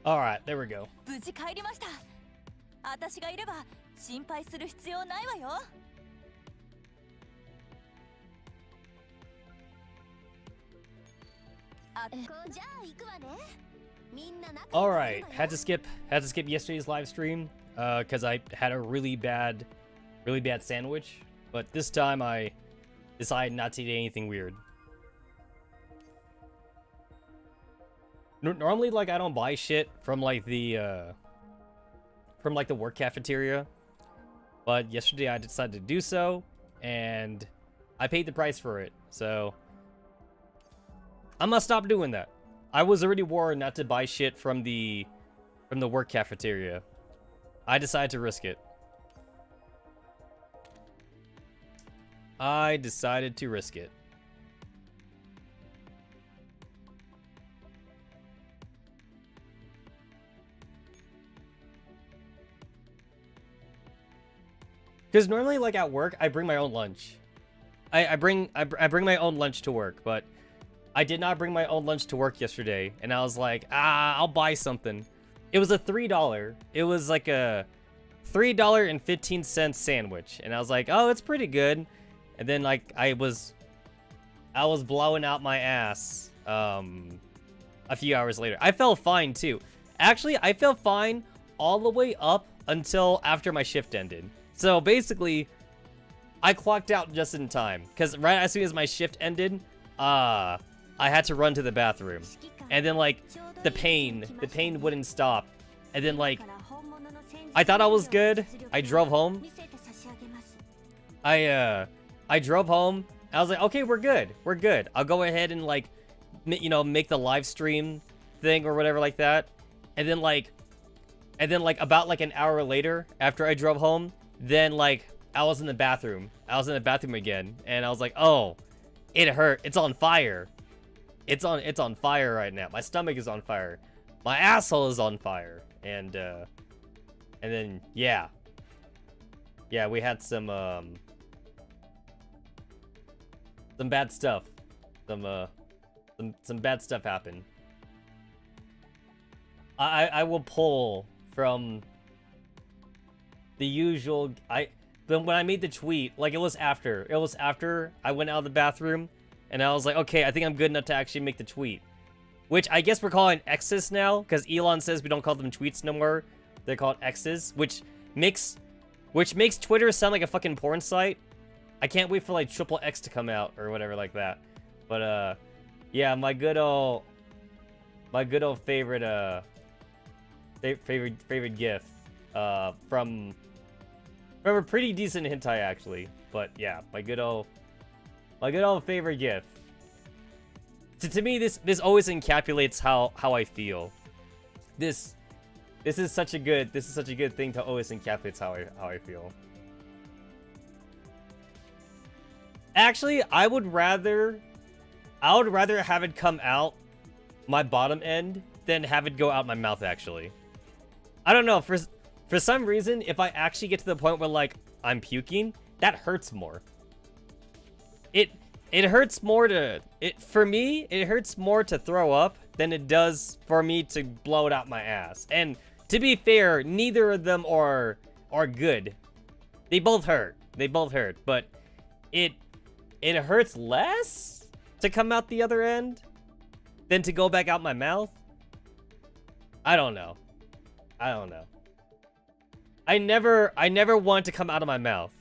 Alright, there we go. 無事帰りました。私がいれば心配する必要ないわよ。じゃあ行くわね。みんな仲良くするわよ。Alright, had to skip yesterday's live stream because I had a really bad sandwich, but this time I decided not to eat anything weird. Normally, like, I don't buy shit from like the work cafeteria, but yesterday I decided to do so, and I paid the price for it. So I'm gonna stop doing that. I was already warned not to buy shit from the work cafeteria. I decided to risk it. I decided to risk it. Because normally, like, at work, I bring my own lunch. I bring my own lunch to work, but I did not bring my own lunch to work yesterday, and I was like, I'll buy something. It was a $3. It was like a $3.15 sandwich, and I was like, oh, it's pretty good. And then, like, I was blowing out my ass a few hours later. I felt fine too. Actually, I felt fine all the way up until after my shift ended. So basically, I clocked out just in time, because right as soon as my shift ended, I had to run to the bathroom, and then like the pain wouldn't stop, and then like I thought I was good. I drove home. I drove home. I was like, okay, we're good. I'll go ahead and like, you know, make the live stream thing or whatever like that, and then like about like an hour later after I drove home. Then, like, I was in the bathroom. I was in the bathroom again, and I was like, oh, it hurt. It's on fire. It's on fire right now. My stomach is on fire. My asshole is on fire. And then, yeah. Yeah, we had some bad stuff. Some bad stuff happened. I will pull from the usual. But when I made the tweet, like, it was after I went out of the bathroom, and I was like, okay, I think I'm good enough to actually make the tweet, which I guess we're calling X's now, because Elon says we don't call them tweets no more. They're called X's, which makes Twitter sound like a fucking porn site. I can't wait for like XXX to come out or whatever like that. But yeah, my good old favorite favorite GIF from a pretty decent hentai actually. But yeah, my good old favorite GIF. To me, this always encapsulates how I feel. This is such a good thing to always encapsulate how I feel. Actually, I would rather have it come out my bottom end than have it go out my mouth, actually. I don't know, for some reason, if I actually get to the point where, like, I'm puking, that hurts more. It hurts more for me, it hurts more to throw up than it does for me to blow it out my ass. And to be fair, neither of them are good. They both hurt, but it hurts less to come out the other end than to go back out my mouth. I don't know. I never want to come out of my mouth.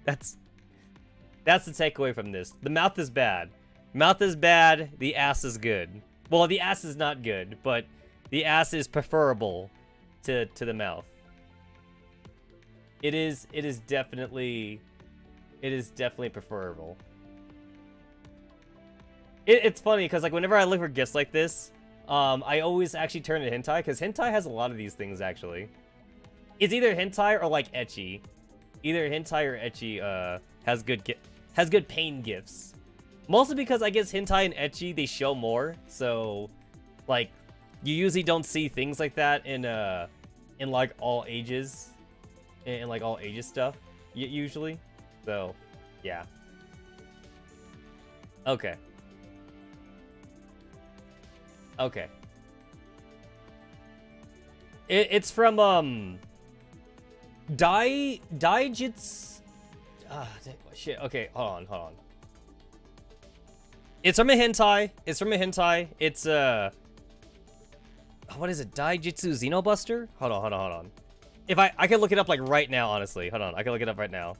That's the takeaway from this. The mouth is bad. Mouth is bad, the ass is good. Well, the ass is not good, but the ass is preferable to the mouth. It is definitely preferable. It's funny because, like, whenever I look for gifts like this, I always actually turn to hentai, because hentai has a lot of these things actually. It's either hentai or like ecchi. Either hentai or ecchi has good pain gifts. Mostly because I guess hentai and ecchi, they show more, so like you usually don't see things like that in like all ages, in like all ages stuff usually. So yeah. Okay. Okay. It's from Daijitsu. Shit. Okay, hold on. It's from a hentai. It's what is it? Daijitsu Xenobuster? Hold on. If I can look it up like right now, honestly. Hold on, I can look it up right now.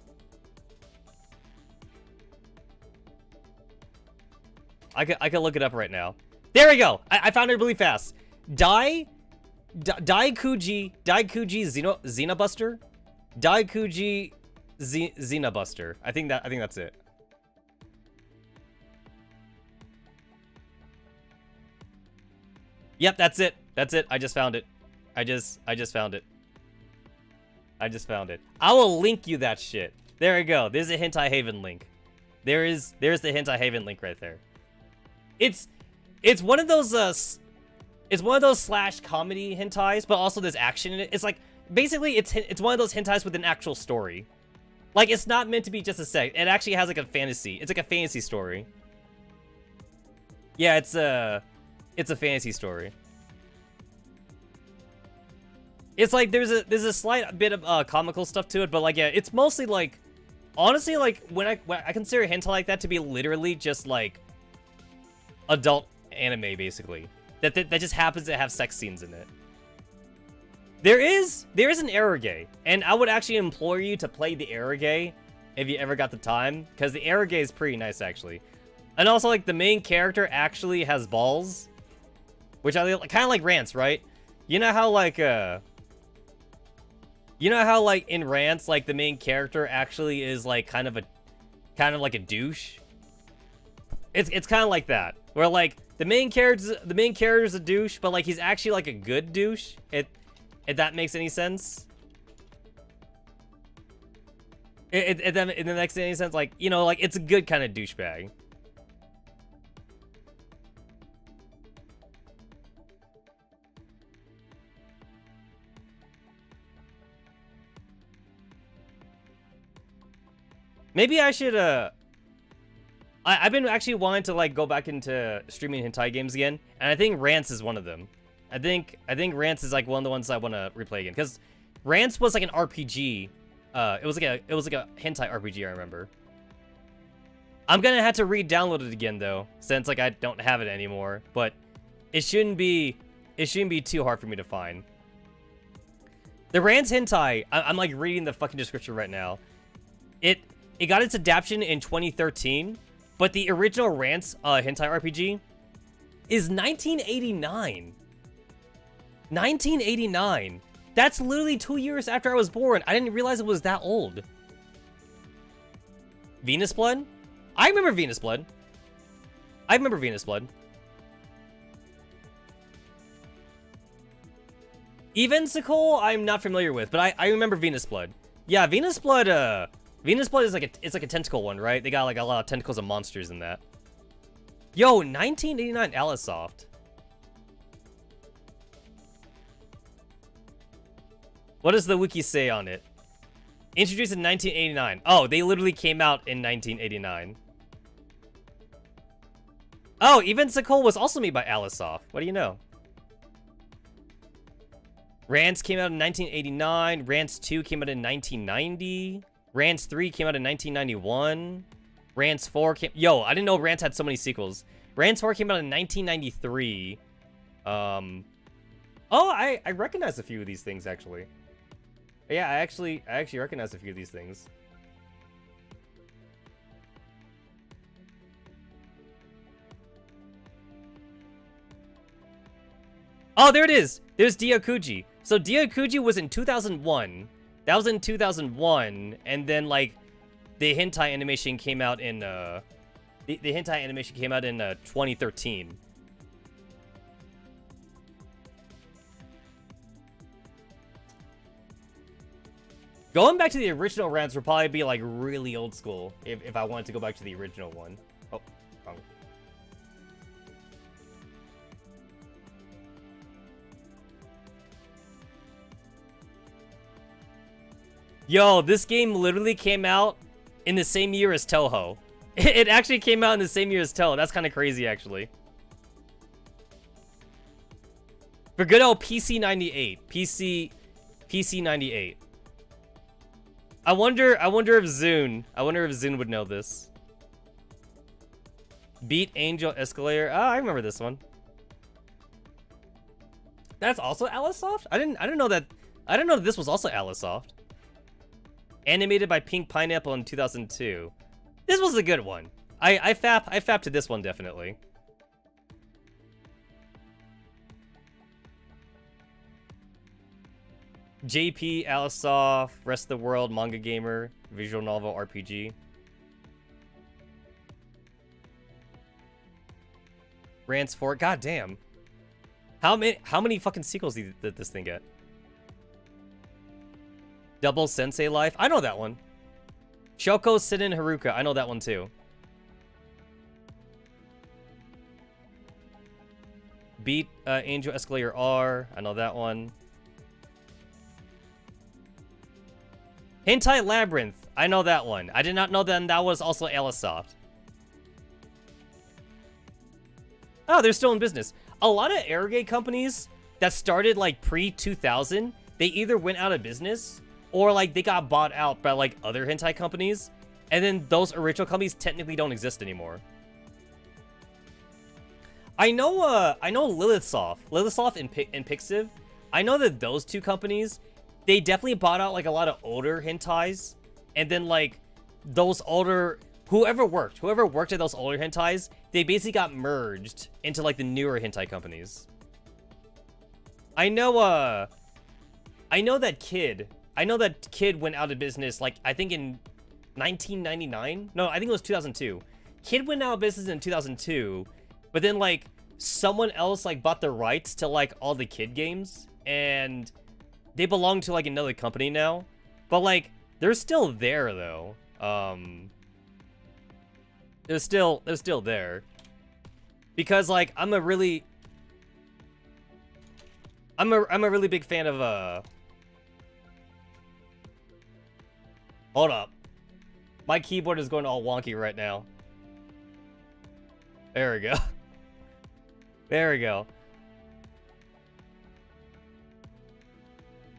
I can look it up right now. There we go. I found it really fast. Daikuji Xenobuster. Daikuji Xenobuster. I think that's it. Yep, that's it. I just found it. I just found it. I will link you that shit. There we go. There's a Hentai Haven link. There's the Hentai Haven link right there. It's one of those slash comedy hentais, but also there's action in it. It's like basically it's one of those hentais with an actual story. Like it's not meant to be just a sex. It actually has like a fantasy. It's like a fantasy story. Yeah, it's a fantasy story. It's like there's a slight bit of comical stuff to it, but like yeah, it's mostly like honestly like when I consider hentai like that to be literally just like adult anime basically that just happens to have sex scenes in it. There is an eroge, and I would actually implore you to play the eroge if you ever got the time, because the eroge is pretty nice actually. And also like the main character actually has balls, which I kind of like Rants, right? You know how like in Rants like the main character actually is like kind of like a douche. It's kind of like that, where like the main character's a douche, but like he's actually like a good douche. If that makes any sense. If that makes any sense, like, you know, like it's a good kind of douchebag. Maybe I should I've been actually wanting to like go back into streaming hentai games again, and I think Rants is one of them. I think Rants is like one of the ones I want to replay again, because Rants was like an RPG. It was like a hentai RPG, I remember. I'm gonna have to re-download it again though, since like I don't have it anymore. But it shouldn't be too hard for me to find. The Rants hentai, I'm like reading the fucking description right now. It got its adaptation in 2013, but the original Rants hentai RPG is 1989. 1989. That's literally 2 years after I was born. I didn't realize it was that old. Venus Blood? I remember Venus Blood. Evensicle, I'm not familiar with, but I remember Venus Blood. Yeah, Venus Blood is like a tentacle one, right? They got like a lot of tentacles and monsters in that. Yo, 1989 Alisoft. What does the wiki say on it? Introduced in 1989. Oh, they literally came out in 1989. Oh, Evensicle was also made by Alisoft. What do you know? Rants came out in 1989. Rants 2 came out in 1990. Rants 3 came out in 1991. Rants 4 came... Yo, I didn't know Rants had so many sequels. Rants 4 came out in 1993. Oh, I recognize a few of these things, actually. Yeah, I actually recognize a few of these things. Oh, there it is! There's Dyakuji. So Dyakuji was in 2001. That was in 2001, and then, like, the hentai animation came out in, the hentai animation came out in, 2013. Going back to the original Rants would probably be, like, really old school, if I wanted to go back to the original one. Oh, wrong. Yo, this game literally came out in the same year as Toho. It actually came out in the same year as Toho. That's kind of crazy, actually. For good old PC98. PC98. I wonder if Zune would know this. Beat Angel Escalator. Ah, I remember this one. That's also Alisoft? I didn't know that. I didn't know that this was also Alisoft. Animated by Pink Pineapple in 2002. This was a good one. I fap to this one definitely. JP, Alisoft, Rest of the World, Manga Gamer, Visual Novel, RPG. Rants 4. God damn. How many fucking sequels did this thing get? Double Sensei Life. I know that one. Shoko Sinin Haruka. I know that one too. Beat Angel Escalator R. I know that one. Hentai Labyrinth. I know that one. I did not know that was also Alisoft. Oh, they're still in business. A lot of Arrogate companies that started like pre-2000, they either went out of business or like they got bought out by like other hentai companies, and then those original companies technically don't exist anymore. I know Lilithsoft and Pixiv. I know that those two companies, they definitely bought out like a lot of older hentais, and then like those older whoever worked at those older hentais, they basically got merged into like the newer hentai companies. I know that Kid went out of business like I think in 1999. No, I think it was 2002. Kid went out of business in 2002, but then like someone else like bought the rights to like all the Kid games, and they belong to like another company now. But like they're still there though. They're still there. Because like I'm a really big fan of Hold up. My keyboard is going all wonky right now. There we go. There we go.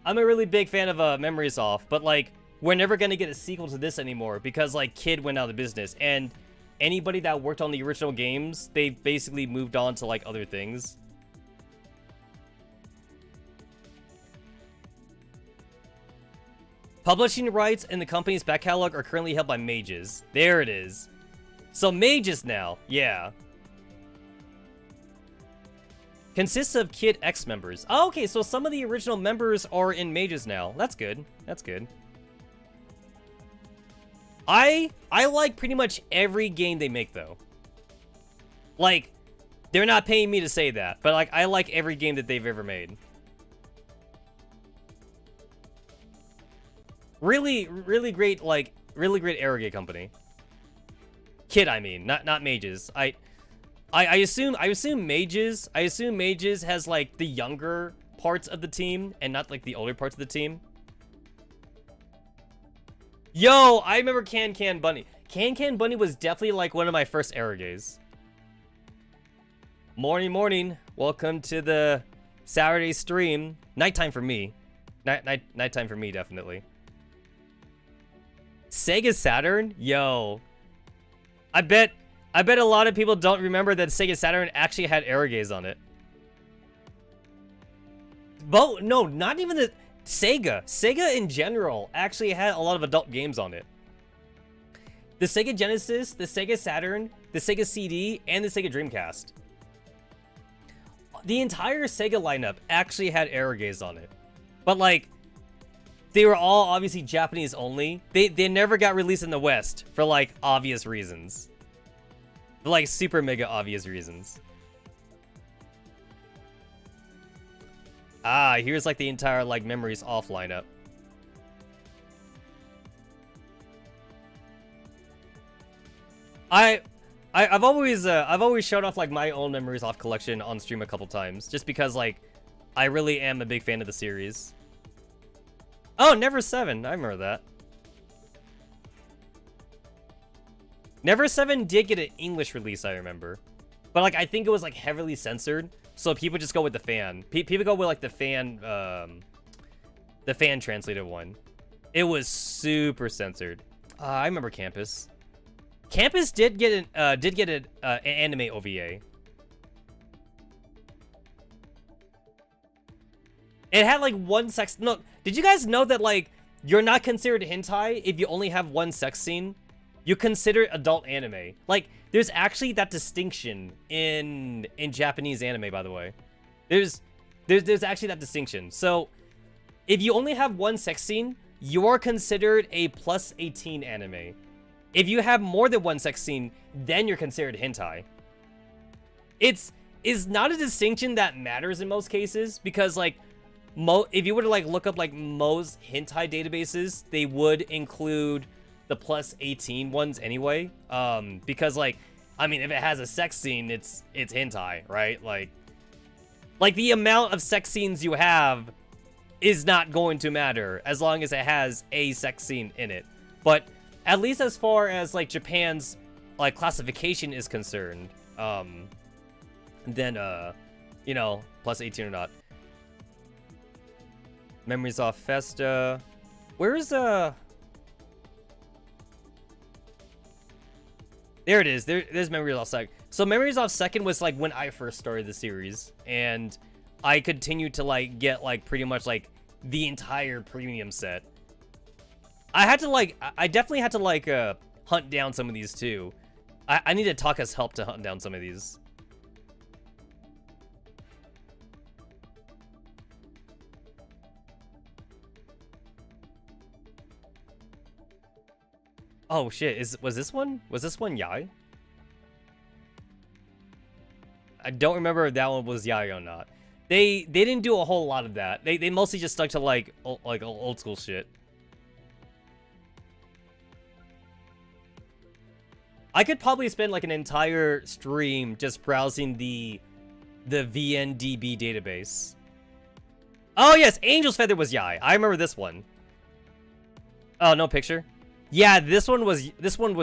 I'm a really big fan of Memories Off, but like we're never gonna get a sequel to this anymore because like Kid went out of business, and anybody that worked on the original games, they basically moved on to like other things. Publishing rights and the company's back catalog are currently held by Mages. There it is. So Mages now, yeah. Consists of Kid X members. Oh, okay, so some of the original members are in Mages now. That's good. That's good. I like pretty much every game they make though. Like, they're not paying me to say that, but like I like every game that they've ever made. Really great, like, really great Arrogate company. Kid, I mean, not Mages. I assume Mages has like the younger parts of the team and not like the older parts of the team. Yo, I remember Can Bunny. Can Bunny was definitely like one of my first Arrogates. Morning. Welcome to the Saturday stream. Nighttime for me. Nighttime for me, definitely. Sega Saturn? Yo. I bet a lot of people don't remember that Sega Saturn actually had Arrogates on it. But no, not even the Sega. Sega in general actually had a lot of adult games on it. The Sega Genesis, the Sega Saturn, the Sega CD, and the Sega Dreamcast. The entire Sega lineup actually had Arrogates on it. But like, they were all obviously Japanese only. They never got released in the West for like obvious reasons. For, like super mega obvious reasons. Ah, here's like the entire like Memories Off lineup. I've always showed off like my own Memories Off collection on stream a couple times, just because like I really am a big fan of the series. Oh, Never 7. I remember that. Never 7 did get an English release, I remember. But like I think it was like heavily censored. so people just go with the fan. People go with like the fan translated one. It was super censored. I remember Campus. Campus did get an anime OVA. It had like one sex. No, did you guys know that like you're not considered hentai if you only have one sex scene? You consider it adult anime. Like there's actually that distinction in Japanese anime, by the way. There's actually that distinction. So if you only have one sex scene, you're considered a plus 18 anime. If you have more than one sex scene, then you're considered hentai. It's not a distinction that matters in most cases because like if you were to like look up like most hentai databases, they would include the plus 18 ones anyway. Because like, I mean, if it has a sex scene, it's hentai, right? Like the amount of sex scenes you have is not going to matter as long as it has a sex scene in it. But at least as far as like Japan's like classification is concerned, then you know, plus 18 or not. Memories off Festa. Where's there it is. There's Memories off Second. So Memories off Second was like when I first started the series, and I continued to like get like pretty much like the entire premium set. I definitely had to like hunt down some of these too. I need to talk as help to hunt down some of these. Oh shit, was this one Yai? I don't remember if that one was Yai or not. They didn't do a whole lot of that. They mostly just stuck to like old school shit. I could probably spend like an entire stream just browsing the VNDB database. Oh yes, Angel's Feather was Yai. I remember this one. Oh, no picture? Yeah, this one was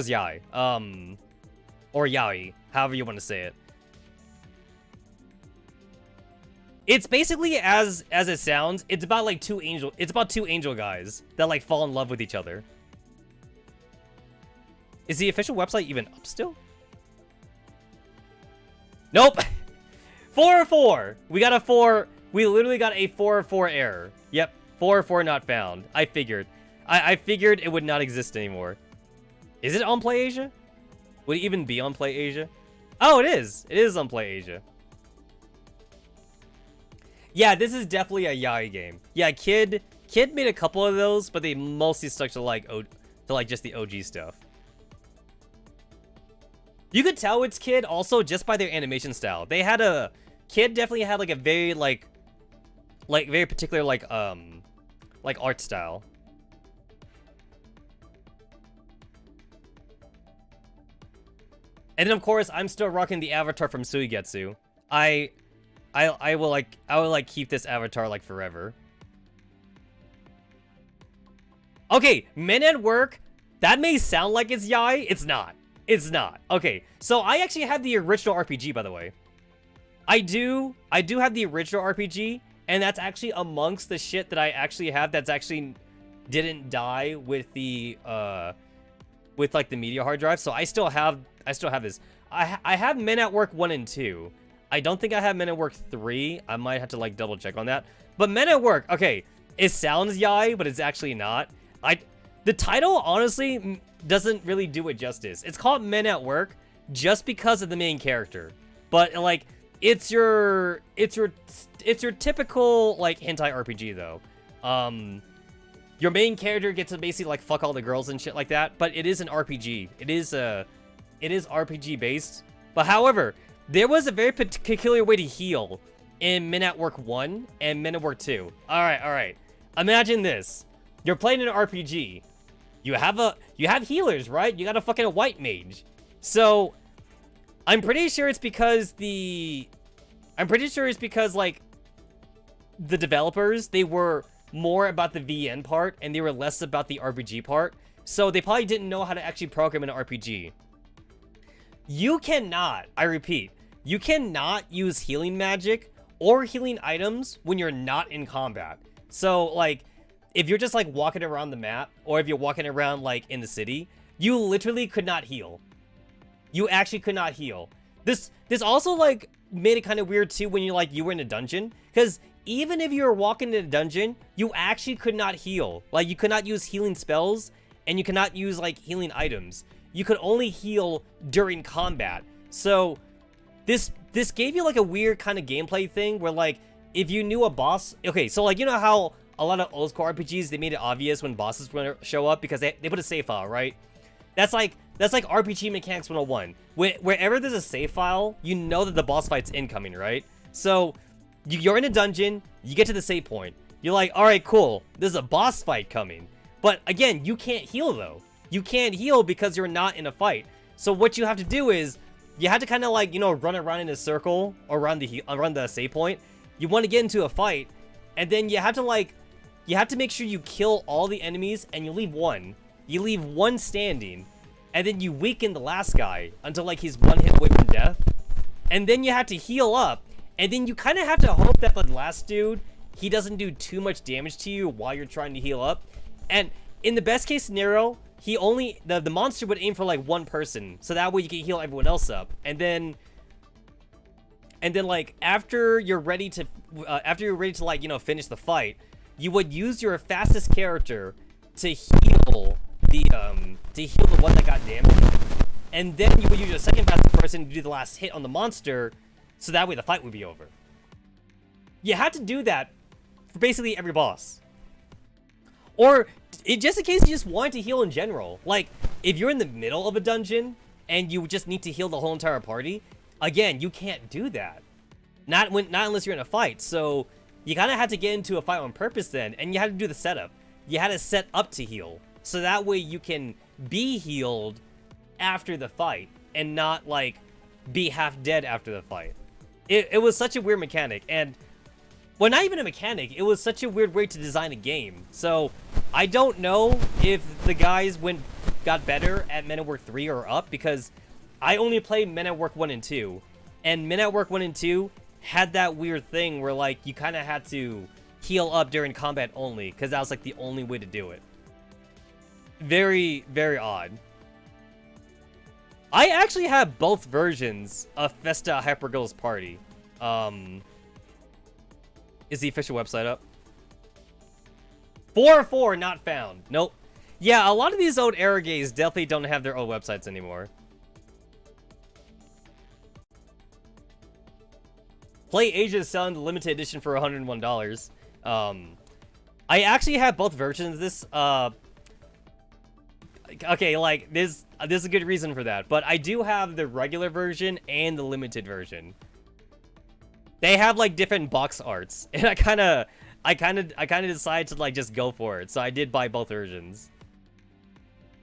Yai. Or Yaoi, however you want to say it. It's basically as it sounds. It's about like two angel guys that like fall in love with each other. Is the official website even up still? Nope. 404. We got a 4. We literally got a 404 error. Yep. 404 not found. I figured. I figured it would not exist anymore. Is it on Play Asia? Would it even be on Play Asia? Oh, it is. It is on Play Asia. Yeah, this is definitely a Yai game. Yeah, Kid made a couple of those, but they mostly stuck to like just the OG stuff. You could tell it's Kid also just by their animation style. Kid definitely had like a very like very particular like art style. And then of course I'm still rocking the avatar from Suigetsu. I will keep this avatar like forever. Okay, Men at Work. That may sound like it's Yai. It's not. It's not. Okay, so I actually have the original RPG, by the way. I do have the original RPG, and that's actually amongst the shit that I actually have that's actually didn't die with the with like the media hard drive. So I still have this. I have Men at Work 1 and 2. I don't think I have Men at Work 3. I might have to like double check on that. But Men at Work, okay, it sounds Yai, but it's actually not. The title honestly doesn't really do it justice. It's called Men at Work just because of the main character. But like it's your typical like hentai RPG though. Your main character gets to basically like fuck all the girls and shit like that, but it is an RPG. It is RPG based. But however, there was a very peculiar way to heal in Men at Work 1 and Men at Work 2. All right. Imagine this. You're playing an RPG. You have healers, right? You got a fucking white mage. So I'm pretty sure it's because like the developers, they were more about the VN part and they were less about the RPG part. So they probably didn't know how to actually program an RPG. You cannot, I repeat, you cannot use healing magic or healing items when you're not in combat. So like, if you're just like walking around the map, or if you're walking around like in the city, you literally could not heal. You actually could not heal. This also like made it kind of weird too when you were in a dungeon, because even if you were walking in a dungeon, you actually could not heal. Like, you could not use healing spells, and you cannot use like healing items. You could only heal during combat. So this gave you like a weird kind of gameplay thing where like if you knew a boss, okay, so like, you know how a lot of old school RPGs, they made it obvious when bosses show up because they put a save file, right? That's like RPG mechanics 101. Wherever there's a save file, you know that the boss fight's incoming, right? So you're in a dungeon, you get to the save point. You're like, all right, cool. There's a boss fight coming. But again, you can't heal though. You can't heal because you're not in a fight. So what you have to do is you have to kind of like, you know, run around in a circle around the save point. You want to get into a fight, and then you have to make sure you kill all the enemies and you leave one. You leave one standing, and then you weaken the last guy until like he's one hit away from death. And then you have to heal up, and then you kind of have to hope that the last dude, he doesn't do too much damage to you while you're trying to heal up. And in the best case scenario, the monster would aim for like one person, so that way you can heal everyone else up. And then like after you're ready to like, you know, finish the fight, you would use your fastest character to heal the one that got damaged, and then you would use your second fastest person to do the last hit on the monster, so that way the fight would be over. You had to do that for basically every boss. Or just in case you just wanted to heal in general. Like, if you're in the middle of a dungeon and you just need to heal the whole entire party, again, you can't do that. Not unless you're in a fight. So you kind of had to get into a fight on purpose then, and you had to do the setup. You had to set up to heal, so that way you can be healed after the fight and not like be half dead after the fight. It was such a weird mechanic, and well, not even a mechanic, it was such a weird way to design a game. So I don't know if the guys got better at Men at Work 3 or up, because I only played Men at Work 1 and 2, and Men at Work 1 and 2 had that weird thing where like you kind of had to heal up during combat only, because that was like the only way to do it. Very, very odd. I actually have both versions of Festa Hypergirl's Party. Is the official website up? 404 not found. Nope. Yeah, a lot of these old era games definitely don't have their old websites anymore. Play Asia is selling the limited edition for $101. I actually have both versions of this. Okay, like, there's a good reason for that, but I do have the regular version and the limited version. They have like different box arts, and I kind of decided to like just go for it, so I did buy both versions.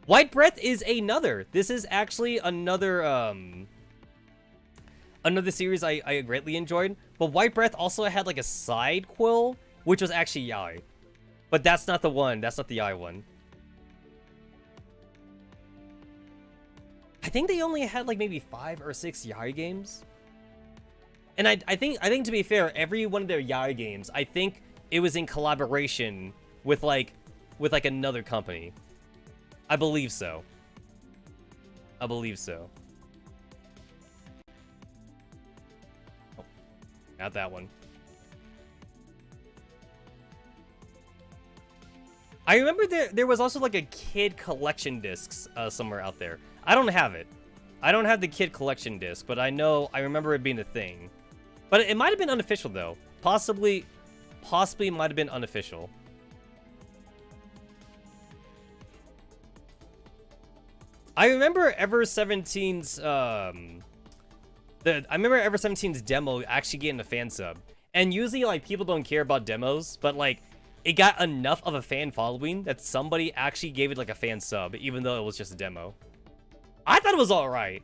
White Breath is another. This is actually another series I greatly enjoyed. But White Breath also had like a side quill, which was actually Yaoi. But that's not the one. That's not the Yaoi one. I think they only had like maybe 5 or 6 Yaoi games. And I think to be fair, every one of their Yaoi games, I think it was in collaboration with like another company. I believe so. I believe so. Oh, not that one. I remember there was also like a kid collection discs somewhere out there. I don't have it. I don't have the kid collection disc, but I remember it being a thing. But it might have been unofficial though. Possibly it might have been unofficial. I remember Ever 17's Ever 17's demo actually getting a fan sub. And usually like people don't care about demos, but like it got enough of a fan following that somebody actually gave it like a fan sub, even though it was just a demo. I thought it was alright.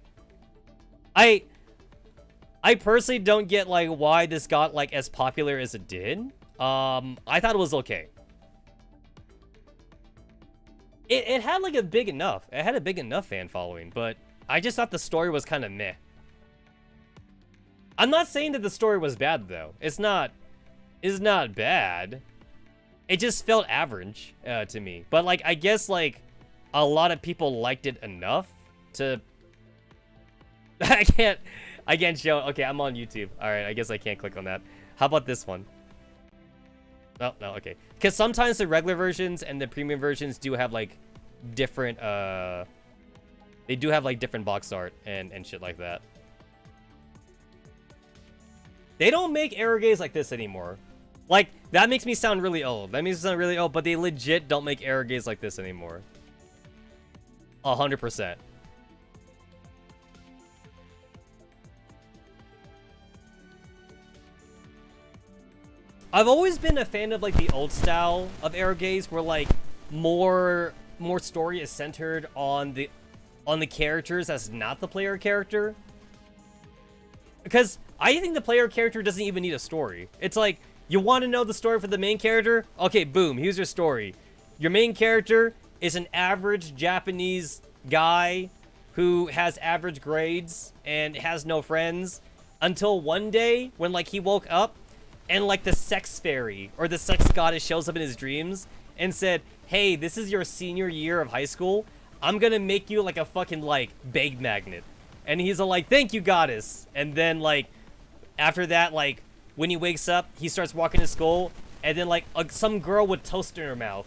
I personally don't get like why this got like as popular as it did. I thought it was okay. It had like a big enough fan following, but I just thought the story was kind of meh. I'm not saying that the story was bad though. It's not bad. It just felt average to me. But like I guess like a lot of people liked it enough to I can't show. Okay, I'm on YouTube. All right, I guess I can't click on that. How about this one? Oh, no, okay. Because sometimes the regular versions and the premium versions do have like different they do have like different box art and shit like that. They don't make eroges like this anymore. Like, that makes me sound really old. That makes me sound really old, but they legit don't make eroges like this anymore. 100%. I've always been a fan of like the old style of eroges where like more story is centered on the characters as not the player character. Because I think the player character doesn't even need a story. It's like, you want to know the story for the main character? Okay, boom, here's your story. Your main character is an average Japanese guy who has average grades and has no friends until one day when like he woke up and like the sex fairy or the sex goddess shows up in his dreams and said, hey, this is your senior year of high school. I'm gonna make you like a fucking like bag magnet. And he's all like, thank you, goddess. And then like after that, like when he wakes up, he starts walking to school, and then like some girl with toast in her mouth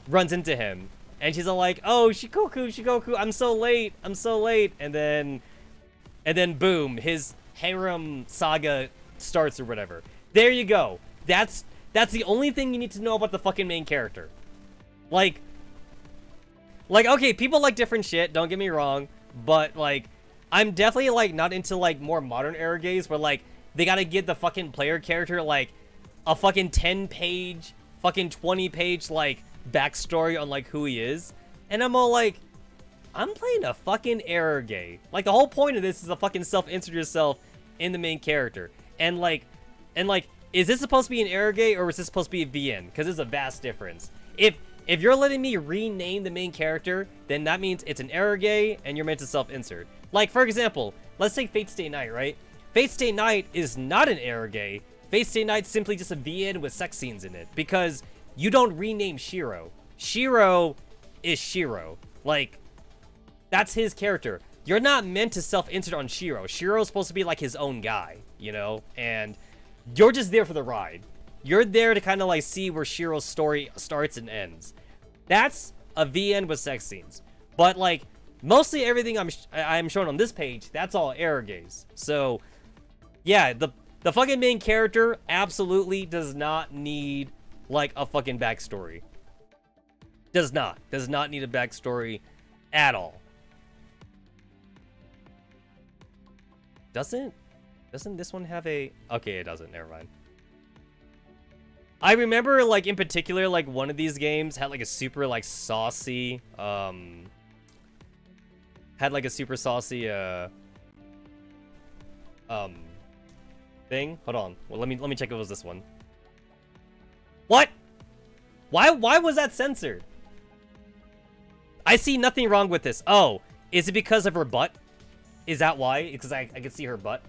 runs into him, and she's all like, oh, Shikoku, I'm so late, and then boom, his harem saga starts or whatever. There you go. That's the only thing you need to know about the fucking main character. Like okay, people like different shit, don't get me wrong, but like I'm definitely like not into like more modern eroges where like they gotta give the fucking player character like a fucking 10-page, fucking 20-page like backstory on like who he is. And I'm all like, I'm playing a fucking eroge. Like the whole point of this is to fucking self-insert yourself in the main character. And like, is this supposed to be an eroge or is this supposed to be a VN? Because there's a vast difference. If you're letting me rename the main character, then that means it's an eroge and you're meant to self-insert. Like, for example, let's take Fate Stay Night, right? Fate Stay Night is not an eroge. Fate Stay Night's simply just a VN with sex scenes in it. Because you don't rename Shiro. Shiro is Shiro. Like, that's his character. You're not meant to self-insert on Shiro. Shiro's supposed to be like his own guy, you know? And you're just there for the ride. You're there to kind of like see where Shiro's story starts and ends. That's a VN with sex scenes. But like, mostly everything I'm showing on this page, that's all eroges. So, yeah, the fucking main character absolutely does not need like a fucking backstory. Does not need a backstory at all. Doesn't this one have a... Okay, it doesn't. Never mind. I remember, like, in particular, like, one of these games had, like, a super, like, saucy, thing. Hold on. Well, let me check if it was this one. What? Why was that censored? I see nothing wrong with this. Oh, is it because of her butt? Is that why? Because I could see her butt?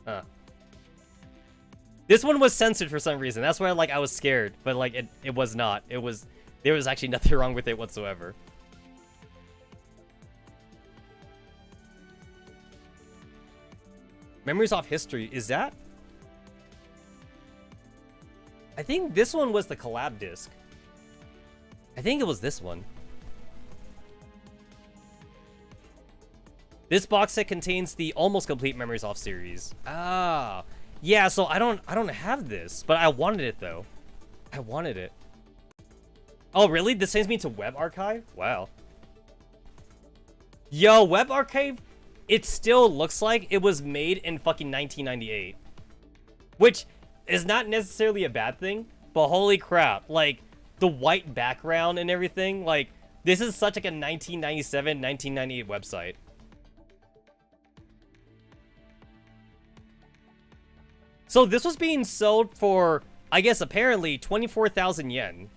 Huh. This one was censored for some reason. That's why like I was scared, but like it was not. There was actually nothing wrong with it whatsoever. Memories off history, is that? I think this one was the collab disc. I think it was this one. This box set contains the almost complete Memories Off series. Ah. Yeah, so I don't have this, but I wanted it though. I wanted it. Oh, really? This sends me to Web Archive? Wow. Yo, Web Archive, it still looks like it was made in fucking 1998. Which is not necessarily a bad thing, but holy crap. Like, the white background and everything, like, this is such like a 1997, 1998 website. So this was being sold for, I guess, apparently 24,000 yen,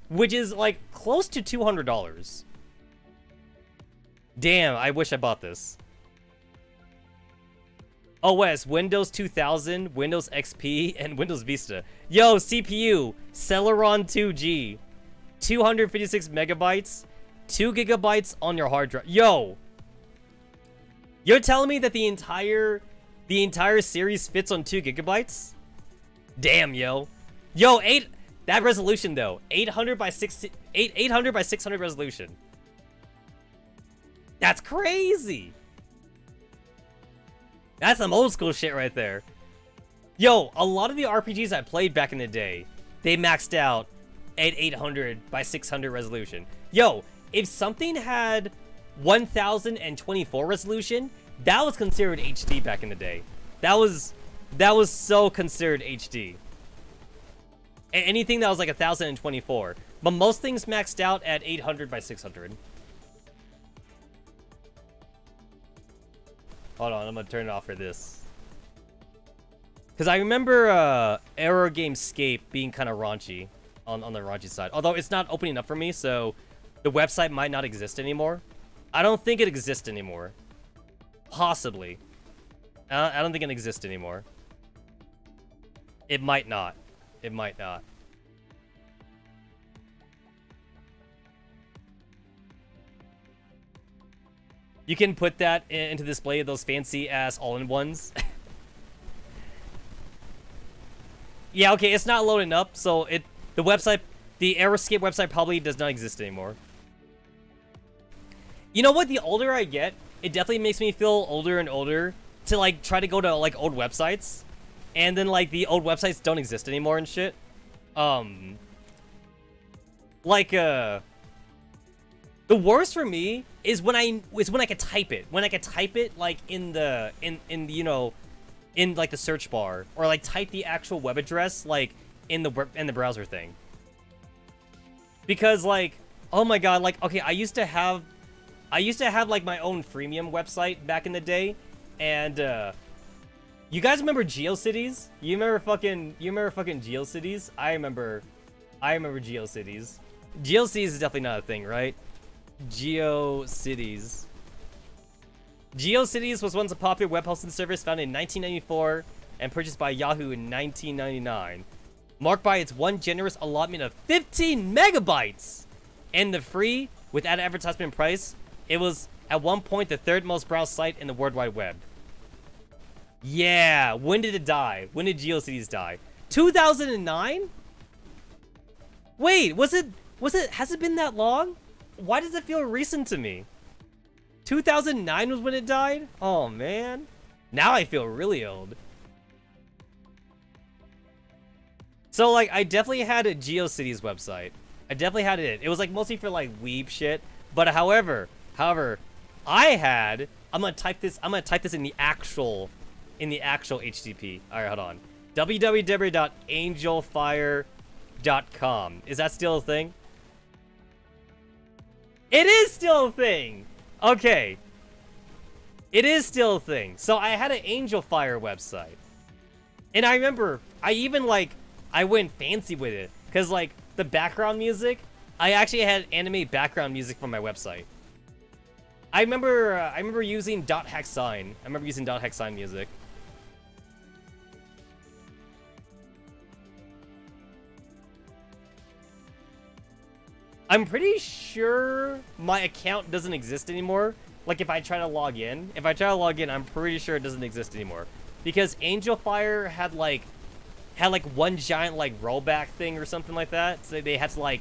which is like close to $200. Damn, I wish I bought this. OS, Windows 2000, Windows XP, and Windows Vista. Yo, CPU, Celeron 2G, 256 megabytes, 2 gigabytes on your hard drive. Yo, you're telling me that the entire series fits on 2 gigabytes? Damn, yo. Yo, that resolution though, 800 by 600 resolution. That's crazy. That's some old school shit right there. Yo, a lot of the RPGs I played back in the day, they maxed out at 800 by 600 resolution. Yo, if something had 1024 resolution, that was considered HD back in the day. That was so considered HD. Anything that was like 1024. But most things maxed out at 800 by 600. Hold on, I'm gonna turn it off for this. Because I remember Aero Gamescape being kind of raunchy on the raunchy side. Although it's not opening up for me, so the website might not exist anymore. I don't think it exists anymore. Possibly. I don't think it exists anymore. It might not. It might not. You can put that into display of those fancy ass all-in-ones. Yeah, okay, it's not loading up, so the Aeroscape website probably does not exist anymore. You know what? The older I get, it definitely makes me feel older and older to like try to go to like old websites, and then like the old websites don't exist anymore and shit. The worst for me is when I could type it. When I could type it like in you know, in like the search bar, or like type the actual web address like in the browser thing. Because like, oh my god, like okay, I used to have like my own freemium website back in the day, and you guys remember GeoCities? You remember fucking GeoCities? I remember GeoCities. GeoCities is definitely not a thing, right? GeoCities was once a popular web hosting service founded in 1994 and purchased by Yahoo in 1999. Marked by its one generous allotment of 15 megabytes and the free, without advertisement price, it was at one point the third most browsed site in the World Wide Web. Yeah, when did it die? When did GeoCities die? 2009? Wait, has it been that long? Why does it feel recent to me? 2009 was when it died? Oh, man. Now I feel really old. So, like, I definitely had a GeoCities website. I definitely had it. It was, like, mostly for, like, weeb shit. But however, I'm gonna type this in the actual HTTP. All right, hold on. www.angelfire.com. Is that still a thing? It is still a thing! Okay. It is still a thing. So I had an Angel Fire website. And I remember, I went fancy with it. Because, like, the background music, I actually had anime background music from my website. I remember using .hexsign. I remember using .hexsign music. I'm pretty sure my account doesn't exist anymore. Like, if I try to log in. I'm pretty sure it doesn't exist anymore. Because Angel Fire had one giant, like, rollback thing or something like that. So they had to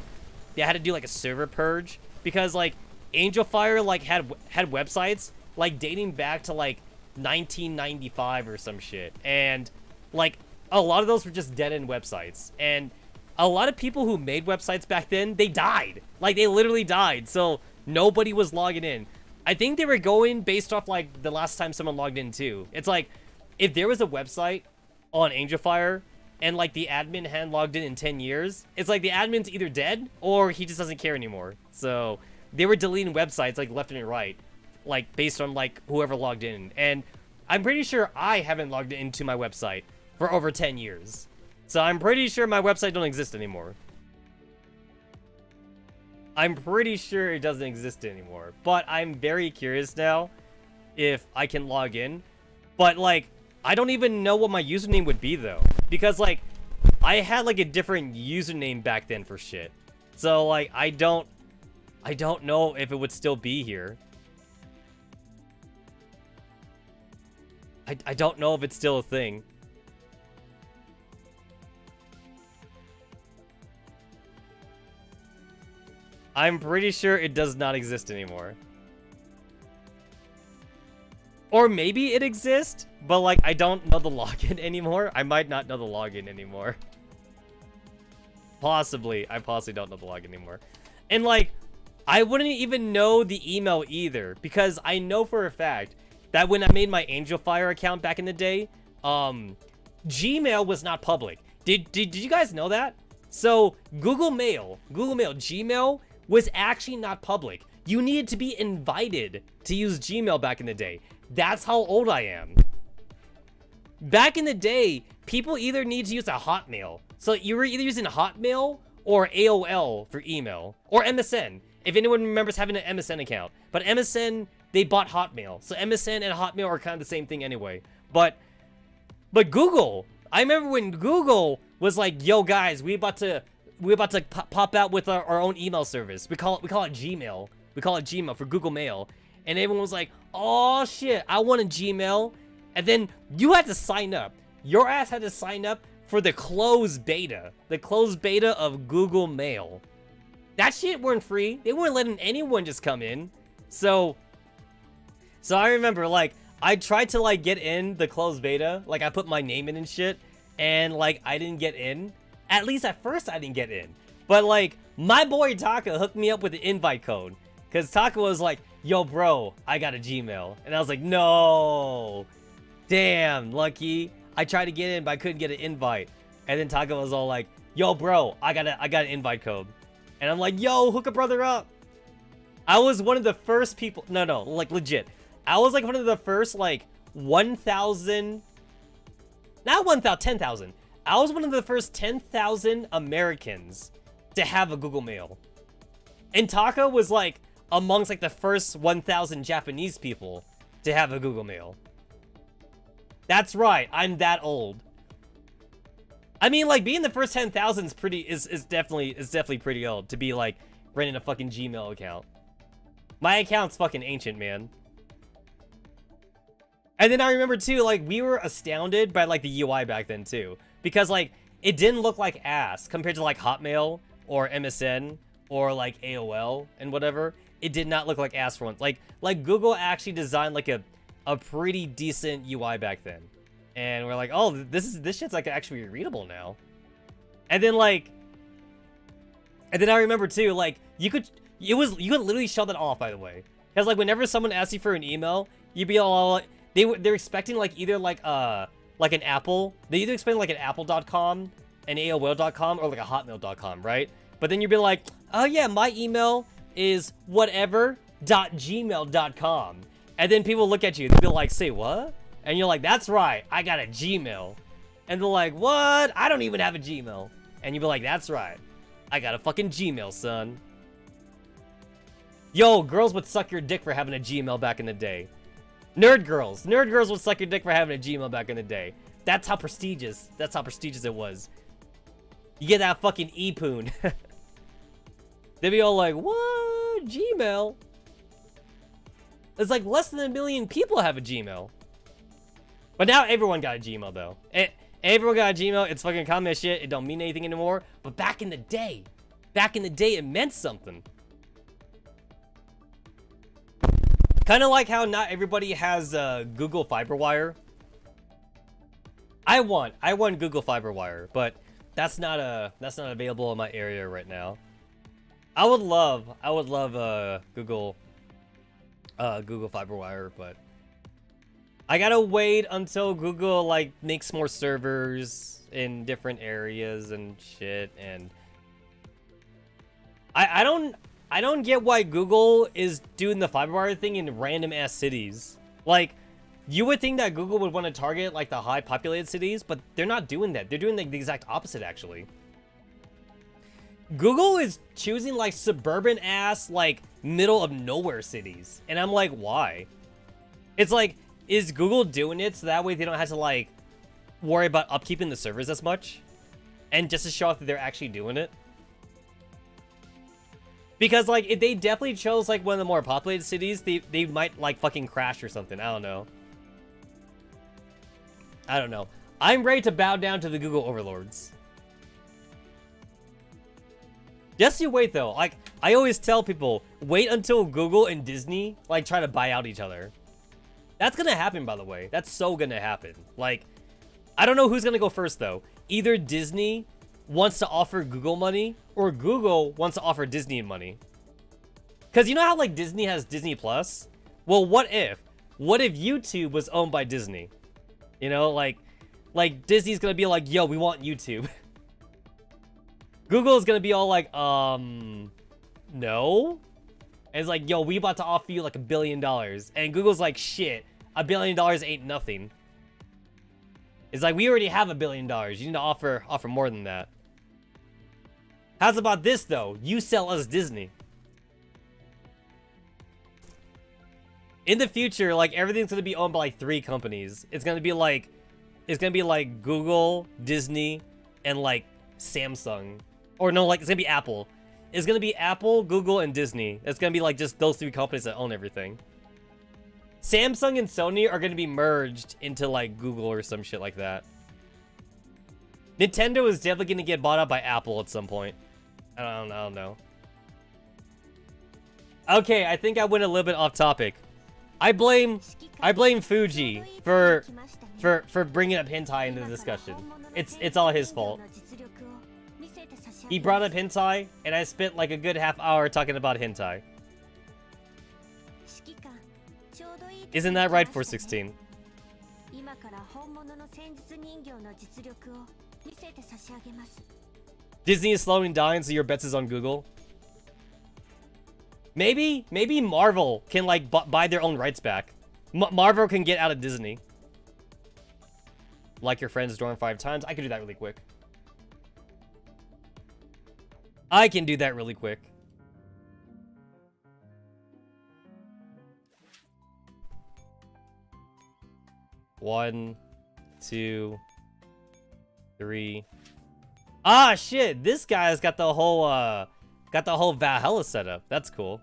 do, like, a server purge. Because, like, Angel Fire, like, had websites, like, dating back to, like, 1995 or some shit. And, like, a lot of those were just dead-end websites. And a lot of people who made websites back then, they died. Like, they literally died. So nobody was logging in. I think they were going based off, like, the last time someone logged in, too. It's like, if there was a website on Angel Fire and, like, the admin hadn't logged in 10 years, it's like the admin's either dead or he just doesn't care anymore. So they were deleting websites, like, left and right, like, based on, like, whoever logged in. And I'm pretty sure I haven't logged into my website for over 10 years. So I'm pretty sure my website don't exist anymore. I'm pretty sure it doesn't exist anymore. But I'm very curious now if I can log in. But, like, I don't even know what my username would be though, because like I had like a different username back then for shit. So like I don't know if it would still be here. I don't know if it's still a thing. I'm pretty sure it does not exist anymore. Or maybe it exists, but like I don't know the login anymore. I might not know the login anymore. Possibly. I possibly don't know the login anymore. And like, I wouldn't even know the email either, because I know for a fact that when I made my Angel Fire account back in the day, Gmail was not public. Did you guys know that? So Google Mail, Gmail was actually not public. You needed to be invited to use Gmail back in the day. That's how old I am. Back in the day, people either need to use a Hotmail. So you were either using Hotmail or AOL for email, or MSN, if anyone remembers having an MSN account. But MSN, they bought Hotmail. So MSN and Hotmail are kind of the same thing anyway. But Google, I remember when Google was like, yo guys, we're about to pop out with our own email service. We call it Gmail. We call it Gmail for Google Mail. And everyone was like, oh shit, I want a Gmail. And then you had to sign up. Your ass had to sign up for the closed beta. The closed beta of Google Mail. That shit weren't free. They weren't letting anyone just come in. So I remember, like, I tried to, like, get in the closed beta. Like, I put my name in and shit. And, like, I didn't get in. At least at first I didn't get in. But, like, my boy Taka hooked me up with the invite code. Because Taka was like, yo, bro, I got a Gmail. And I was like, no. Damn, lucky. I tried to get in, but I couldn't get an invite. And then Taka was all like, yo, bro, I got an invite code. And I'm like, yo, hook a brother up. I was one of the first people. No, like, legit. I was, like, one of the first, like, 1,000. Not 1,000, 10,000. I was one of the first 10,000 Americans to have a Google Mail. And Taka was, like, amongst, like, the first 1,000 Japanese people to have a Google Mail. That's right, I'm that old. I mean, like, being the first 10,000 is definitely pretty old to be, like, running a fucking Gmail account. My account's fucking ancient, man. And then I remember, too, like, we were astounded by, like, the UI back then, too. Because, like, it didn't look like ass compared to, like, Hotmail or MSN or, like, AOL and whatever. It did not look like ass for once. Like Google actually designed, like, a pretty decent UI back then. And we're like, oh, this shit's, like, actually readable now. And then, like... And then I remember, too, like, you could literally shut that off, by the way. Because, like, whenever someone asks you for an email, you'd be all, like... They're expecting, like, either, like an Apple. They either expect, like, an Apple.com, an AOL.com, or, like, a Hotmail.com, right? But then you'd be like, oh, yeah, my email is whatever.gmail.com. And then people look at you, they'll be like, say what? And you're like, that's right, I got a Gmail. And they're like, what? I don't even have a Gmail. And you'd be like, that's right, I got a fucking Gmail, son. Yo, girls would suck your dick for having a Gmail back in the day. Nerd girls would suck your dick for having a Gmail back in the day. That's how prestigious it was. You get that fucking e-poon. They'd be all like, what? Gmail? It's like less than 1 million people have a Gmail. But now everyone got a Gmail, though. Everyone got a Gmail. It's fucking common as shit. It don't mean anything anymore. But back in the day, it meant something. Kind of like how not everybody has Google Fiberwire. I want Google Fiberwire, but that's not available in my area right now. I would love Google Fiberwire, but I gotta wait until Google, like, makes more servers in different areas and shit. And I don't get why Google is doing the Fiberwire thing in random ass cities. Like, you would think that Google would want to target, like, the high populated cities, but they're not doing that. They're doing, like, the exact opposite, actually. Google is choosing, like, suburban ass, like, middle of nowhere cities. And I'm like, why? It's like, is Google doing it so that way they don't have to like worry about upkeeping the servers as much, and just to show off that they're actually doing it? Because like if they definitely chose like one of the more populated cities, they might like fucking crash or something. I don't know. I don't know. I'm ready to bow down to the Google overlords. Just you wait though. Like I always tell people, wait until Google and Disney like try to buy out each other. That's gonna happen, by the way. That's so gonna happen. Like, I don't know who's gonna go first though. Either Disney wants to offer Google money, or Google wants to offer Disney money. Cause you know how like Disney has Disney Plus? Well, what if YouTube was owned by Disney? You know, like Disney's gonna be like, yo, we want YouTube. Google is gonna be all like, no. And it's like, yo, we about to offer you like $1 billion. And Google's like, shit, $1 billion ain't nothing. It's like, we already have $1 billion. You need to offer more than that. How's about this though? You sell us Disney. In the future, like everything's gonna be owned by like 3 companies. It's gonna be like Google, Disney, and like Samsung. Or no, like it's gonna be Apple. It's gonna be Apple, Google, and Disney. It's gonna be like just those 3 companies that own everything. Samsung and Sony are gonna be merged into like Google or some shit like that. Nintendo is definitely gonna get bought out by Apple at some point. I don't know. Okay, I think I went a little bit off topic. I blame Fuji for bringing up hentai into the discussion. It's all his fault. He brought up hentai, and I spent like a good half hour talking about hentai. Isn't that right, 416? Disney is slowing down, so your bets is on Google. Maybe Marvel can like buy their own rights back. Marvel can get out of Disney. Like your friend's dorm 5 times. I can do that really quick. I can do that really quick. One, 2, 3. Ah, shit! This guy's got the whole Valhalla setup. That's cool.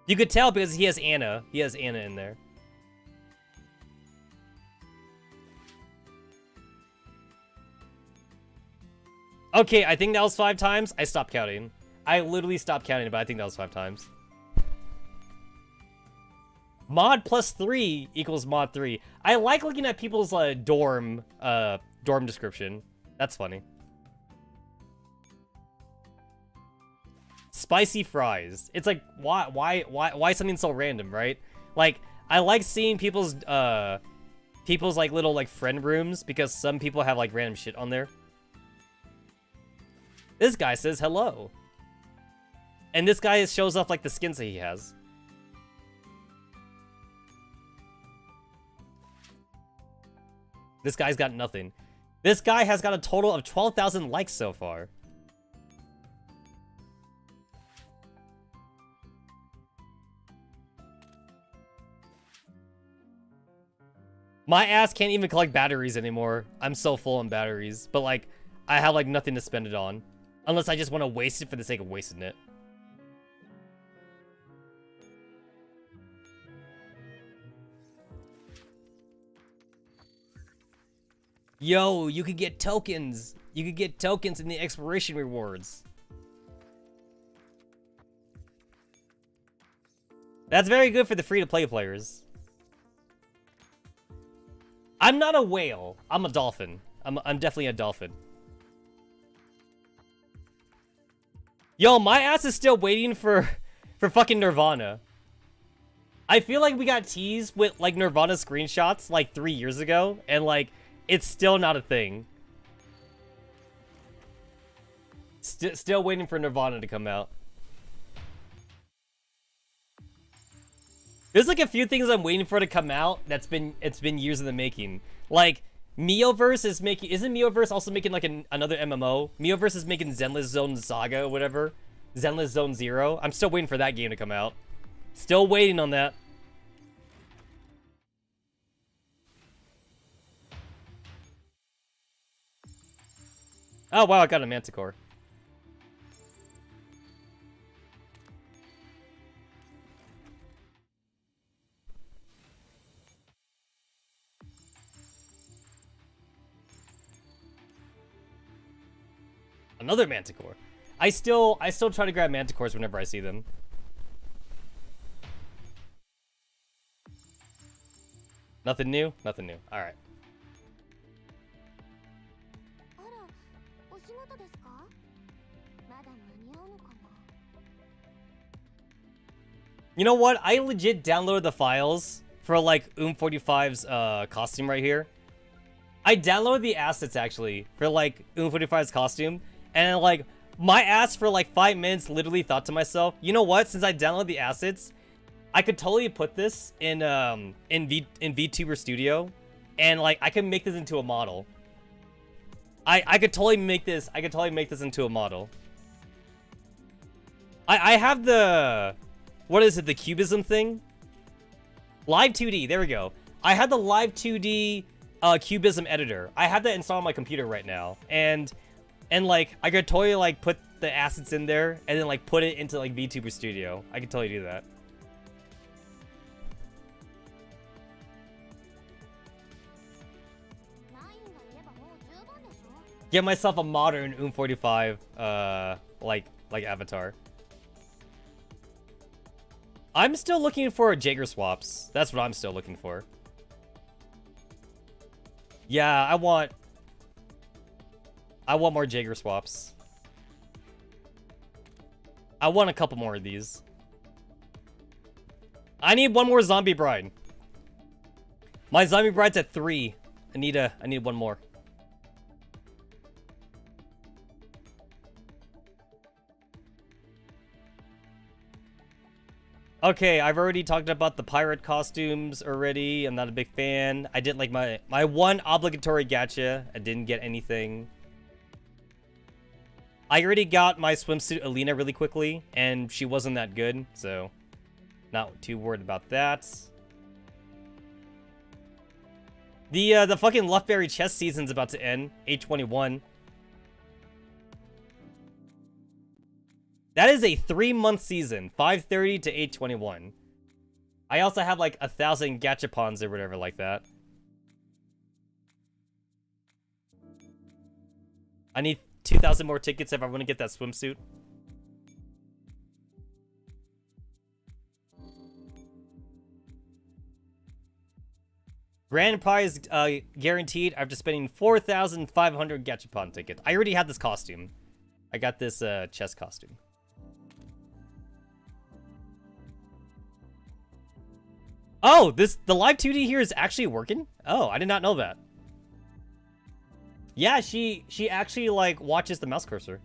You could tell because he has Anna. He has Anna in there. Okay, I think that was 5 times. I stopped counting. I literally stopped counting, but I think that was 5 times. Mod plus 3 equals mod 3. I like looking at people's dorm description. That's funny. Spicy fries. It's like why something so random, right? Like I like seeing people's like little like friend rooms because some people have like random shit on there. This guy says hello. And this guy shows off like the skins that he has. This guy's got nothing. This guy has got a total of 12,000 likes so far. My ass can't even collect batteries anymore. I'm so full on batteries. But like, I have like nothing to spend it on. Unless I just want to waste it for the sake of wasting it. Yo, you could get tokens. You could get tokens in the exploration rewards. That's very good for the free-to-play players. I'm not a whale. I'm a dolphin. I'm definitely a dolphin. Yo, my ass is still waiting for fucking Nirvana. I feel like we got teased with like Nirvana screenshots like 3 years ago, and like it's still not a thing. Still waiting for Nirvana to come out. There's like a few things I'm waiting for to come out it's been years in the making. Like Miiverse is making, isn't Miiverse also making like another MMO? Miiverse is making Zenless Zone Saga or whatever. Zenless Zone Zero. I'm still waiting for that game to come out. Still waiting on that. Oh wow, I got a manticore. Another manticore. I still try to grab manticores whenever I see them. Nothing new? Nothing new. Alright. You know what? I legit downloaded the files for like 45's costume right here. I downloaded the assets actually for like 45's costume, and like my ass for like 5 minutes literally thought to myself, you know what? Since I downloaded the assets, I could totally put this in VTuber Studio, and like I could make this into a model. I could totally make this. I could totally make this into a model. I have the, what is it? The cubism thing. Live 2D. There we go. I have the Live 2D cubism editor. I have that installed on my computer right now, and like I could totally like put the assets in there and then like put it into like VTuber Studio. I could totally do that. Get myself a modern 45 like avatar. I'm still looking for Jaeger swaps. That's what I'm still looking for. Yeah, I want more Jaeger swaps. I want a couple more of these. I need one more zombie bride. My zombie bride's at 3. I need one more. Okay, I've already talked about the pirate costumes already. I'm not a big fan. I did like my one obligatory gacha. I didn't get anything. I already got my swimsuit Alina really quickly, and she wasn't that good, so not too worried about that. The fucking Luftberry chess season's about to end. 8/21. That is a 3-month season, 5/30 to 8/21. I also have like 1,000 gachapons or whatever like that. I need 2,000 more tickets if I want to get that swimsuit. Grand prize guaranteed after spending 4,500 gachapon tickets. I already have this costume. I got this chess costume. Oh, the live 2D here is actually working? Oh, I did not know that. Yeah, she actually like watches the mouse cursor.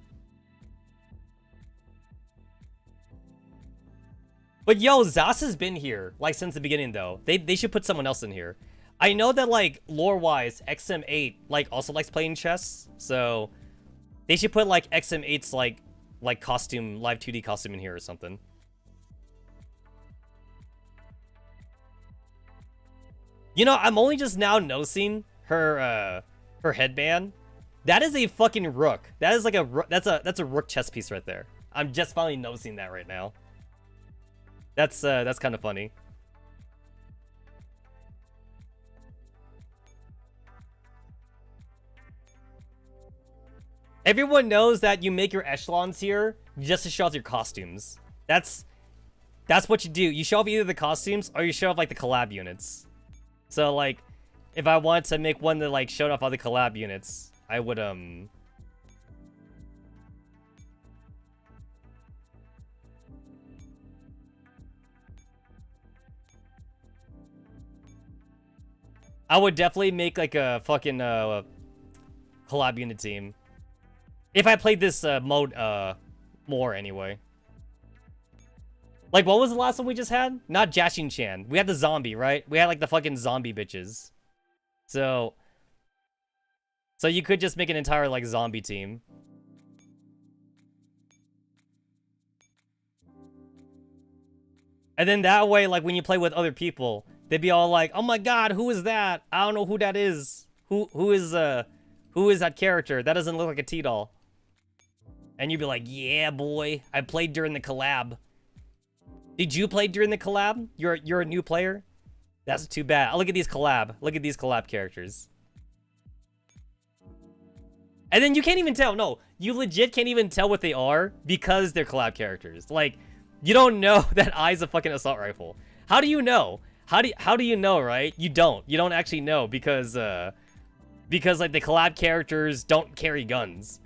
But yo, Zas has been here like since the beginning though. They should put someone else in here. I know that like lore-wise, XM8 like also likes playing chess, so they should put like XM8's like costume, live 2D costume in here or something. You know, I'm only just now noticing her headband. That is a fucking rook. That is like that's a rook chess piece right there. I'm just finally noticing that right now. That's kind of funny. Everyone knows that you make your echelons here just to show off your costumes. That's what you do. You show off either the costumes or you show off like the collab units. So like, if I want to make one that like showed off all the collab units, I would definitely make like a fucking collab unit team. If I played this mode more anyway. Like, what was the last one we just had? Not Jashin-chan. We had the zombie, right? We had, like, the fucking zombie bitches. So you could just make an entire, like, zombie team. And then that way, like, when you play with other people, they'd be all like, oh my god, who is that? I don't know who that is. Who Who is that character? That doesn't look like a T-doll. And you'd be like, yeah, boy, I played during the collab. Did you play during the collab? You're a new player? That's too bad. Look at these collab. Look at these collab characters. And then you can't even tell. No, you legit can't even tell what they are because they're collab characters. Like, you don't know that Ai's a fucking assault rifle. How do you know? How do you know, right? You don't. You don't actually know because like the collab characters don't carry guns.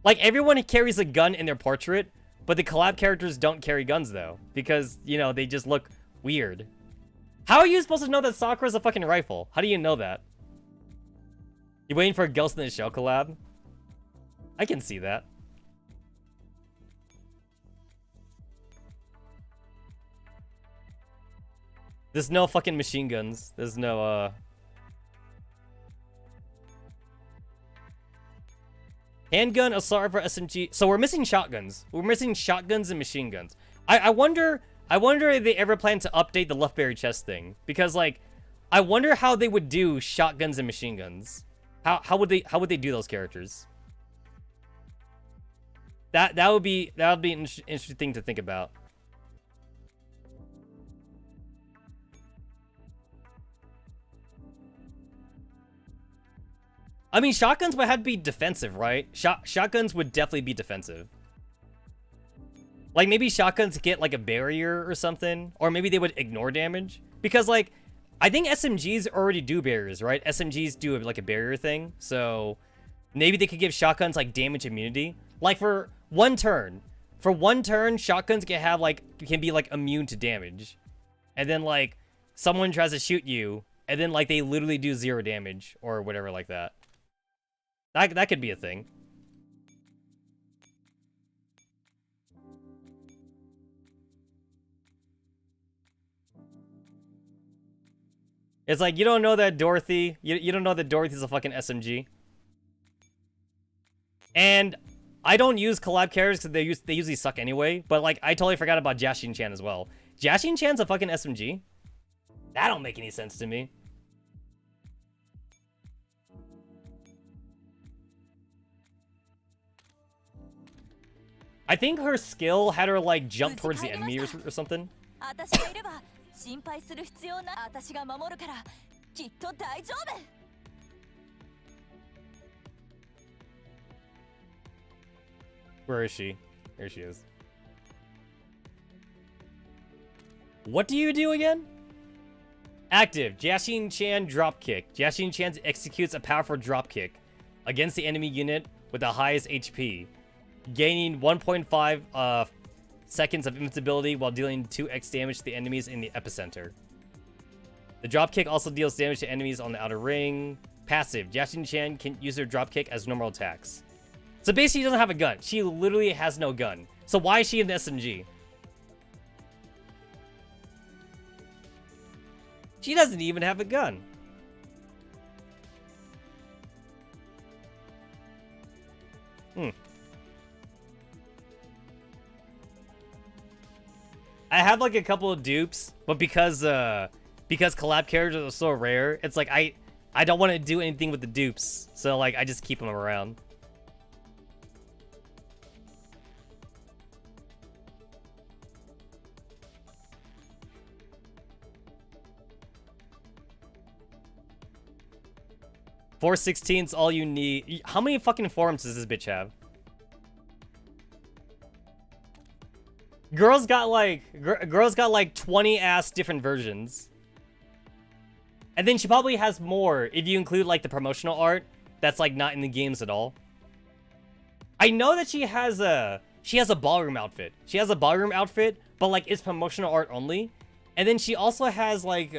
Like, everyone carries a gun in their portrait, but the collab characters don't carry guns, though. Because, you know, they just look weird. How are you supposed to know that Sakura's a fucking rifle? How do you know that? You waiting for a Ghost in the Shell collab? I can see that. There's no fucking machine guns. There's no, handgun, assault rifle, SMG. So we're missing shotguns. We're missing shotguns and machine guns. I wonder if they ever plan to update the left buried chest thing. Because, like, I wonder how they would do shotguns and machine guns. How would they do those characters? That would be an interesting thing to think about. I mean, shotguns would have to be defensive, right? Shotguns would definitely be defensive. Like, maybe shotguns get, like, a barrier or something. Or maybe they would ignore damage. Because, like, I think SMGs already do barriers, right? SMGs do, like, a barrier thing. So, maybe they could give shotguns, like, damage immunity. Like, for one turn. For one turn, shotguns can be, like, immune to damage. And then, like, someone tries to shoot you. And then, like, they literally do 0 damage. Or whatever like that. That could be a thing. It's like, you don't know that Dorothy... You don't know that Dorothy's a fucking SMG. And I don't use collab characters because they usually suck anyway. But, like, I totally forgot about Jashin-chan as well. Jashin-chan's a fucking SMG? That don't make any sense to me. I think her skill had her, like, jump towards the enemy or something. Where is she? There she is. What do you do again? Active. Jashin-chan dropkick. Jashin-chan executes a powerful dropkick against the enemy unit with the highest HP. Gaining 1.5 seconds of invincibility while dealing 2x damage to the enemies in the epicenter. The dropkick also deals damage to enemies on the outer ring. Passive. Jashin-chan can use her dropkick as normal attacks. So basically she doesn't have a gun. She literally has no gun. So why is she an SMG? She doesn't even have a gun. I have like a couple of dupes, but because collab characters are so rare, it's like I don't want to do anything with the dupes, so like I just keep them around. .416's all you need. How many fucking forms does this bitch have? Girls got like 20 ass different versions. And then she probably has more if you include like the promotional art that's like not in the games at all. I know that she has a ballroom outfit. She has a ballroom outfit, but like it's promotional art only. And then she also has like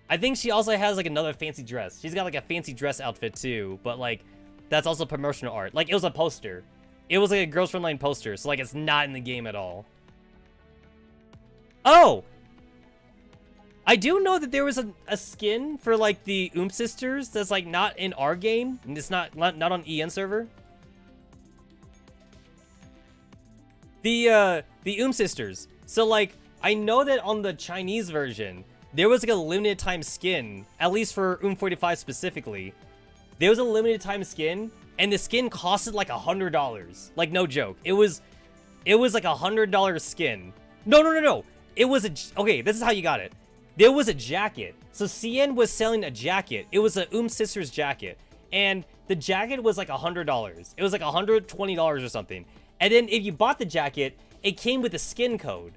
I think she also has like another fancy dress. She's got like a fancy dress outfit too, but like that's also promotional art. Like it was a poster. It was like a Girls Frontline poster, so like it's not in the game at all. Oh! I do know that there was a skin for like the Sisters that's like not in our game. And it's not on EN server. The Sisters. So like I know that on the Chinese version, there was like a limited time skin, at least for 45 specifically, There was a limited time skin, and the skin costed like $100. Like, no joke. It was like $100 skin. No. It was okay, this is how you got it. There was a jacket. So CN was selling a jacket. It was a Sister's jacket. And the jacket was like $100. It was like $120 or something. And then if you bought the jacket, it came with a skin code.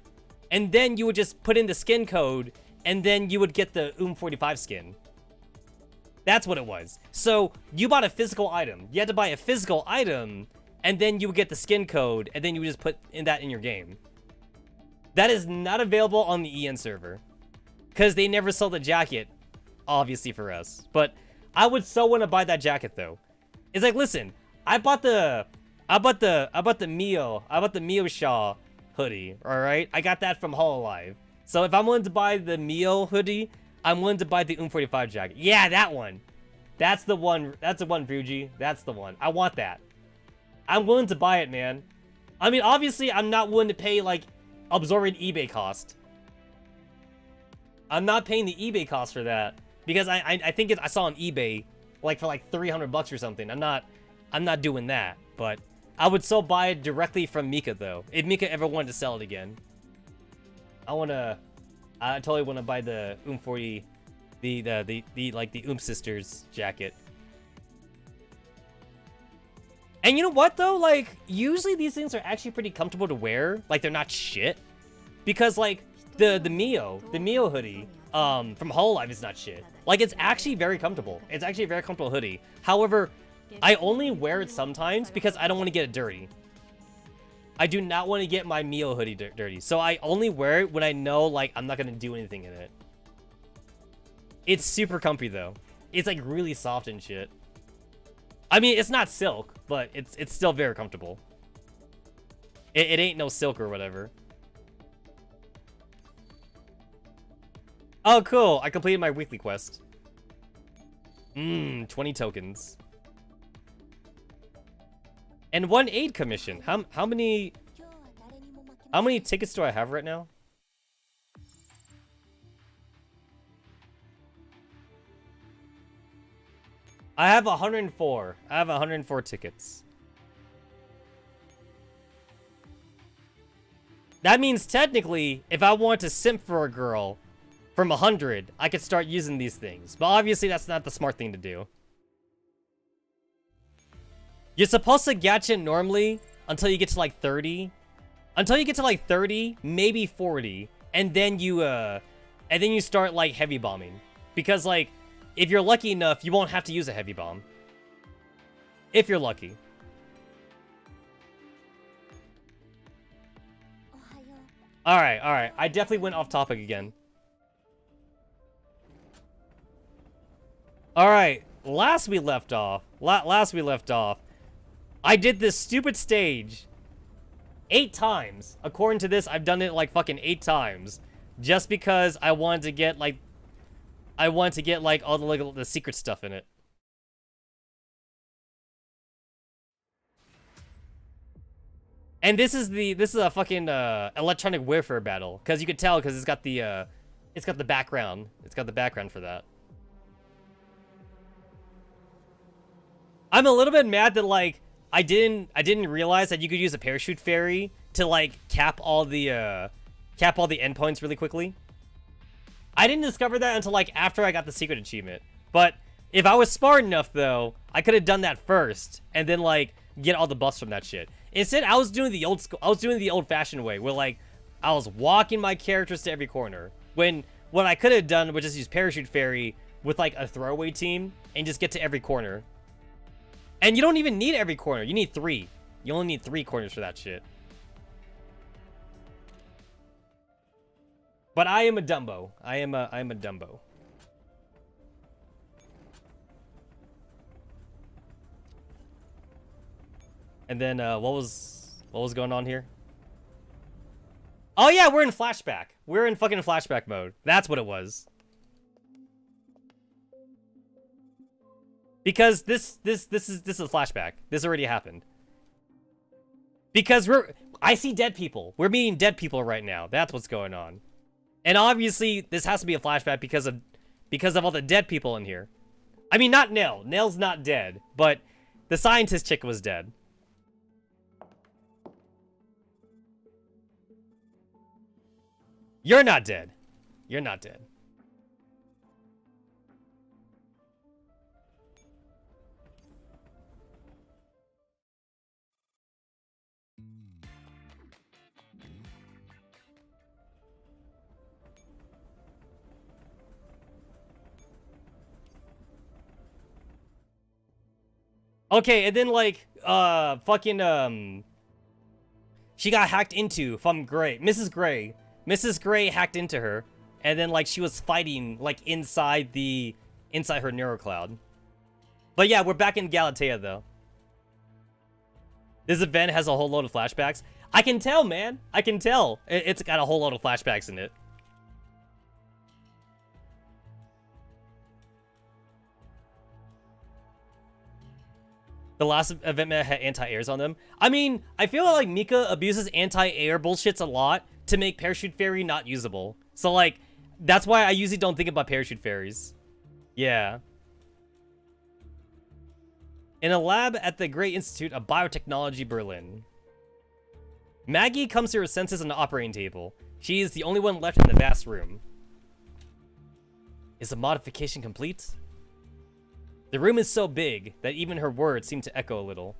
And then you would just put in the skin code, and then you would get the 45 skin. That's what it was. So you bought a physical item. You had to buy a physical item, and then you would get the skin code, and then you would just put that in your game. That is not available on the EN server, because they never sold the jacket, obviously for us. But I would so want to buy that jacket though. It's like, listen, I bought the Mio Shaw hoodie. All right, I got that from Hololive. So if I'm willing to buy the Mio hoodie, I'm willing to buy the 45 jacket. Yeah, that one. That's the one. That's the one, Fuji. That's the one. I want that. I'm willing to buy it, man. I mean, obviously, I'm not willing to pay, like, absorbent eBay cost. I'm not paying the eBay cost for that. Because I think I saw on eBay, like, for, like, $300 or something. I'm not doing that. But I would still buy it directly from Mika, though. If Mika ever wanted to sell it again. I totally want to buy the 40, the Sisters jacket. And you know what though? Like, usually these things are actually pretty comfortable to wear. Like, they're not shit. Because like the Mio hoodie from Hololive is not shit. Like, it's actually very comfortable. It's actually a very comfortable hoodie. However, I only wear it sometimes because I don't want to get it dirty. I do not want to get my Mio hoodie dirty. So I only wear it when I know, like, I'm not going to do anything in it. It's super comfy, though. It's, like, really soft and shit. I mean, it's not silk, but it's still very comfortable. It ain't no silk or whatever. Oh, cool. I completed my weekly quest. 20 tokens. And 1 aid commission. How many tickets do I have right now? I have 104. I have 104 tickets. That means technically, if I want to simp for a girl from 100, I could start using these things. But obviously, that's not the smart thing to do. You're supposed to gadget normally until you get to like 30. Until you get to like 30, maybe 40. And then you start like heavy bombing. Because like, if you're lucky enough, you won't have to use a heavy bomb. If you're lucky. Alright. I definitely went off topic again. Alright, last we left off, I did this stupid stage 8 times. According to this, I've done it like fucking 8 times. Just because I wanted to get like all the secret stuff in it. And this is a fucking electronic warfare battle, because you could tell because it's got the background. It's got the background for that. I'm a little bit mad that like I didn't realize that you could use a parachute fairy to like cap all the endpoints really quickly. I didn't discover that until like after I got the secret achievement. But if I was smart enough though, I could have done that first and then like get all the buffs from that shit. Instead, I was doing the old-fashioned way, where like I was walking my characters to every corner. When what I could have done was just use parachute fairy with like a throwaway team and just get to every corner. And you don't even need every corner. You need 3. You only need 3 corners for that shit. But I am a Dumbo. I am a Dumbo. And then what was going on here? Oh yeah, we're in flashback. We're in fucking flashback mode. That's what it was. Because this is a flashback. This already happened. Because I see dead people. We're meeting dead people right now. That's what's going on. And obviously this has to be a flashback because of all the dead people in here. I mean, not Nell. Nell's not dead, but the scientist chick was dead. You're not dead. You're not dead. Okay, and then like, she got hacked into from Gray. Mrs. Gray. Mrs. Gray hacked into her, and then like she was fighting like inside her neurocloud. But yeah, we're back in Galatea though. This event has a whole load of flashbacks. I can tell, man. I can tell. It's got a whole load of flashbacks in it. The last event had anti-airs on them. I mean, I feel like Mika abuses anti-air bullshits a lot to make Parachute Fairy not usable. So, like, that's why I usually don't think about Parachute Fairies. Yeah. In a lab at the Great Institute of Biotechnology, Berlin. Maggie comes to her senses on the operating table. She is the only one left in the vast room. Is the modification complete? The room is so big that even her words seem to echo a little.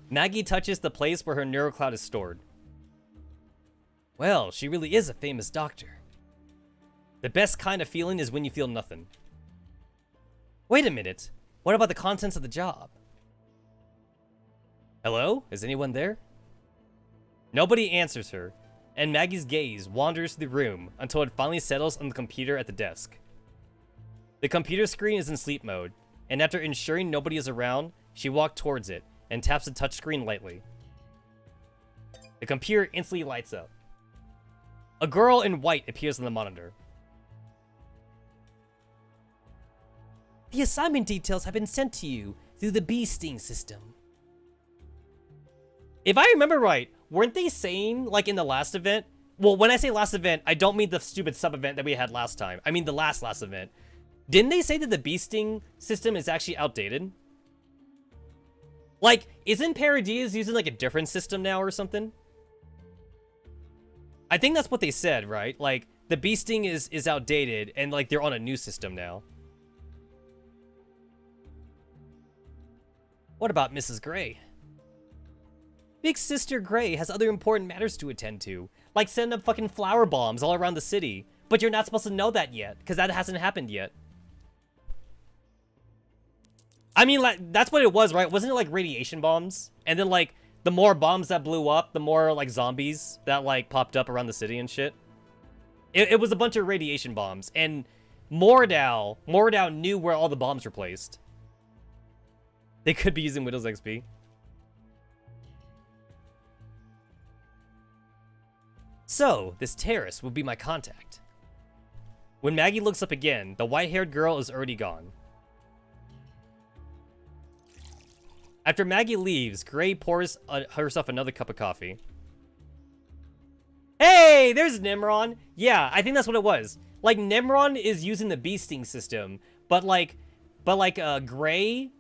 Maggie touches the place where her neurocloud is stored. Well, she really is a famous doctor. The best kind of feeling is when you feel nothing. Wait a minute. What about the contents of the job? Hello? Is anyone there? Nobody answers her, and Maggie's gaze wanders through the room until it finally settles on the computer at the desk. The computer screen is in sleep mode, and after ensuring nobody is around, she walks towards it and taps the touchscreen lightly. The computer instantly lights up. A girl in white appears on the monitor. The assignment details have been sent to you through the bee sting system. If I remember right, weren't they saying, like in the last event? Well, when I say last event, I don't mean the stupid sub-event that we had last time. I mean the last event. Didn't they say that the bee sting system is actually outdated? Like, isn't Paradies using like a different system now or something? I think that's what they said, right? Like, the bee sting is outdated and like they're on a new system now. What about Mrs. Gray? Big Sister Gray has other important matters to attend to, like setting up fucking flower bombs all around the city. But you're not supposed to know that yet, because that hasn't happened yet. I mean, like, that's what it was, right? Wasn't it like radiation bombs? And then, like, the more bombs that blew up, the more, like, zombies that, like, popped up around the city and shit. It was a bunch of radiation bombs. And Mordau knew where all the bombs were placed. They could be using Windows XP. So, this terrorist will be my contact. When Maggie looks up again, the white-haired girl is already gone. After Maggie leaves, Gray pours herself another cup of coffee. Hey, there's Nimron. Yeah, I think that's what it was. Like, Nimron is using the bee sting system, but Gray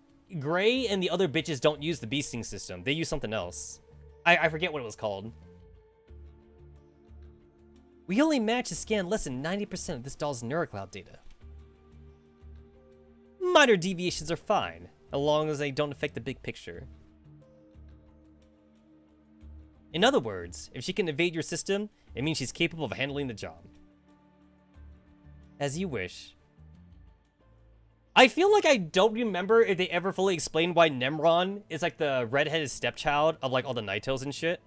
and the other bitches don't use the bee sting system. They use something else. I forget what it was called. We only managed to scan less than 90% of this doll's neurocloud data. Minor deviations are fine, as long as they don't affect the big picture. In other words, if she can evade your system, it means she's capable of handling the job. As you wish. I feel like I don't remember if they ever fully explained why Nemron is like the redheaded stepchild of like all the Naitos and shit.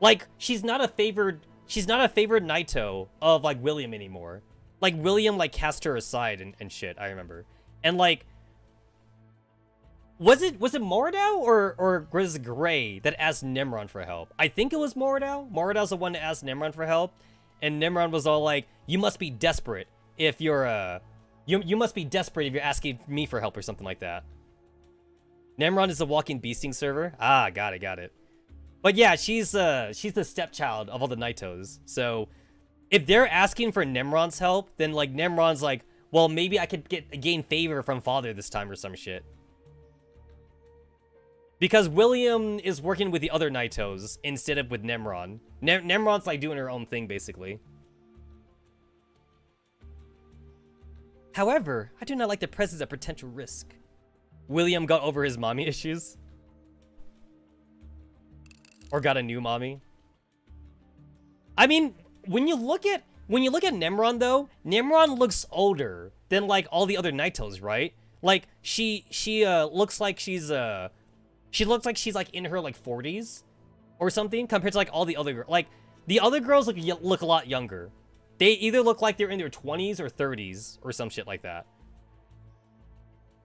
Like, she's not a favored Naito of like William anymore. Like, William like cast her aside and shit, I remember. And like, was it Mordau or was it Gray that asked Nimron for help? I think it was Mordau. Mordau's the one that asked Nimron for help, and Nimron was all like, "You must be desperate if you're you must be desperate if you're asking me for help," or something like that. Nimron is a walking beasting server. Ah, got it. But yeah, she's the stepchild of all the Naitos. So if they're asking for Nimron's help, then like Nimron's like, well, maybe I could gain favor from father this time or some shit. Because William is working with the other Naitos instead of with Nemron. Nemron's like doing her own thing, basically. However, I do not like the presence of potential risk. William got over his mommy issues. Or got a new mommy. I mean, when you look at Nemron though, Nemron looks older than like all the other Naitos, right? Like she looks like she's like in her like 40s or something compared to like all the other like the other girls look a lot younger. They either look like they're in their 20s or 30s or some shit like that.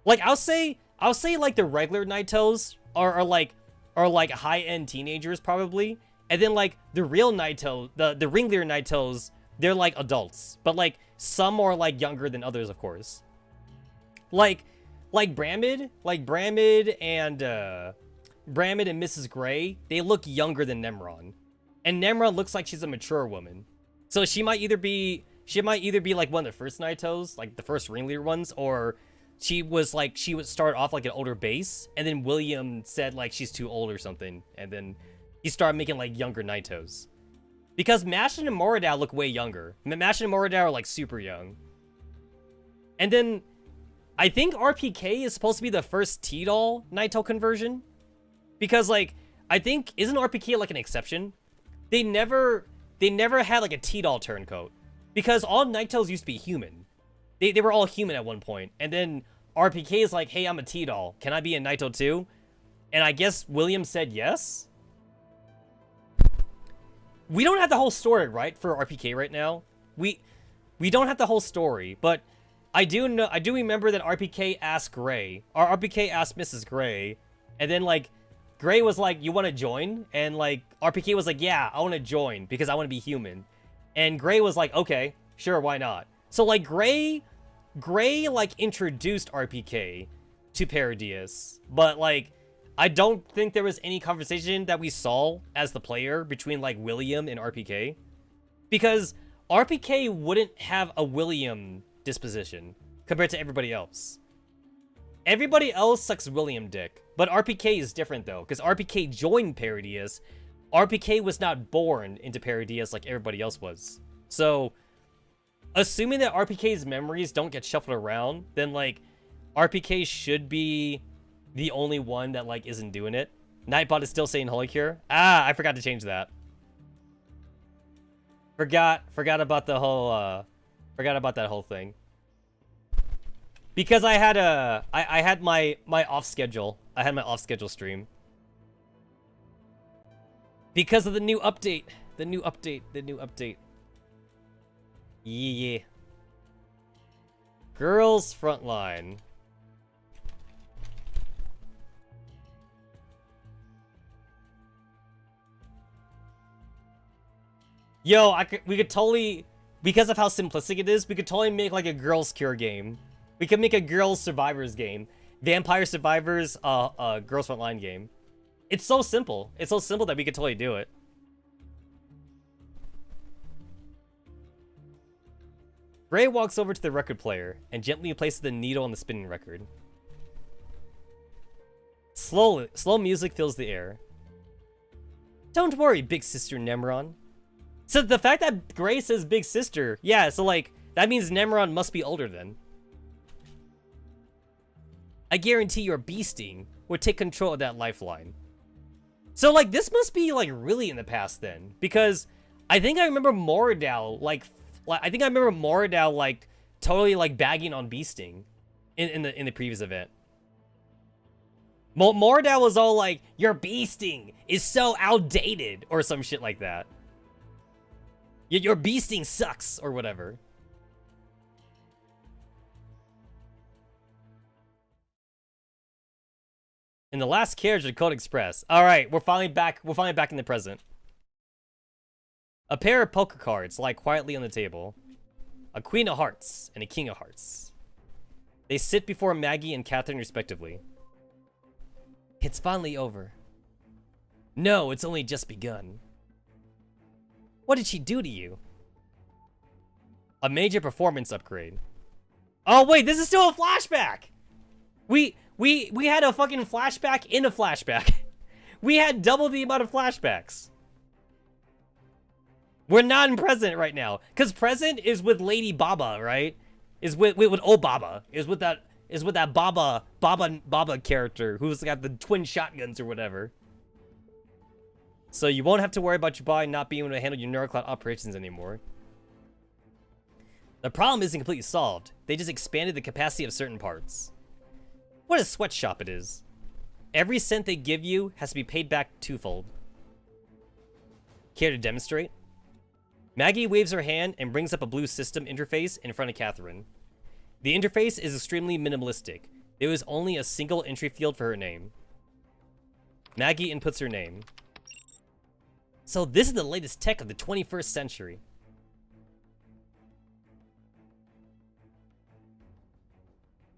Like I'll say like the regular Naitos are like high-end teenagers probably, and then like the real Naito, the ringleader Naitos, they're like adults, but like some are like younger than others, of course. Like Bramid and Mrs. Gray, they look younger than Nemron, and Nemron looks like she's a mature woman. So she might either be like one of the first Naitos, like the first ringleader ones, or she would start off like an older base, and then William said like she's too old or something, and then he started making like younger Naitos. Because Mashin and Moradao look way younger. Mashin and Moradao are like super young. And then I think RPK is supposed to be the first T-Doll Naito conversion. Because like I think isn't RPK like an exception? They never had like a T-Doll turncoat. Because all Naitos used to be human. They were all human at one point. And then RPK is like, hey, I'm a T-Doll. Can I be a Naito too? And I guess William said yes. We don't have the whole story, right, for RPK right now. We don't have the whole story, but I do remember that RPK asked Gray, or RPK asked Mrs. Gray, and then like Gray was like, "You want to join?" And like RPK was like, "Yeah, I want to join because I want to be human." And Gray was like, "Okay, sure, why not?" So like Gray like introduced RPK to Paradius, but like I don't think there was any conversation that we saw as the player between like William and RPK, because RPK wouldn't have a William disposition compared to everybody else. Everybody else sucks William dick, but RPK is different though, because RPK joined Paradius. RPK was not born into Paradius like everybody else was. So assuming that RPK's memories don't get shuffled around, then like RPK should be the only one that like isn't doing it. Nightbot is still saying Holy Cure. Ah, I forgot to change that. Forgot about the whole forgot about that whole thing. Because I had my off schedule. I had my off schedule stream. Because of the new update. The new update. Yeah. Girls Frontline. Yo, we could totally, because of how simplistic it is, we could totally make like a Girls Cure game. We could make a Girls Survivors game. Vampire Survivors, Girls Frontline game. It's so simple. It's so simple that we could totally do it. Gray walks over to the record player and gently places the needle on the spinning record. Slow music fills the air. Don't worry, big sister Nemron. So the fact that Gray says big sister, yeah, so like, that means Nemron must be older then. I guarantee your beasting would take control of that lifeline. So like, this must be like really in the past then, because I think I remember Moradao like totally like bagging on beasting in the previous event. Moradao was all like, your beasting is so outdated or some shit like that. Your beasting sucks, or whatever. In the last carriage of Code Express. Alright, we're finally back in the present. A pair of poker cards lie quietly on the table. A queen of hearts and a king of hearts. They sit before Maggie and Catherine respectively. It's finally over. No, it's only just begun. What did she do to you? A major performance upgrade. Oh wait, this is still a flashback. We had a fucking flashback in a flashback. We had double the amount of flashbacks. We're not in present right now, cause present is with Lady Baba, right? Is with old Baba. Is with that Baba character who's got the twin shotguns or whatever. So you won't have to worry about your body not being able to handle your neurocloud operations anymore. The problem isn't completely solved. They just expanded the capacity of certain parts. What a sweatshop it is. Every cent they give you has to be paid back twofold. Care to demonstrate? Maggie waves her hand and brings up a blue system interface in front of Catherine. The interface is extremely minimalistic. There is only a single entry field for her name. Maggie inputs her name. So this is the latest tech of the 21st century.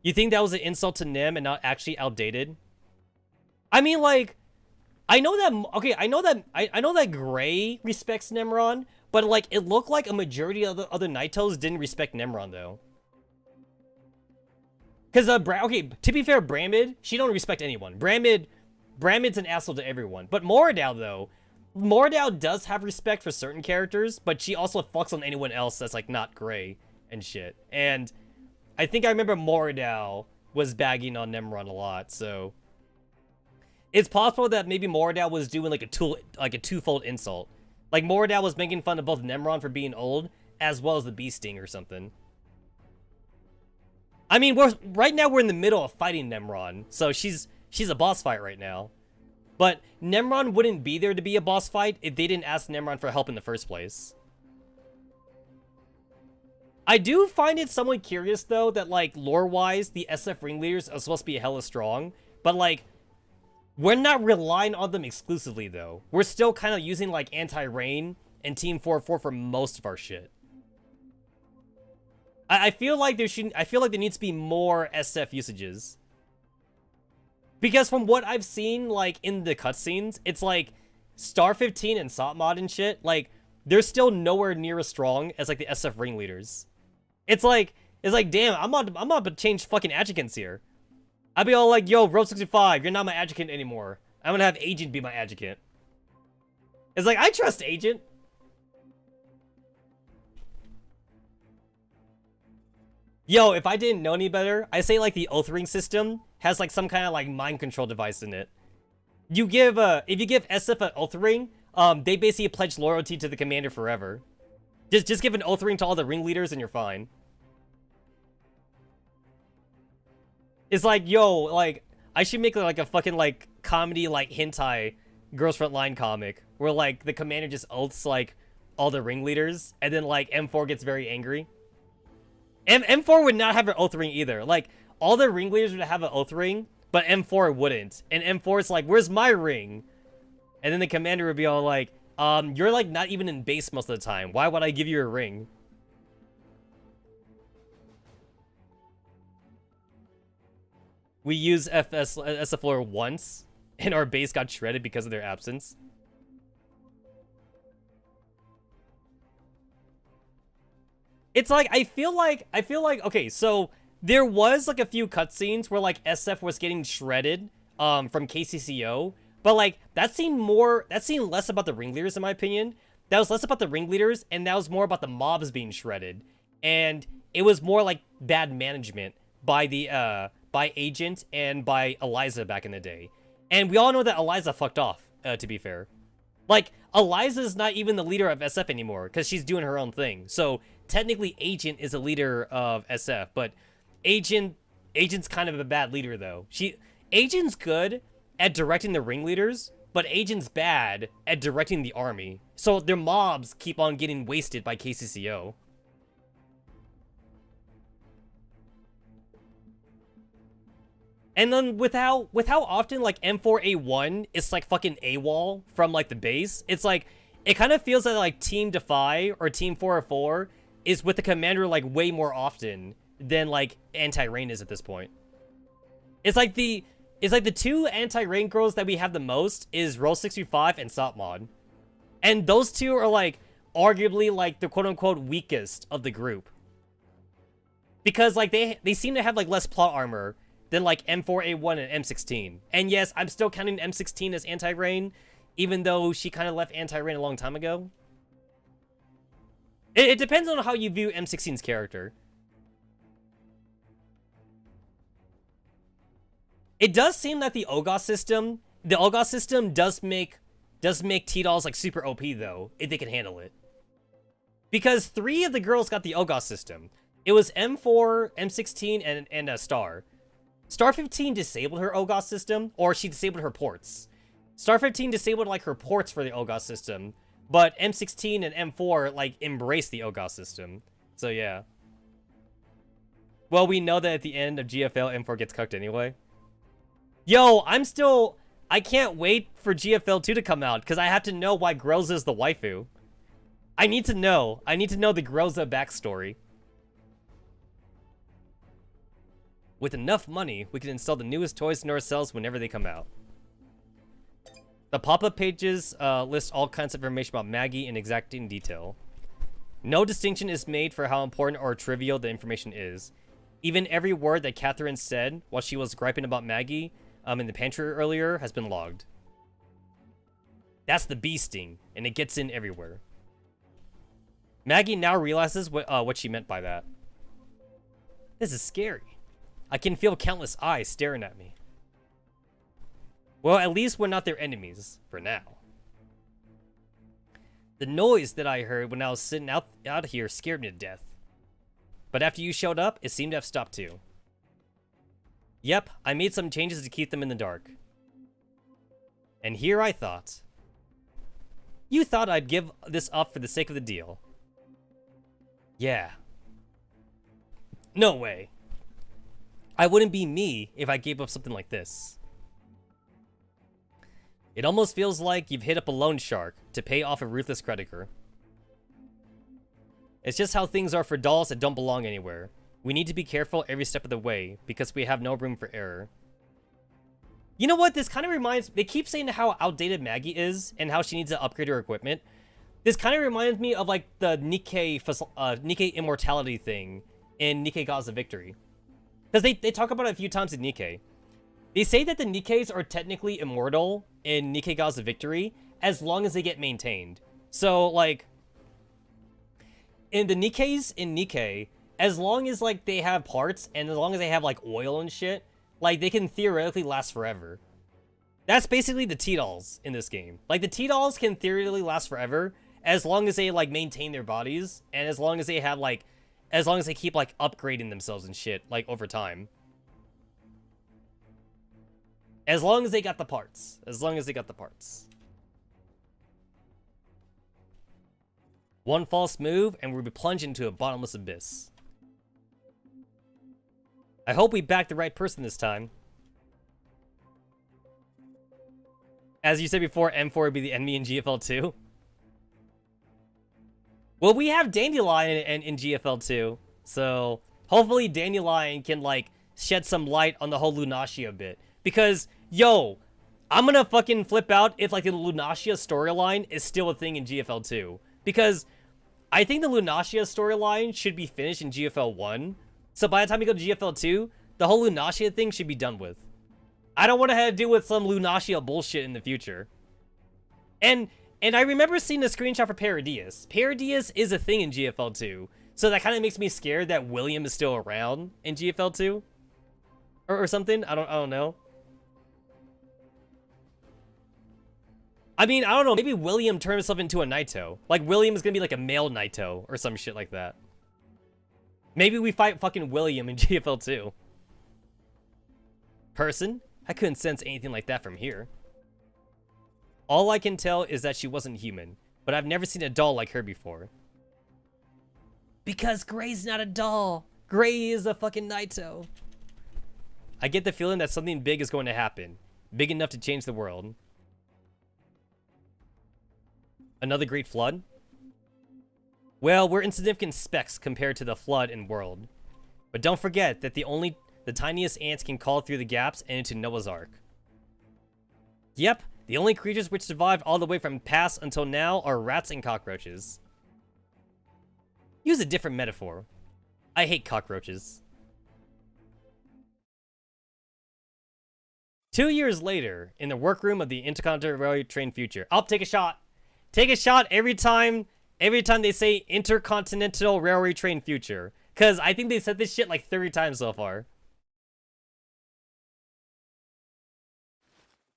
You think that was an insult to Nim and not actually outdated? I mean, like, I know that Gray respects Nemron, but like, it looked like a majority of the other Naitos didn't respect Nemron though. Cause okay, to be fair, Bramid, she don't respect anyone. Bramid's an asshole to everyone. But Moradao though, Moradao does have respect for certain characters, but she also fucks on anyone else that's like not Gray and shit. And I think I remember Moradao was bagging on Nemron a lot, so it's possible that maybe Moradao was doing like a twofold insult. Like Moradao was making fun of both Nemron for being old, as well as the Bee Sting or something. I mean, right now we're in the middle of fighting Nemron, so she's a boss fight right now. But Nemron wouldn't be there to be a boss fight if they didn't ask Nemron for help in the first place. I do find it somewhat curious, though, that, like, lore-wise, the SF ringleaders are supposed to be hella strong. But, like, we're not relying on them exclusively, though. We're still kind of using, like, Anti-Rain and Team 4-4 for most of our shit. I feel like there needs to be more SF usages. Because from what I've seen, like, in the cutscenes, it's like, Star 15 and Sotmod and shit, like, they're still nowhere near as strong as, like, the SF ringleaders. It's like, damn, I'm about to change fucking adjutants here. I'd be all like, yo, Road 65, you're not my adjutant anymore. I'm gonna have Agent be my adjutant. It's like, I trust Agent. Yo, if I didn't know any better, I say like the Oath Ring system has like some kind of like mind control device in it. You give, if you give SF an Oath Ring, they basically pledge loyalty to the commander forever. Just give an Oath Ring to all the ringleaders and you're fine. It's like, yo, like, I should make like a fucking like comedy like hentai Girls Frontline comic where like the commander just oaths like all the ringleaders and then like M4 gets very angry. M4 would not have an Oath Ring either. Like, all the ringleaders would have an Oath Ring, but M4 wouldn't. And M4's like, where's my ring? And then the commander would be all like, you're like not even in base most of the time. Why would I give you a ring? We used SF lore once, and our base got shredded because of their absence. It's like, I feel like, okay, so there was like a few cutscenes where like SF was getting shredded from KCCO, but like that seemed less about the ringleaders in my opinion. That was less about the ringleaders and that was more about the mobs being shredded. And it was more like bad management by the by Agent and by Eliza back in the day. And we all know that Eliza fucked off, to be fair. Like, Eliza's not even the leader of SF anymore because she's doing her own thing. So technically Agent is a leader of SF, but Agent's kind of a bad leader though. Agent's good at directing the ringleaders, but Agent's bad at directing the army. So their mobs keep on getting wasted by KCCO. And then with how often like M4A1 is like fucking AWOL from like the base, it's like it kind of feels like Team Defy or Team 404 is with the commander like way more often than like Anti-Rain is at this point. It's like the two Anti-Rain girls that we have the most is Roll 65 and Sotmod. And those two are like arguably like the quote unquote weakest of the group. Because, like, they seem to have, like, less plot armor than, like, M4A1 and M16. And yes, I'm still counting M16 as anti-Rain, even though she kind of left anti-Rain a long time ago. It depends on how you view M16's character. It does seem that the Ogos system does make T-Dolls, like, super OP, though, if they can handle it. Because 3 of the girls got the Ogos system. It was M4, M16, and Star. Star 15 disabled her Ogos system, or she disabled her ports. Star 15 disabled, like, her ports for the Ogos system, but M16 and M4, like, embraced the Ogos system. So, yeah. Well, we know that at the end of GFL, M4 gets cucked anyway. Yo, I can't wait for GFL 2 to come out, because I have to know why Groza is the waifu. I need to know the Groza backstory. With enough money, we can install the newest toys in ourselves whenever they come out. The pop-up pages list all kinds of information about Maggie in exacting detail. No distinction is made for how important or trivial the information is. Even every word that Catherine said while she was griping about Maggie in the pantry earlier has been logged. That's the bee sting, and it gets in everywhere. Maggie now realizes what she meant by that. This is scary. I can feel countless eyes staring at me. Well, at least we're not their enemies, for now. The noise that I heard when I was sitting out here scared me to death. But after you showed up, it seemed to have stopped too. Yep, I made some changes to keep them in the dark. And here I thought. You thought I'd give this up for the sake of the deal. Yeah. No way. I wouldn't be me if I gave up something like this. It almost feels like you've hit up a loan shark to pay off a ruthless creditor. It's just how things are for dolls that don't belong anywhere. We need to be careful every step of the way, because we have no room for error. You know what? This kind of reminds... They keep saying how outdated Maggie is, and how she needs to upgrade her equipment. This kind of reminds me of, like, the Nikkei immortality thing in Nikkei Gods of Victory. Because they talk about it a few times in Nikkei. They say that the Nikkeis are technically immortal in Nikkei Gods of Victory, as long as they get maintained. So, like... In the Nikkeis in Nikkei, as long as, like, they have parts, and as long as they have, like, oil and shit, like, they can theoretically last forever. That's basically the T-Dolls in this game. Like, the T-Dolls can theoretically last forever, as long as they, like, maintain their bodies, and as long as they have, like, as long as they keep, like, upgrading themselves and shit, like, over time. As long as they got the parts. As long as they got the parts. One false move, and we'll be plunged into a bottomless abyss. I hope we backed the right person this time. As you said before, M4 would be the enemy in GFL 2. Well, we have Dandelion in GFL 2, so hopefully Dandelion can, like, shed some light on the whole Lunacia bit. Because, yo, I'm gonna fucking flip out if, like, the Lunacia storyline is still a thing in GFL 2. Because I think the Lunacia storyline should be finished in GFL 1. So by the time we go to GFL 2, the whole Lunacia thing should be done with. I don't want to have to deal with some Lunacia bullshit in the future. And I remember seeing a screenshot for Paradius. Paradius is a thing in GFL 2. So that kind of makes me scared that William is still around in GFL 2. Or something. I don't know. I mean, I don't know. Maybe William turns himself into a Naito. Like, William is going to be like a male Naito or some shit like that. Maybe we fight fucking William in GFL 2. Person? I couldn't sense anything like that from here. All I can tell is that she wasn't human, but I've never seen a doll like her before. Because Gray's not a doll. Gray is a fucking Naito. I get the feeling that something big is going to happen. Big enough to change the world. Another great flood? Well, we're insignificant specks compared to the flood and world. But don't forget that the tiniest ants can crawl through the gaps and into Noah's Ark. Yep, the only creatures which survived all the way from past until now are rats and cockroaches. Use a different metaphor. I hate cockroaches. 2 years later, in the workroom of the Intercontinental Railway Train Future. I'll take a shot. Take a shot every time they say Intercontinental Railway Train Future. Because I think they said this shit like 30 times so far.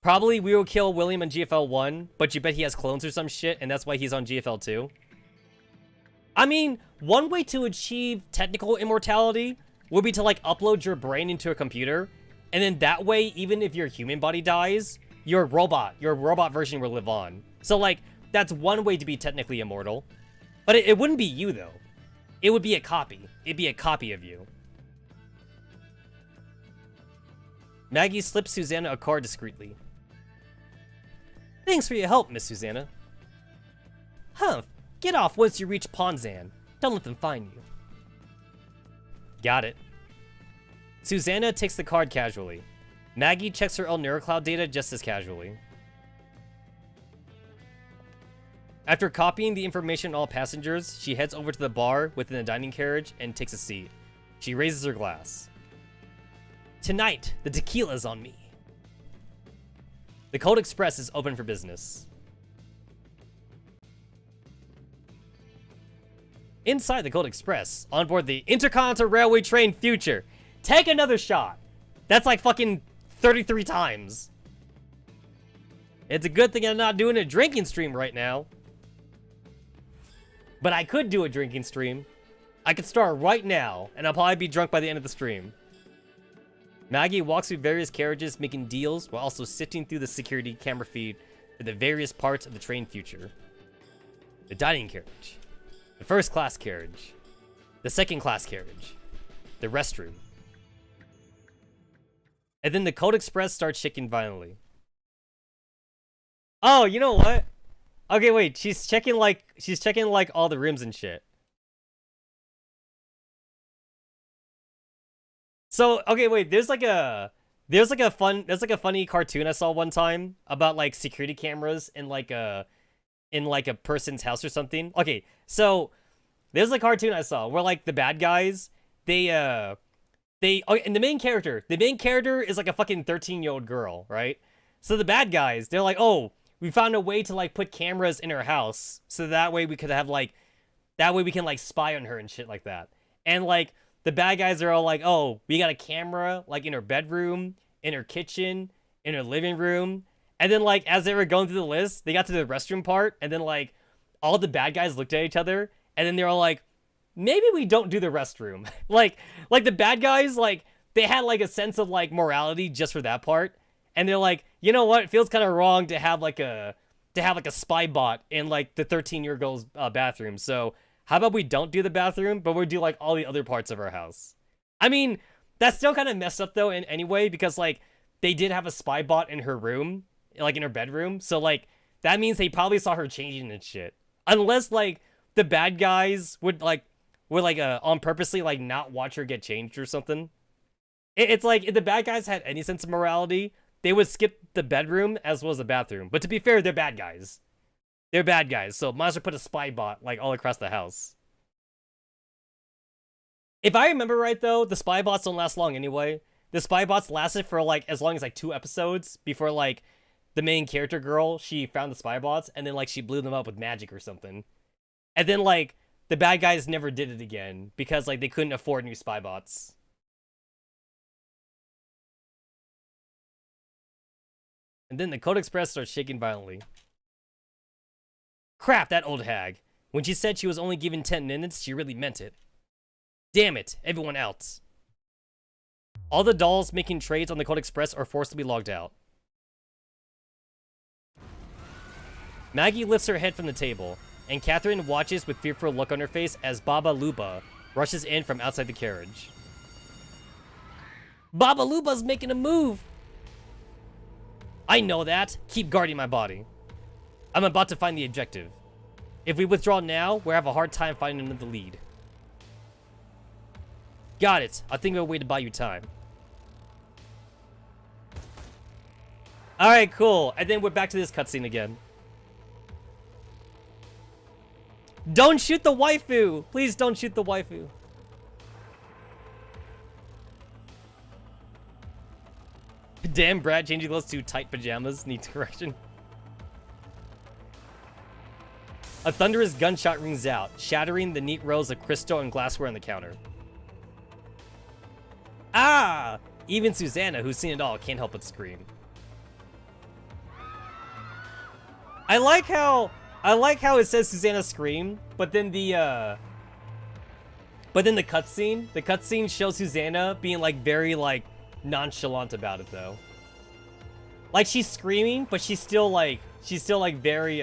Probably we will kill William in GFL 1, but you bet he has clones or some shit, and that's why he's on GFL 2. I mean, one way to achieve technical immortality would be to, like, upload your brain into a computer, and then that way, even if your human body dies, your robot version will live on. So, like, that's one way to be technically immortal. But it wouldn't be you, though. It would be a copy. It'd be a copy of you. Maggie slips Susanna a card discreetly. Thanks for your help, Miss Susanna. Humph, get off once you reach Ponzan. Don't let them find you. Got it. Susanna takes the card casually. Maggie checks her own NeuroCloud data just as casually. After copying the information on all passengers, she heads over to the bar within the dining carriage and takes a seat. She raises her glass. Tonight, the tequila's on me. The Cold Express is open for business. Inside the Cold Express, on board the Intercontinental Railway Train Future. Take another shot. That's like fucking 33 times. It's a good thing I'm not doing a drinking stream right now. But I could do a drinking stream. I could start right now, and I'll probably be drunk by the end of the stream. Maggie walks through various carriages making deals while also sifting through the security camera feed for the various parts of the train future. The dining carriage. The first class carriage. The second class carriage. The restroom. And then the Cold Express starts shaking violently. Oh, you know what? Okay, wait. She's checking like all the rooms and shit. So, okay, wait. There's like a funny cartoon I saw one time about like security cameras in like a person's house or something. Okay, so there's a cartoon I saw where like the bad guys, and the main character is like a fucking 13-year-old girl, right? So the bad guys, they're like, "Oh, we found a way to like put cameras in her house so that way we could have like we can like spy on her and shit like that." And like the bad guys are all like, "Oh, we got a camera like in her bedroom, in her kitchen, in her living room." And then like as they were going through the list, they got to the restroom part, and then like all the bad guys looked at each other, and then they're all like, maybe we don't do the restroom. like the bad guys, like they had like a sense of like morality just for that part. And they're like, you know what? It feels kind of wrong to have like a spy bot in like the 13-year-old girl's bathroom. So how about we don't do the bathroom, but we do like all the other parts of our house? I mean, that's still kind of messed up though in any way, because like they did have a spy bot in her room, like in her bedroom. So like that means they probably saw her changing and shit. Unless like the bad guys would on purposely like not watch her get changed or something. It's like if the bad guys had any sense of morality, they would skip the bedroom as well as the bathroom. But to be fair, they're bad guys. They're bad guys, so might as well put a spy bot like all across the house. If I remember right though, the spy bots don't last long anyway. The spy bots lasted for like as long as like 2 episodes before like the main character girl, she found the spy bots and then like she blew them up with magic or something. And then like the bad guys never did it again because like they couldn't afford new spy bots. And then the Code Express starts shaking violently. Crap, that old hag. When she said she was only given 10 minutes, she really meant it. Damn it, everyone else. All the dolls making trades on the Code Express are forced to be logged out. Maggie lifts her head from the table, and Catherine watches with fearful look on her face as Baba Luba rushes in from outside the carriage. Baba Luba's making a move! I know that. Keep guarding my body. I'm about to find the objective. If we withdraw now, we'll have a hard time finding another lead. Got it. I'll think of a way to buy you time. Alright, cool. And then we're back to this cutscene again. Don't shoot the waifu! Please don't shoot the waifu. Damn, Brad, changing clothes to tight pajamas needs correction. A thunderous gunshot rings out, shattering the neat rows of crystal and glassware on the counter. Ah! Even Susanna, who's seen it all, can't help but scream. I like how it says Susanna scream, but then the cutscene shows Susanna being like very like nonchalant about it though. Like she's screaming, but she's still like very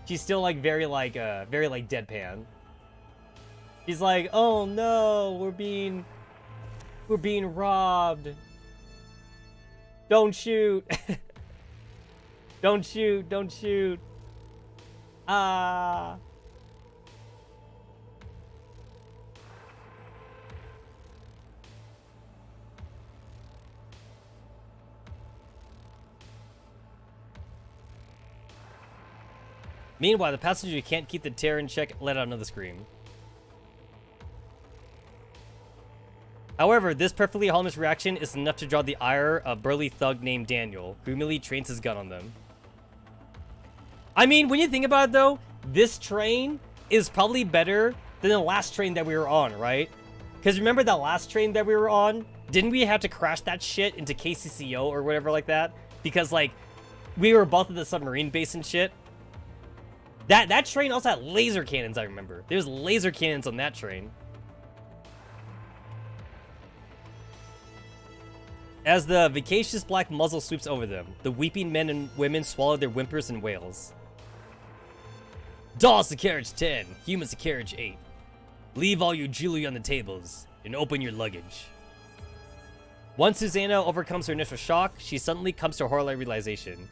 deadpan. She's like, "Oh no, we're being robbed. Don't shoot." Don't shoot, don't shoot. Ah. Meanwhile, the passenger can't keep the terror in check, let out another scream. However, this perfectly harmless reaction is enough to draw the ire of a burly thug named Daniel, who immediately trains his gun on them. I mean, when you think about it though, this train is probably better than the last train that we were on, right? Because remember that last train that we were on? Didn't we have to crash that shit into KCCO or whatever like that? Because like, we were both at the submarine base and shit. That train also had laser cannons, I remember. There's laser cannons on that train. As the vacacious black muzzle sweeps over them, the weeping men and women swallow their whimpers and wails. Dolls to carriage 10, humans to carriage 8. Leave all your jewelry on the tables, and open your luggage. Once Susanna overcomes her initial shock, she suddenly comes to a horrible realization.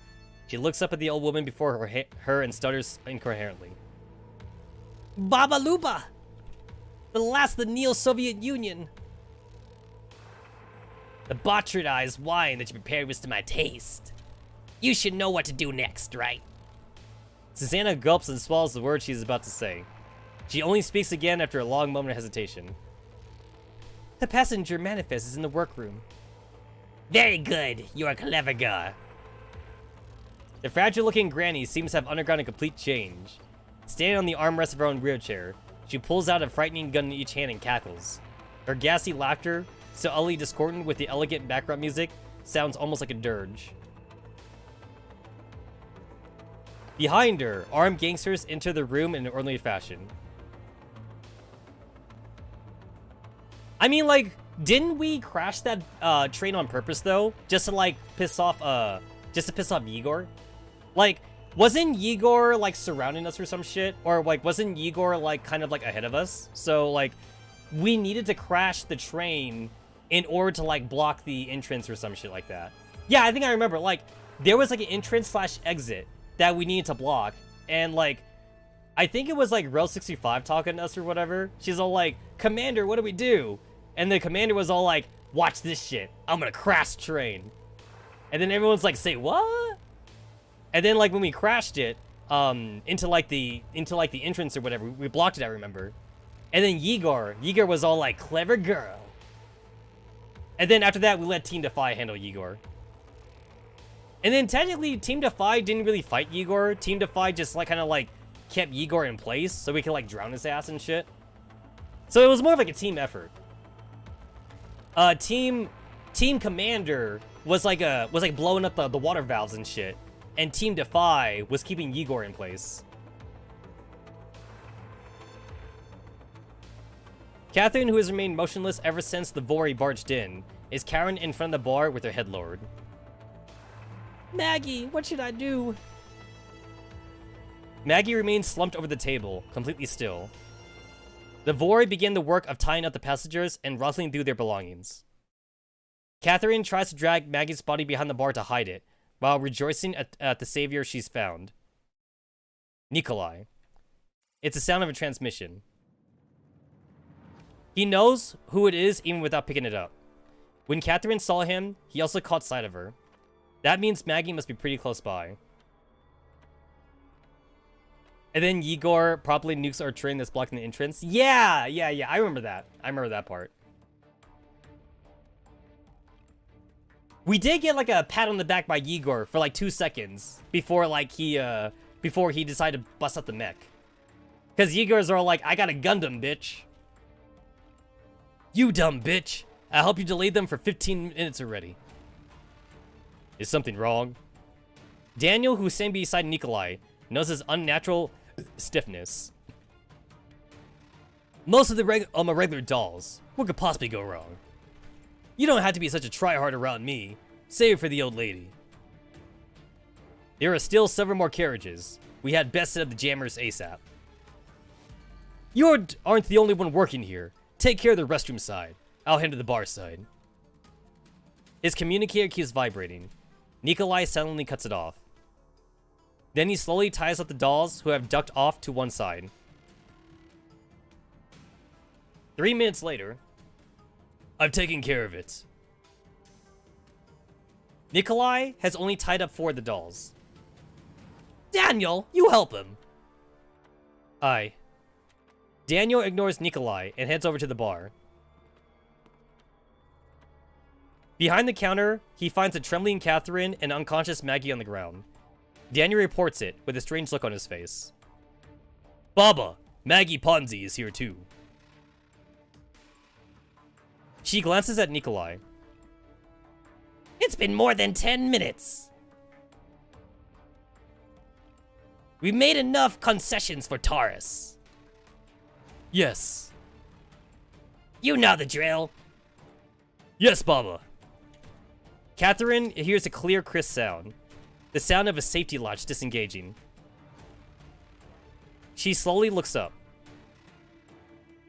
She looks up at the old woman before her and stutters incoherently. Baba Luba! The last of the Neo-Soviet Union! The botrytized wine that you prepared was to my taste. You should know what to do next, right? Susanna gulps and swallows the words she is about to say. She only speaks again after a long moment of hesitation. The passenger manifest is in the workroom. Very good, you are a clever girl. The fragile-looking granny seems to have undergone a complete change. Standing on the armrest of her own wheelchair, she pulls out a frightening gun in each hand and cackles. Her gassy laughter, so utterly discordant with the elegant background music, sounds almost like a dirge. Behind her, armed gangsters enter the room in an orderly fashion. I mean, like, didn't we crash that train on purpose though, just to like piss off Igor? Like, wasn't Igor like surrounding us or some shit, or like wasn't Igor like kind of like ahead of us? So like, we needed to crash the train in order to like block the entrance or some shit like that. Yeah, I think I remember. Like, there was like an entrance / exit that we needed to block, and like, I think it was like Rel 65 talking to us or whatever. She's all like, "Commander, what do we do?" And the commander was all like, "Watch this shit. I'm gonna crash the train." And then everyone's like, "Say what?" And then like when we crashed it into like the entrance or whatever, we blocked it, I remember. And then Igor was all like, "Clever girl." And then after that, we let Team Defy handle Igor. And then technically, Team Defy didn't really fight Igor. Team Defy just like kind of like kept Igor in place so we could like drown his ass and shit. So it was more of like a team effort. Team Commander was like blowing up the water valves and shit, and Team Defy was keeping Igor in place. Catherine, who has remained motionless ever since the Vori barged in, is cowering in front of the bar with her head lowered. Maggie, what should I do? Maggie remains slumped over the table, completely still. The Vori begin the work of tying up the passengers and rustling through their belongings. Catherine tries to drag Maggie's body behind the bar to hide it, while rejoicing at the savior she's found. Nikolai. It's the sound of a transmission. He knows who it is even without picking it up. When Catherine saw him, he also caught sight of her. That means Maggie must be pretty close by. And then Igor probably nukes our train that's blocking the entrance. Yeah, I remember that. I remember that part. We did get like a pat on the back by Igor for like 2 seconds before like before he decided to bust out the mech. Cause Igor's are like, I got a Gundam, bitch. You dumb bitch. I hope you delayed them for 15 minutes already. Is something wrong? Daniel, who's standing beside Nikolai, knows his unnatural stiffness. Most of the regular dolls. What could possibly go wrong? You don't have to be such a tryhard around me. Save it for the old lady. There are still several more carriages. We had best set up the jammers ASAP. You aren't the only one working here. Take care of the restroom side. I'll handle the bar side. His communicator keeps vibrating. Nikolai suddenly cuts it off. Then he slowly ties up the dolls who have ducked off to one side. 3 minutes later, I've taken care of it. Nikolai has only tied up 4 of the dolls. Daniel, you help him. Aye. Daniel ignores Nikolai and heads over to the bar. Behind the counter, he finds a trembling Catherine and unconscious Maggie on the ground. Daniel reports it with a strange look on his face. Baba, Maggie Ponzi is here too. She glances at Nikolai. It's been more than 10 minutes. We made enough concessions for Taurus. Yes. You know the drill. Yes, Baba. Catherine hears a clear, crisp sound. The sound of a safety latch disengaging. She slowly looks up.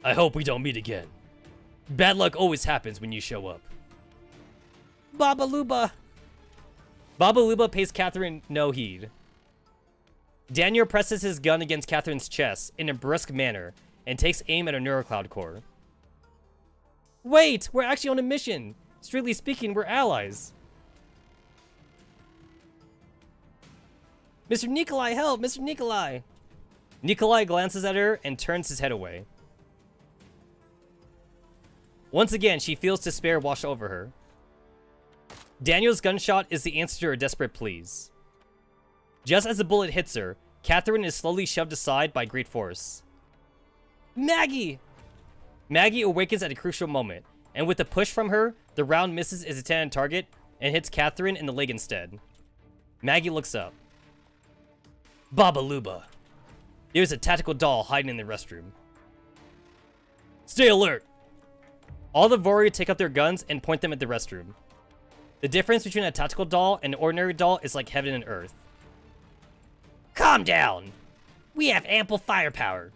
I hope we don't meet again. Bad luck always happens when you show up. Baba Luba. Baba Luba pays Catherine no heed. Daniel presses his gun against Catherine's chest in a brusque manner and takes aim at her neurocloud core. Wait, we're actually on a mission. Strictly speaking, we're allies. Mr. Nikolai, help! Mr. Nikolai! Nikolai glances at her and turns his head away. Once again, she feels despair wash over her. Daniel's gunshot is the answer to her desperate pleas. Just as the bullet hits her, Catherine is slowly shoved aside by great force. Maggie! Maggie awakens at a crucial moment, and with a push from her, the round misses its intended target and hits Catherine in the leg instead. Maggie looks up. Baba Luba. There's a tactical doll hiding in the restroom. Stay alert! All the Vori take up their guns and point them at the restroom. The difference between a tactical doll and an ordinary doll is like heaven and earth. Calm down! We have ample firepower.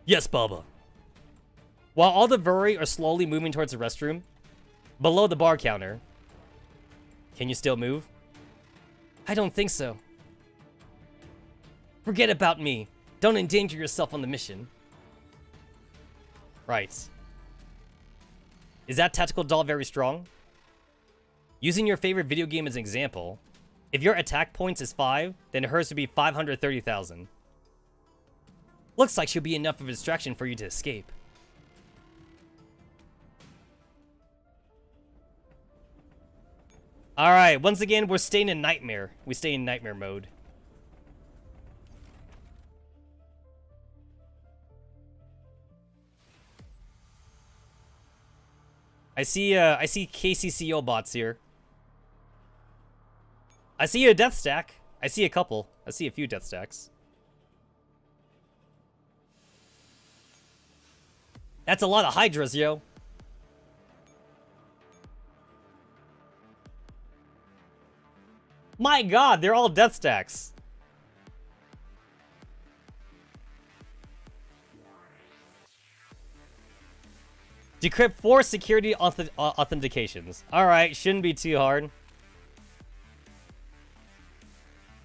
Yes, Baba. While all the Vori are slowly moving towards the restroom, below the bar counter. Can you still move? I don't think so. Forget about me. Don't endanger yourself on the mission. Right. Is that tactical doll very strong? Using your favorite video game as an example, if your attack points is 5, then hers would be 530,000. Looks like she'll be enough of a distraction for you to escape. Alright, once again, we're staying in nightmare. We stay in nightmare mode. I see KCCO bots here. I see a death stack. I see a couple. I see a few death stacks. That's a lot of Hydras, yo. My god, they're all death stacks. Decrypt 4 security authentications. Alright, shouldn't be too hard.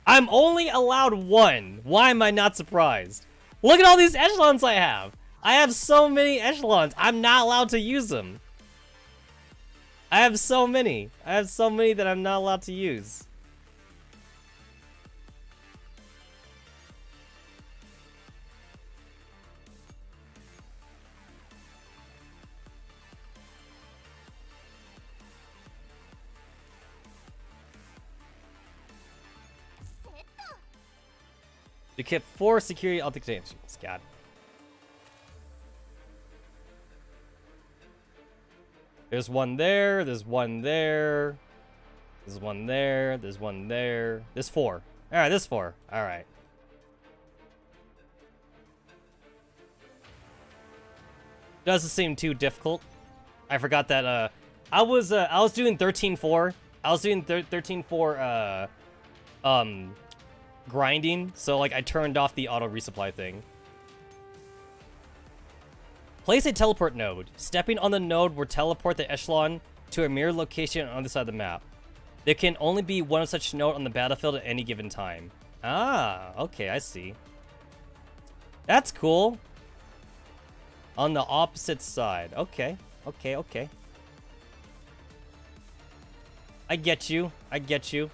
I'm only allowed 1. Why am I not surprised? Look at all these echelons I have. I have so many echelons. I'm not allowed to use them. I have so many. I have so many that I'm not allowed to use. You kept 4 security authentications. Got it. There's one there. There's one there. There's one there. There's one there. There's 4. All right, there's 4. All right. Doesn't seem too difficult. I forgot that I was doing 13-4. I was doing 13-4 grinding, so like I turned off the auto resupply thing. Place a teleport node. Stepping on the node will teleport the echelon to a mirror location on the other side of the map. There can only be one such node on the battlefield at any given time. Ah, okay, I see. That's cool. On the opposite side. Okay, okay, okay. I get you. I get you.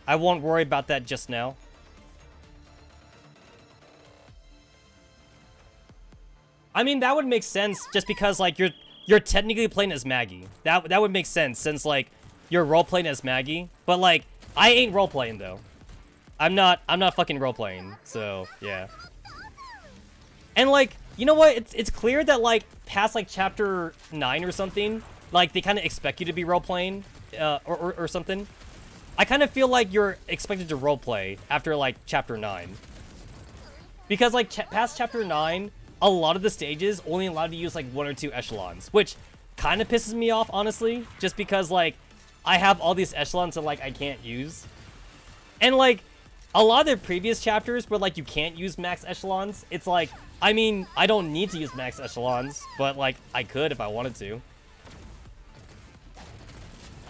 I won't worry about that just now. I mean, that would make sense just because like you're technically playing as Maggie. That would make sense since like you're role playing as Maggie. But like I ain't role playing though. I'm not fucking role playing. So, yeah. And like, you know what? It's clear that like past like chapter 9 or something, like they kind of expect you to be role playing or something. I kind of feel like you're expected to role play after like chapter 9. Because like past chapter 9, a lot of the stages only allowed to use like 1 or 2 echelons, which kind of pisses me off, honestly, just because like I have all these echelons that like I can't use. And like a lot of the previous chapters where like you can't use max echelons, it's like, I mean, I don't need to use max echelons, but like I could if I wanted to.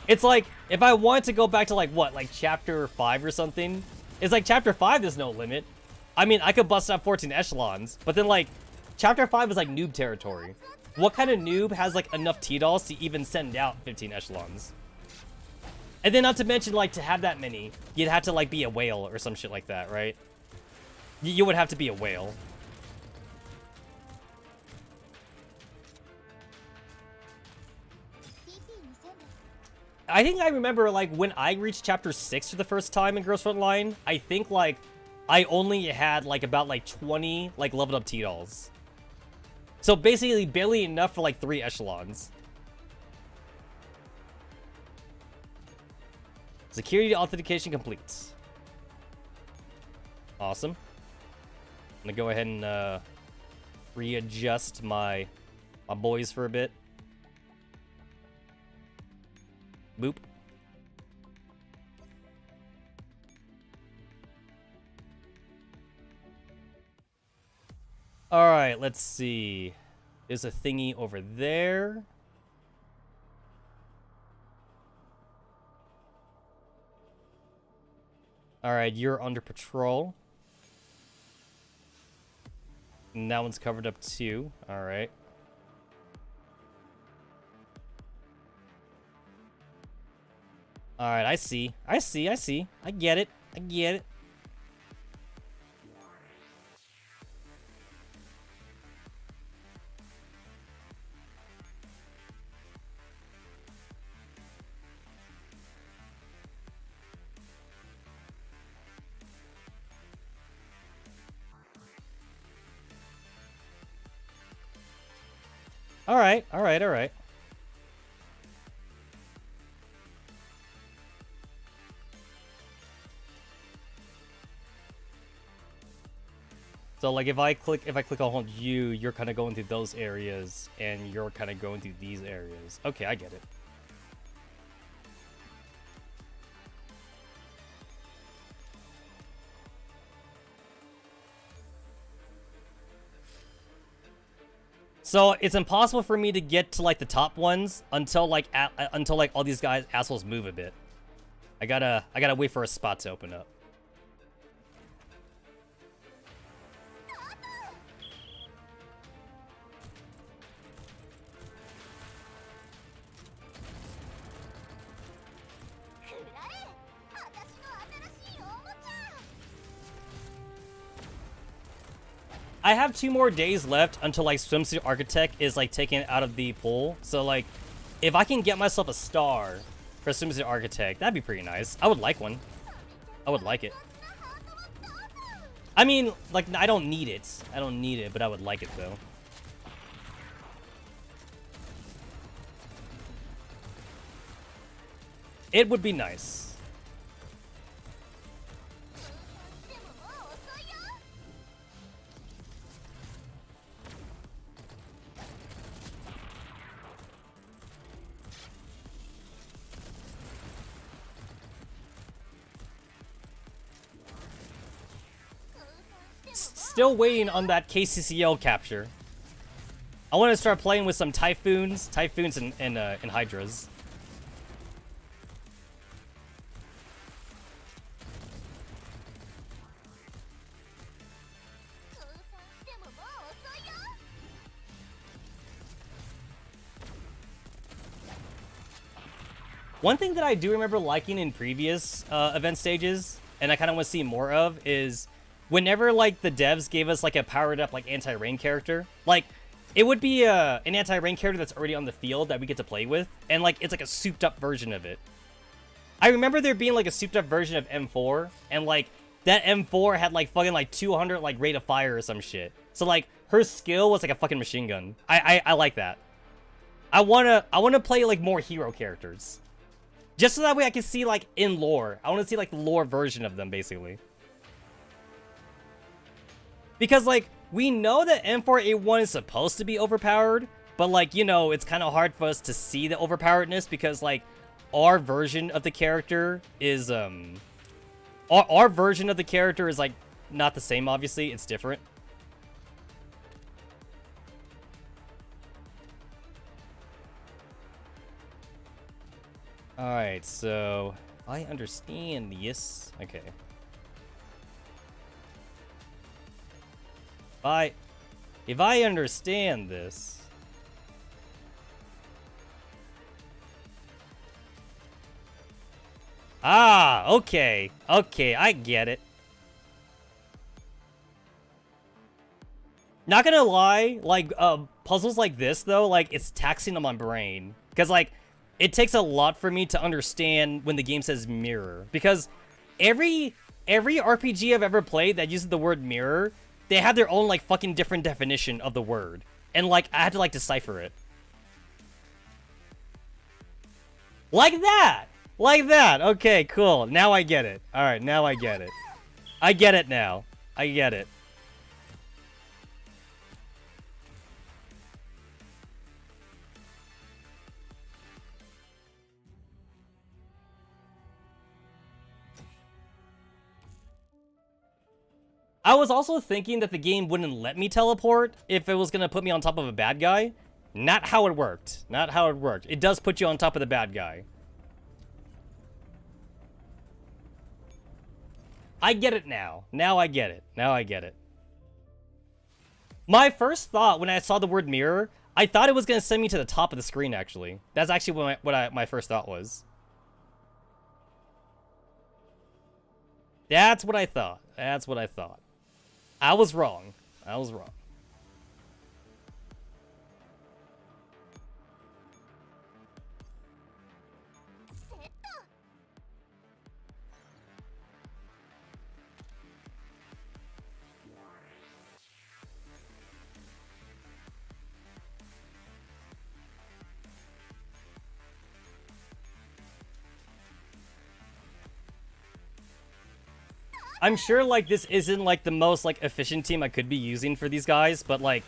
It's like if I wanted to go back to like what, like chapter 5 or something, it's like chapter 5 there's no limit. I mean, I could bust out 14 echelons, but then like chapter 5 is like noob territory. What kind of noob has like enough T-dolls to even send out 15 echelons? And then not to mention like to have that many, you'd have to like be a whale or some shit like that, right? You would have to be a whale. I think I remember like when I reached chapter 6 for the first time in Girls Frontline, I think like I only had like about like 20 like leveled up T-dolls. So basically barely enough for like 3 echelons. Security authentication complete. Awesome. I'm gonna go ahead and readjust my boys for a bit. Boop. Alright, let's see. There's a thingy over there. Alright, you're under patrol. And that one's covered up too. Alright. Alright, I see. I get it. Alright. So like if I click on hold you, you're kind of going through those areas and you're kind of going through these areas. Okay, I get it. So it's impossible for me to get to like the top ones until like all these guys assholes move a bit. I gotta wait for a spot to open up. I have 2 more days left until like Swimsuit Architect is like taken out of the pool. So like, if I can get myself a star for Swimsuit Architect, that'd be pretty nice. I would like one. I would like it. I mean, like, I don't need it. I don't need it, but I would like it, though. It would be nice. Still waiting on that KCCL capture. I want to start playing with some Typhoons and Hydras. One thing that I do remember liking in previous event stages, and I kind of want to see more of, is whenever, like, the devs gave us, like, a powered-up, like, anti-rain character, like, it would be an anti-rain character that's already on the field that we get to play with, and, like, it's, like, a souped-up version of it. I remember there being, like, a souped-up version of M4, and, like, that M4 had, like, fucking, like, 200, like, rate of fire or some shit. So, like, her skill was, like, a fucking machine gun. I like that. I wanna play, like, more hero characters. Just so that way I can see, like, in lore. I want to see, like, the lore version of them, basically. Because, like, we know that M4A1 is supposed to be overpowered, but, like, you know, it's kind of hard for us to see the overpoweredness because, like, our version of the character is, our version of the character is, like, not the same, obviously. It's different. Alright, so I understand this. Okay. If I understand this, okay, I get it. Not gonna lie, like, puzzles like this, though, like, it's taxing on my brain. Because, like, it takes a lot for me to understand when the game says mirror. Because every RPG I've ever played that uses the word mirror, they have their own, like, fucking different definition of the word. And, like, I had to, like, decipher it. Like that! Like that! Okay, cool. Now I get it. Alright, now I get it. I get it now. I get it. I was also thinking that the game wouldn't let me teleport if it was going to put me on top of a bad guy. Not how it worked. Not how it worked. It does put you on top of the bad guy. I get it now. Now I get it. Now I get it. My first thought when I saw the word mirror, I thought it was going to send me to the top of the screen, actually. That's actually what my first thought was. That's what I thought. That's what I thought. I was wrong. I was wrong. I'm sure, like, this isn't, like, the most, like, efficient team I could be using for these guys, but, like,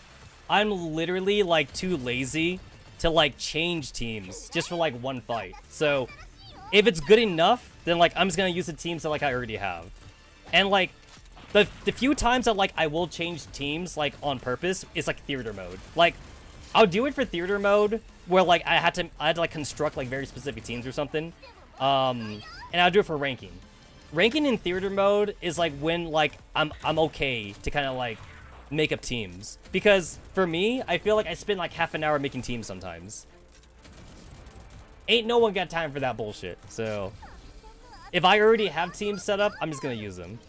I'm literally, like, too lazy to, like, change teams just for, like, one fight. So, if it's good enough, then, like, I'm just gonna use the teams that, like, I already have. And, like, the few times that, like, I will change teams, like, on purpose, is, like, theater mode. Like, I'll do it for theater mode, where, like, I had to, like, construct, like, very specific teams or something. And I'll do it for ranking. Ranking in theater mode is, like, when, like, I'm okay to kind of, like, make up teams. Because, for me, I feel like I spend, like, half an hour making teams sometimes. Ain't no one got time for that bullshit. So, if I already have teams set up, I'm just gonna use them.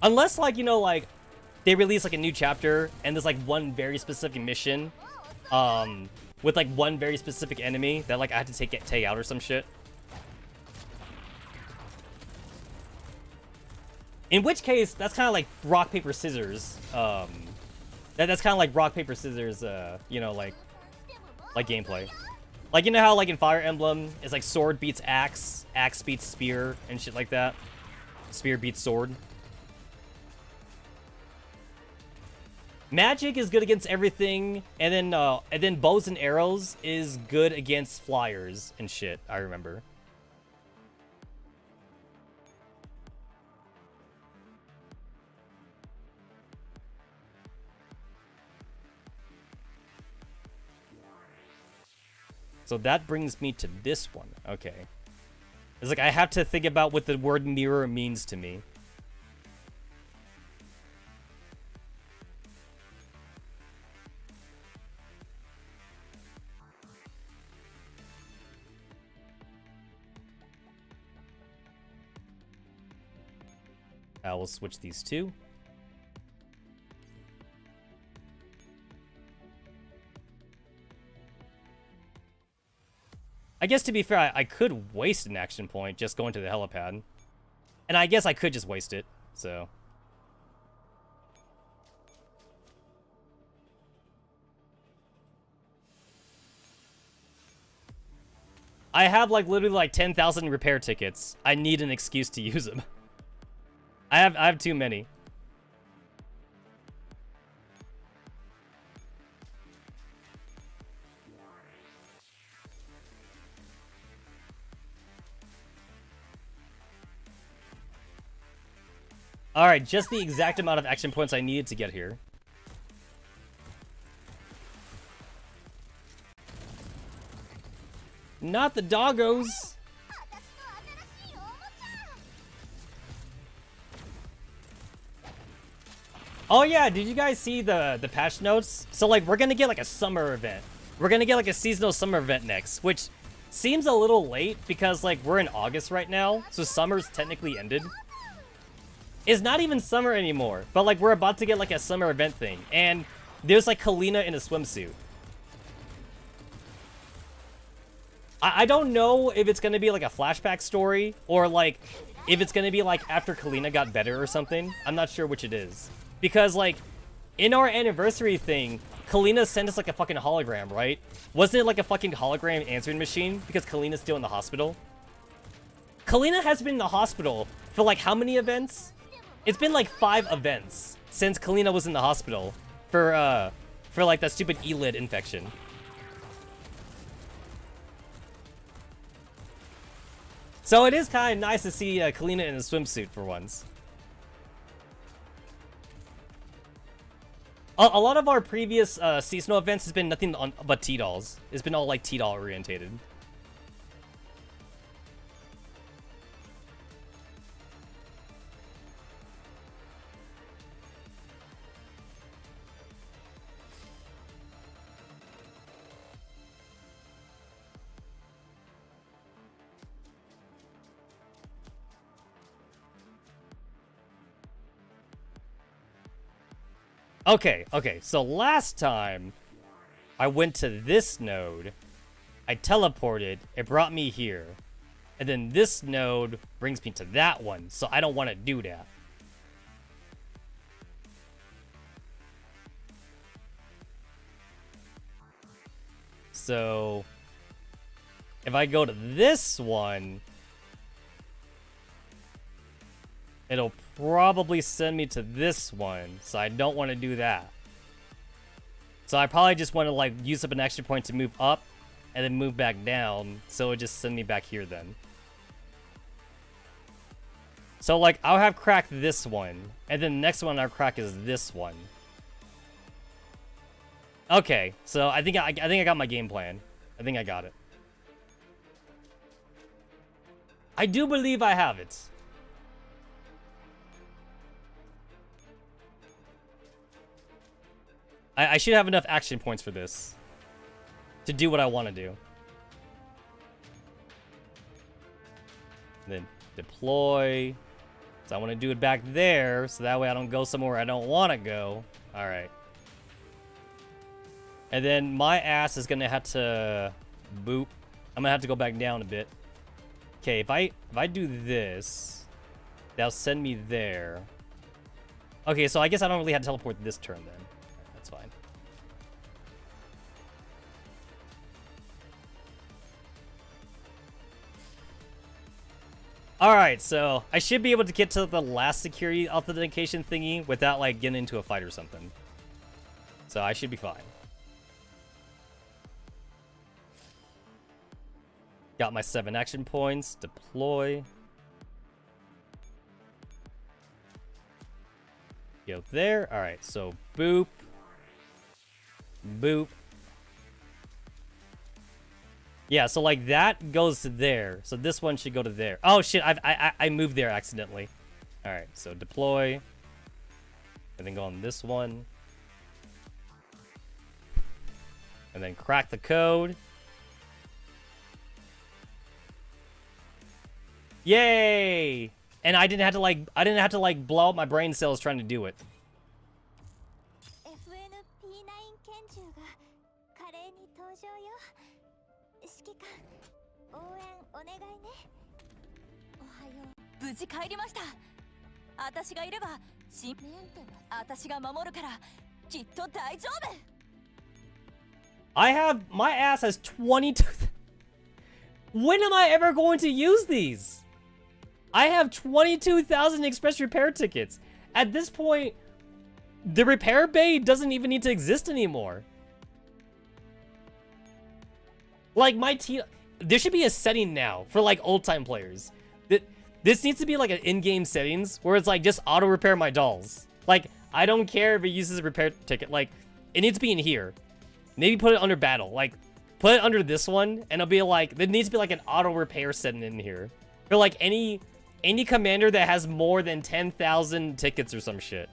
Unless, like, you know, like, they release, like, a new chapter, and there's, like, one very specific mission, with like one very specific enemy that like I had to take out or some shit. In which case, that's kind of like rock paper scissors. That's kind of like rock paper scissors. You know, like gameplay. Like, you know how like in Fire Emblem, it's like sword beats axe, axe beats spear, and shit like that. Spear beats sword. Magic is good against everything, and then bows and arrows is good against flyers and shit. I remember. So that brings me to this one. Okay. It's like I have to think about what the word mirror means to me. I will switch these two. I guess to be fair, I could waste an action point just going to the helipad. And I guess I could just waste it, so. I have like literally like 10,000 repair tickets. I need an excuse to use them. I have too many. Alright, just the exact amount of action points I needed to get here. Not the doggos! Oh yeah, did you guys see the patch notes? So like, we're gonna get like a summer event. We're gonna get like a seasonal summer event next, which seems a little late because like, we're in August right now, so summer's technically ended. It's not even summer anymore, but like we're about to get like a summer event thing, and there's like Kalina in a swimsuit. I don't know if it's gonna be like a flashback story, or like if it's gonna be like after Kalina got better or something. I'm not sure which it is. Because like, in our anniversary thing, Kalina sent us like a fucking hologram, right? Wasn't it like a fucking hologram answering machine because Kalina's still in the hospital? Kalina has been in the hospital for like how many events? It's been like 5 events since Kalina was in the hospital for like that stupid eyelid infection. So it is kind of nice to see Kalina in a swimsuit for once. A lot of our previous seasonal events has been nothing but T-dolls. It's been all like T-doll orientated. Okay, so last time I went to this node, I teleported, it brought me here. And then this node brings me to that one, so I don't want to do that. So if I go to this one, it'll probably send me to this one, so I don't want to do that. So I probably just want to like use up an extra point to move up and then move back down, so it'll just send me back here then. So like, I'll have cracked this one, and then the next one I'll crack is this one. Okay, so I think I got my game plan. I think I got it. I do believe I have it. I should have enough action points for this to do what I want to do. Then deploy. So I want to do it back there, so that way I don't go somewhere I don't want to go. All right. And then my ass is gonna have to boop. I'm gonna have to go back down a bit. Okay, if I do this, that'll send me there. Okay, so I guess I don't really have to teleport this turn then. That's fine. Alright, so I should be able to get to the last security authentication thingy without, like, getting into a fight or something. So I should be fine. Got my 7 action points. Deploy. Go there. Alright, so boop. Boop. Yeah, so like that goes to there. So this one should go to there. Oh shit, I moved there accidentally. Alright, so deploy. And then go on this one. And then crack the code. Yay! And I didn't have to like blow up my brain cells trying to do it. My ass has 22. When am I ever going to use these? I have 22,000 express repair tickets. At this point, the repair bay doesn't even need to exist anymore. Like my team, there should be a setting now for like old time players. This needs to be like an in-game settings where it's like just auto repair my dolls. Like I don't care if it uses a repair ticket. Like it needs to be in here. Maybe put it under battle. Like put it under this one, and it'll be like there needs to be like an auto repair setting in here for like any commander that has more than 10,000 tickets or some shit.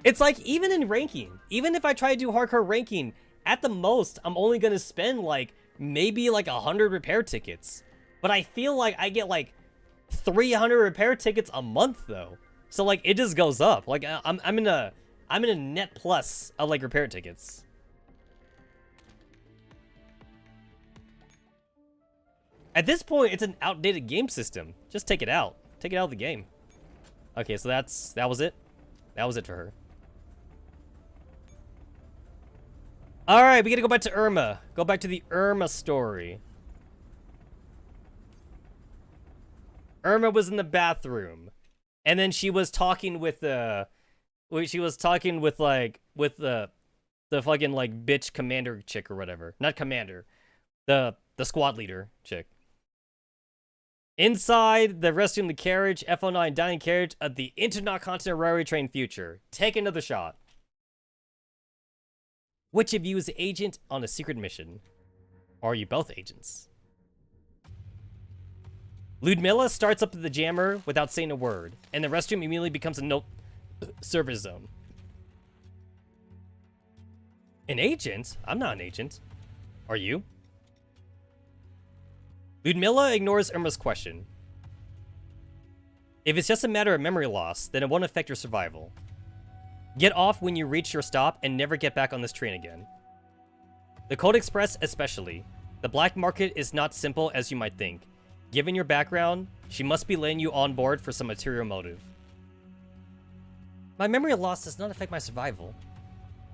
It's like, even in ranking, even if I try to do hardcore ranking, at the most, I'm only gonna spend like, maybe like 100 repair tickets. But I feel like I get like 300 repair tickets a month though. So like, it just goes up. Like, I'm in a net plus of like repair tickets. At this point, it's an outdated game system. Just take it out. Take it out of the game. Okay, so that was it. That was it for her. Alright, we gotta go back to Irma. Go back to the Irma story. Irma was in the bathroom. And then she was talking with the fucking like bitch commander chick or whatever. Not commander. The squad leader chick. Inside the restroom, the carriage, F09 dining carriage of the Intercontinental Railway Train future. Take another shot. Which of you is the agent on a secret mission? Or are you both agents? Ludmilla starts up the jammer without saying a word, and the restroom immediately becomes a no service zone. An agent? I'm not an agent. Are you? Ludmilla ignores Irma's question. If it's just a matter of memory loss, then it won't affect your survival. Get off when you reach your stop and never get back on this train again. The Cold Express especially. The black market is not simple as you might think. Given your background, she must be letting you on board for some material motive. My memory loss does not affect my survival.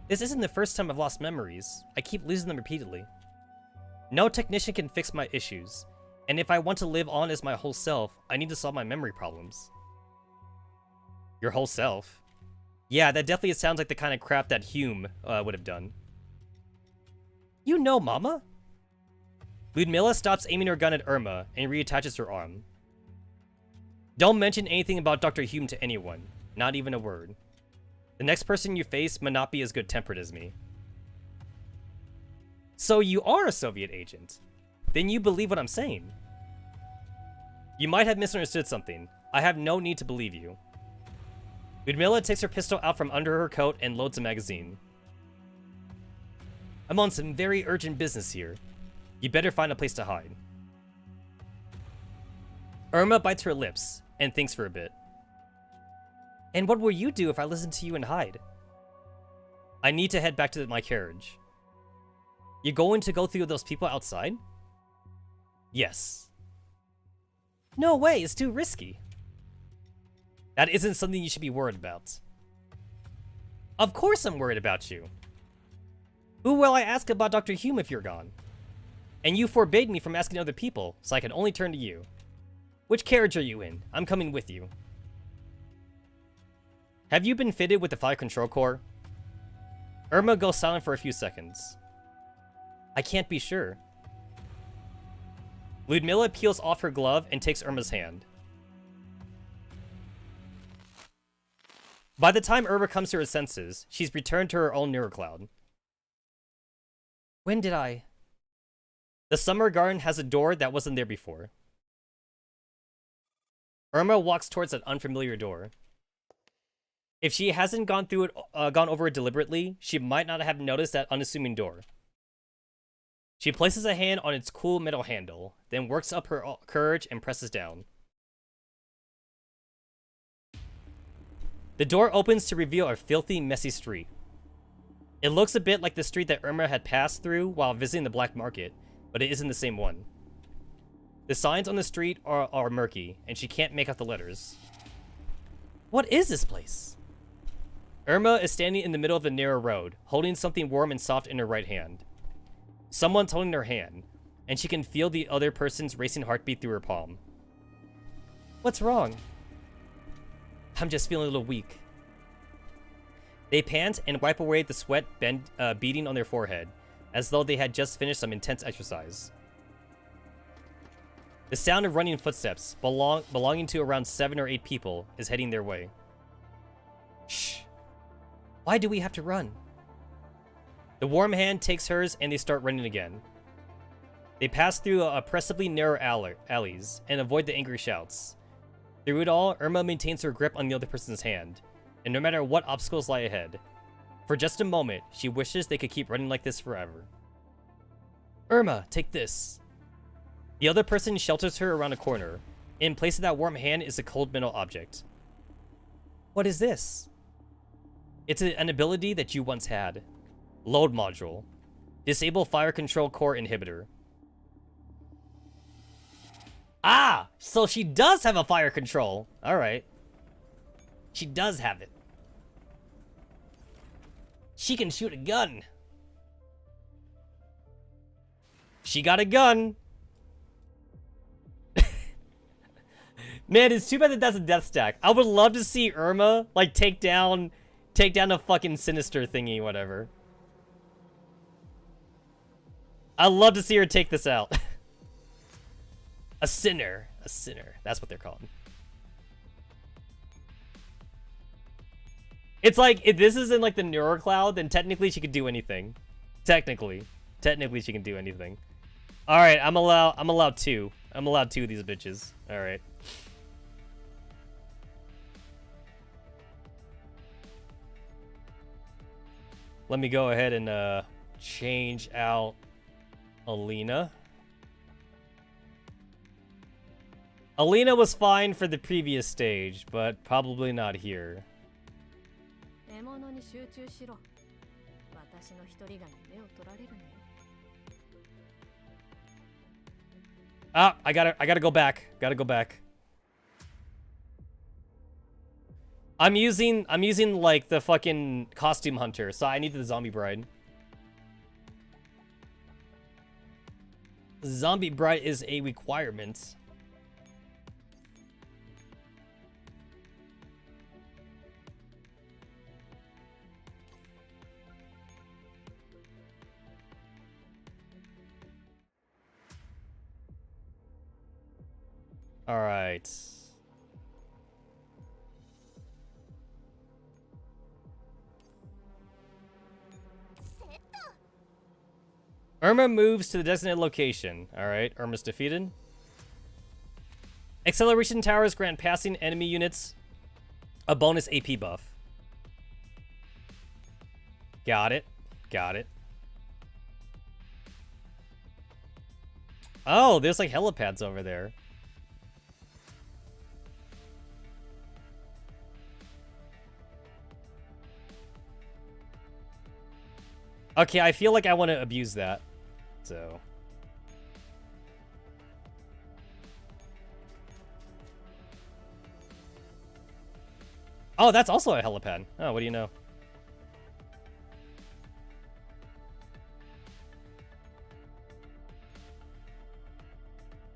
This isn't the first time I've lost memories. I keep losing them repeatedly. No technician can fix my issues. And if I want to live on as my whole self, I need to solve my memory problems. Your whole self? Yeah, that definitely sounds like the kind of crap that Hume would have done. You know, Mama? Ludmilla stops aiming her gun at Irma and reattaches her arm. Don't mention anything about Dr. Hume to anyone. Not even a word. The next person you face may not be as good-tempered as me. So you are a Soviet agent? Then you believe what I'm saying. You might have misunderstood something. I have no need to believe you. Ludmilla takes her pistol out from under her coat and loads a magazine. I'm on some very urgent business here. You better find a place to hide. Irma bites her lips and thinks for a bit. And what will you do if I listen to you and hide? I need to head back to my carriage. You're going to go through those people outside? Yes. No way, it's too risky. That isn't something you should be worried about. Of course I'm worried about you. Who will I ask about Dr. Hume if you're gone? And you forbade me from asking other people, so I can only turn to you. Which carriage are you in? I'm coming with you. Have you been fitted with the fire control core? Irma goes silent for a few seconds. I can't be sure. Ludmilla peels off her glove and takes Irma's hand. By the time Irma comes to her senses, she's returned to her own neurocloud. When did I? The summer garden has a door that wasn't there before. Irma walks towards that unfamiliar door. If she hasn't gone over it deliberately, she might not have noticed that unassuming door. She places a hand on its cool metal handle, then works up her courage and presses down. The door opens to reveal a filthy, messy street. It looks a bit like the street that Irma had passed through while visiting the black market, but it isn't the same one. The signs on the street are murky, and she can't make out the letters. What is this place? Irma is standing in the middle of the narrow road, holding something warm and soft in her right hand. Someone's holding her hand, and she can feel the other person's racing heartbeat through her palm. What's wrong? I'm just feeling a little weak. They pant and wipe away the sweat beading on their forehead, as though they had just finished some intense exercise. The sound of running footsteps, belonging to around 7 or 8 people, is heading their way. Shh. Why do we have to run? The warm hand takes hers and they start running again. They pass through oppressively narrow alleys and avoid the angry shouts. Through it all, Irma maintains her grip on the other person's hand, and no matter what obstacles lie ahead, for just a moment, she wishes they could keep running like this forever. Irma, take this. The other person shelters her around a corner. In place of that warm hand is a cold metal object. What is this? It's an ability that you once had. Load module. Disable fire control core inhibitor. Ah! So she does have a fire control. Alright. She does have it. She can shoot a gun. She got a gun. Man, it's too bad that that's a death stack. I would love to see Irma, like, take down a fucking sinister thingy, whatever. I'd love to see her take this out. A sinner. A sinner. That's what they're called. It's like, if this is in, like, the neurocloud, then technically she could do anything. Technically she can do anything. Alright, I'm allowed 2. I'm allowed 2 of these bitches. Alright. Let me go ahead and change out Alina. Alina was fine for the previous stage, but probably not here. Ah, I gotta go back. Gotta go back. I'm using like the fucking costume hunter, so I need the zombie bride. Zombie bride is a requirement. All right. Irma moves to the designated location. Alright, Irma's defeated. Acceleration towers grant passing enemy units a bonus AP buff. Got it. Got it. Oh, there's like helipads over there. Okay, I feel like I want to abuse that. So. Oh, that's also a helipad. Oh, what do you know?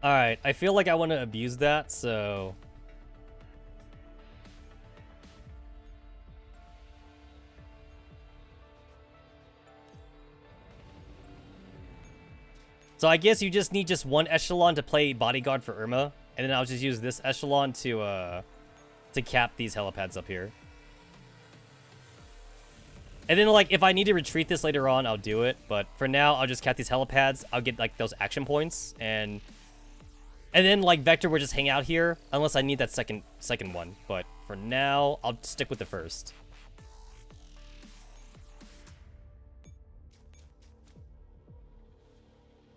Alright, I feel like I want to abuse that, so... So I guess you just need just one echelon to play bodyguard for Irma, and then I'll just use this echelon to cap these helipads up here. And then, like, if I need to retreat this later on, I'll do it. But for now, I'll just cap these helipads. I'll get, like, those action points. And then, like, Vector will just hang out here. Unless I need that second one. But for now, I'll stick with the first.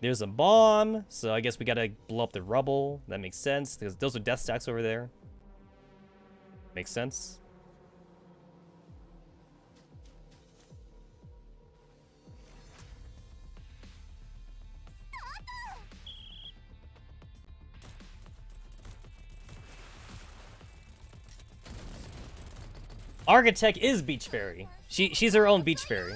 There's a bomb. So I guess we gotta blow up the rubble. That makes sense. Because those are death stacks over there. Makes sense. Architect is Beach Fairy. She's her own Beach Fairy.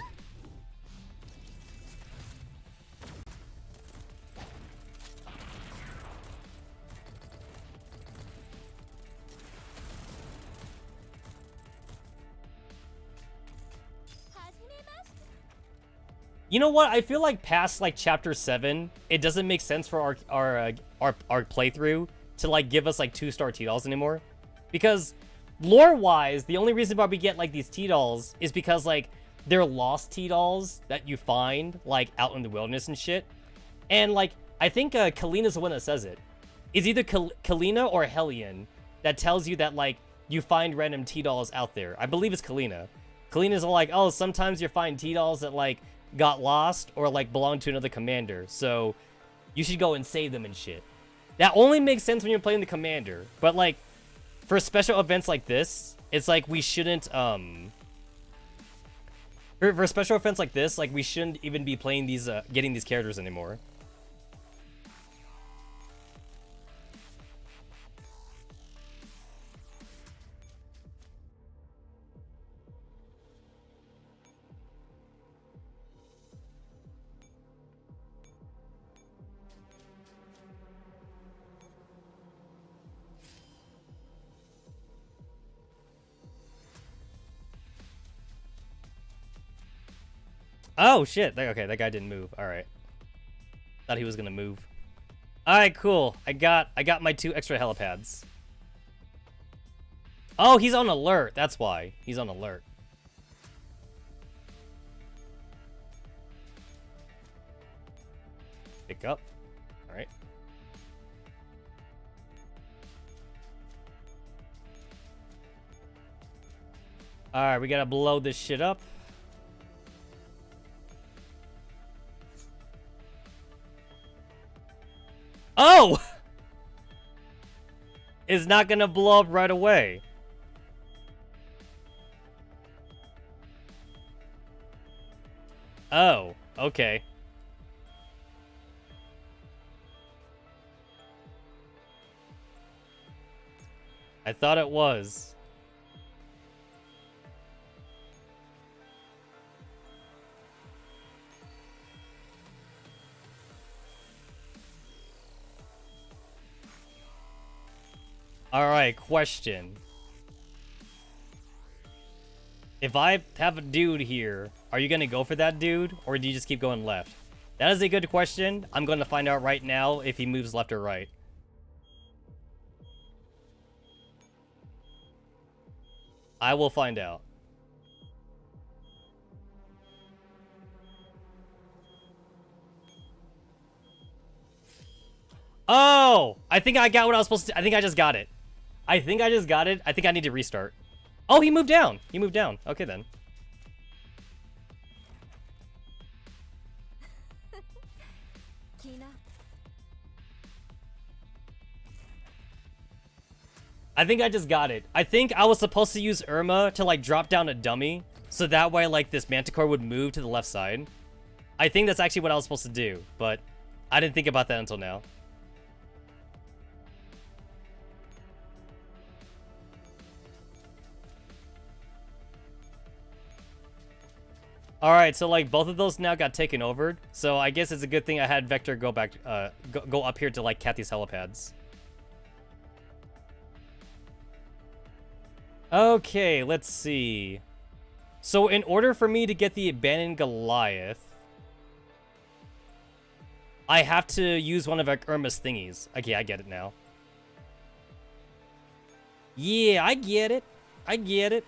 You know what? I feel like past like chapter 7, it doesn't make sense for our playthrough to like give us like 2-star T-dolls anymore, because lore-wise, the only reason why we get like these T-dolls is because like they're lost T-dolls that you find like out in the wilderness and shit. And like I think Kalina's the one that says it. It's either Kalina or Hellion that tells you that like you find random T-dolls out there. I believe it's Kalina. Kalina's like, oh, sometimes you find T-dolls that like got lost or like belong to another commander, so you should go and save them and shit. That only makes sense when you're playing the commander, but like for special events like this, it's like we shouldn't for special events like this, like we shouldn't even be playing these getting these characters anymore. Oh shit! Okay, that guy didn't move. All right, thought he was gonna move. All right, cool. I got my 2 extra helipads. Oh, he's on alert. That's why he's on alert. Pick up. All right. All right, we gotta blow this shit up. Oh! It's not gonna blow up right away. Oh, okay. I thought it was. Alright, question. If I have a dude here, are you going to go for that dude, or do you just keep going left? That is a good question. I'm going to find out right now if he moves left or right. I will find out. Oh! I think I got what I was supposed to... I think I just got it. I think I just got it. I think I need to restart. Oh, he moved down. He moved down. Okay, then. I think I just got it. I think I was supposed to use Irma to, like, drop down a dummy. So that way, like, this Manticore would move to the left side. I think that's actually what I was supposed to do, but I didn't think about that until now. Alright, so like both of those now got taken over. So I guess it's a good thing I had Vector go back, go up here to like cat these helipads. Okay, let's see. So in order for me to get the abandoned Goliath, I have to use one of Irma's thingies. Okay, I get it now. Yeah, I get it. I get it.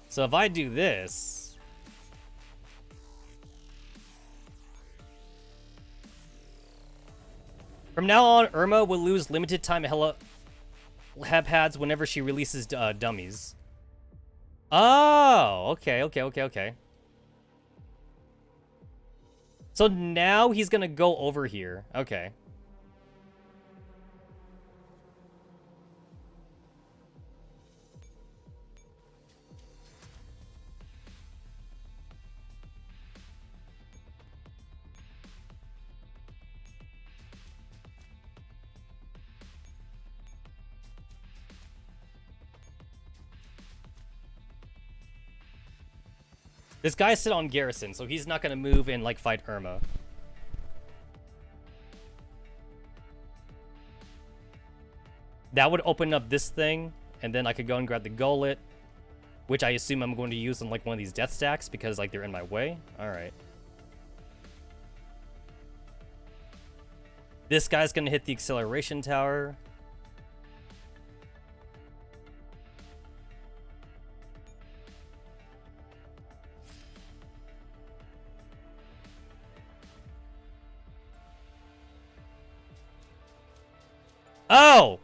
So if I do this, from now on, Irma will lose limited time helipads whenever she releases dummies. Oh, okay. So now he's gonna go over here. Okay. This guy's sit on Garrison, so he's not gonna move and like fight Irma. That would open up this thing, and then I could go and grab the Gullet, which I assume I'm going to use on like one of these death stacks because like they're in my way. Alright. This guy's gonna hit the acceleration tower. Oh!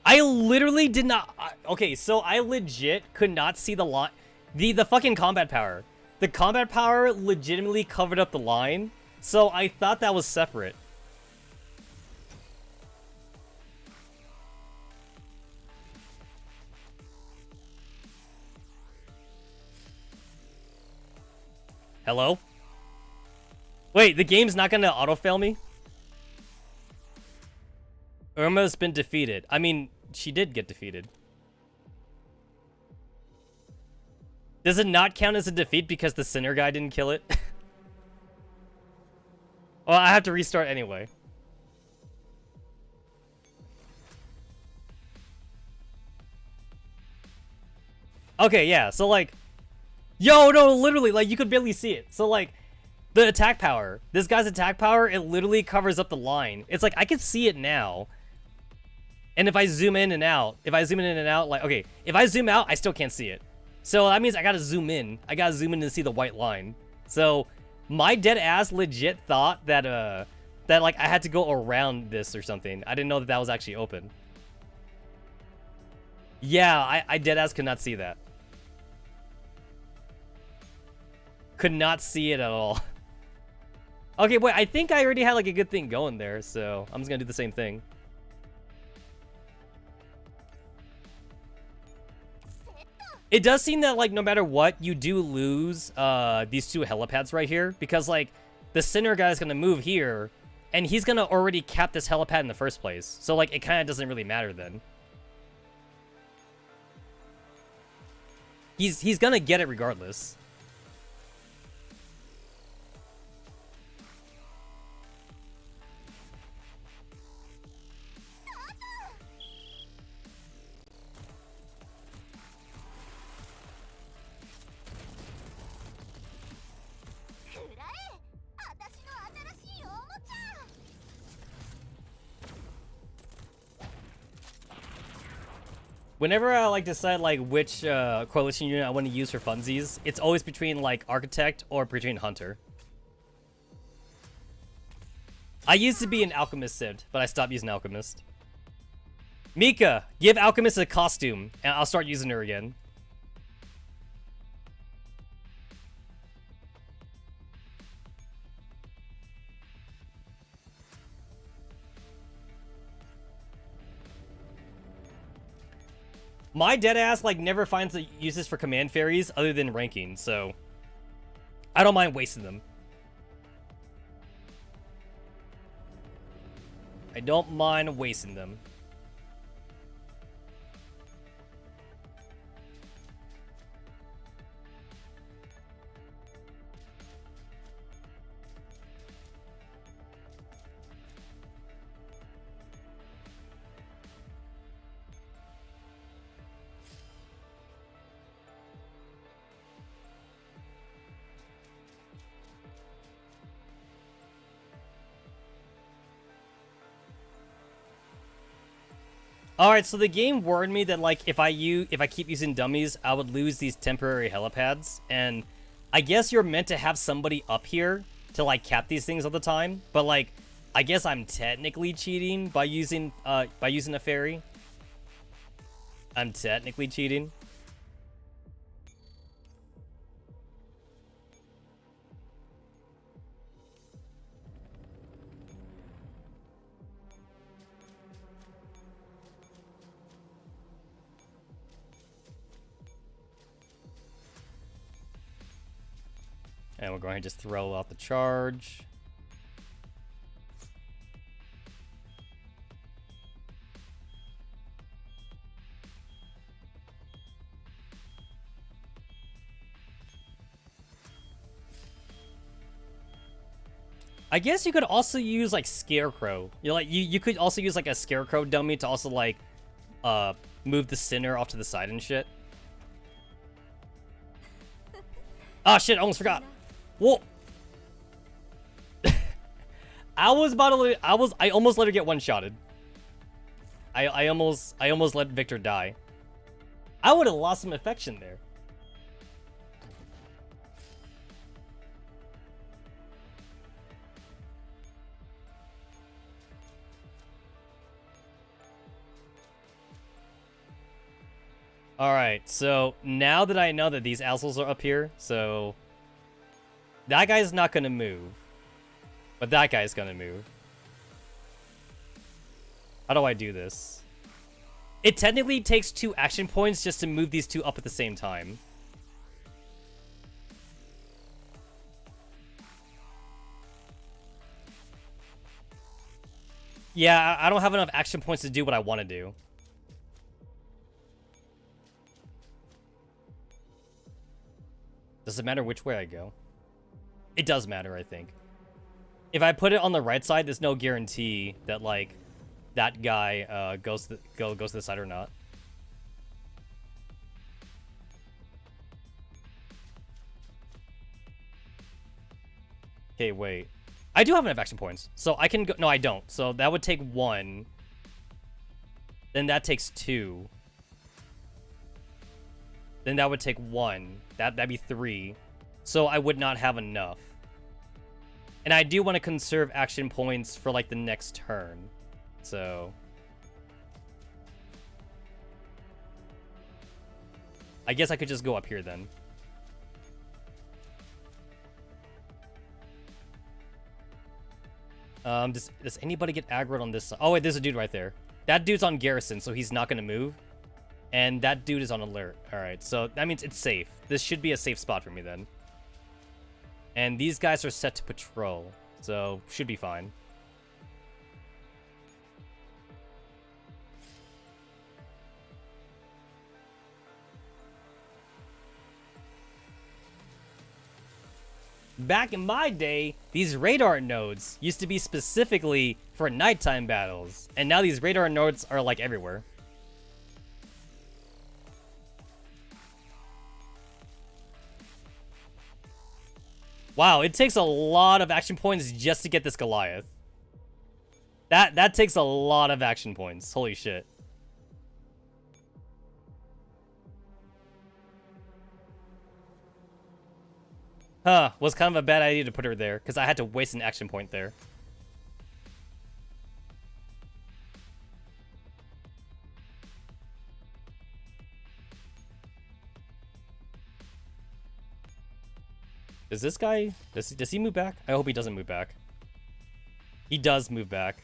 I literally did not... Okay, so I legit could not see the line... The fucking combat power. The combat power legitimately covered up the line, so I thought that was separate. Hello? Wait, the game's not gonna auto-fail me? Irma's been defeated. I mean, she did get defeated. Does it not count as a defeat because the Sinner guy didn't kill it? Well, I have to restart anyway. Okay, yeah, so like... Yo, no, literally, like, you could barely see it. So like, the attack power. This guy's attack power, it literally covers up the line. It's like, I can see it now. And if I zoom in and out, like, okay, if I zoom out, I still can't see it. So that means I gotta zoom in. I gotta zoom in to see the white line. So my dead ass legit thought that, that like I had to go around this or something. I didn't know that that was actually open. Yeah, I dead ass could not see that. Could not see it at all. Okay, wait, I think I already had like a good thing going there, so I'm just gonna do the same thing. It does seem that, like, no matter what, you do lose these two helipads right here. Because, like, the Sinner guy is going to move here. And he's going to already cap this helipad in the first place. So, like, it kind of doesn't really matter then. He's going to get it regardless. Whenever I like decide like which coalition unit I want to use for funsies, it's always between like Architect or between Hunter. I used to be an Alchemist Civ, but I stopped using Alchemist. Mika, give Alchemist a costume, and I'll start using her again. My deadass, like, never finds the uses for command fairies other than ranking, so I don't mind wasting them. I don't mind wasting them. All right, so the game warned me that like if I keep using dummies, I would lose these temporary helipads, and I guess you're meant to have somebody up here to like cap these things all the time. But like, I guess I'm technically cheating by using a ferry. I'm technically cheating. And we're going to just throw out the charge. I guess you could also use like Scarecrow. You could also use like a Scarecrow dummy to also like move the center off to the side and shit. Oh shit, I almost forgot. Whoa. I almost let her get one-shotted. I almost let Victor die. I would have lost some affection there. Alright, so now that I know that these assholes are up here, so that guy's not gonna move. But that guy's gonna move. How do I do this? It technically takes 2 action points just to move these two up at the same time. Yeah, I don't have enough action points to do what I want to do. Does it matter which way I go? It does matter, I think. If I put it on the right side, there's no guarantee that, like, that guy goes to the side or not. Okay, wait. I do have enough action points, so I can go. No, I don't. So that would take 1. Then that takes 2. Then that would take 1. That'd be 3. So I would not have enough. And I do want to conserve action points for, like, the next turn. So I guess I could just go up here then. Does anybody get aggroed on this side? Oh, wait, there's a dude right there. That dude's on garrison, so he's not going to move. And that dude is on alert. All right, so that means it's safe. This should be a safe spot for me then. And these guys are set to patrol, so should be fine. Back in my day, these radar nodes used to be specifically for nighttime battles, and now these radar nodes are like everywhere. Wow, it takes a lot of action points just to get this Goliath. That takes a lot of action points. Holy shit. Huh, was kind of a bad idea to put her there, because I had to waste an action point there. Does this guy, does he move back? I hope he doesn't move back. He does move back.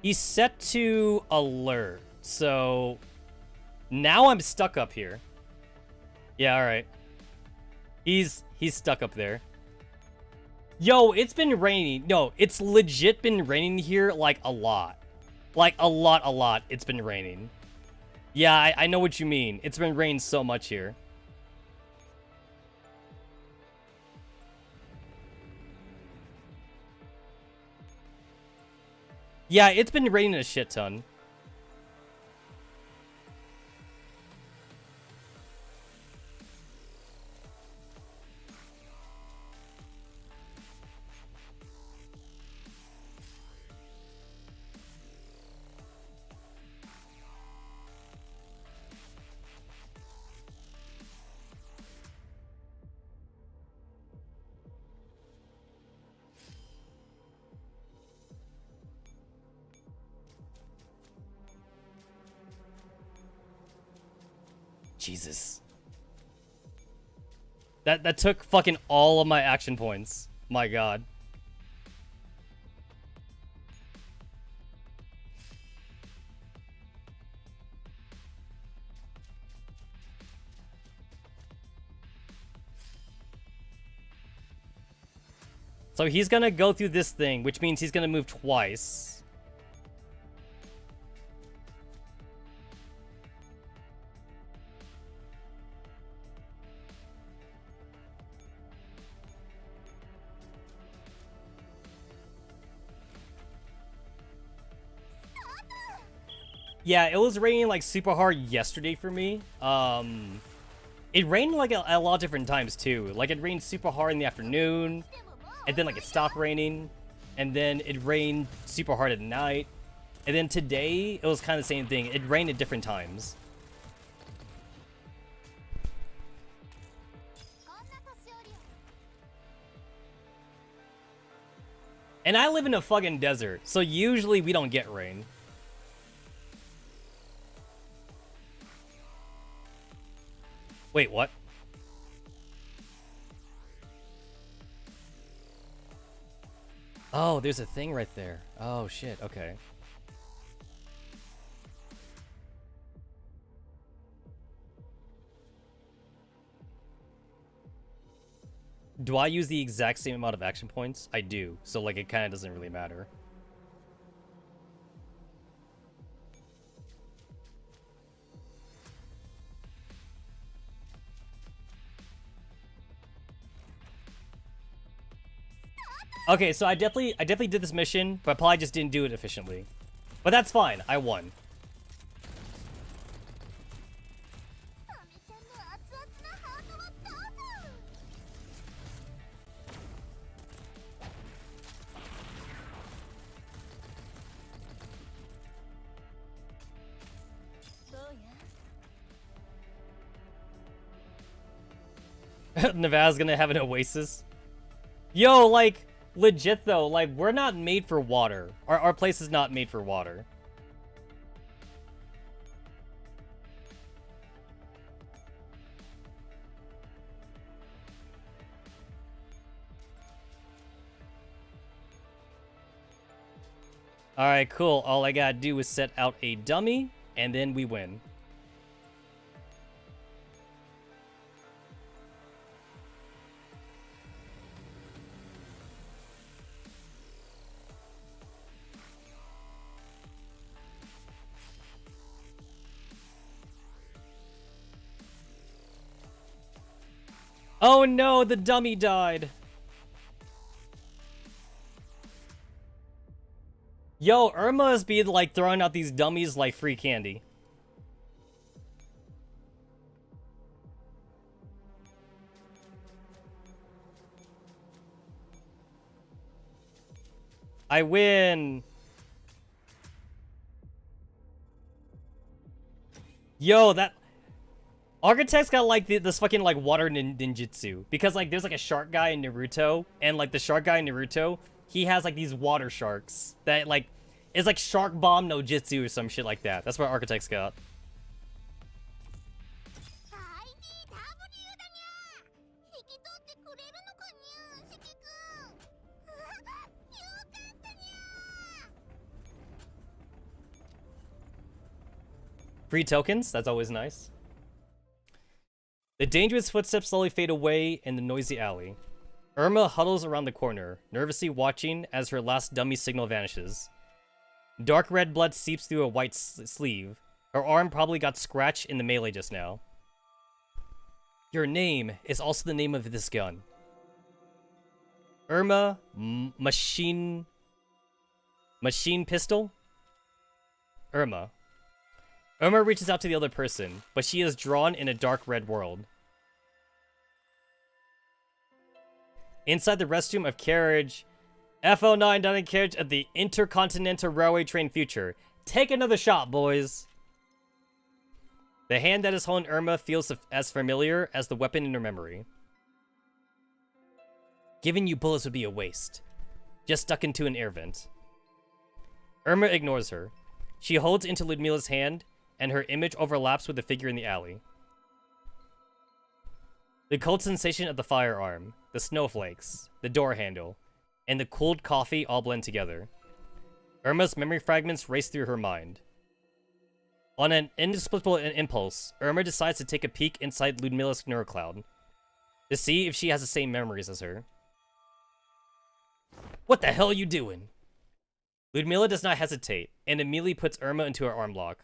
He's set to alert. So now I'm stuck up here. Yeah, all right. He's stuck up there. Yo, it's been raining. No, it's legit been raining here like a lot. Like a lot. It's been raining. Yeah, I know what you mean. It's been raining so much here. Yeah, it's been raining a shit ton. Jesus. That took fucking all of my action points. My god. So he's gonna go through this thing, which means he's gonna move twice. Yeah, it was raining like super hard yesterday for me. It rained like a lot of different times too. Like it rained super hard in the afternoon, and then like it stopped raining, and then it rained super hard at night, and then today it was kind of the same thing. It rained at different times. And I live in a fucking desert, so usually we don't get rain. Wait, what? Oh, there's a thing right there. Oh, shit. Okay. Do I use the exact same amount of action points? I do. So, like, it kind of doesn't really matter. Okay, so I definitely did this mission, but probably just didn't do it efficiently. But that's fine. I won. Nevada's gonna have an oasis. Yo, like, legit though, like, we're not made for water. Our place is not made for water. Alright, cool. All I gotta do is set out a dummy, and then we win. Oh no, the dummy died. Yo, Irma's been like throwing out these dummies like free candy. I win. Yo, that Architect's got like this fucking like water ninjutsu, because like there's like a shark guy in Naruto, and like the shark guy in Naruto, he has like these water sharks that like is like shark bomb no jutsu or some shit like that. That's what Architect's got. Free tokens, that's always nice. The dangerous footsteps slowly fade away in the noisy alley. Irma huddles around the corner, nervously watching as her last dummy signal vanishes. Dark red blood seeps through a white sleeve. Her arm probably got scratched in the melee just now. Your name is also the name of this gun. Irma Machine Pistol? Irma. Irma reaches out to the other person, but she is drawn in a dark red world. Inside the restroom of carriage, F09 dining carriage at the Intercontinental Railway Train Future. Take another shot, boys. The hand that is holding Irma feels as familiar as the weapon in her memory. Giving you bullets would be a waste. Just stuck into an air vent. Irma ignores her. She holds into Ludmila's hand, and her image overlaps with the figure in the alley. The cold sensation of the firearm, the snowflakes, the door handle, and the cooled coffee all blend together. Irma's memory fragments race through her mind. On an inexplicable impulse, Irma decides to take a peek inside Ludmila's neurocloud to see if she has the same memories as her. What the hell are you doing? Ludmila does not hesitate, and immediately puts Irma into her arm lock.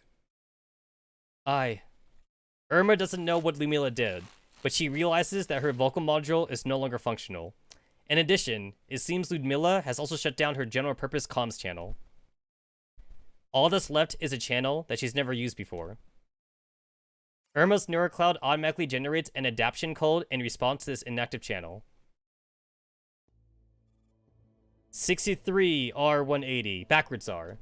Irma doesn't know what Ludmila did, but she realizes that her vocal module is no longer functional. In addition, it seems Ludmila has also shut down her general purpose comms channel. All that's left is a channel that she's never used before. Irma's neurocloud automatically generates an adaptation code in response to this inactive channel. 63R180, backwards R.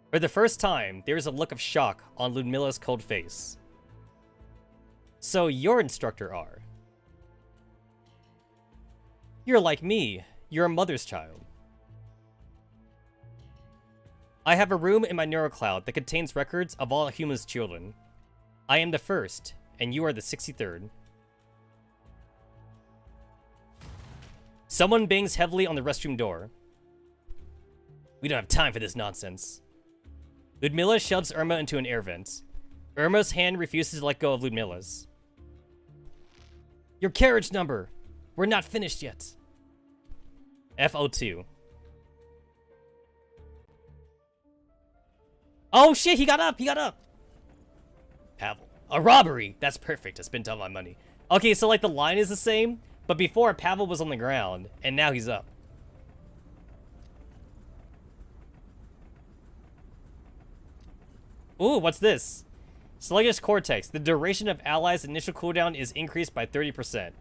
For the first time, there is a look of shock on Ludmila's cold face. So you're Instructor R. You're like me. You're a mother's child. I have a room in my neurocloud that contains records of all humans' children. I am the first, and you are the 63rd. Someone bangs heavily on the restroom door. We don't have time for this nonsense. Ludmila shoves Irma into an air vent. Irma's hand refuses to let go of Ludmila's. Your carriage number! We're not finished yet. F02. Oh shit, he got up! He got up! Pavel. A robbery! That's perfect. I spent all my money. Okay, so like the line is the same, but before Pavel was on the ground, and now he's up. Ooh, what's this? Sluggish Cortex. The duration of allies' initial cooldown is increased by 30%.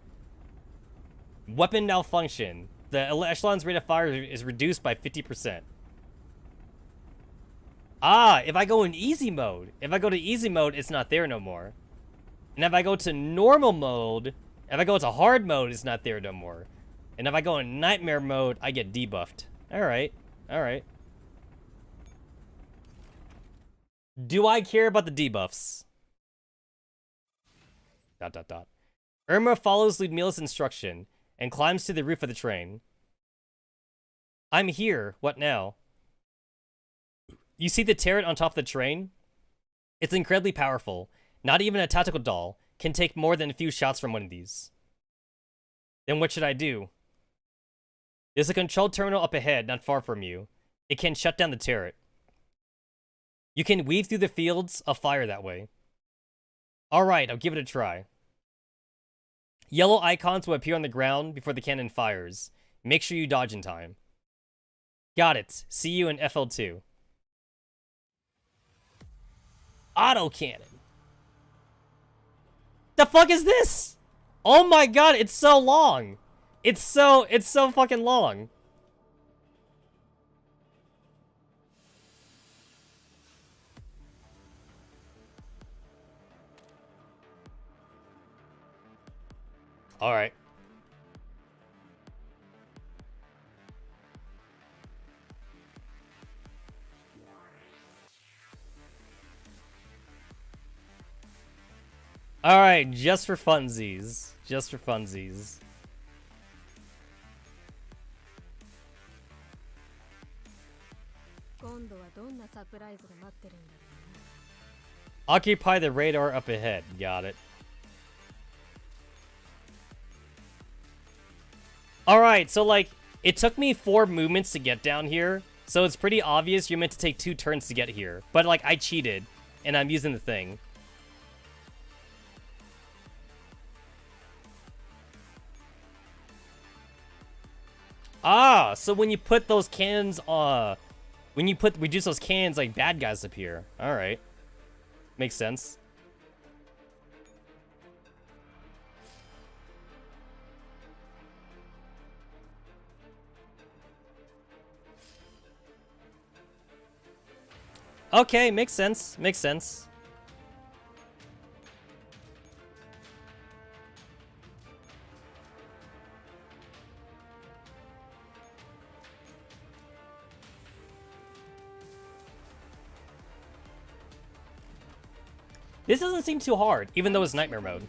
Weapon malfunction. The echelon's rate of fire is reduced by 50%. Ah, if I go in easy mode. If I go to easy mode, it's not there no more. And if I go to normal mode, if I go to hard mode, it's not there no more. And if I go in nightmare mode, I get debuffed. Alright, alright. Do I care about the debuffs? ... Irma follows Ludmila's instruction and climbs to the roof of the train. I'm here. What now? You see the turret on top of the train? It's incredibly powerful. Not even a tactical doll can take more than a few shots from one of these. Then what should I do? There's a control terminal up ahead, not far from you. It can shut down the turret. You can weave through the fields of fire that way. Alright, I'll give it a try. Yellow icons will appear on the ground before the cannon fires. Make sure you dodge in time. Got it. See you in FL2. Auto cannon. The fuck is this? Oh my god, it's so long. It's so fucking long. All right. All right, just for funsies. Just for funsies. Occupy the radar up ahead. Got it. Alright, so like, it took me 4 movements to get down here, so it's pretty obvious you're meant to take 2 turns to get here. But like, I cheated, and I'm using the thing. Ah, so when you put those cannons, reduce those cannons, like, bad guys appear. Alright. Makes sense. Okay, makes sense. Makes sense. This doesn't seem too hard, even though it's nightmare mode.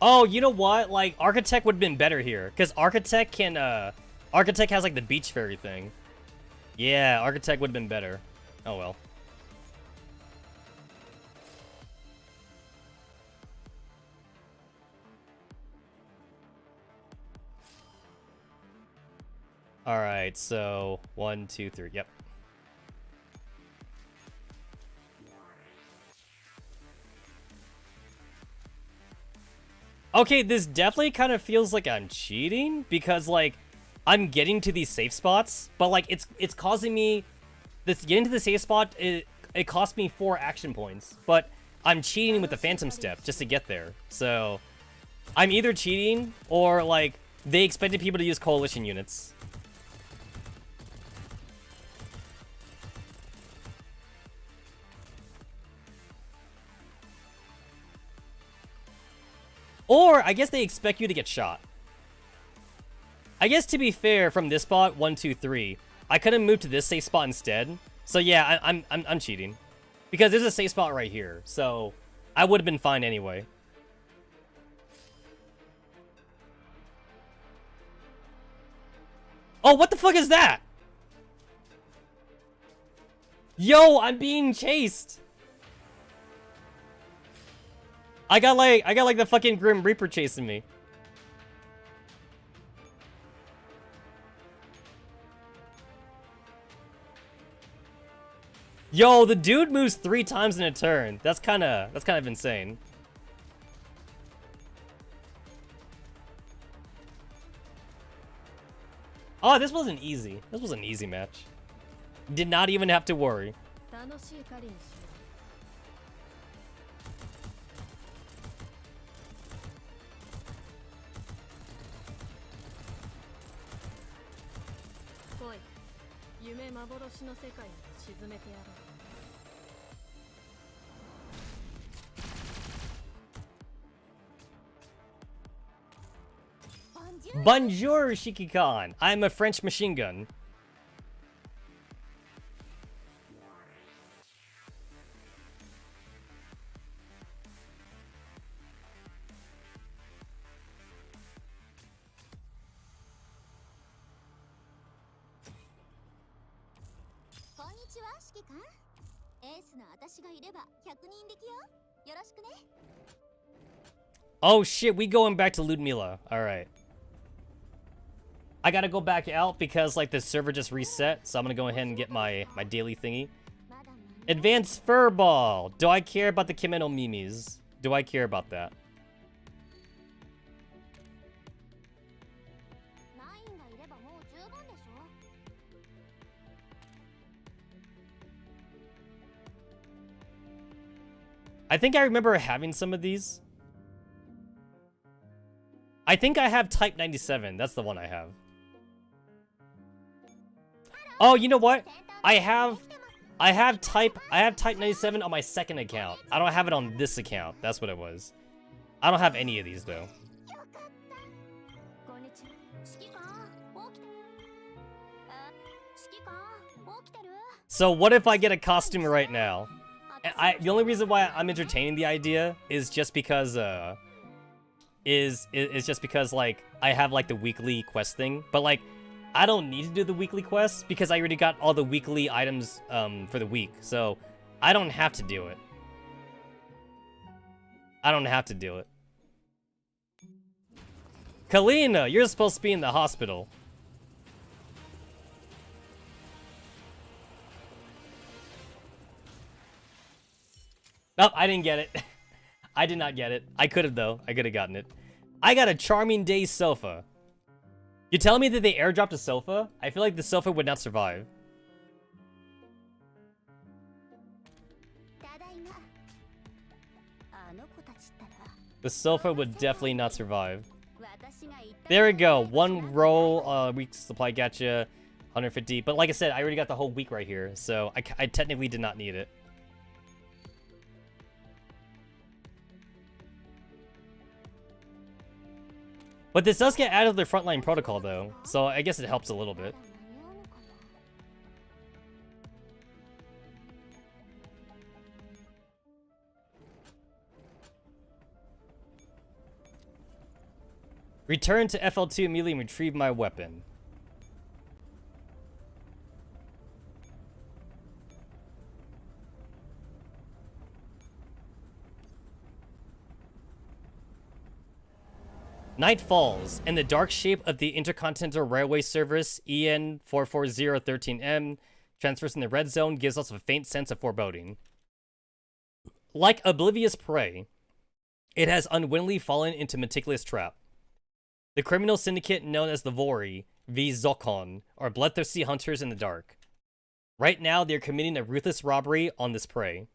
Oh, you know what? Like, Architect would have been better here. Because Architect can, Architect has, like, the beach fairy thing. Yeah, Architect would have been better. Oh, well. Alright, so 1, 2, 3. Yep. Okay, this definitely kind of feels like I'm cheating because like I'm getting to these safe spots, but like it's causing me getting to the safe spot. It cost me 4 action points, but I'm cheating with the Phantom Step just to get there. So I'm either cheating or like they expected people to use coalition units. Or, I guess they expect you to get shot. I guess to be fair, from this spot, 1, 2, 3, I could have moved to this safe spot instead. So yeah, I'm cheating. Because there's a safe spot right here, so I would have been fine anyway. Oh, what the fuck is that? Yo, I'm being chased. I got like the fucking Grim Reaper chasing me. Yo, the dude moves 3 times in a turn. That's kind of insane. Oh, this wasn't easy. This was an easy match. Did not even have to worry. Bonjour, Shiki-kan. I'm a French machine gun. Oh shit, we going back to Ludmilla. Alright. I gotta go back out because like the server just reset, so I'm gonna go ahead and get my daily thingy. Advanced Furball! Do I care about the Kimeno Mimis? Do I care about that? I think I remember having some of these. I think I have Type 97. That's the one I have. Oh, you know what? I have Type 97 on my second account. I don't have it on this account. That's what it was. I don't have any of these though. So what if I get a costume right now? The only reason why I'm entertaining the idea is just because like I have like the weekly quest thing, but like I don't need to do the weekly quests because I already got all the weekly items for the week, so I don't have to do it. I don't have to do it. Kalina, you're supposed to be in the hospital. Nope, I didn't get it. I did not get it. I could have, though. I could have gotten it. I got a charming day sofa. You telling me that they airdropped a sofa? I feel like the sofa would not survive. The sofa would definitely not survive. There we go. One roll, week supply gotcha, 150. But like I said, I already got the whole week right here, so I technically did not need it. But this does get added to the Frontline protocol, though, so I guess it helps a little bit. Return to FL2 immediately and retrieve my weapon. Night falls, and the dark shape of the Intercontinental Railway Service EN44013M transfers in the red zone gives us a faint sense of foreboding. Like oblivious prey, it has unwittingly fallen into a meticulous trap. The criminal syndicate known as the Vori, v Zokon, are bloodthirsty hunters in the dark. Right now, they are committing a ruthless robbery on this prey.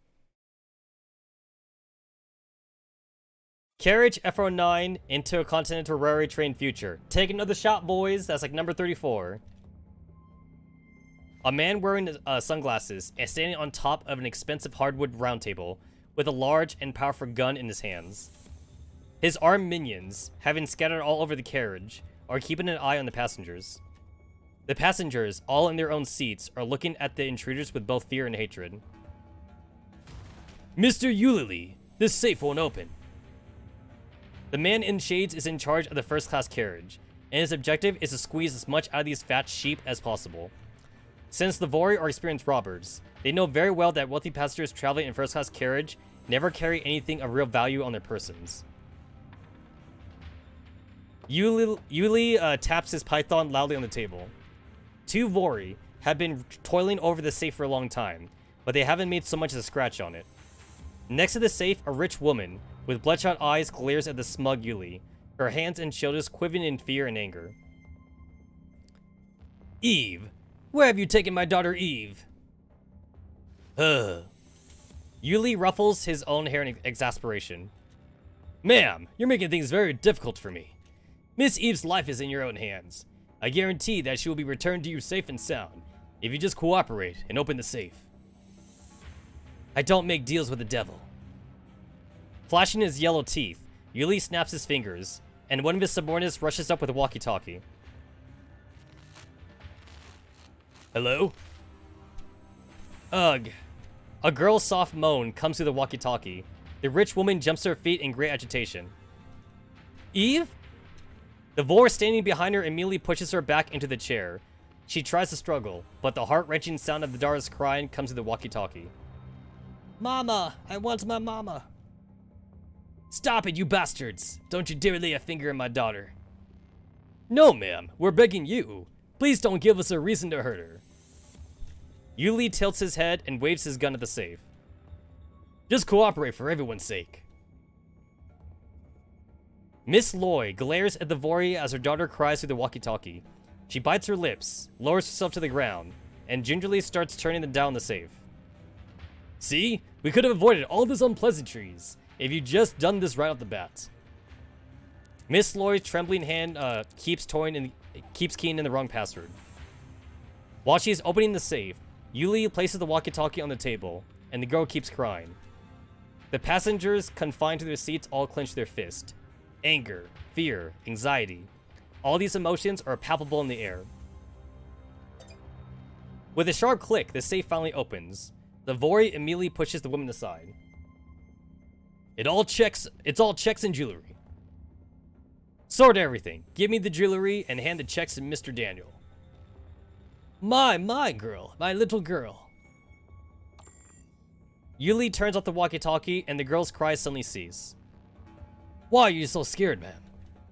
Carriage F09 into a Continental Railway train future. Take another shot, boys. That's like number 34. A man wearing sunglasses and standing on top of an expensive hardwood round table with a large and powerful gun in his hands. His armed minions, having scattered all over the carriage, are keeping an eye on the passengers. The passengers, all in their own seats, are looking at the intruders with both fear and hatred. Mr. Yulili, this safe won't open. The man in shades is in charge of the first-class carriage, and his objective is to squeeze as much out of these fat sheep as possible. Since the Vori are experienced robbers, they know very well that wealthy passengers traveling in first-class carriage never carry anything of real value on their persons. Yuli taps his python loudly on the table. Two Vori have been toiling over the safe for a long time, but they haven't made so much as a scratch on it. Next to the safe, a rich woman with bloodshot eyes glares at the smug Yuli, her hands and shoulders quivering in fear and anger. Eve, where have you taken my daughter Eve? Yuli ruffles his own hair in exasperation. Ma'am, you're making things very difficult for me. Miss Eve's life is in your own hands. I guarantee that she will be returned to you safe and sound, if you just cooperate and open the safe. I don't make deals with the devil. Flashing his yellow teeth, Yuli snaps his fingers, and one of his subordinates rushes up with a walkie-talkie. Hello? Ugh. A girl's soft moan comes through the walkie-talkie. The rich woman jumps to her feet in great agitation. Eve? The Vor standing behind her immediately pushes her back into the chair. She tries to struggle, but the heart-wrenching sound of the daughter's crying comes through the walkie-talkie. Mama! I want my mama! Stop it, you bastards! Don't you dare lay a finger on my daughter. No, ma'am. We're begging you. Please don't give us a reason to hurt her. Yuli tilts his head and waves his gun at the safe. Just cooperate for everyone's sake. Miss Loy glares at the Vori as her daughter cries through the walkie-talkie. She bites her lips, lowers herself to the ground, and gingerly starts turning them down the safe. See? We could have avoided all these unpleasantries if you just done this right off the bat. Miss Loy's trembling hand keeps keying in the wrong password. While she's opening the safe, Yuli places the walkie-talkie on the table, and the girl keeps crying. The passengers confined to their seats all clench their fist. Anger, fear, anxiety. All these emotions are palpable in the air. With a sharp click, the safe finally opens. The Vori immediately pushes the woman aside. It's all checks and jewelry. Sort everything. Give me the jewelry and hand the checks to Mr. Daniel. My girl. My little girl. Yuli turns off the walkie-talkie and the girl's cries suddenly cease. Why are you so scared, man?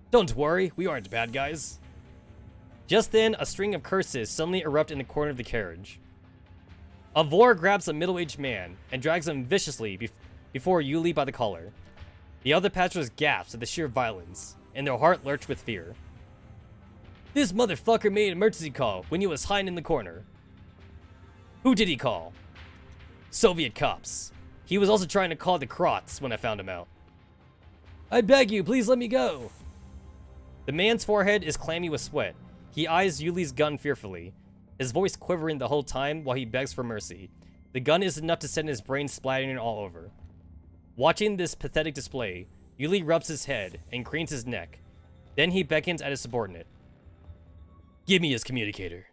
Don't worry, we aren't bad guys. Just then, a string of curses suddenly erupt in the corner of the carriage. A Vor grabs a middle-aged man and drags him viciously before Yuli by the collar. The other passengers gasp at the sheer violence, and their heart lurched with fear. This motherfucker made an emergency call when he was hiding in the corner. Who did he call? Soviet cops. He was also trying to call the Krots when I found him out. I beg you, please let me go. The man's forehead is clammy with sweat. He eyes Yuli's gun fearfully, his voice quivering the whole time while he begs for mercy. The gun is enough to send his brain splattering all over. Watching this pathetic display, Yuli rubs his head and cranes his neck. Then he beckons at his subordinate. Give me his communicator.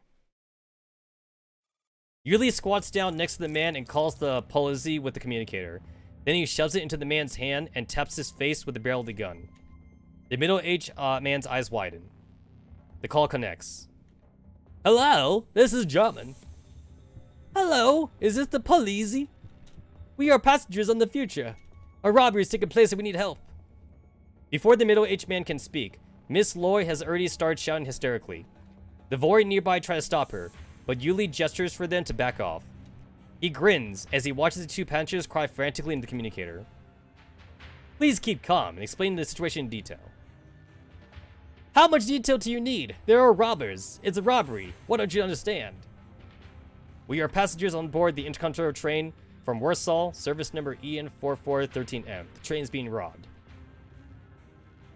Yuli squats down next to the man and calls the policy with the communicator. Then he shoves it into the man's hand and taps his face with the barrel of the gun. The middle-aged man's eyes widen. The call connects. Hello, this is German. Hello, is this the police? We are passengers on the future. A robbery is taking place and we need help. Before the middle-aged man can speak, Miss Loy has already started shouting hysterically. The Vori nearby try to stop her, but Yuli gestures for them to back off. He grins as he watches the two passengers cry frantically in the communicator. Please keep calm and explain the situation in detail. How much detail do you need? There are robbers. It's a robbery. What don't you understand? We are passengers on board the intercontinental train from Warsaw, service number EN4413M. The train is being robbed.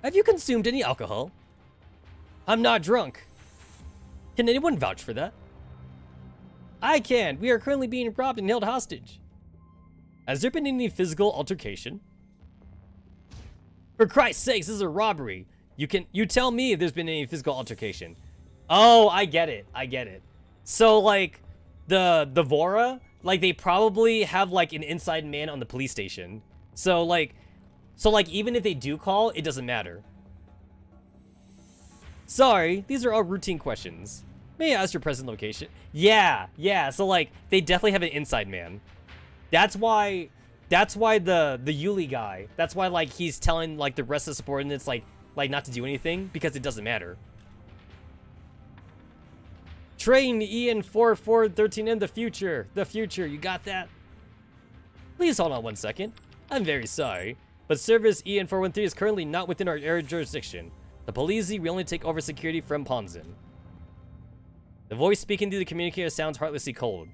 Have you consumed any alcohol? I'm not drunk. Can anyone vouch for that? I can. We are currently being robbed and held hostage. Has there been any physical altercation? For Christ's sakes, this is a robbery. You tell me if there's been any physical altercation. Oh, I get it. So like the Vora, like they probably have like an inside man on the police station. So like even if they do call, it doesn't matter. Sorry, these are all routine questions. May I ask your present location? Yeah. So like they definitely have an inside man. That's why the Yuli guy, that's why like he's telling like the rest of the subordinates like not to do anything, because it doesn't matter. Train EN4413M, the future, you got that? Please hold on 1 second. I'm very sorry, but service EN413 is currently not within our area jurisdiction. The police will only take over security from Ponzin. The voice speaking through the communicator sounds heartlessly cold.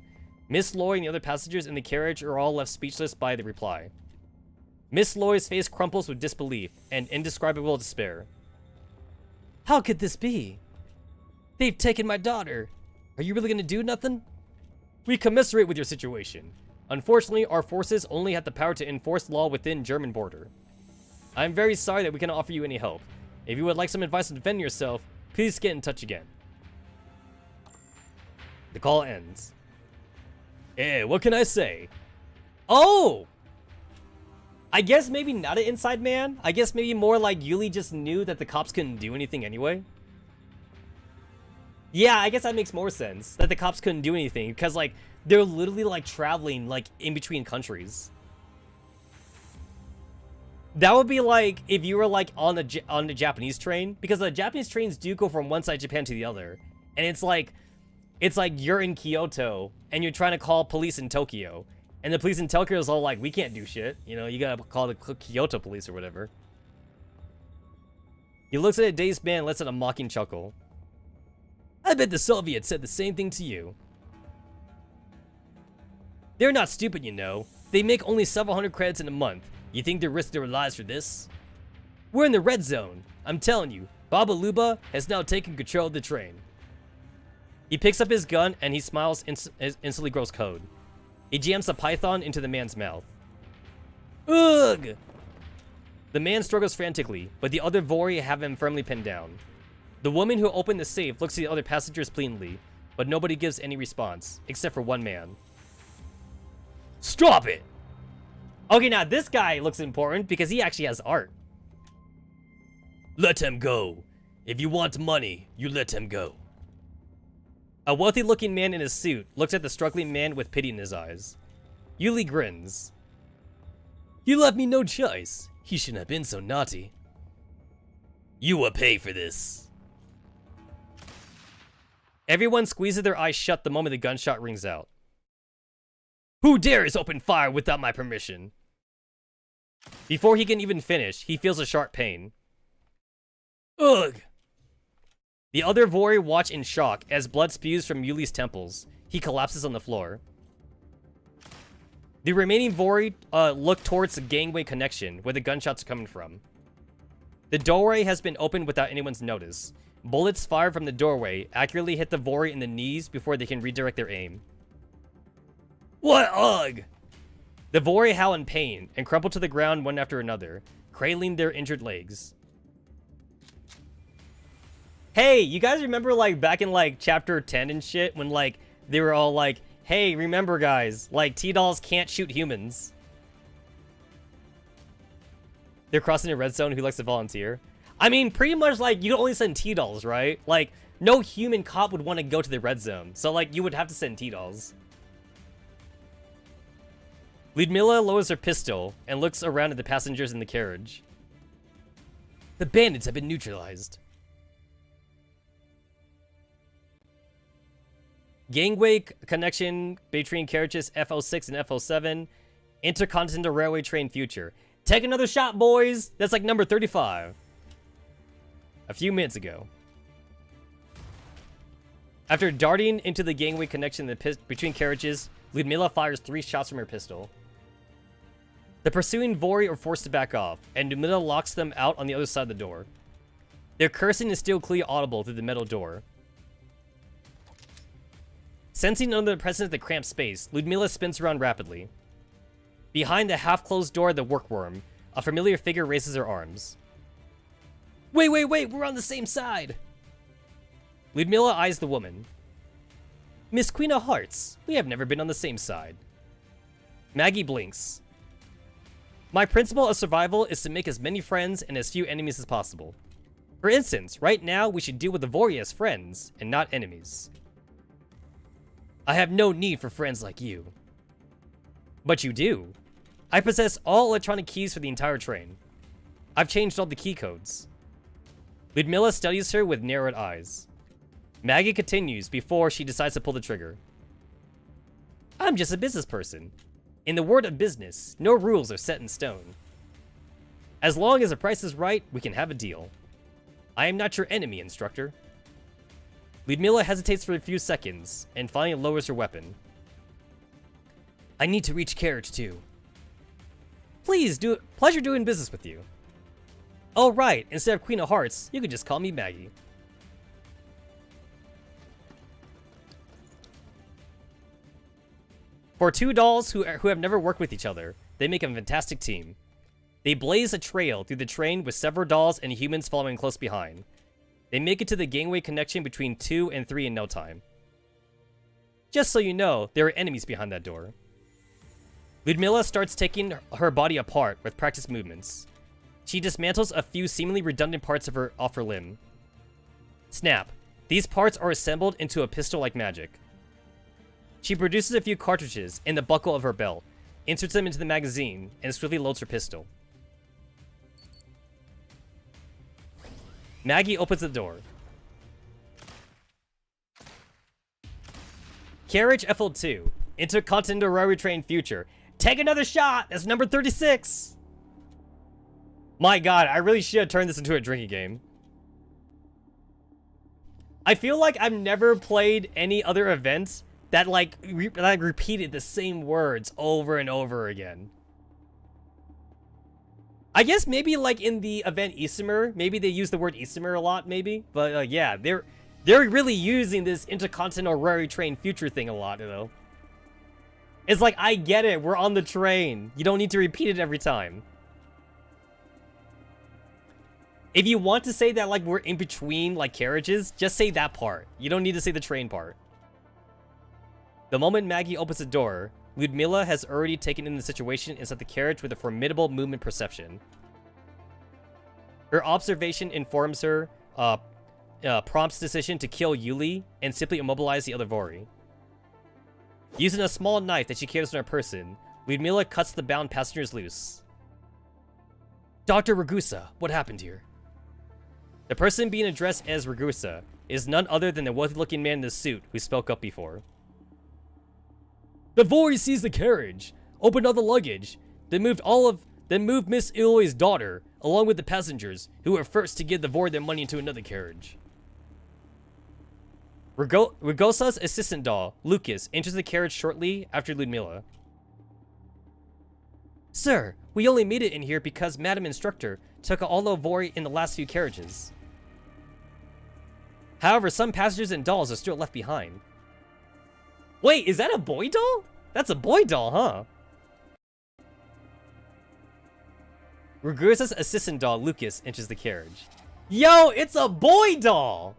Miss Loy and the other passengers in the carriage are all left speechless by the reply. Miss Loy's face crumples with disbelief and indescribable despair. How could this be? They've taken my daughter. Are you really gonna do nothing? We commiserate with your situation. Unfortunately, our forces only have the power to enforce law within German border. I'm very sorry that we cannot offer you any help. If you would like some advice to defend yourself, please get in touch again. The call ends. What can I say? Oh! I guess maybe not an inside man. I guess maybe more like Yuli just knew that the cops couldn't do anything anyway. Yeah, I guess that makes more sense. That the cops couldn't do anything. Because, like, they're literally, like, traveling, like, in between countries. That would be like if you were, like, on the Japanese train. Because the Japanese trains do go from one side of Japan to the other. And it's like you're in Kyoto and you're trying to call police in Tokyo. And the police in Tokyo is all like, we can't do shit. You know, you gotta call the Kyoto police or whatever. He looks at a dazed man and lets out a mocking chuckle. I bet the Soviets said the same thing to you. They're not stupid, you know. They make only several hundred credits in a month. You think they risk their lives for this? We're in the red zone. I'm telling you, Baba Luba has now taken control of the train. He picks up his gun and he smiles instantly grows code. He jams a python into the man's mouth. Ugh! The man struggles frantically, but the other Vori have him firmly pinned down. The woman who opened the safe looks at the other passengers pleadingly, but nobody gives any response, except for one man. Stop it! Okay, now this guy looks important because he actually has art. Let him go. If you want money, you let him go. A wealthy-looking man in a suit looks at the struggling man with pity in his eyes. Yuli grins. You left me no choice. He shouldn't have been so naughty. You will pay for this. Everyone squeezes their eyes shut the moment the gunshot rings out. Who dares open fire without my permission? Before he can even finish, he feels a sharp pain. Ugh! The other Vori watch in shock as blood spews from Yuli's temples. He collapses on the floor. The remaining Vori look towards the gangway connection where the gunshots are coming from. The doorway has been opened without anyone's notice. Bullets fired from the doorway accurately hit the Vori in the knees before they can redirect their aim. What ugh! The Vori howl in pain and crumple to the ground one after another, cradling their injured legs. Hey, you guys remember like back in like chapter 10 and shit when like they were all like, hey, remember guys, like T-Dolls can't shoot humans. They're crossing a red zone. Who likes to volunteer? I mean, pretty much like you can only send T-Dolls, right? Like no human cop would want to go to the red zone. So like you would have to send T-Dolls. Ludmilla lowers her pistol and looks around at the passengers in the carriage. The bandits have been neutralized. Gangway connection between carriages F06 and F07. Intercontinental Railway train future. Take another shot, boys! That's like number 35. A few minutes ago. After darting into the gangway connection between carriages, Ludmilla fires 3 shots from her pistol. The pursuing Vori are forced to back off, and Ludmilla locks them out on the other side of the door. Their cursing is still clearly audible through the metal door. Sensing under the presence of the cramped space, Ludmilla spins around rapidly. Behind the half-closed door of the workworm, a familiar figure raises her arms. Wait, we're on the same side! Ludmilla eyes the woman. Miss Queen of Hearts, we have never been on the same side. Maggie blinks. My principle of survival is to make as many friends and as few enemies as possible. For instance, right now we should deal with the Vori as friends, and not enemies. I have no need for friends like you. But you do. I possess all electronic keys for the entire train. I've changed all the key codes. Ludmilla studies her with narrowed eyes. Maggie continues before she decides to pull the trigger. I'm just a business person. In the world of business, no rules are set in stone. As long as the price is right, we can have a deal. I am not your enemy, instructor. Ludmilla hesitates for a few seconds, and finally lowers her weapon. I need to reach carriage too. Please, pleasure doing business with you. Oh right, instead of Queen of Hearts, you could just call me Maggie. For 2 dolls who have never worked with each other, they make a fantastic team. They blaze a trail through the train with several dolls and humans following close behind. They make it to the gangway connection between 2 and 3 in no time. Just so you know, there are enemies behind that door. Ludmilla starts taking her body apart with practiced movements. She dismantles a few seemingly redundant parts off her limb. Snap. These parts are assembled into a pistol like magic. She produces a few cartridges in the buckle of her belt, inserts them into the magazine, and swiftly loads her pistol. Maggie opens the door. Carriage FL2. Intercontinental Railway Train Future. Take another shot! That's number 36! My god, I really should have turned this into a drinking game. I feel like I've never played any other events that repeated the same words over and over again. I guess maybe like in the event Isomer, maybe they use the word Isomer a lot, maybe. But yeah, they're really using this Intercontinental Railway Train Future thing a lot, though. It's like, I get it, we're on the train. You don't need to repeat it every time. If you want to say that like we're in between like carriages, just say that part. You don't need to say the train part. The moment Maggie opens the door, Ludmilla has already taken in the situation inside the carriage with a formidable movement perception. Her observation informs her prompts decision to kill Yuli and simply immobilize the other Vori. Using a small knife that she carries on her person, Ludmilla cuts the bound passengers loose. Dr. Ragusa, what happened here? The person being addressed as Ragusa is none other than the wealthy-looking man in the suit who spoke up before. The Vori seized the carriage, opened all the luggage, then moved Miss Eloy's daughter, along with the passengers, who were first to give the Vori their money into another carriage. Ragosa's assistant doll, Lucas, enters the carriage shortly after Ludmilla. Sir, we only made it in here because Madam Instructor took all the Vori in the last few carriages. However, some passengers and dolls are still left behind. Wait, is that a boy doll? That's a boy doll, huh? Ragusa's assistant doll, Lucas, enters the carriage. Yo, it's a boy doll!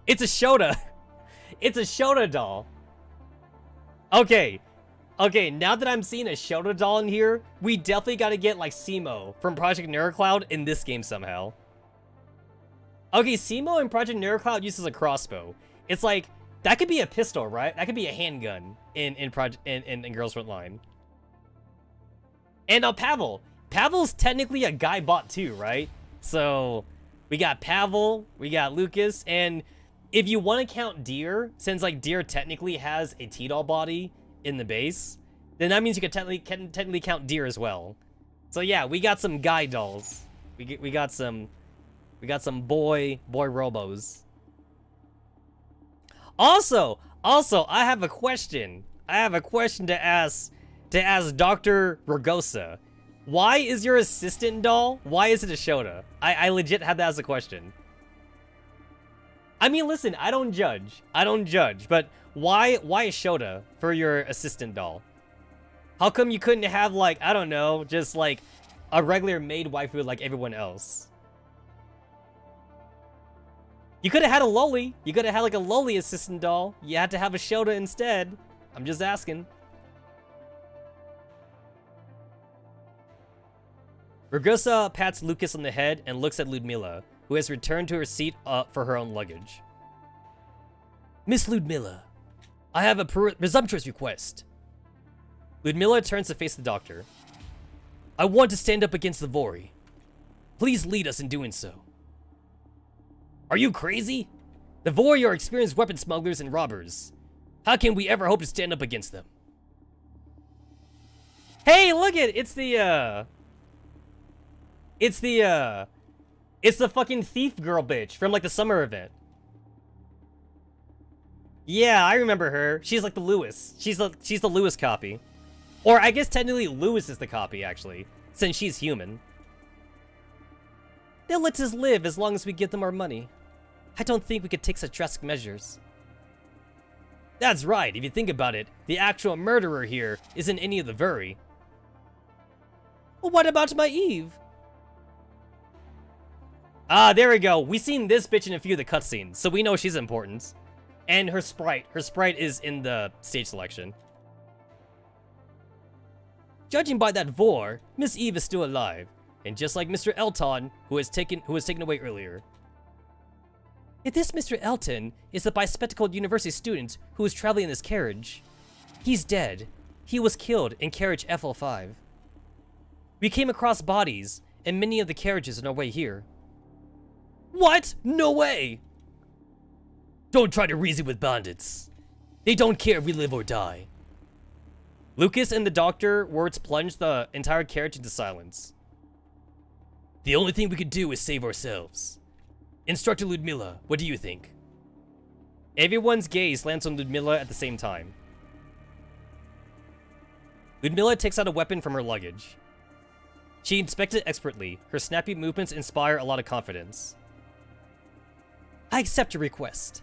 It's a Shota. It's a Shota doll. Okay, now that I'm seeing a Shota doll in here, we definitely gotta get, like, Simo from Project Neurocloud in this game somehow. Okay, Simo in Project Neurocloud uses a crossbow. It's like, that could be a pistol, right? That could be a handgun in Girls Frontline. And Pavel. Pavel's technically a guy bot too, right? So, we got Pavel, we got Lucas, and if you want to count Deer, since, like, Deer technically has a T-doll body in the base, then that means you could technically count Deer as well. So yeah, we got some guy dolls. We got some boy robos. Also, I have a question. I have a question to ask Dr. Ragosa. Why is your assistant doll? Why is it a Shota? I legit had that as a question. I mean, listen, I don't judge, but why a Shota for your assistant doll? How come you couldn't have, like, I don't know, just like a regular maid waifu like everyone else? You could have had a loli. You could have had, like, a loli assistant doll. You had to have a Shota instead. I'm just asking. Ragusa pats Lucas on the head and looks at Ludmilla, who has returned to her seat for her own luggage. Miss Ludmilla, I have a presumptuous request. Ludmilla turns to face the doctor. I want to stand up against the Vori. Please lead us in doing so. Are you crazy? The Vori are experienced weapon smugglers and robbers. How can we ever hope to stand up against them? Hey, look it! It's the fucking thief girl bitch from, like, the summer event. Yeah, I remember her. She's like the Lewis. She's the Lewis copy. Or I guess technically Lewis is the copy, actually, since she's human. They'll let us live as long as we give them our money. I don't think we could take such drastic measures. That's right, if you think about it, the actual murderer here isn't any of the Vuri. Well, what about my Eve? Ah, there we go. We've seen this bitch in a few of the cutscenes, so we know she's important. And her sprite. Her sprite is in the stage selection. Judging by that vor, Miss Eve is still alive, and just like Mr. Elton, who was taken away earlier. If this Mr. Elton is the bespectacled university student who was traveling in this carriage, he's dead. He was killed in carriage FL5. We came across bodies in many of the carriages on our way here. What? No way! Don't try to reason with bandits. They don't care if we live or die. Lucas and the doctor words plunge the entire carriage into silence. The only thing we could do is save ourselves. Instructor Ludmilla, what do you think? Everyone's gaze lands on Ludmilla at the same time. Ludmilla takes out a weapon from her luggage. She inspects it expertly. Her snappy movements inspire a lot of confidence. I accept your request.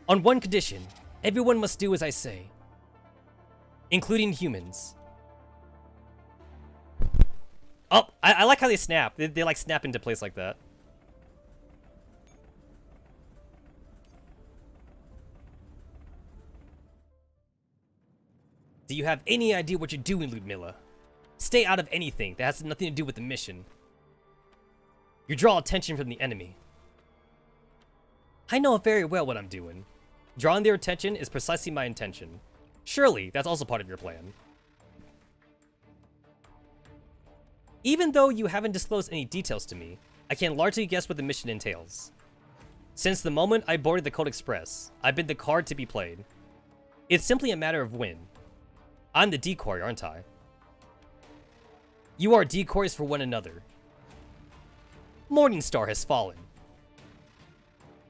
On one condition, everyone must do as I say. Including humans. Oh, I like how they snap. They like snap into place like that. Do you have any idea what you're doing, Ludmilla? Stay out of anything that has nothing to do with the mission. You draw attention from the enemy. I know very well what I'm doing. Drawing their attention is precisely my intention. Surely, that's also part of your plan. Even though you haven't disclosed any details to me, I can largely guess what the mission entails. Since the moment I boarded the Cold Express, I've been the card to be played. It's simply a matter of when. I'm the decoy, aren't I? You are decoys for one another. Morningstar has fallen.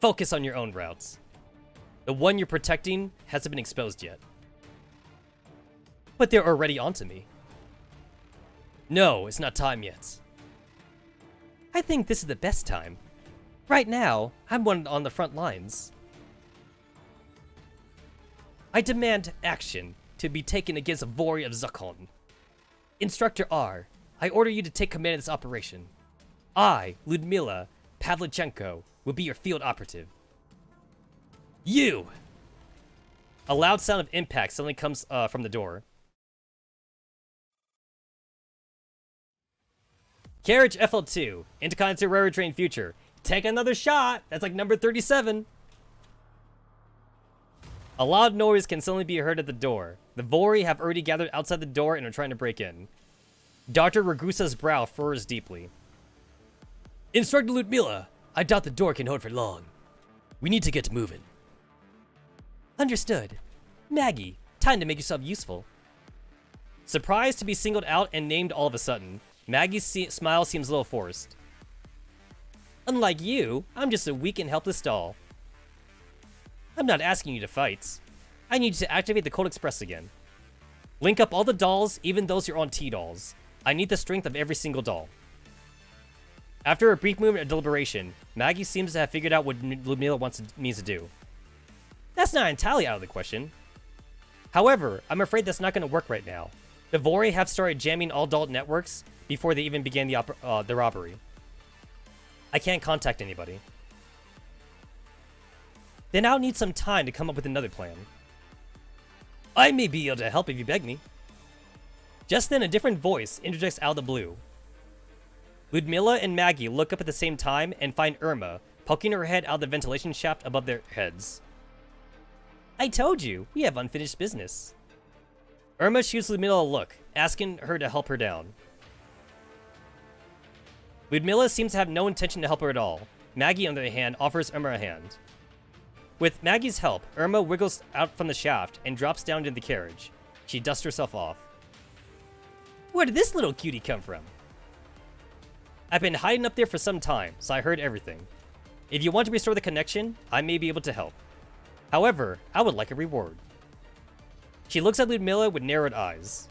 Focus on your own routes. The one you're protecting hasn't been exposed yet. But they're already onto me. No, it's not time yet. I think this is the best time. Right now, I'm one on the front lines. I demand action to be taken against Vori of Zakon. Instructor R, I order you to take command of this operation. I, Ludmilla Pavlichenko, will be your field operative. You! A loud sound of impact suddenly comes from the door. Carriage FL2, Intercontinental Railroad Train Future. Take another shot! That's like number 37. A loud noise can suddenly be heard at the door. The Vori have already gathered outside the door and are trying to break in. Dr. Ragusa's brow furrows deeply. Instructor Ludmilla, I doubt the door can hold for long. We need to get moving. Understood. Maggie, time to make yourself useful. Surprised to be singled out and named all of a sudden, Maggie's smile seems a little forced. Unlike you, I'm just a weak and helpless doll. I'm not asking you to fight. I need you to activate the Cold Express again. Link up all the dolls, even those you're on T-dolls. I need the strength of every single doll. After a brief moment of deliberation, Maggie seems to have figured out what Ludmilla needs to do. That's not entirely out of the question. However, I'm afraid that's not going to work right now. The Vori have started jamming all doll networks before they even began the robbery. I can't contact anybody. Then I'll need some time to come up with another plan. I may be able to help if you beg me. Just then, a different voice interjects out of the blue. Ludmilla and Maggie look up at the same time and find Irma poking her head out of the ventilation shaft above their heads. I told you, we have unfinished business. Irma shoots Ludmilla a look, asking her to help her down. Ludmilla seems to have no intention to help her at all. Maggie, on the other hand, offers Irma a hand. With Maggie's help, Irma wiggles out from the shaft and drops down into the carriage. She dusts herself off. Where did this little cutie come from? I've been hiding up there for some time, so I heard everything. If you want to restore the connection, I may be able to help. However, I would like a reward. She looks at Ludmilla with narrowed eyes.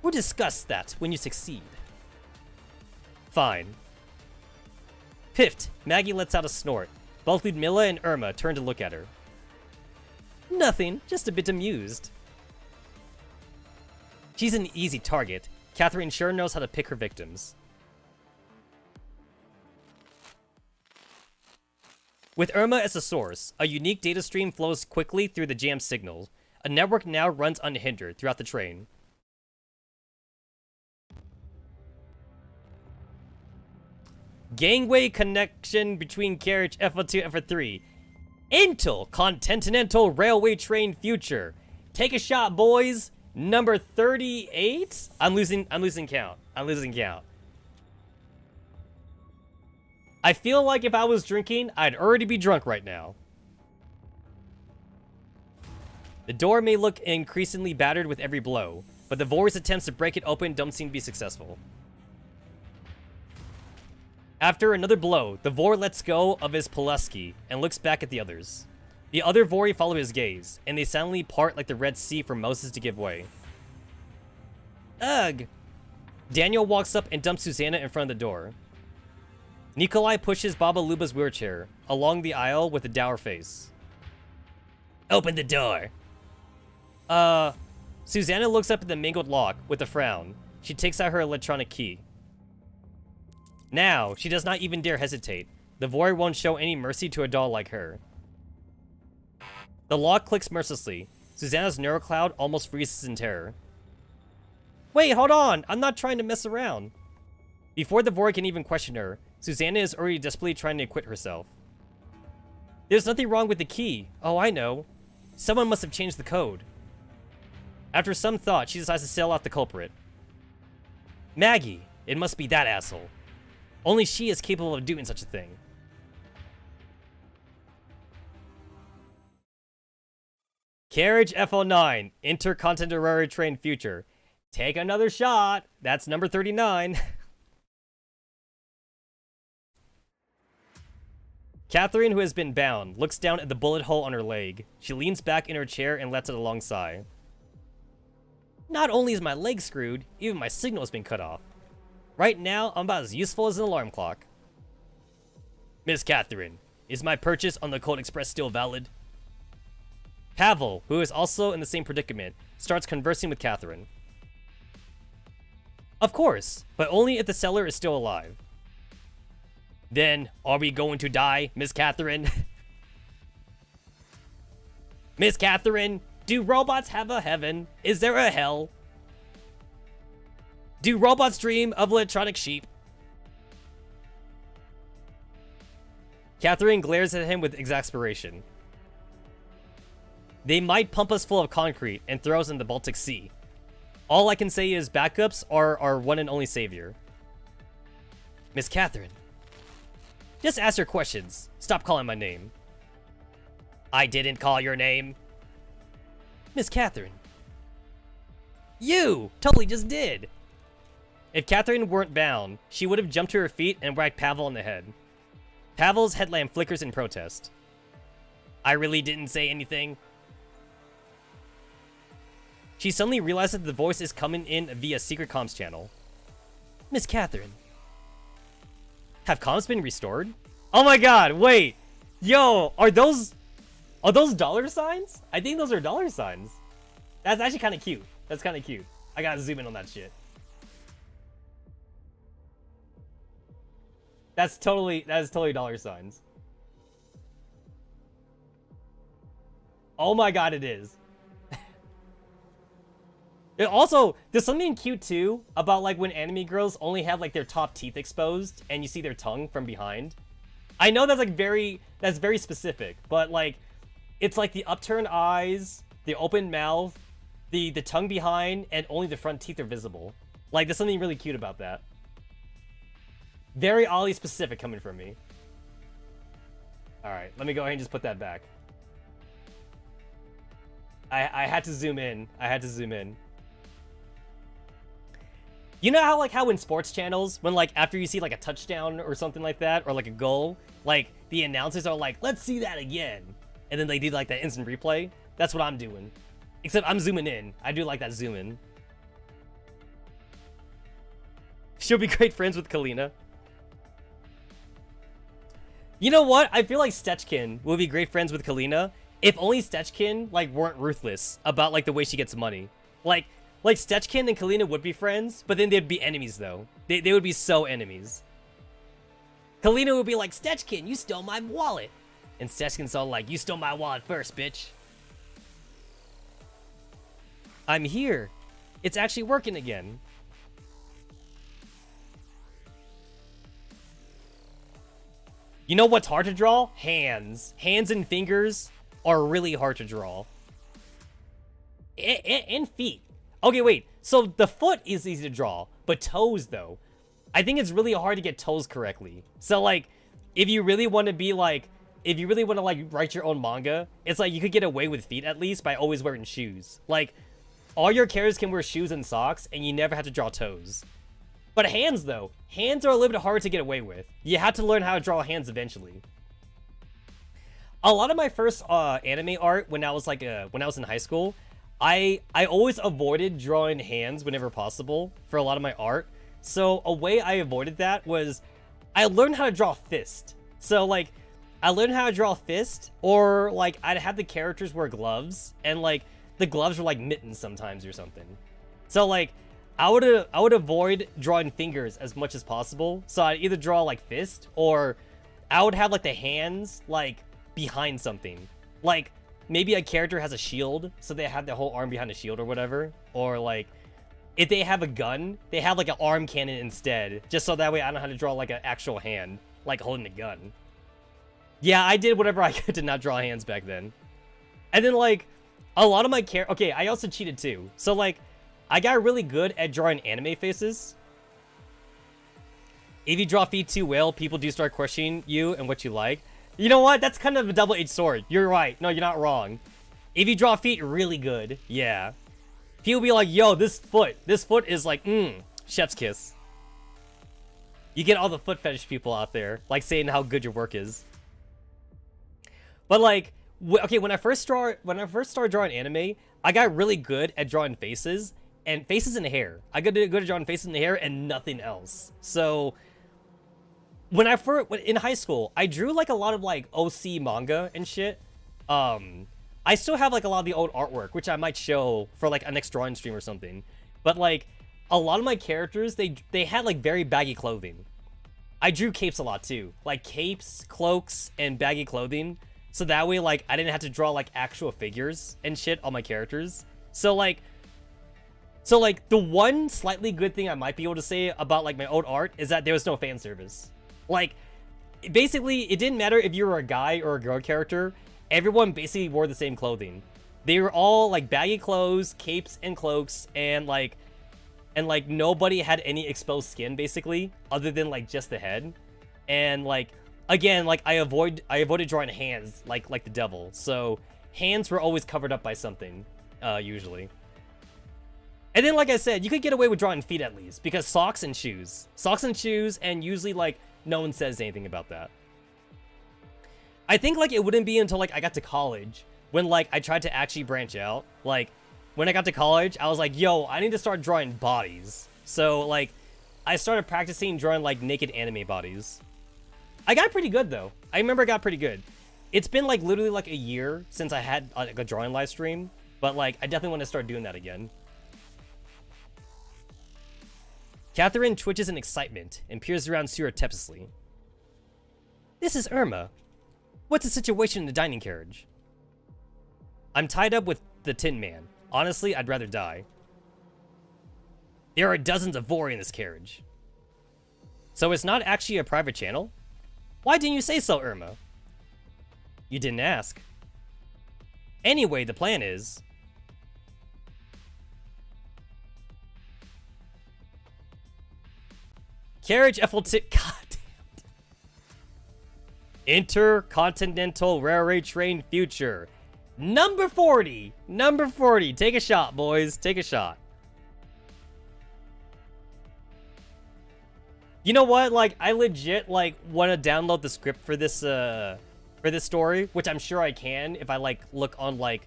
We'll discuss that when you succeed. Fine. Piffed, Maggie lets out a snort. Both Ludmilla and Irma turn to look at her. Nothing, just a bit amused. She's an easy target. Catherine sure knows how to pick her victims. With Irma as a source, a unique data stream flows quickly through the jam signal. A network now runs unhindered throughout the train. Gangway connection between carriage FL2 and FL3. Intercontinental Railway Train Future. Take a shot, boys. Number 38? I'm losing count. I feel like if I was drinking, I'd already be drunk right now. The door may look increasingly battered with every blow, but the Vori's attempts to break it open don't seem to be successful. After another blow, the Vor lets go of his Pulaski and looks back at the others. The other Vori follow his gaze, and they silently part like the Red Sea for Moses to give way. Ugh! Daniel walks up and dumps Susanna in front of the door. Nikolai pushes Baba Luba's wheelchair along the aisle with a dour face. Open the door! Susanna looks up at the mangled lock with a frown. She takes out her electronic key. Now, she does not even dare hesitate. The Vori won't show any mercy to a doll like her. The lock clicks mercilessly. Susanna's neurocloud almost freezes in terror. Wait, hold on! I'm not trying to mess around. Before the void can even question her, Susanna is already desperately trying to acquit herself. There's nothing wrong with the key. Oh, I know. Someone must have changed the code. After some thought, she decides to sail out the culprit. Maggie. It must be that asshole. Only she is capable of doing such a thing. Carriage FL9, Intercontinental Train Future. Take another shot. That's number 39. Catherine, who has been bound, looks down at the bullet hole on her leg. She leans back in her chair and lets out a long sigh. Not only is my leg screwed, even my signal has been cut off. Right now, I'm about as useful as an alarm clock. Miss Catherine, is my purchase on the Cold Express still valid? Pavel, who is also in the same predicament, starts conversing with Catherine. Of course, but only if the seller is still alive. Then, are we going to die, Miss Catherine? Miss Catherine, do robots have a heaven? Is there a hell? Do robots dream of electronic sheep? Catherine glares at him with exasperation. They might pump us full of concrete and throw us in the Baltic Sea. All I can say is backups are our one and only savior. Miss Catherine. Just ask your questions. Stop calling my name. I didn't call your name. Miss Catherine. You totally just did. If Catherine weren't bound, she would have jumped to her feet and whacked Pavel on the head. Pavel's headlamp flickers in protest. I really didn't say anything. She suddenly realizes that the voice is coming in via secret comms channel. Miss Catherine. Have comms been restored? Oh my god, wait. Yo, are those dollar signs? I think those are dollar signs. That's actually kind of cute. That's kind of cute. I gotta zoom in on that shit. That is totally dollar signs. Oh my god, it is. It also, there's something cute too about like when anime girls only have like their top teeth exposed and you see their tongue from behind. I know that's like that's very specific, but like it's like the upturned eyes, the open mouth, the tongue behind, and only the front teeth are visible. Like there's something really cute about that. Very oddly specific coming from me. Alright, let me go ahead and just put that back. I had to zoom in. I had to zoom in. You know how in sports channels, when like after you see like a touchdown or something like that, or like a goal, like the announcers are like, let's see that again. And then they do like that instant replay. That's what I'm doing. Except I'm zooming in. I do like that zoom in. She'll be great friends with Kalina. You know what? I feel like Stechkin will be great friends with Kalina if only Stechkin like weren't ruthless about like the way she gets money. Like Stechkin and Kalina would be friends, but then they'd be enemies though. They would be so enemies. Kalina would be like, Stechkin, you stole my wallet. And Stechkin's all like, you stole my wallet first, bitch. I'm here. It's actually working again. You know what's hard to draw? Hands. Hands and fingers are really hard to draw. And feet. Okay, wait. So the foot is easy to draw, but toes, though. I think it's really hard to get toes correctly. So, like, if you really want to be, like, if you really want to, like, write your own manga, it's like you could get away with feet, at least, by always wearing shoes. Like, all your characters can wear shoes and socks, and you never have to draw toes. But hands, though. Hands are a little bit harder to get away with. You have to learn how to draw hands eventually. A lot of my first anime art when I was in high school, I always avoided drawing hands whenever possible for a lot of my art. So a way I avoided that was I learned how to draw fist. So like I learned how to draw fist, or like I'd have the characters wear gloves, and like the gloves were like mittens sometimes or something. So like I would avoid drawing fingers as much as possible. So I'd either draw like fist, or I would have like the hands like behind something. Like maybe a character has a shield, so they have their whole arm behind a shield or whatever. Or like, if they have a gun, they have like an arm cannon instead, just so that way I don't have to draw like an actual hand, like holding a gun. Yeah, I did whatever I could to not draw hands back then. And then like, a lot of my okay, I also cheated too. So like, I got really good at drawing anime faces. If you draw feet too well, people do start questioning you and what you like. You know what? That's kind of a double-edged sword. You're right. No, you're not wrong. If you draw feet really good, yeah. People be like, yo, this foot is like, chef's kiss. You get all the foot fetish people out there, like saying how good your work is. But like, okay, when I first started drawing anime, I got really good at drawing faces and hair. I got good at drawing faces and hair and nothing else. So when in high school, I drew like a lot of like OC manga and shit. I still have like a lot of the old artwork, which I might show for like a next drawing stream or something. But like a lot of my characters, they had like very baggy clothing. I drew capes a lot too, like capes, cloaks, and baggy clothing. So that way, like, I didn't have to draw, like, actual figures and shit on my characters. So, like, the one slightly good thing I might be able to say about, like, my old art is that there was no fan service. Like, basically, it didn't matter if you were a guy or a girl character. Everyone basically wore the same clothing. They were all, like, baggy clothes, capes, and cloaks, and, like, nobody had any exposed skin, basically, other than, like, just the head. And, like, again, like, I avoided drawing hands like the devil. So hands were always covered up by something, usually. And then, like I said, you could get away with drawing feet at least, because socks and shoes, and usually, like, no one says anything about that. I think, like, it wouldn't be until, like, I got to college when, like, I tried to actually branch out. Like, when I got to college, I was like, yo, I need to start drawing bodies. So, like, I started practicing drawing, like, naked anime bodies. I got pretty good, though. I remember I got pretty good. It's been, like, literally, like, a year since I had, like, a drawing live stream. But, like, I definitely want to start doing that again. Catherine twitches in excitement and peers around surreptitiously. This is Irma. What's the situation in the dining carriage? I'm tied up with the Tin Man. Honestly, I'd rather die. There are dozens of Vori in this carriage. So it's not actually a private channel? Why didn't you say so, Irma? You didn't ask. Anyway, the plan is... Carriage FL2... God damn. Intercontinental Railway Train Future. Number 40. Number 40. Take a shot, boys. Take a shot. You know what? Like, I legit, like, want to download the script for this story, which I'm sure I can if I, like, look on the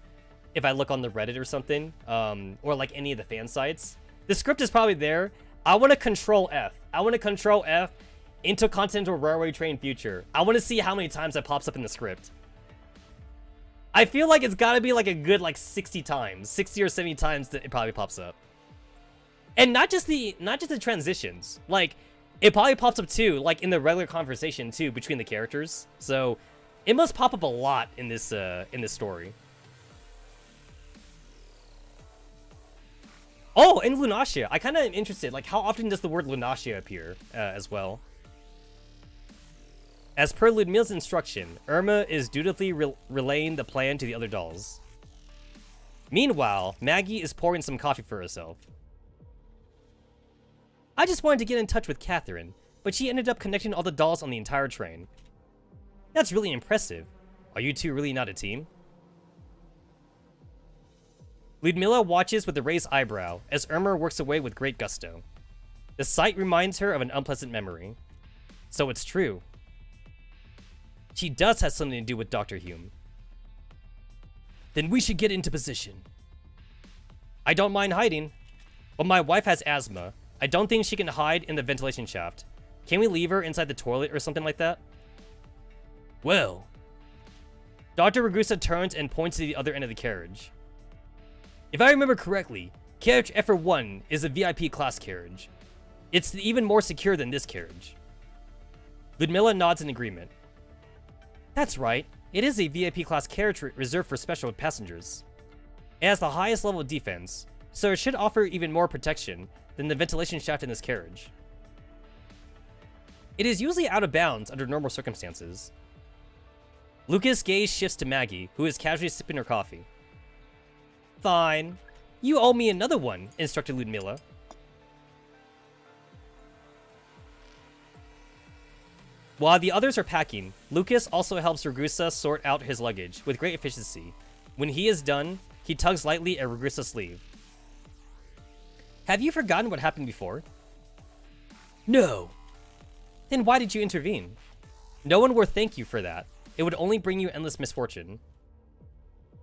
Reddit or something, or, like, any of the fan sites. The script is probably there. I want to Control F. I want to Control F Intercontinental Railway Train Future. I want to see how many times that pops up in the script. I feel like it's got to be, like, a good, like, 60 times. 60 or 70 times that it probably pops up. And not just the transitions. Like... It probably pops up too, like in the regular conversation too, between the characters. So, it must pop up a lot in this story. Oh, and Lunacia. I kind of am interested. Like, how often does the word Lunacia appear as well? As per Ludmila's instruction, Irma is dutifully relaying the plan to the other dolls. Meanwhile, Maggie is pouring some coffee for herself. I just wanted to get in touch with Catherine, but she ended up connecting all the dolls on the entire train. That's really impressive. Are you two really not a team? Ludmila watches with a raised eyebrow as Irma works away with great gusto. The sight reminds her of an unpleasant memory. So it's true. She does have something to do with Dr. Hume. Then we should get into position. I don't mind hiding, but my wife has asthma. I don't think she can hide in the ventilation shaft. Can we leave her inside the toilet or something like that? Well. Dr. Ragusa turns and points to the other end of the carriage. If I remember correctly, carriage FR1 is a VIP class carriage. It's even more secure than this carriage. Ludmila nods in agreement. That's right. it is a VIP class carriage reserved for special passengers. It has the highest level of defense, so it should offer even more protection than the ventilation shaft in this carriage. It is usually out of bounds under normal circumstances. Lucas' gaze shifts to Maggie, who is casually sipping her coffee. Fine. You owe me another one, instructed Ludmilla. While the others are packing, Lucas also helps Ragusa sort out his luggage with great efficiency. When he is done, he tugs lightly at Ragusa's sleeve. Have you forgotten what happened before? No. Then why did you intervene? No one will thank you for that. It would only bring you endless misfortune.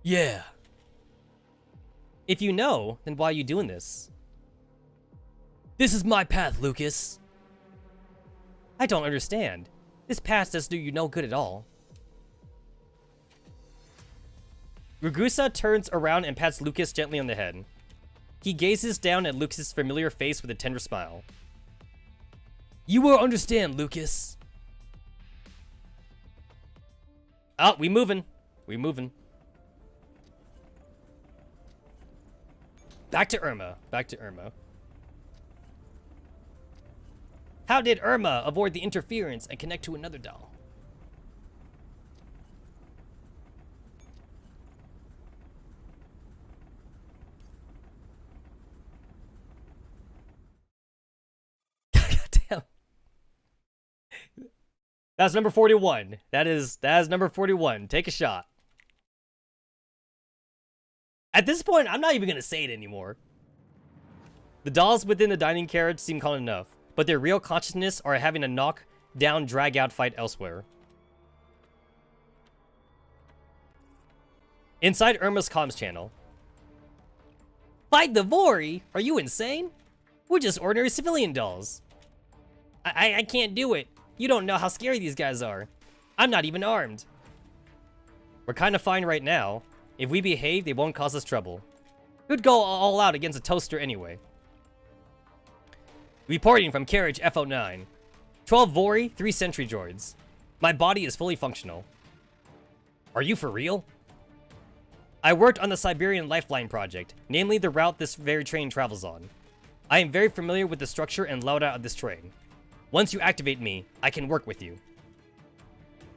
Yeah. If you know, then why are you doing this? This is my path, Lucas. I don't understand. This path does do you no good at all. Ragusa turns around and pats Lucas gently on the head. He gazes down at Lucas' familiar face with a tender smile. You will understand, Lucas. Oh, we moving. We moving. Back to Irma. Back to Irma. How did Irma avoid the interference and connect to another doll? Goddamn. That's number 41. That is number 41. Take a shot. At this point, I'm not even going to say it anymore. The dolls within the dining carriage seem calm enough, but their real consciousness are having a knock-down, drag-out fight elsewhere. Inside Irma's comms channel. Fight the Vori? Are you insane? We're just ordinary civilian dolls. I can't do it. You don't know how scary these guys are. I'm not even armed. We're kind of fine right now. If we behave, they won't cause us trouble. Who'd go all out against a toaster anyway? Reporting from carriage F09. 12 Vori, 3 sentry droids. My body is fully functional. Are you for real? I worked on the Siberian Lifeline project, namely the route this very train travels on. I am very familiar with the structure and layout of this train. Once you activate me, I can work with you.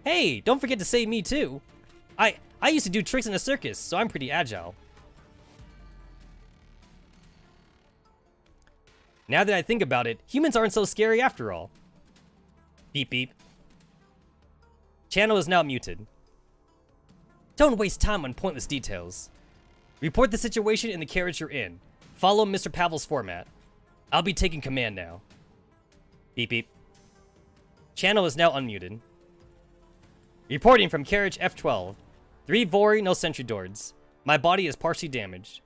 Hey, don't forget to save me too. I used to do tricks in a circus, so I'm pretty agile. Now that I think about it, humans aren't so scary after all. Beep beep. Channel is now muted. Don't waste time on pointless details. Report the situation in the carriage you're in. Follow Mr. Pavel's format. I'll be taking command now. Beep beep. Channel is now unmuted. Reporting from carriage F12. 3 Vori, no sentry droids. My body is partially damaged.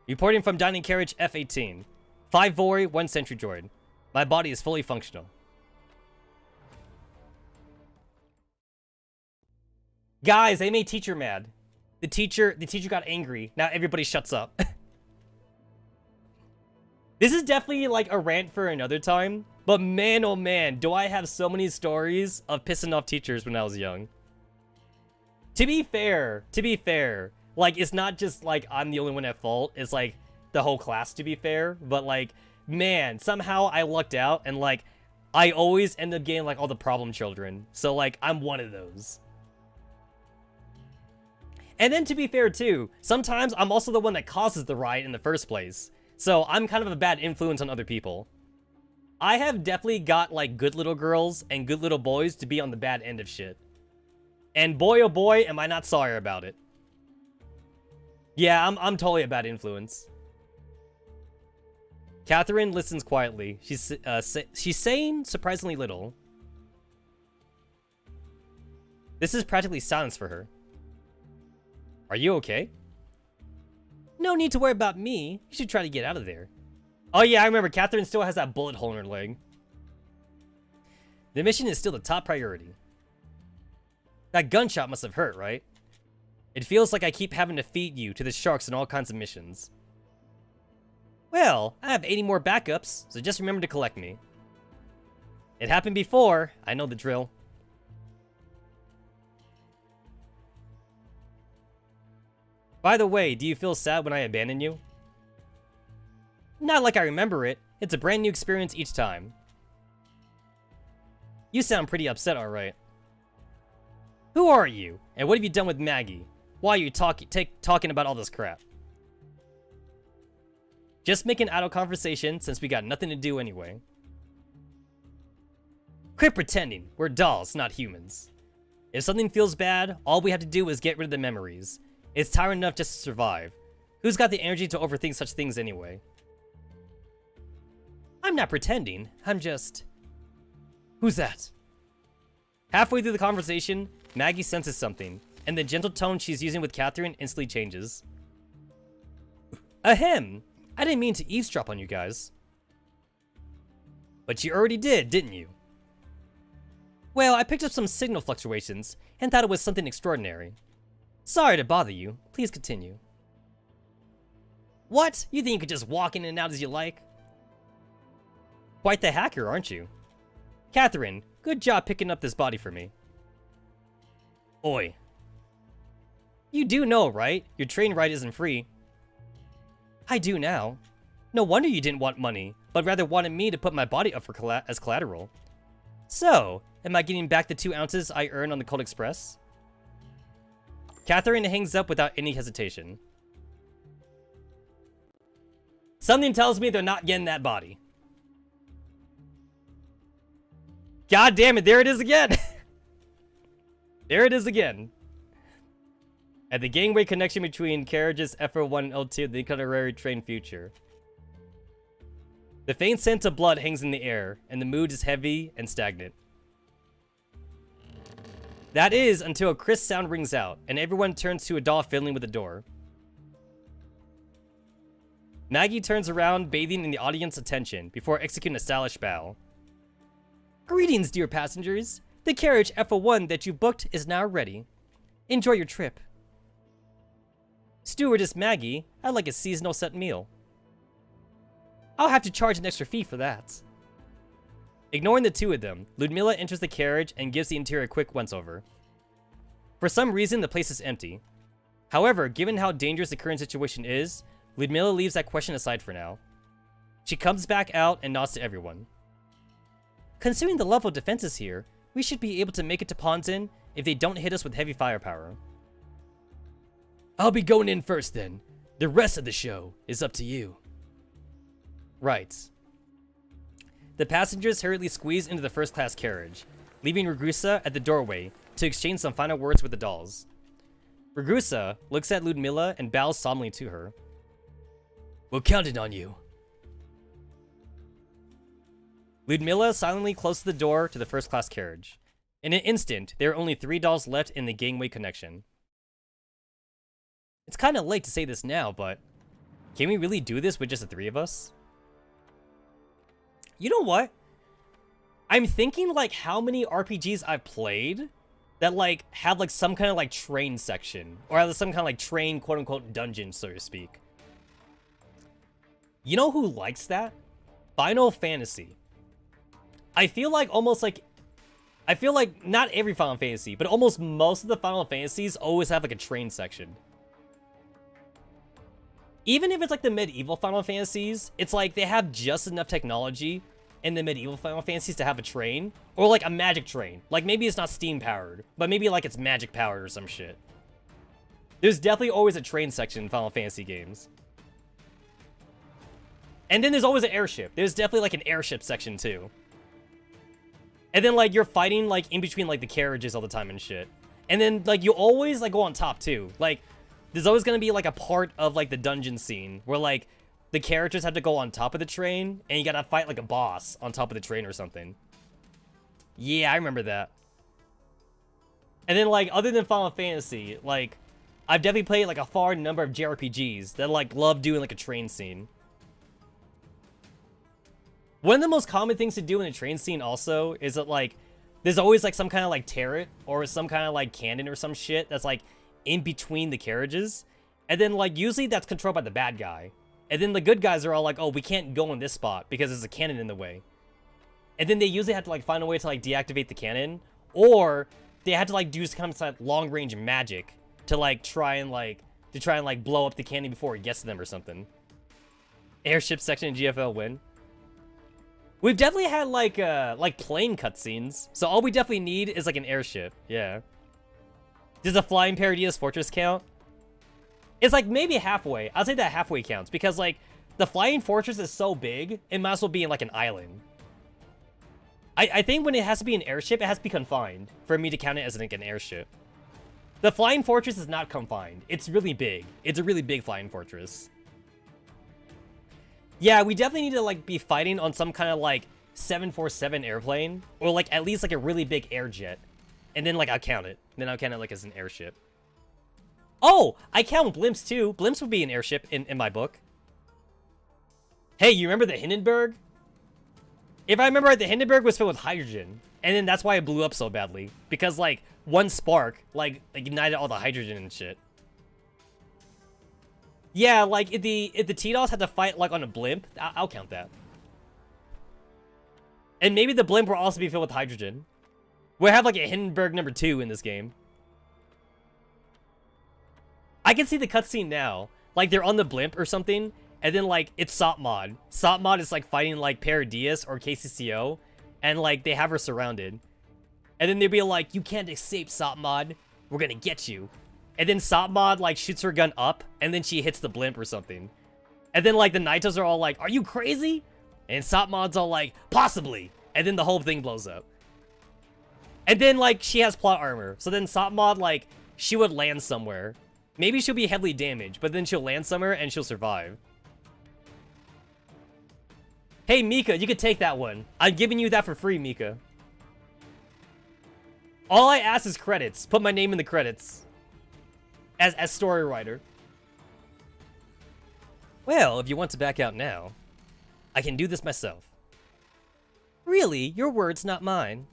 Reporting from dining carriage F18. 5 Vori, 1 sentry droid. My body is fully functional. Guys, they made teacher mad. The teacher got angry. Now everybody shuts up. This is definitely like a rant for another time. But man, oh man, do I have so many stories of pissing off teachers when I was young. To be fair, like, it's not just like I'm the only one at fault. It's like the whole class, to be fair. But like, man, somehow I lucked out and like, I always end up getting like all the problem children. So like, I'm one of those. And then to be fair too, sometimes I'm also the one that causes the riot in the first place. So I'm kind of a bad influence on other people. I have definitely got like good little girls and good little boys to be on the bad end of shit. And boy oh boy, am I not sorry about it. Yeah, I'm totally a bad influence. Catherine listens quietly. She's saying surprisingly little. This is practically silence for her. Are you okay? No need to worry about me. You should try to get out of there. Oh yeah, I remember Catherine still has that bullet hole in her leg. The mission is still the top priority. That gunshot must have hurt, right? It feels like I keep having to feed you to the sharks in all kinds of missions. Well, I have 80 more backups, so just remember to collect me. It happened before. I know the drill. By the way, do you feel sad when I abandon you? Not like I remember it. It's a brand new experience each time. You sound pretty upset, alright. Who are you? And what have you done with Maggie? Why are you talking about all this crap? Just making idle conversation since we got nothing to do anyway. Quit pretending. We're dolls, not humans. If something feels bad, all we have to do is get rid of the memories. It's tiring enough just to survive. Who's got the energy to overthink such things anyway? I'm not pretending. I'm just... Who's that? Halfway through the conversation, Maggie senses something, and the gentle tone she's using with Catherine instantly changes. Ahem! I didn't mean to eavesdrop on you guys. But you already did, didn't you? Well, I picked up some signal fluctuations, and thought it was something extraordinary. Sorry to bother you. Please continue. What? You think you could just walk in and out as you like? Quite the hacker, aren't you? Catherine, good job picking up this body for me. Oi. You do know, right? Your train ride isn't free. I do now. No wonder you didn't want money, but rather wanted me to put my body up for as collateral. So, am I getting back the 2 ounces I earned on the Cold Express? Catherine hangs up without any hesitation. Something tells me they're not getting that body. God damn it, there it is again! There it is again. At the gangway connection between carriages FO1 and L2, the itinerary train future. The faint scent of blood hangs in the air, and the mood is heavy and stagnant. That is, until a crisp sound rings out, and everyone turns to a doll fiddling with the door. Maggie turns around, bathing in the audience's attention, before executing a stylish bow. Greetings, dear passengers. The carriage FO1 that you booked is now ready. Enjoy your trip. Stewardess Maggie, I'd like a seasonal set meal. I'll have to charge an extra fee for that. Ignoring the 2 of them, Ludmilla enters the carriage and gives the interior a quick once-over. For some reason, the place is empty. However, given how dangerous the current situation is, Ludmilla leaves that question aside for now. She comes back out and nods to everyone. Considering the level of defenses here, we should be able to make it to Ponzin if they don't hit us with heavy firepower. I'll be going in first then. The rest of the show is up to you. Right. The passengers hurriedly squeeze into the first-class carriage, leaving Ragusa at the doorway to exchange some final words with the dolls. Ragusa looks at Ludmilla and bows solemnly to her. We're counting on you. Ludmilla silently closes the door to the first-class carriage. In an instant, there are only 3 dolls left in the gangway connection. It's kind of late to say this now, but can we really do this with just the 3 of us? You know what? I'm thinking like how many RPGs I've played that like have like some kind of like train section or have some kind of like train quote-unquote dungeon, so to speak. You know who likes that? Final Fantasy. I feel like not every Final Fantasy, but almost most of the Final Fantasies always have like a train section. Even if it's like the medieval Final Fantasies, it's like they have just enough technology in the medieval Final Fantasies to have a train, or like a magic train. Like maybe it's not steam powered, but maybe like it's magic powered or some shit. There's definitely always a train section in Final Fantasy games. And then there's always an airship. There's definitely like an airship section too. And then like you're fighting like in between like the carriages all the time and shit. And then like you always like go on top too. Like there's always gonna be like a part of like the dungeon scene where like the characters have to go on top of the train and you gotta fight like a boss on top of the train or something. Yeah, I remember that. And then like other than Final Fantasy, like I've definitely played like a far number of JRPGs that like love doing like a train scene. One of the most common things to do in a train scene also is that like there's always like some kind of like turret or some kind of like cannon or some shit that's like in between the carriages. And then like usually that's controlled by the bad guy. And then the good guys are all like, oh, we can't go in this spot because there's a cannon in the way. And then they usually have to like find a way to like deactivate the cannon, or they had to like do some kind of like long range magic to like try and like to try and like blow up the candy before it gets to them or something. Airship section in GFL win. We've definitely had like plane cutscenes, so all we definitely need is like an airship. Yeah. Does a flying Paradias Fortress count? It's like maybe halfway. I'll say that halfway counts because like the flying fortress is so big, it might as well be in like an island. I think when it has to be an airship, it has to be confined for me to count it as like an airship. The flying fortress is not confined. It's really big. It's a really big flying fortress. Yeah, we definitely need to like be fighting on some kind of like 747 airplane or like at least like a really big air jet. And then like I'll count it. Then I'll count it like as an airship. Oh, I count blimps too. Blimps would be an airship in my book. Hey, you remember the Hindenburg? If I remember right, the Hindenburg was filled with hydrogen. And then that's why it blew up so badly. Because, like, one spark, like ignited all the hydrogen and shit. Yeah, like, if the T-Dots had to fight, like, on a blimp, I'll count that. And maybe the blimp will also be filled with hydrogen. We'll have, like, a Hindenburg number 2 in this game. I can see the cutscene now. Like, they're on the blimp or something. And then, like, it's Sopmod. Sopmod is, like, fighting, like, Paradias or KCCO. And, like, they have her surrounded. And then they'd be like, you can't escape, Sopmod. We're gonna get you. And then Sopmod, like, shoots her gun up. And then she hits the blimp or something. And then, like, the Naitos are all like, are you crazy? And Sopmod's all like, possibly. And then the whole thing blows up. And then, like, she has plot armor. So then Sopmod, like, she would land somewhere. Maybe she'll be heavily damaged. But then she'll land somewhere and she'll survive. Hey, Mika, you could take that one. I'm giving you that for free, Mika. All I ask is credits. Put my name in the credits. As story writer. Well, if you want to back out now, I can do this myself. Really? Your words, not mine.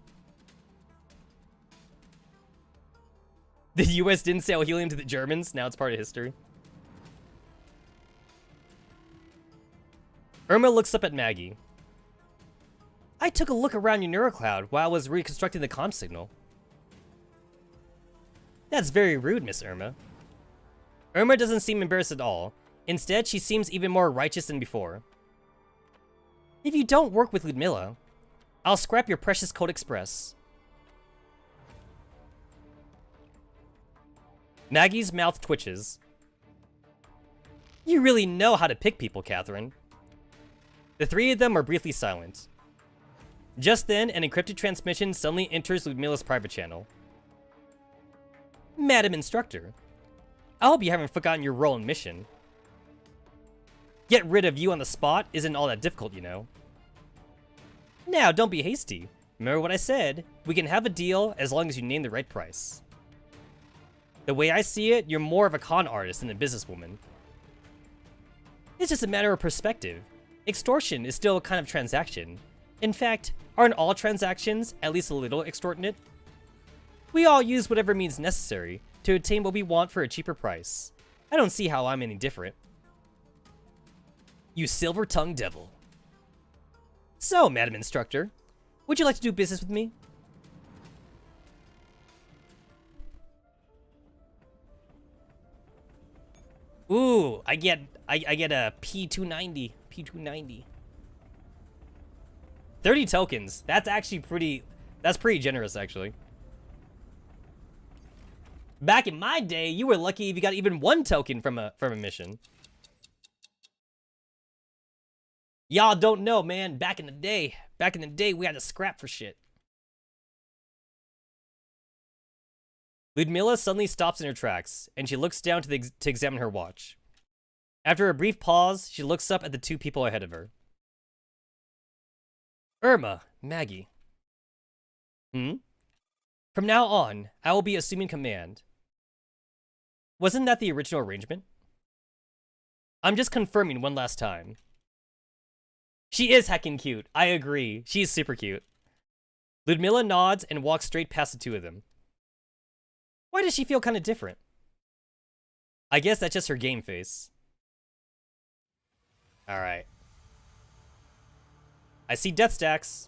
The US didn't sell helium to the Germans. Now it's part of history. Irma looks up at Maggie. I took a look around your neurocloud while I was reconstructing the comm signal. That's very rude, Miss Irma. Irma doesn't seem embarrassed at all. Instead, she seems even more righteous than before. If you don't work with Ludmilla, I'll scrap your precious Code Express. Maggie's mouth twitches. You really know how to pick people, Catherine. The three of them are briefly silent. Just then, an encrypted transmission suddenly enters Ludmilla's private channel. Madam Instructor, I hope you haven't forgotten your role and mission. Get rid of you on the spot isn't all that difficult, you know. Now, don't be hasty. Remember what I said. We can have a deal as long as you name the right price. The way I see it, you're more of a con artist than a businesswoman. It's just a matter of perspective. Extortion is still a kind of transaction. In fact, aren't all transactions at least a little extortionate? We all use whatever means necessary to obtain what we want for a cheaper price. I don't see how I'm any different. You silver-tongued devil. So, Madam Instructor, would you like to do business with me? Ooh, I get a P290. P290. 30 tokens. That's actually pretty generous, actually. Back in my day, you were lucky if you got even 1 token from a mission. Y'all don't know, man. Back in the day, we had to scrap for shit. Ludmilla suddenly stops in her tracks, and she looks down to examine her watch. After a brief pause, she looks up at the 2 people ahead of her. Irma, Maggie. From now on, I will be assuming command. Wasn't that the original arrangement? I'm just confirming one last time. She is heckin' cute. I agree. She's super cute. Ludmilla nods and walks straight past the 2 of them. Why does she feel kind of different? I guess that's just her game face. Alright. I see death stacks.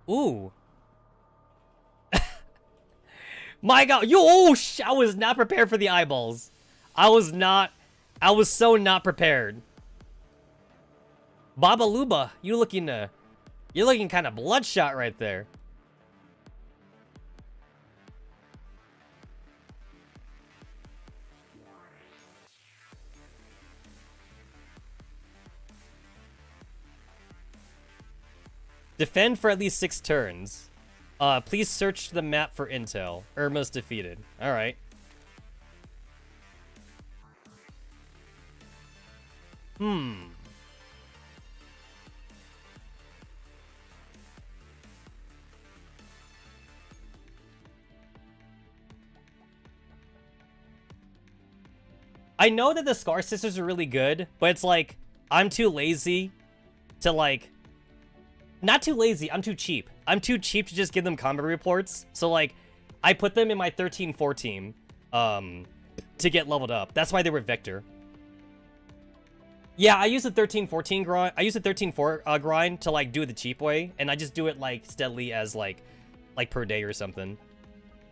Ooh. My god, I was not prepared for the eyeballs. I was so not prepared. Baba Luba, you're looking kind of bloodshot right there. Defend for at least 6 turns. Please search the map for intel. Irma's defeated. Alright. I know that the Scar Sisters are really good, but it's like, I'm too lazy to like... Not too lazy, I'm too cheap. I'm too cheap to just give them combat reports. So like, I put them in my 13-4 team to get leveled up. That's why they were Vector. Yeah, I use the 13-14 grind. I use the 13-4 grind to like do it the cheap way, and I just do it like steadily as like per day or something.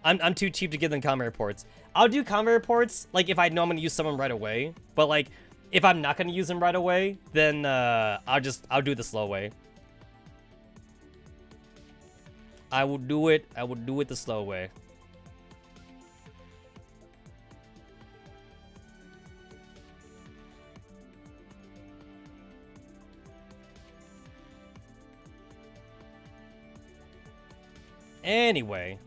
I'm too cheap to give them combat reports. I'll do combat reports like if I know I'm gonna use someone right away. But like if I'm not gonna use them right away, then I'll do it the slow way. I will do it the slow way. Anyway,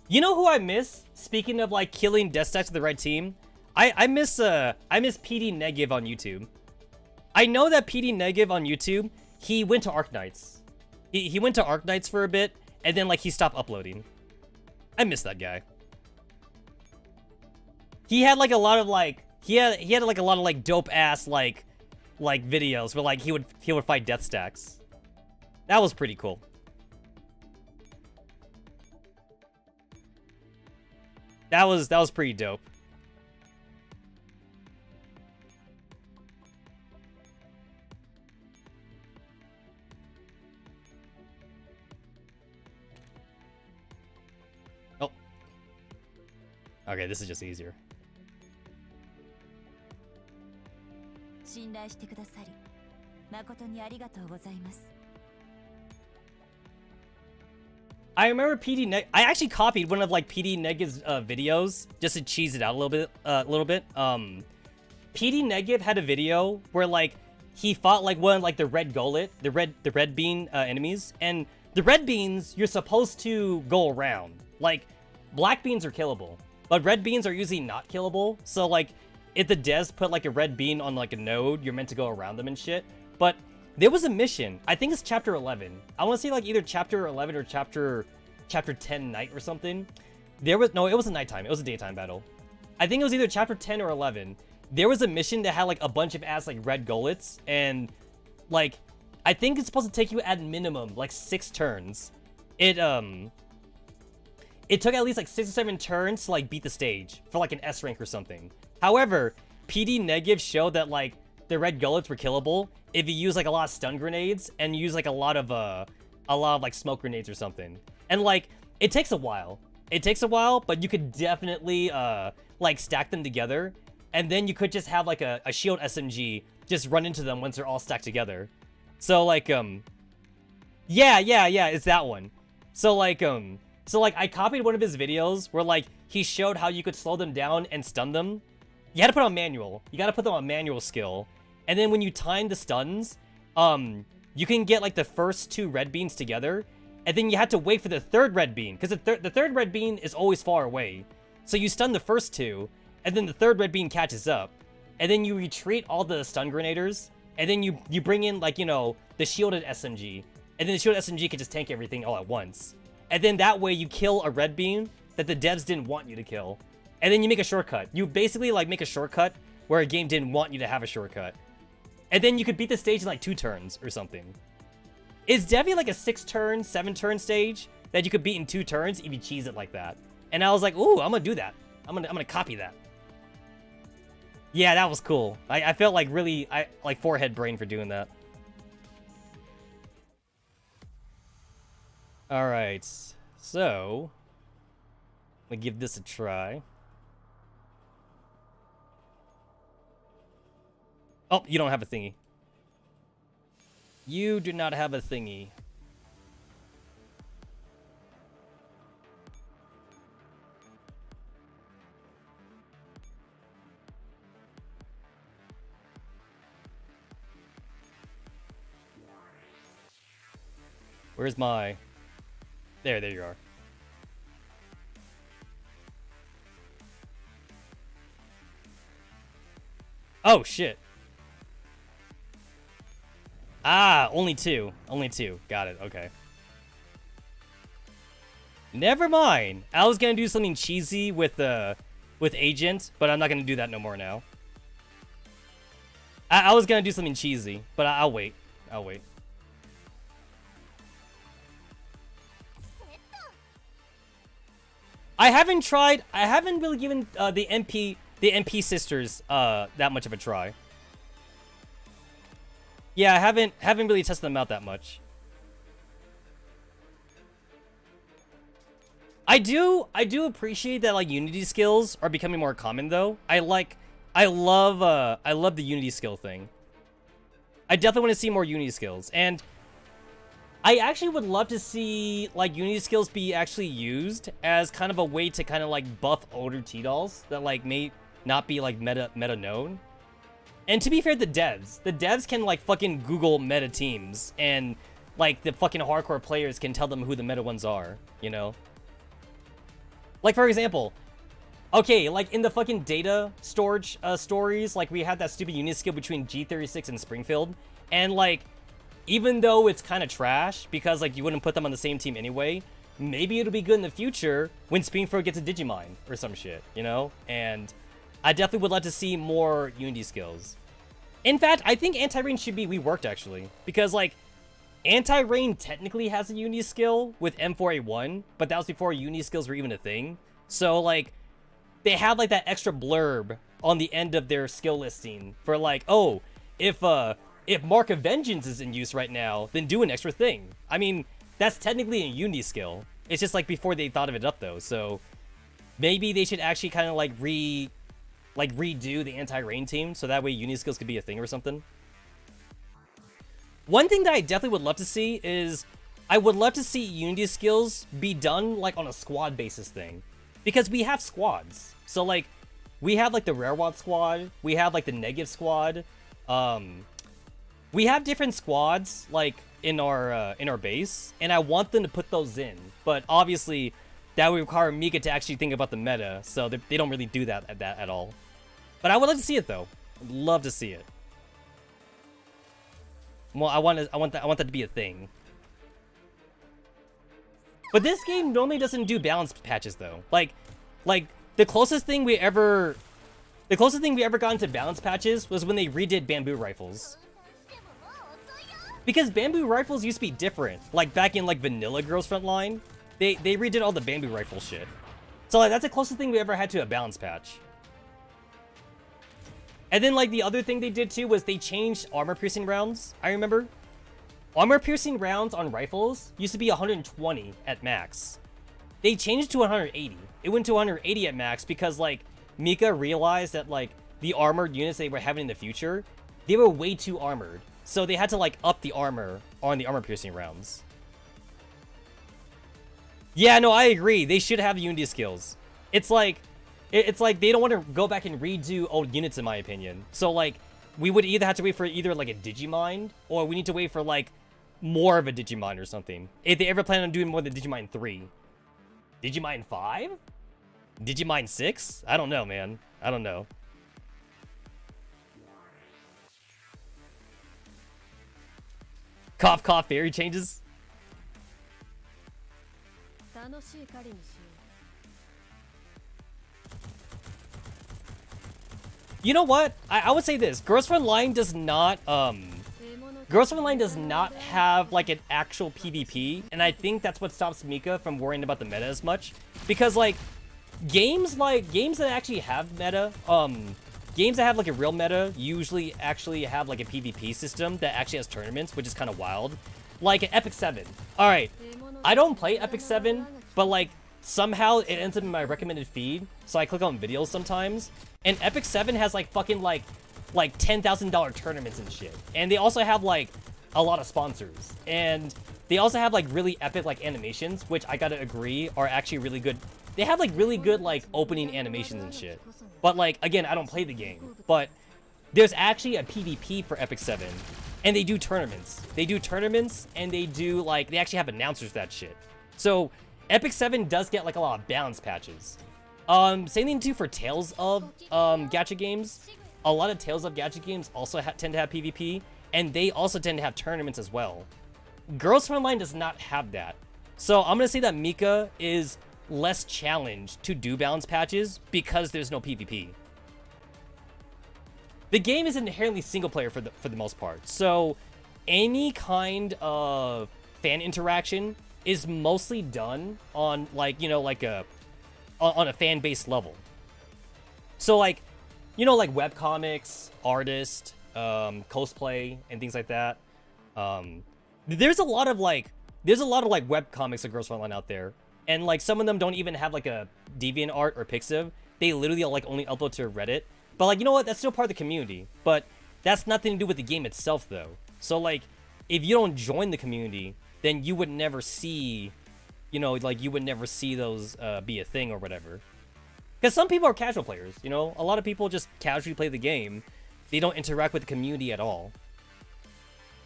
you know who I miss? Speaking of like killing death stacks with the right team, I miss PD Negative on YouTube. I know that PD Negative on YouTube, he went to Arknights. He went to Arknights for a bit, and then like he stopped uploading. I miss that guy. He had like a lot of like he had like a lot of like dope ass like videos where like he would fight death stacks. That was pretty cool. That was pretty dope. Oh. Okay, this is just easier. 信頼してくださり、誠にありがとうございます。 I remember PD Neg. I actually copied one of like PD Negative's videos just to cheese it out a little bit. PD Negative had a video where like he fought like one of like the red gullet, the red bean enemies, and the red beans you're supposed to go around. Like black beans are killable, but red beans are usually not killable. So like if the devs put like a red bean on like a node, you're meant to go around them and shit. But there was a mission. I think it's chapter 11. I want to say like either chapter 11 or chapter 10 night or something. It wasn't nighttime. It was a daytime battle. I think it was either chapter 10 or 11. There was a mission that had like a bunch of ass like red gullets, and like I think it's supposed to take you at minimum like 6 turns. It took at least like 6 or 7 turns to like beat the stage for like an S rank or something. However, PD Negative showed that like the red gullets were killable if you use like a lot of stun grenades and use like a lot of like smoke grenades or something. And like it takes a while. It takes a while, but you could definitely like stack them together, and then you could just have like a shield SMG just run into them once they're all stacked together. So like yeah, it's that one. So like I copied one of his videos where like he showed how you could slow them down and stun them. You had to put on manual. You got to put them on manual skill. And then when you time the stuns, you can get like the first 2 red beans together, and then you have to wait for the 3rd red bean, because the third red bean is always far away. So you stun the first 2, and then the 3rd red bean catches up, and then you retreat all the stun grenaders, and then you bring in like, you know, the shielded SMG, and then the shielded SMG can just tank everything all at once. And then that way you kill a red bean that the devs didn't want you to kill. And then you make a shortcut. You basically like make a shortcut where a game didn't want you to have a shortcut. And then you could beat the stage in like 2 turns or something. It's definitely like a 6-turn, 7-turn stage that you could beat in 2 turns if you cheese it like that. And I was like, ooh, I'm gonna do that. I'm gonna copy that. Yeah, that was cool. I felt like really like forehead brain for doing that. All right, so let me give this a try. Oh, you don't have a thingy. You do not have a thingy. Where's my... There you are. Oh, shit. Ah, only two. Only two. Got it. Okay. Never mind. I was gonna do something cheesy with Agent, but I'm not gonna do that no more now. I was gonna do something cheesy, but I'll wait. I'll wait. I haven't really given the MP sisters that much of a try. Yeah, I haven't really tested them out that much. I do appreciate that like Unity skills are becoming more common though. I love the Unity skill thing. I definitely want to see more Unity skills, and I actually would love to see like Unity skills be actually used as kind of a way to kind of like buff older T-dolls that like may not be like meta known. And to be fair, the devs can like fucking Google meta teams, and like the fucking hardcore players can tell them who the meta ones are, you know? Like for example, okay, like in the fucking data storage stories, like we had that stupid Unity skill between G36 and Springfield, and like even though it's kind of trash because like you wouldn't put them on the same team anyway, maybe it'll be good in the future when Springfield gets a Digimine or some shit, you know? And I definitely would like to see more Unity skills. In fact, I think Anti-Rain should be reworked actually, because like Anti-Rain technically has a Unity skill with M4A1, but that was before Unity skills were even a thing. So like they have like that extra blurb on the end of their skill listing for like, oh, if Mark of Vengeance is in use right now, then do an extra thing. I mean, that's technically a Unity skill. It's just like before they thought of it up though, so maybe they should actually kind of like redo the Anti-Rain team so that way Unity skills could be a thing or something. One thing that I definitely would love to see is I would love to see Unity skills be done like on a squad basis thing, because we have squads. So like we have like the Rarewad squad, we have like the Negative squad, we have different squads like in our base, and I want them to put those in, but obviously that would require Mika to actually think about the meta, so they don't really do that at all. But I would like to see it though. I'd love to see it. Well, I want that to be a thing. But this game normally doesn't do balance patches though. Like the closest thing we ever got into balance patches was when they redid bamboo rifles. Because bamboo rifles used to be different. Like back in like vanilla Girls Frontline, they redid all the bamboo rifle shit. So like, that's the closest thing we ever had to a balance patch. And then like the other thing they did too was they changed armor piercing rounds. I remember armor piercing rounds on rifles used to be 120 at max. They changed to 180. It went to 180 at max because like Mika realized that like the armored units they were having in the future, they were way too armored. So they had to like up the armor on the armor piercing rounds. Yeah, no, I agree. They should have Unity skills. It's like they don't want to go back and redo old units in my opinion. So like we would either have to wait for either like a Digimine, or we need to wait for like more of a Digimine or something. If they ever plan on doing more than Digimine 3. Digimine 5? Digimine 6? I don't know, man. I don't know. Cough, cough, fairy changes. You know what? I would say this. Girls Frontline does not, Girls Frontline does not have, like, an actual PvP, and I think that's what stops Mika from worrying about the meta as much. Because, like, games that actually have meta, games that have, like, a real meta usually actually have, like, a PvP system that actually has tournaments, which is kind of wild. like an Epic 7. All right, I don't play Epic 7, but like somehow it ends up in my recommended feed, so I click on videos sometimes, and Epic 7 has like fucking like $10,000 tournaments and shit, and they also have like a lot of sponsors, and they also have like really epic like animations, which I gotta agree are actually really good. They have like really good like opening animations and shit, but like again, I don't play the game, but there's actually a PvP for Epic 7, and they do tournaments. They do tournaments, and they do like they actually have announcers for that shit. So Epic 7 does get like a lot of balance patches. Same thing too for Tales of gacha games. A lot of Tales of gacha games also tend to have PvP, and they also tend to have tournaments as well. Girls Frontline does not have that. So I'm gonna say that Mika is less challenged to do balance patches because there's no PvP. The game is inherently single player for the most part. So any kind of fan interaction is mostly done on like, you know, like on a fan based level. So like, you know, like webcomics, artists, cosplay, and things like that. There's a lot of like webcomics of Girls Frontline out there, and like some of them don't even have like a DeviantArt or Pixiv. They literally like only upload to Reddit. But like, you know what? That's still part of the community. But that's nothing to do with the game itself, though. So like, if you don't join the community, then you would never see, you know, like you would never see those be a thing or whatever. Because some people are casual players, you know? A lot of people just casually play the game. They don't interact with the community at all.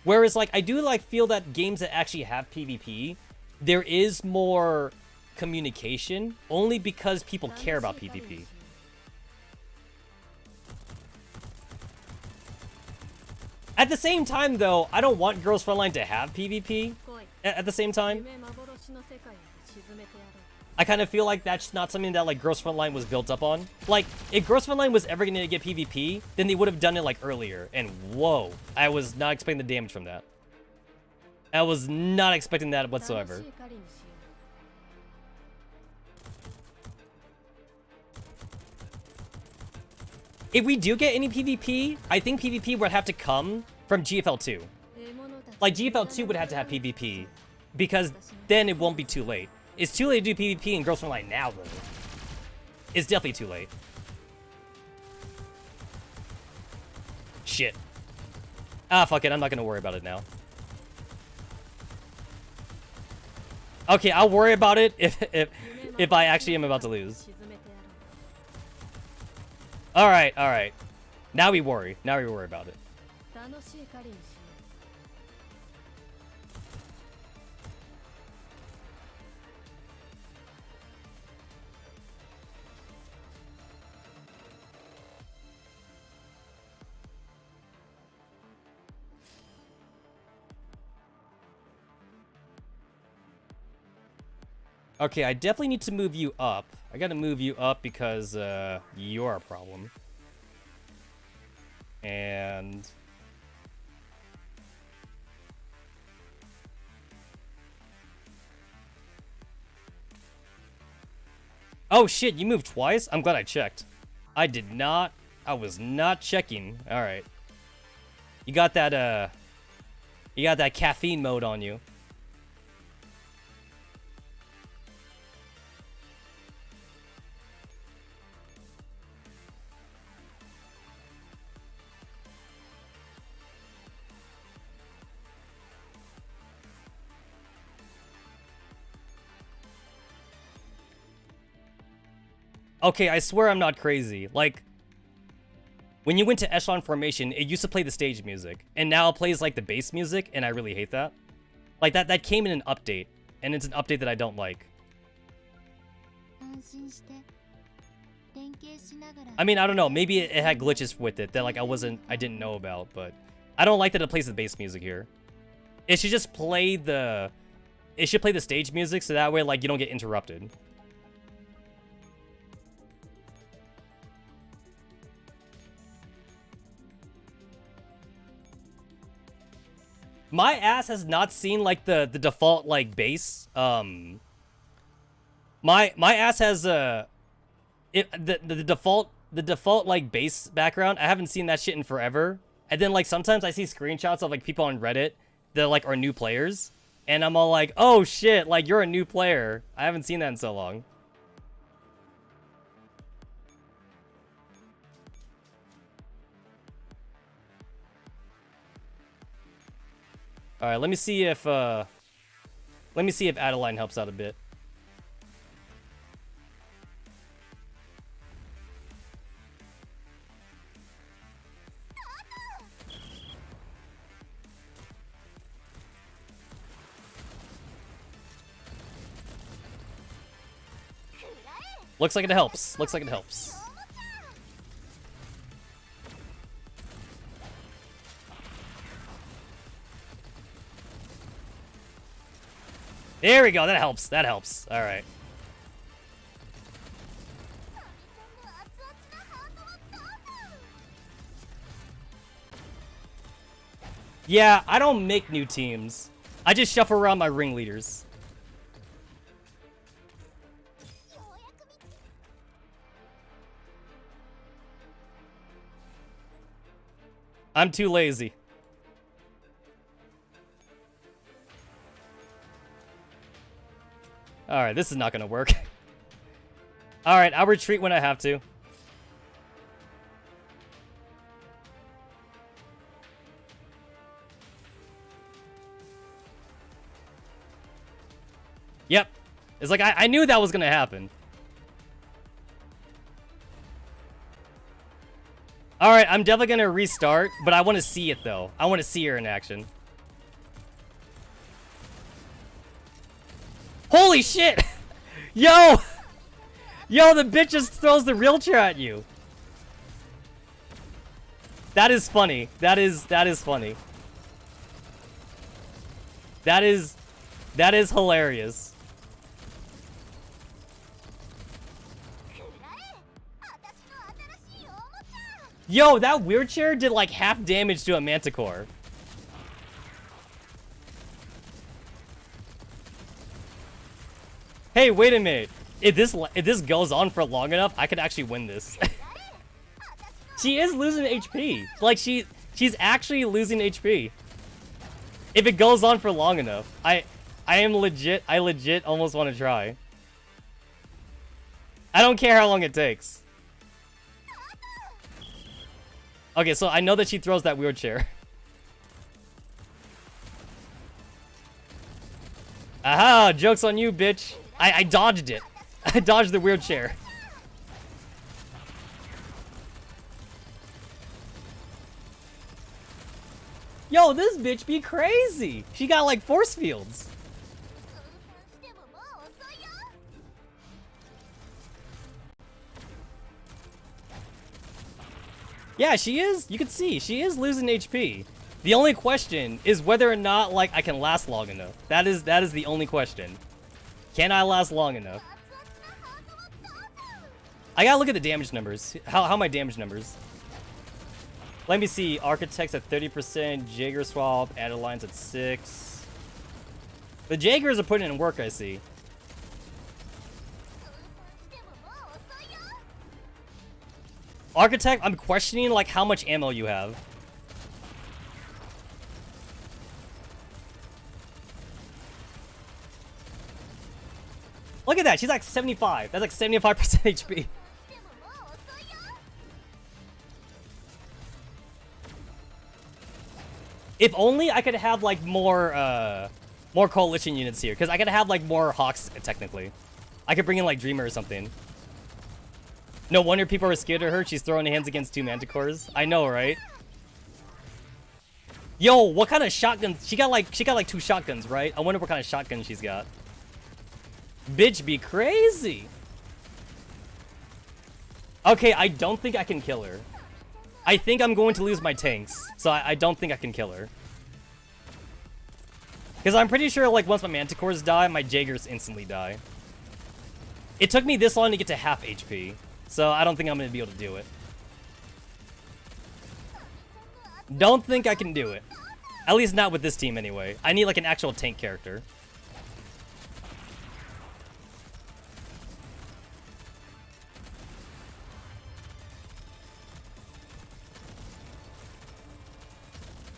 Whereas, like, I do, like, feel that games that actually have PvP, there is more communication, only because people care about PvP. At the same time, though, I don't want Girls Frontline to have PvP. At the same time, I kind of feel like that's not something that like Girls Frontline was built up on. Like, if Girls Frontline was ever going to get PvP, then they would have done it like earlier. And whoa, I was not expecting the damage from that. I was not expecting that whatsoever. If we do get any PvP, I think PvP would have to come from GFL2. Like, GFL2 would have to have PvP, because then it won't be too late. It's too late to do PvP in Girls Frontline now, though. It's definitely too late. Shit. Ah, fuck it. I'm not gonna worry about it now. Okay, I'll worry about it if I actually am about to lose. Alright, alright. Now we worry. Now we worry about it. Okay, I definitely need to move you up. I gotta move you up because you're a problem. And oh shit, you moved twice? I'm glad I checked. I was not checking. All right. You got that caffeine mode on you. Okay, I swear I'm not crazy. Like, when you went to Echelon Formation, it used to play the stage music, and now it plays, like, the bass music, and I really hate that. Like, that came in an update, and it's an update that I don't like. I mean, I don't know, maybe it had glitches with it that, like, I didn't know about, but I don't like that it plays the bass music here. It should just play the stage music, so that way, like, you don't get interrupted. My ass has not seen like the default like bass. My ass has the default like bass background. I haven't seen that shit in forever. And then like sometimes I see screenshots of like people on Reddit the like our new players, and I'm all like, oh shit, like you're a new player. I haven't seen that in so long. All right, let me see if Adeline helps out a bit. Looks like it helps. Looks like it helps. There we go. That helps. That helps. All right. Yeah, I don't make new teams. I just shuffle around my ringleaders. I'm too lazy. Alright, this is not gonna work. Alright, I'll retreat when I have to. Yep. It's like, I knew that was gonna happen. Alright, I'm definitely gonna restart, but I want to see it, though. I want to see her in action. Holy shit! Yo! Yo, the bitch just throws the wheelchair at you. That is funny. That is funny. That is hilarious. Yo, that wheelchair did like half damage to a manticore. Hey, wait a minute. If this goes on for long enough, I could actually win this. She is losing HP. Like she's actually losing HP. If it goes on for long enough, I legit almost want to try. I don't care how long it takes. Okay, so I know that she throws that wheelchair. Aha, joke's on you, bitch. I dodged it. I dodged the wheelchair. Yo, this bitch be crazy. She got like force fields. Yeah, she is. You can see she is losing HP. The only question is whether or not like I can last long enough. That is the only question. Can I last long enough? I gotta look at the damage numbers. How my damage numbers? Let me see. Architect's at 30%. Jaeger swap. Adeline's at 6. The Jaegers are putting in work, I see. Architect, I'm questioning like how much ammo you have. Look at that. She's like 75. That's like 75% HP. If only I could have like more coalition units here, because I could have like more Hawks technically. I could bring in like Dreamer or something. No wonder people are scared of her. She's throwing hands against 2 manticores. I know, right? Yo, what kind of shotgun? She got like 2 shotguns, right? I wonder what kind of shotgun she's got. Bitch be crazy. Okay, I don't think I can kill her. I think I'm going to lose my tanks, so I don't think I can kill her. Because I'm pretty sure, like, once my manticores die, my Jaegers instantly die. It took me this long to get to half HP, so I don't think I'm going to be able to do it. Don't think I can do it. At least not with this team, anyway. I need, like, an actual tank character.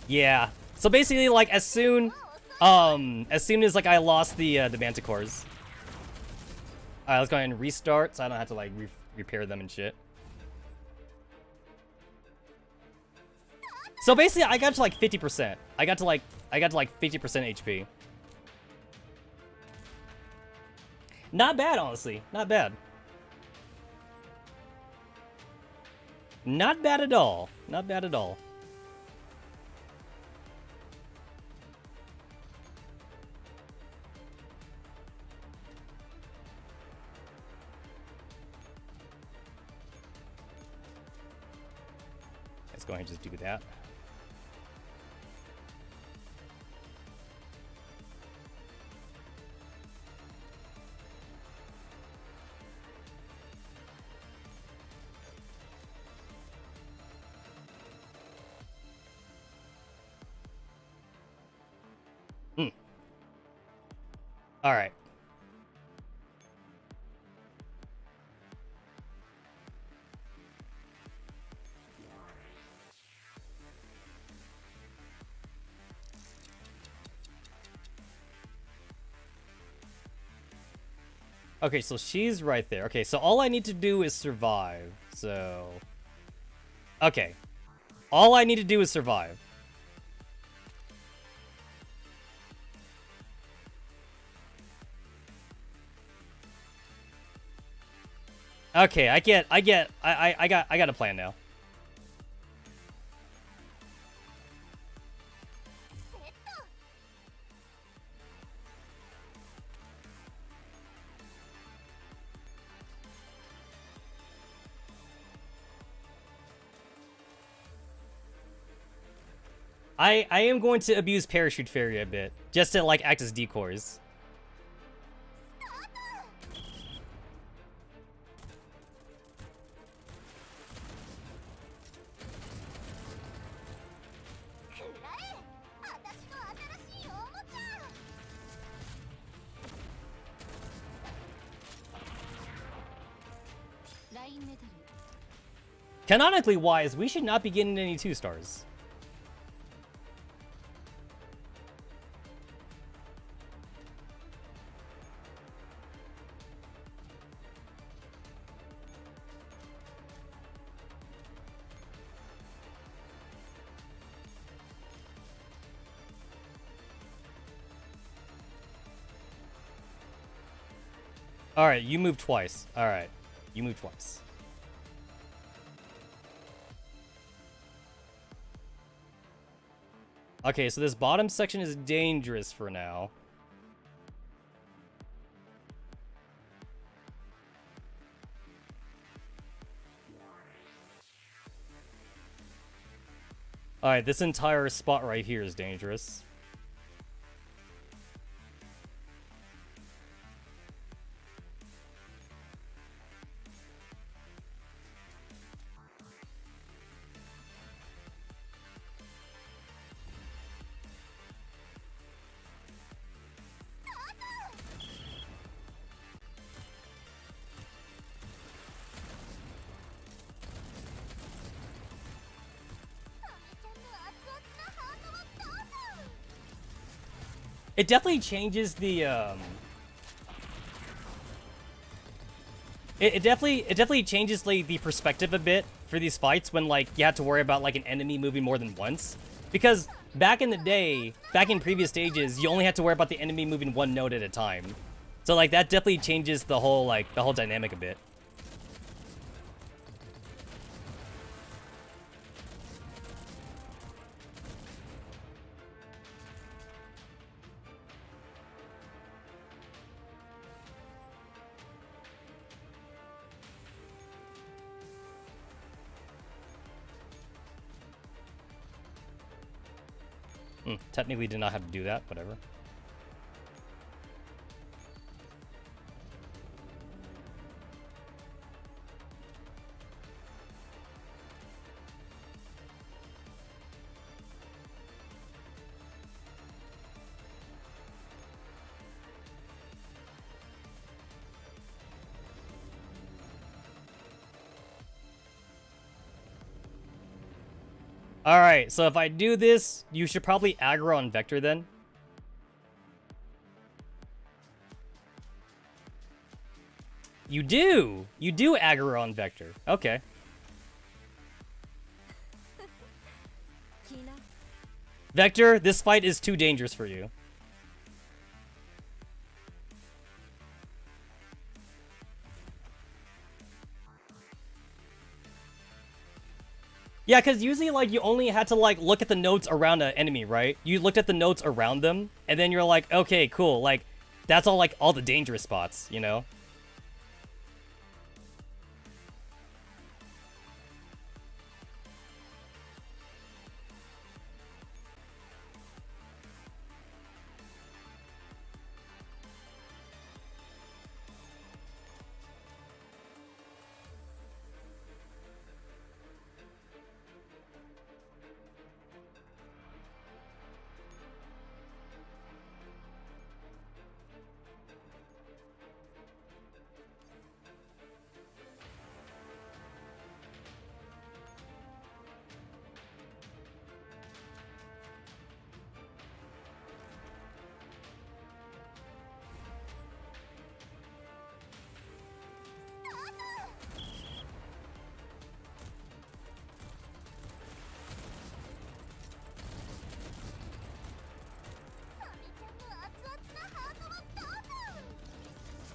Yeah, So basically, like, as soon as like I lost the manticores. Alright, let's go ahead and restart so I don't have to like repair them and shit. So basically, I got to like 50%. I got to like 50% HP. Not bad, honestly. Not bad. Not bad at all. Not bad at all. Let's go ahead and just do that. All right. Okay, so she's right there. Okay, so all I need to do is survive. So... Okay. All I need to do is survive. Okay, I got a plan now. I am going to abuse Parachute Fairy a bit, just to like act as decoys. Canonically wise, we should not be getting any 2 stars. Alright, you moved twice. Alright, you moved twice. Okay, so this bottom section is dangerous for now. Alright, this entire spot right here is dangerous. It definitely changes the it definitely changes like the perspective a bit for these fights when like you have to worry about like an enemy moving more than once. Because back in the day, back in previous stages, you only had to worry about the enemy moving one node at a time. So like that definitely changes the whole dynamic a bit. Technically did not have to do that, whatever. Alright, so if I do this, you should probably aggro on Vector then. You do! You do aggro on Vector. Okay. Vector, this fight is too dangerous for you. Yeah, because usually, like, you only had to, like, look at the nodes around an enemy, right? You looked at the nodes around them, and then you're like, okay, cool. Like, that's all, like, all the dangerous spots, you know?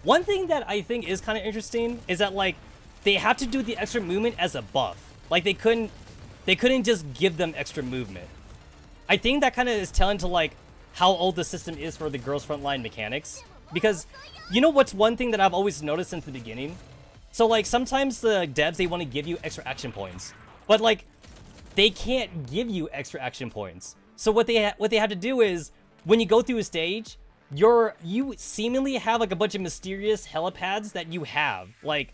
One thing that I think is kind of interesting is that, like, they have to do the extra movement as a buff. Like, they couldn't just give them extra movement. I think that kind of is telling to, like, how old the system is for the Girls Frontline mechanics. Because, you know what's one thing that I've always noticed since the beginning? So, like, sometimes the devs, they want to give you extra action points. But, like, they can't give you extra action points. So what they have to do is, when you go through a stage, you seemingly have, like, a bunch of mysterious helipads that you have. Like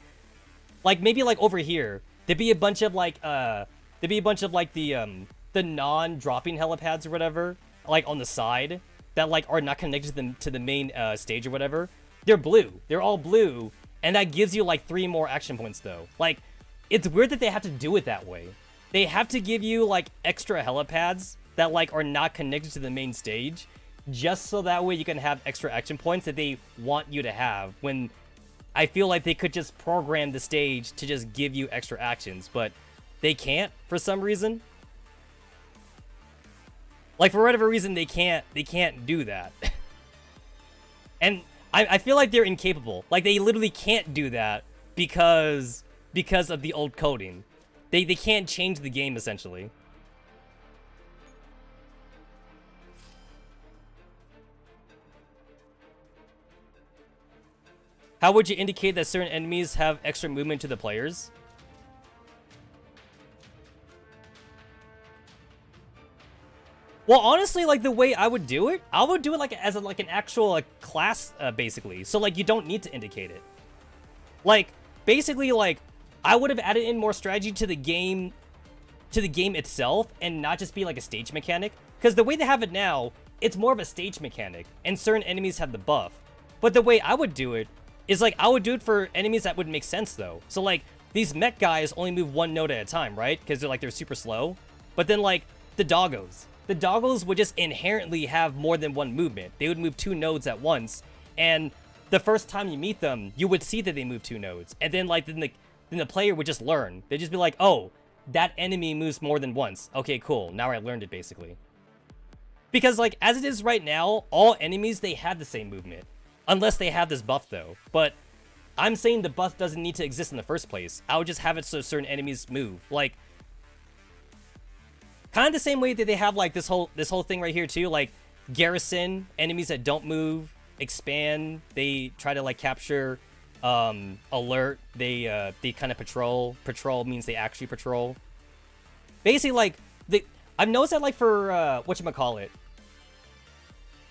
maybe, like, over here, there'd be a bunch of, like, the non-dropping helipads or whatever, like, on the side, that, like, are not connected to the main stage or whatever. They're blue. They're all blue, and that gives you, like, 3 more action points, though. Like, it's weird that they have to do it that way. They have to give you, like, extra helipads that, like, are not connected to the main stage, just so that way you can have extra action points that they want you to have, when I feel like they could just program the stage to just give you extra actions, but they can't for some reason. Like, for whatever reason, they can't do that. And I feel like they're incapable. Like, they literally can't do that because of the old coding. They can't change the game, essentially. How would you indicate that certain enemies have extra movement to the players? Well, honestly, like, the way I would do it like as an actual, like, class, basically. So, like, you don't need to indicate it. Like, basically, like, I would have added in more strategy to the game itself, and not just be like a stage mechanic. Because the way they have it now, it's more of a stage mechanic, and certain enemies have the buff. But the way I would do it is, like, I would do it for enemies that would make sense, though. So, like, these mech guys only move 1 node at a time, right? Because they're super slow. But then, like, the doggos would just inherently have more than 1 movement. They would move 2 nodes at once, and the first time you meet them, you would see that they move 2 nodes. And then, like, then the player would just learn. They'd just be like, oh, that enemy moves more than once. Okay, cool. Now I learned it, basically. Because, like, as it is right now, all enemies, they have the same movement. Unless they have this buff, though. But I'm saying the buff doesn't need to exist in the first place. I would just have it so certain enemies move. Like, kind of the same way that they have, like, this whole thing right here, too. Like, garrison, enemies that don't move, expand, they try to, like, capture, alert, they kind of patrol. Patrol means they actually patrol. Basically, like, I've noticed that, like, for, whatchamacallit,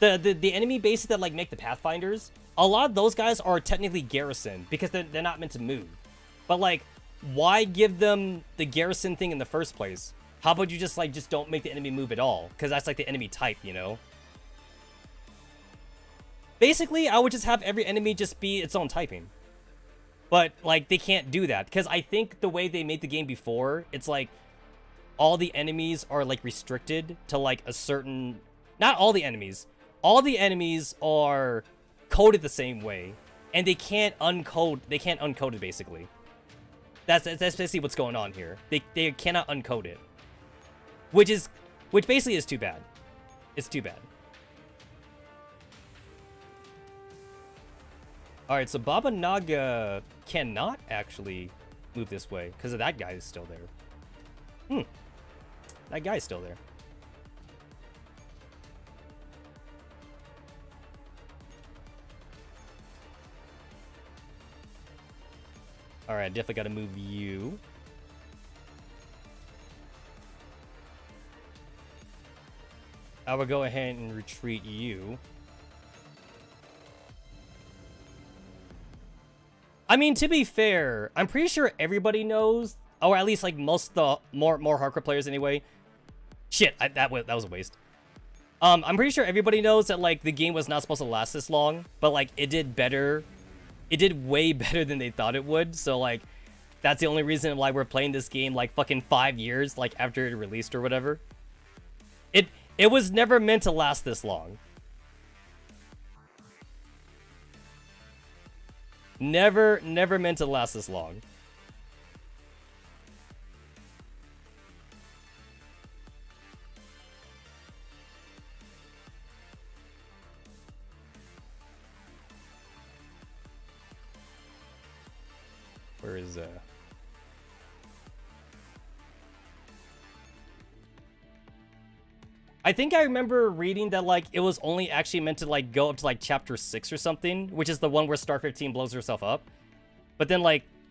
the enemy bases that, like, make the Pathfinders, a lot of those guys are technically garrison, because they're not meant to move. But, like, why give them the garrison thing in the first place? How about you just don't make the enemy move at all? Because that's, like, the enemy type, you know? Basically, I would just have every enemy just be its own typing. But, like, they can't do that. Because I think the way they made the game before, it's like, all the enemies are like restricted to like a certain, not all the enemies. All the enemies are coded the same way, and they can't uncode it basically. That's basically what's going on here. They cannot uncode it. Which basically is too bad. It's too bad. Alright, so Baba Naga cannot actually move this way because that guy is still there. That guy's still there. Alright, definitely gotta move you. I will go ahead and retreat you. I mean, to be fair, I'm pretty sure everybody knows, or at least like most of the more hardcore players anyway. Shit, that was a waste. I'm pretty sure everybody knows that like the game was not supposed to last this long, but like it did better. It did way better than they thought it would. So like that's the only reason why we're playing this game like fucking 5 years like after it released or whatever. It was never meant to last this long. Never meant to last this long. Where is I think I remember reading that like it was only actually meant to like go up to like chapter 6 or something, which is the one where Star 15 blows herself up. But then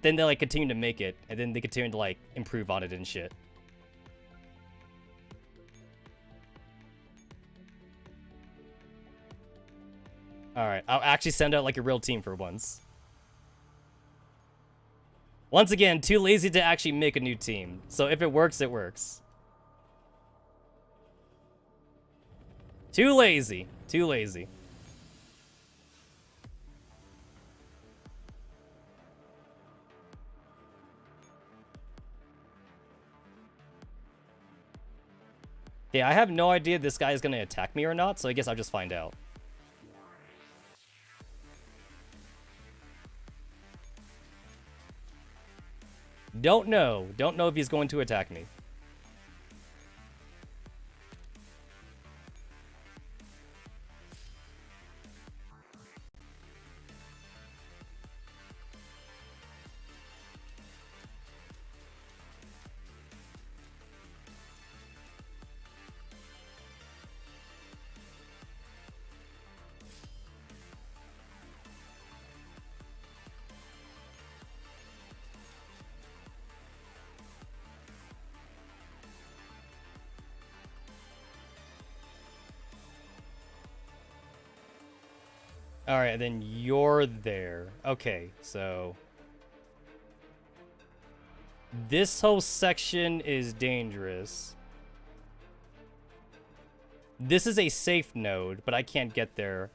they like continue to make it, and then they continue to like improve on it and shit. Alright, I'll actually send out like a real team for once. Once again, too lazy to actually make a new team. So if it works, it works. Too lazy. Too lazy. Yeah, I have no idea if this guy is going to attack me or not, so I guess I'll just find out. Don't know. Don't know if he's going to attack me. Alright, then you're there. Okay, so... this whole section is dangerous. This is a safe node, but I can't get there.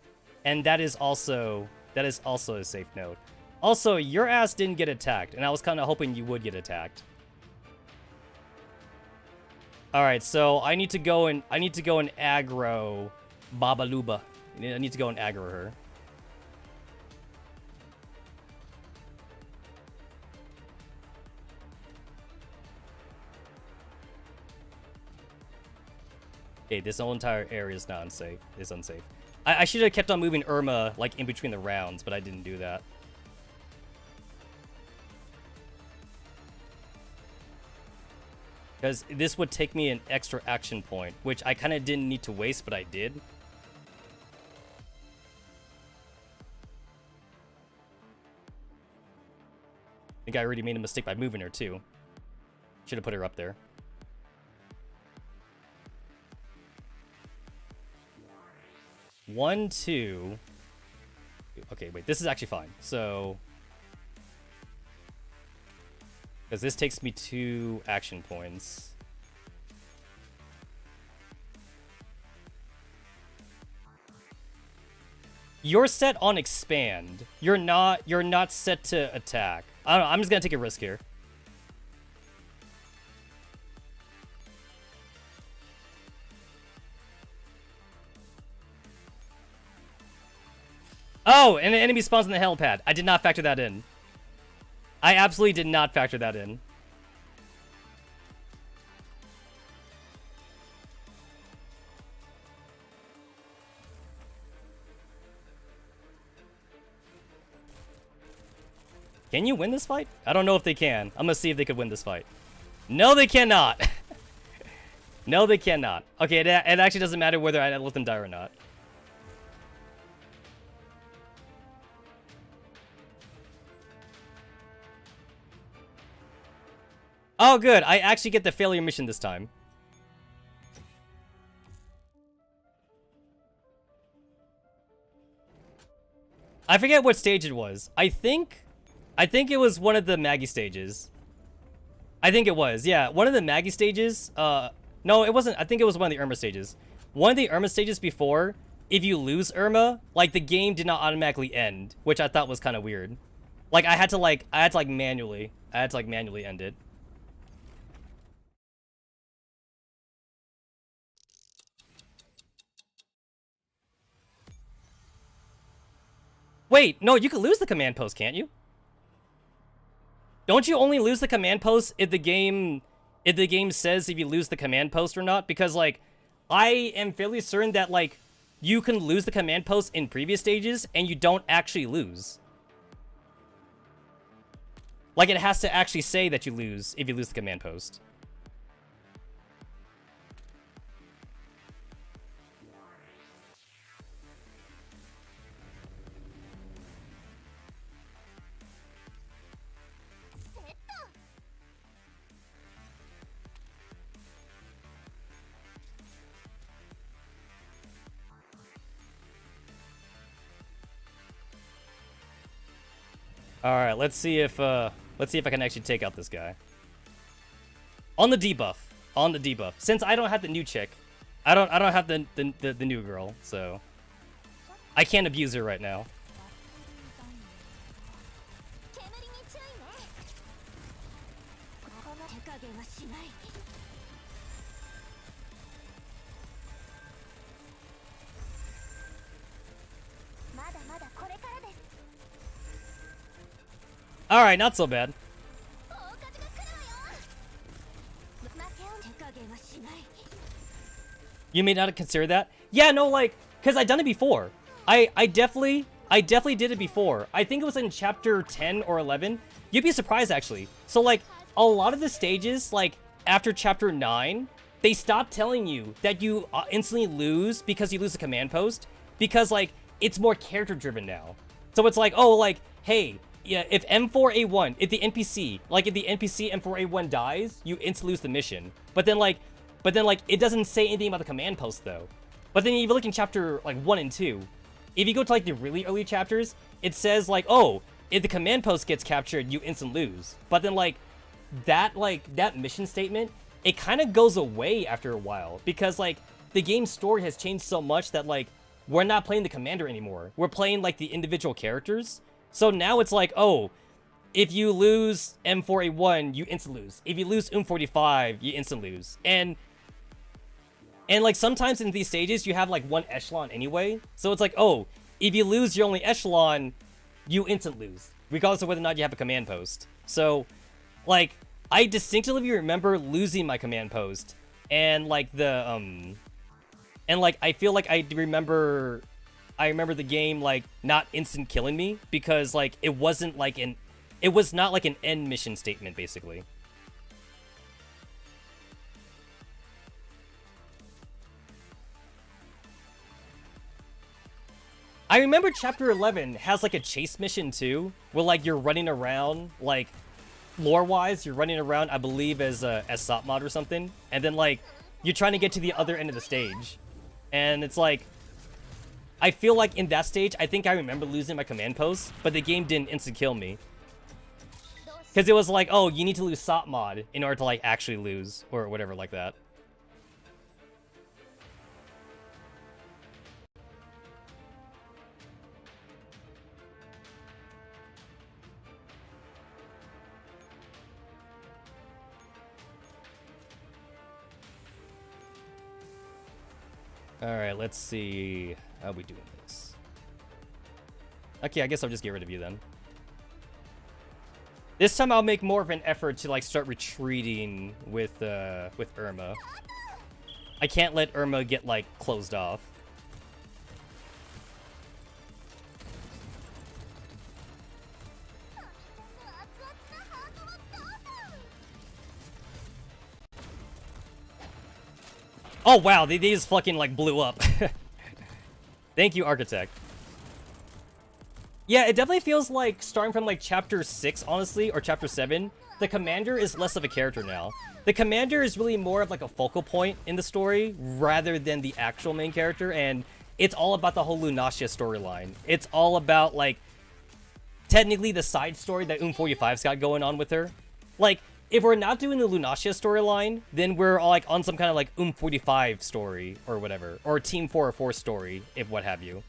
And that is also a safe node. Also, your ass didn't get attacked, and I was kind of hoping you would get attacked. Alright, so I need to go and aggro Babaluba. I need to go and aggro her. Okay, this whole entire area is not unsafe. It's unsafe. I should have kept on moving Irma, like, in between the rounds, but I didn't do that. Because this would take me an extra action point, which I kind of didn't need to waste, but I did. I think I already made a mistake by moving her, too. Should have put her up there. One, two. Okay, wait, this is actually fine. So, because this takes me 2 action points. You're set on expand. You're not set to attack. I don't know, I'm just gonna take a risk here. Oh, and an enemy spawns on the helipad. I did not factor that in. I absolutely did not factor that in. Can you win this fight? I don't know if they can. I'm gonna see if they could win this fight. No, they cannot. No, they cannot. Okay, it actually doesn't matter whether I let them die or not. Oh, good. I actually get the failure mission this time. I forget what stage it was. I think it was one of the Maggie stages. I think it was, yeah. One of the Maggie stages, no, it wasn't. I think it was one of the Irma stages. One of the Irma stages before, if you lose Irma, like, the game did not automatically end, which I thought was kind of weird. Like, I had to manually end it. Wait, no, you can lose the command post, can't you? Don't you only lose the command post if the game says if you lose the command post or not? Because, like, I am fairly certain that, like, you can lose the command post in previous stages and you don't actually lose. Like, it has to actually say that you lose if you lose the command post. All right, let's see if I can actually take out this guy. On the debuff. On the debuff. Since I don't have the new chick, I don't have the new girl, so I can't abuse her right now. Alright, not so bad. You may not consider that? Yeah, no, like, because I've done it before. I definitely did it before. I think it was in chapter 10 or 11. You'd be surprised, actually. So, like, a lot of the stages, like, after chapter 9, they stop telling you that you instantly lose because you lose a command post. Because, like, it's more character-driven now. So it's like, oh, like, hey, yeah, if M4A1, if the NPC M4A1 dies, you instantly lose the mission. But then, like, it doesn't say anything about the command post, though. But then if you look in chapter, like, 1 and 2, if you go to, like, the really early chapters, it says, like, oh, if the command post gets captured, you instantly lose. But then, like, that mission statement, it kind of goes away after a while. Because, like, the game's story has changed so much that, like, we're not playing the commander anymore. We're playing, like, the individual characters. So now it's like, oh, if you lose M4A1, you instant lose. If you lose M45, you instant lose. And like, sometimes in these stages, you have, like, one echelon anyway. So it's like, oh, if you lose your only echelon, you instant lose, regardless of whether or not you have a command post. So, like, I distinctly remember losing my command post. And, like, I feel like I remember the game, like, not instant killing me because, like, it was not like an end mission statement, basically. I remember chapter 11 has, like, a chase mission too, where, like, you're running around, like, lore-wise, you're running around, I believe, as Satmod or something, and then, like, you're trying to get to the other end of the stage. And it's like, I feel like in that stage, I think I remember losing my command post, but the game didn't instant-kill me. Because it was like, oh, you need to lose Satmod in order to, like, actually lose, or whatever like that. Alright, let's see how we doing this. Okay, I guess I'll just get rid of you then. This time I'll make more of an effort to like start retreating with Irma. I can't let Irma get like closed off. Oh wow, they just fucking like blew up. Thank you, Architect. Yeah, it definitely feels like starting from like chapter 6, honestly, or chapter 7, the commander is less of a character now. The commander is really more of like a focal point in the story rather than the actual main character, and it's all about the whole Lunacia storyline. It's all about like technically the side story that 45's got going on with her. Like, if we're not doing the Lunacia storyline, then we're all like on some kind of like 45 story or whatever, or Team 404 story, if what have you.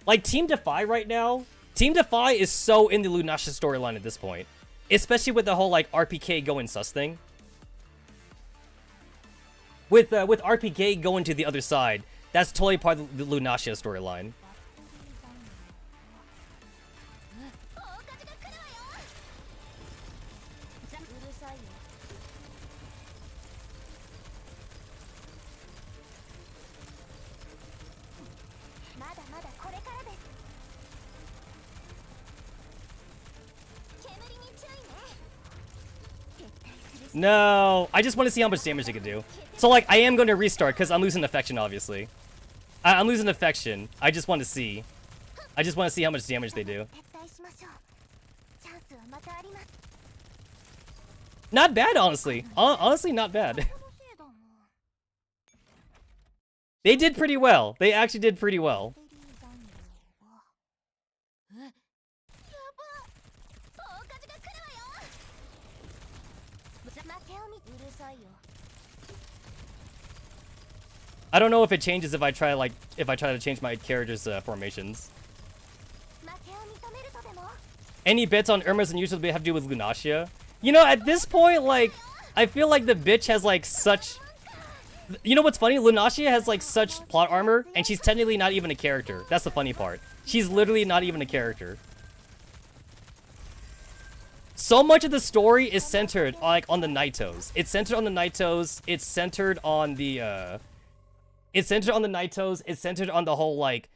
Like, Team Defy right now, Team Defy is so in the Lunacia storyline at this point. Especially with the whole, like, RPK going sus thing. With RPK going to the other side, that's totally part of the Lunacia storyline. No, I just want to see how much damage they can do. So, like, I am going to restart because I'm losing affection, obviously. I'm losing affection. I just want to see. I just want to see how much damage they do. Not bad, honestly. Honestly, not bad. They did pretty well. They actually did pretty well. I don't know if it changes if I try to change my character's formations. Any bets on Irma's and usually have to do with Lunacia? You know, at this point, like, I feel like the bitch has like such. You know what's funny? Lunacia has like such plot armor, and she's technically not even a character. That's the funny part. She's literally not even a character. So much of the story is centered like on the Naitos. It's centered on the Naitos. It's centered on the It's centered on the Naitos. It's centered on the whole like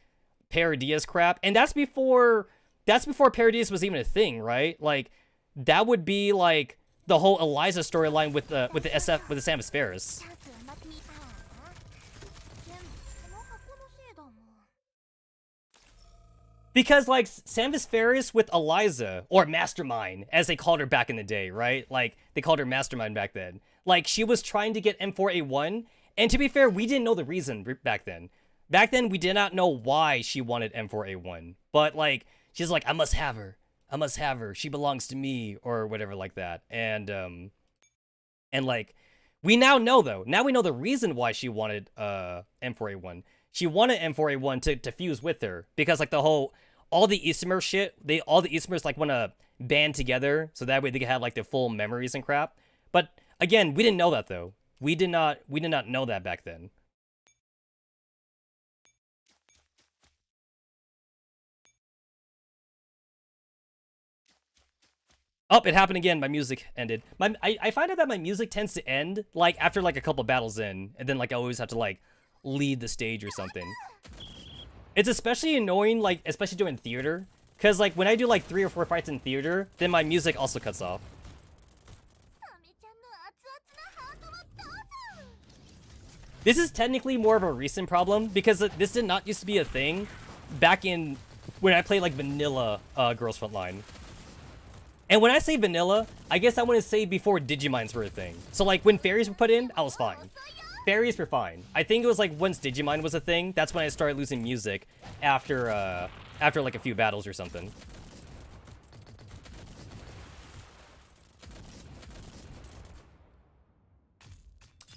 Paradias crap, and that's before Paradias was even a thing, right? Like that would be like the whole Eliza storyline with the Samus Ferris. Because, like, Samus Ferris with Eliza, or Mastermind, as they called her back in the day, right? Like, they called her Mastermind back then. Like, she was trying to get M4A1, and to be fair, we didn't know the reason back then. Back then, we did not know why she wanted M4A1. But, like, she's like, I must have her. I must have her. She belongs to me, or whatever like that. And like, we now know, though. Now we know the reason why she wanted M4A1. She wanted M4A1 to fuse with her, because, like, all the Isomer shit, all the Isomers, like, want to band together, so that way they can have, like, the full memories and crap. But, again, we didn't know that, though. We did not know that back then. Oh, it happened again. My music ended. I find out that my music tends to end, like, after, like, a couple battles in, and then, like, I always have to, like, lead the stage or something. It's especially annoying, like, especially doing theater, because, like, when I do, like, 3 or 4 fights in theater, then my music also cuts off. This is technically more of a recent problem, because this did not used to be a thing back in when I played, like, vanilla Girls Frontline. And when I say vanilla, I guess I want to say before Digimines were a thing. So, like, when fairies were put in, I was fine. Fairies were fine. I think it was like once Digimine was a thing, that's when I started losing music after like a few battles or something.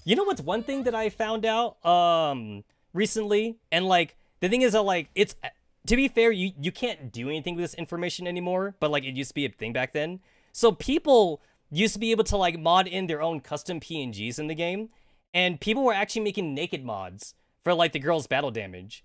You know what's one thing that I found out recently? And like the thing is that like it's to be fair, you can't do anything with this information anymore, but like it used to be a thing back then. So people used to be able to like mod in their own custom PNGs in the game. And people were actually making naked mods for, like, the girls' battle damage.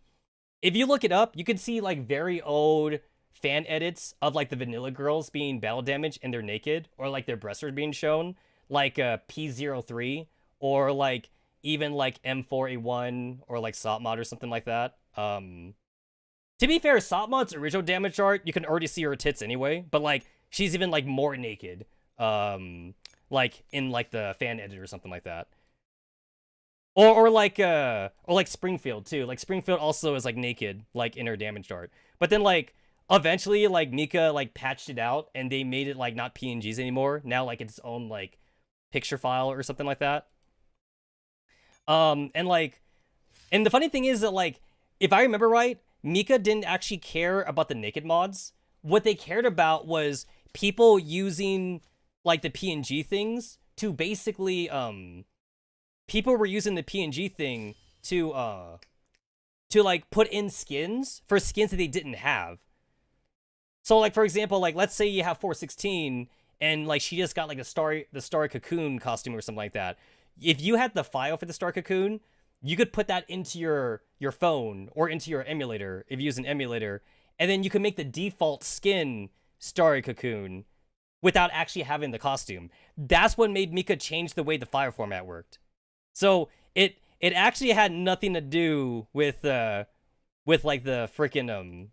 If you look it up, you can see like very old fan edits of like the vanilla girls being battle damaged and they're naked, or like their breasts are being shown, like P03, or like even like M4A1 or like Sopmod or something like that. To be fair, Sopmod's original damage art, you can already see her tits anyway, but like she's even like more naked, like in like the fan edit or something like that. Or like Springfield too. Like Springfield also is like naked, like in her damage art. But then like eventually like Mika like patched it out and they made it like not PNGs anymore. Now like it's its own like picture file or something like that. And the funny thing is that like if I remember right, Mika didn't actually care about the naked mods. What they cared about was people using like the PNG things to basically people were using the PNG thing to like put in skins for skins that they didn't have. So like for example, like let's say you have 416 and like she just got like the Starry Cocoon costume or something like that. If you had the file for the Starry Cocoon, you could put that into your phone or into your emulator if you use an emulator, and then you can make the default skin Starry Cocoon without actually having the costume. That's what made Mika change the way the file format worked. So it actually had nothing to do with like the freaking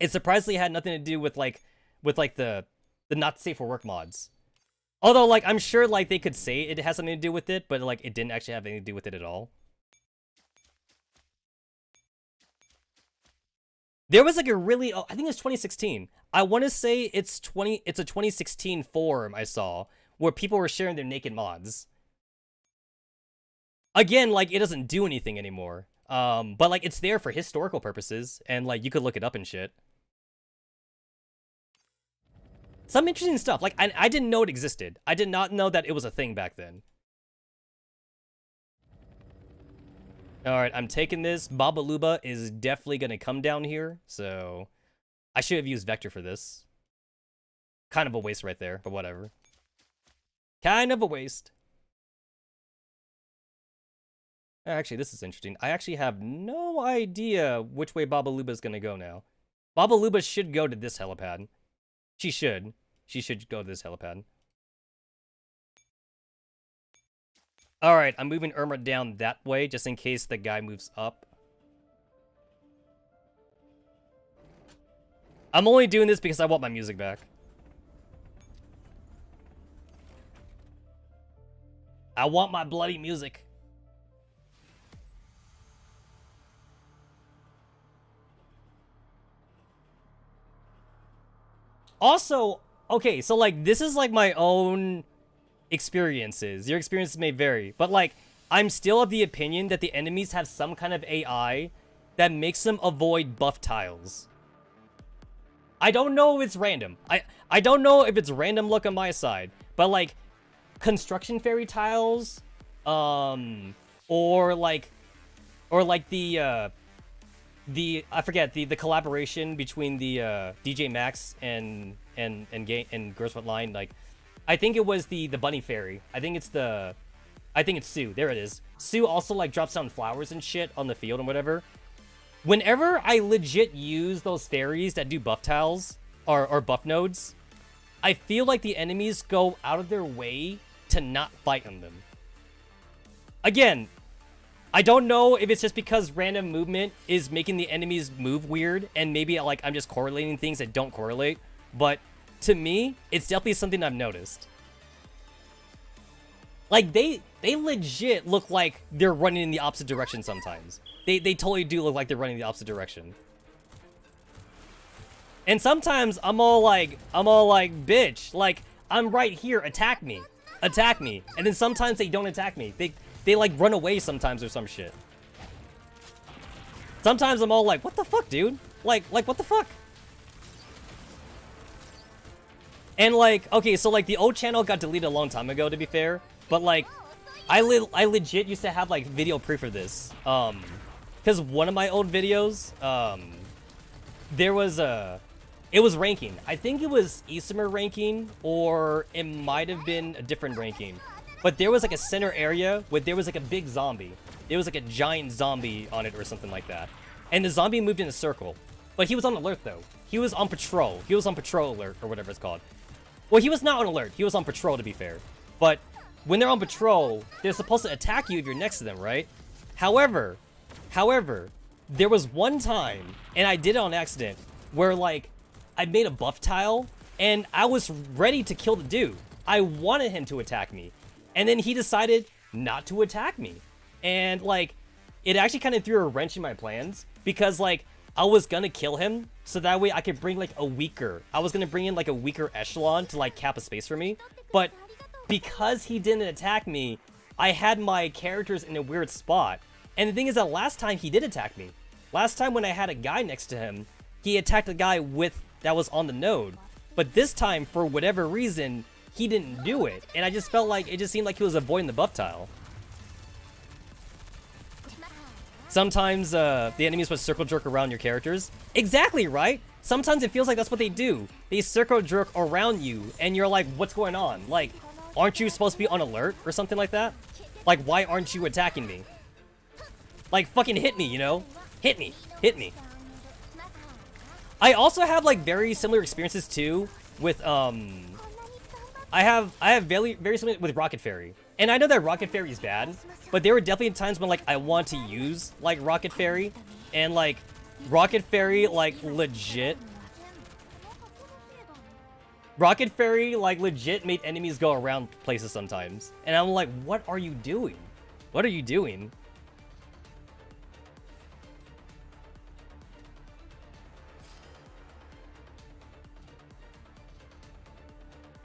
it surprisingly had nothing to do with the not safe for work mods. Although like I'm sure like they could say it has something to do with it, but like it didn't actually have anything to do with it at all. There was like a really I think it's 2016. I want to say it's a 2016 forum I saw where people were sharing their naked mods. Again, like, it doesn't do anything anymore. But, like, it's there for historical purposes, and, like, you could look it up and shit. Some interesting stuff. Like, I didn't know it existed. I did not know that it was a thing back then. Alright, I'm taking this. Babaluba is definitely gonna come down here, so... I should have used Vector for this. Kind of a waste right there, but whatever. Kind of a waste. Actually, this is interesting. I actually have no idea which way Babaluba is going to go now. Babaluba should go to this helipad. She should. She should go to this helipad. Alright, I'm moving Irma down that way, just in case the guy moves up. I'm only doing this because I want my music back. I want my bloody music. Also, okay, so, like, this is, like, my own experiences. Your experiences may vary, but, like, I'm still of the opinion that the enemies have some kind of AI that makes them avoid buff tiles. I don't know if it's random. I don't know if it's random luck on my side, but, like, construction fairy tiles, or like I forget the collaboration between the DJ Max and Girls Frontline. Like, I think it was the bunny fairy. I think it's Sue. There it is. Sue also like drops down flowers and shit on the field and whatever. Whenever I legit use those fairies that do buff tiles or buff nodes, I feel like the enemies go out of their way to not fight on them. Again, I don't know if it's just because random movement is making the enemies move weird, and maybe like I'm just correlating things that don't correlate, but to me, it's definitely something I've noticed. Like, they legit look like they're running in the opposite direction sometimes. They totally do look like they're running the opposite direction. And sometimes I'm all like, bitch, like, I'm right here, attack me. Attack me. And then sometimes they don't attack me. They like run away sometimes or some shit. Sometimes I'm all like, what the fuck, dude? Like what the fuck? And like, okay, so like the old channel got deleted a long time ago, to be fair. But like, I legit used to have like video proof of this. Because one of my old videos, there was it was ranking. I think it was Isomer ranking, or it might have been a different ranking. But there was like a center area where there was like a big zombie. There was like a giant zombie on it or something like that. and the zombie moved in a circle. But he was on alert though. He was on patrol. He was on patrol alert or whatever it's called. Well, he was not on alert. He was on patrol to be fair. But when they're on patrol, they're supposed to attack you if you're next to them, right? However, there was one time, and I did it on accident, where like I made a buff tile and I was ready to kill the dude. I wanted him to attack me. And then he decided not to attack me. And like it actually kind of threw a wrench in my plans because like I was gonna kill him so that way I could bring like I was gonna bring in like a weaker echelon to like cap a space for me. But because he didn't attack me, I had my characters in a weird spot. And the thing is that last time he did attack me. Last time when I had a guy next to him, he attacked a guy that was on the node. But this time, for whatever reason, he didn't do it. And I just felt like, it just seemed like he was avoiding the buff tile. Sometimes the enemies would circle jerk around your characters. Exactly, right? Sometimes it feels like that's what they do. They circle jerk around you, and you're like, what's going on? Like, aren't you supposed to be on alert or something like that? Like, why aren't you attacking me? Like, fucking hit me, you know? Hit me. Hit me. I also have, like, very similar experiences, too, with, I have very, very similar with Rocket Fairy. And I know that Rocket Fairy is bad, but there were definitely times when, like, I want to use, like, Rocket Fairy. And, like, Rocket Fairy, like, legit made enemies go around places sometimes. And I'm like, what are you doing? What are you doing?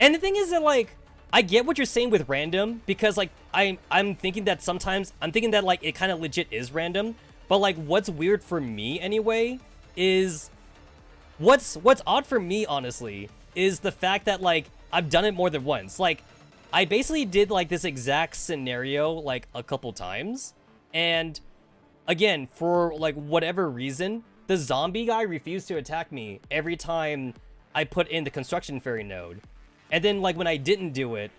And the thing is that, like, I get what you're saying with random, because, like, I'm thinking that sometimes, like, it kind of legit is random, but, like, what's weird for me, anyway, is, what's odd for me, honestly, is the fact that, like, I've done it more than once. Like, I basically did, like, this exact scenario, like, a couple times, and, again, for, like, whatever reason, the zombie guy refused to attack me every time I put in the construction fairy node. And then, like, when I didn't do it,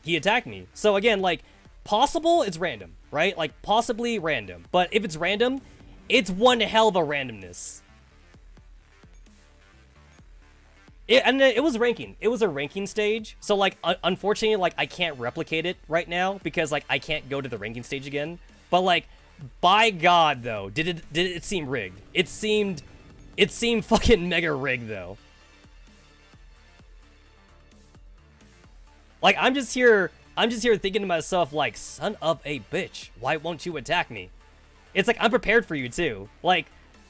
he attacked me. So, again, like, possible, it's random, right? Like, possibly random. But if it's random, it's one hell of a randomness. And it was ranking. It was a ranking stage. So, like, unfortunately, like, I can't replicate it right now because, like, I can't go to the ranking stage again. But, like, by God, though, did it seem rigged? It seemed fucking mega rigged, though. Like, I'm just here thinking to myself, like, son of a bitch, why won't you attack me? It's like, I'm prepared for you, too. Like,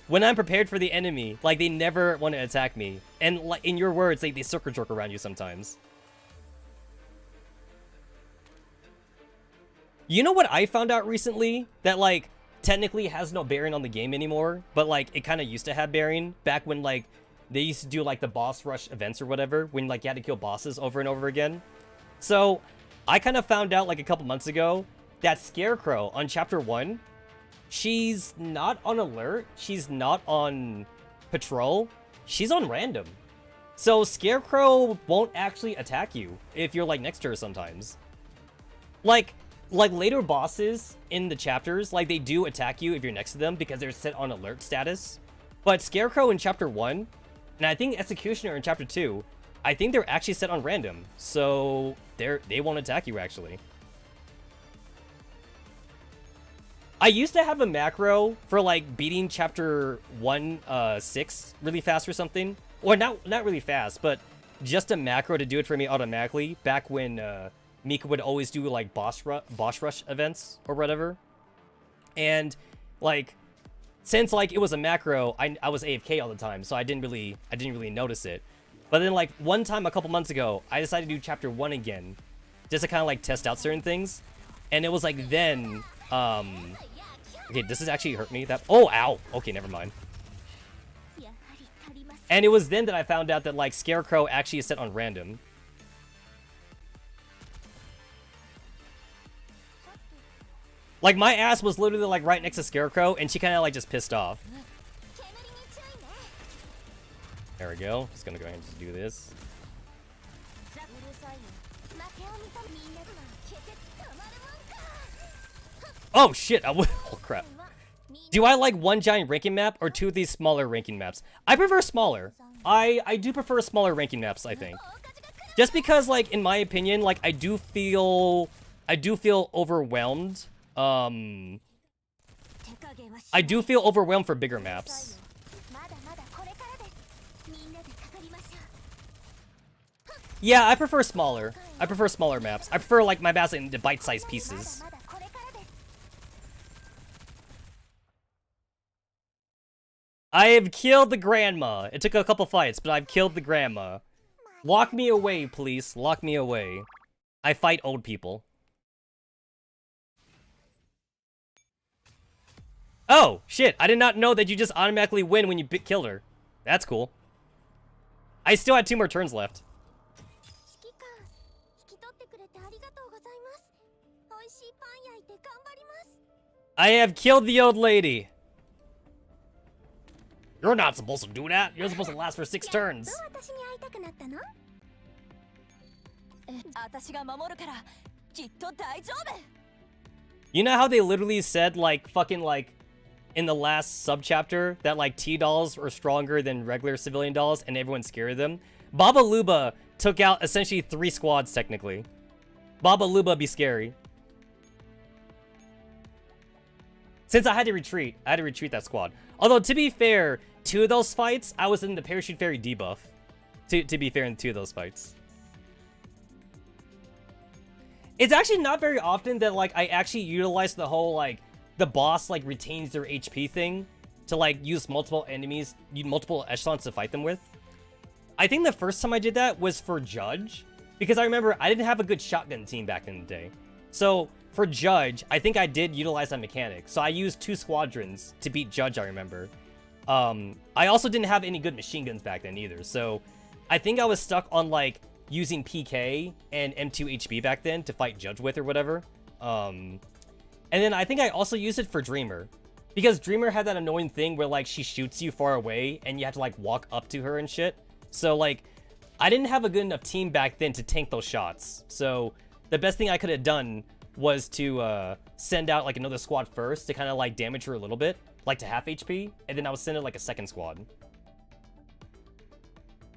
when I'm prepared for the enemy, like, they never want to attack me. And, like, in your words, they circle jerk around you sometimes. You know what I found out recently? That, like, technically has no bearing on the game anymore, but, like, it kind of used to have bearing back when, like, they used to do, like, the boss rush events or whatever, when, like, you had to kill bosses over and over again. So, I kind of found out, like, a couple months ago that Scarecrow on Chapter 1, she's not on alert, she's not on patrol, she's on random. So, Scarecrow won't actually attack you if you're, like, next to her sometimes. Like later bosses in the chapters, like, they do attack you if you're next to them because they're set on alert status. But Scarecrow in Chapter 1, and I think Executioner in Chapter 2, I think they're actually set on random, so they won't attack you, actually. I used to have a macro for, like, beating Chapter 6 really fast or something. Or not really fast, but just a macro to do it for me automatically, back when Mika would always do, like, boss rush events or whatever. And, like, since, like, it was a macro, I was AFK all the time, so I didn't really notice it. But then, like, one time a couple months ago, I decided to do Chapter 1 again, just to kind of, like, test out certain things. And it was, like, then, okay, this has actually hurt me. Oh, ow! Okay, never mind. And it was then that I found out that, like, Scarecrow actually is set on random. Like, my ass was literally, like, right next to Scarecrow, and she kind of, like, just pissed off. There we go. Just gonna go ahead and just do this. Oh shit! Oh crap! Do I like one giant ranking map or two of these smaller ranking maps? I prefer smaller. I do prefer smaller ranking maps, I think. Just because, like, in my opinion, like, I do feel overwhelmed. I do feel overwhelmed for bigger maps. Yeah, I prefer smaller. I prefer smaller maps. I prefer, like, my maps into bite-sized pieces. I have killed the grandma. It took a couple fights, but I've killed the grandma. Lock me away, please. Lock me away. I fight old people. Oh, shit. I did not know that you just automatically win when you killed her. That's cool. I still had 2 more turns left. I have killed the old lady. You're not supposed to do that. You're supposed to last for 6 turns. You know how they literally said, like, fucking, like, in the last subchapter that, like, T-dolls were stronger than regular civilian dolls and everyone scared them? Baba Luba took out essentially 3 squads, technically. Baba Luba be scary. Since I had to retreat that squad. Although, to be fair, 2 of those fights, I was in the Parachute Fairy debuff. To be fair, in 2 of those fights. It's actually not very often that, like, I actually utilize the whole, like, the boss, like, retains their HP thing to, like, use multiple enemies, multiple echelons to fight them with. I think the first time I did that was for Judge, because I remember I didn't have a good shotgun team back in the day. So, for Judge, I think I did utilize that mechanic. So I used 2 squadrons to beat Judge, I remember. I also didn't have any good machine guns back then either, so I think I was stuck on, like, using PK and M2 HB back then to fight Judge with or whatever. And then I think I also used it for Dreamer, because Dreamer had that annoying thing where, like, she shoots you far away and you have to, like, walk up to her and shit. So, like, I didn't have a good enough team back then to tank those shots. So the best thing I could have done was to send out, like, another squad first to kind of, like, damage her a little bit, like, to half HP, and then I would send it, like, a second squad.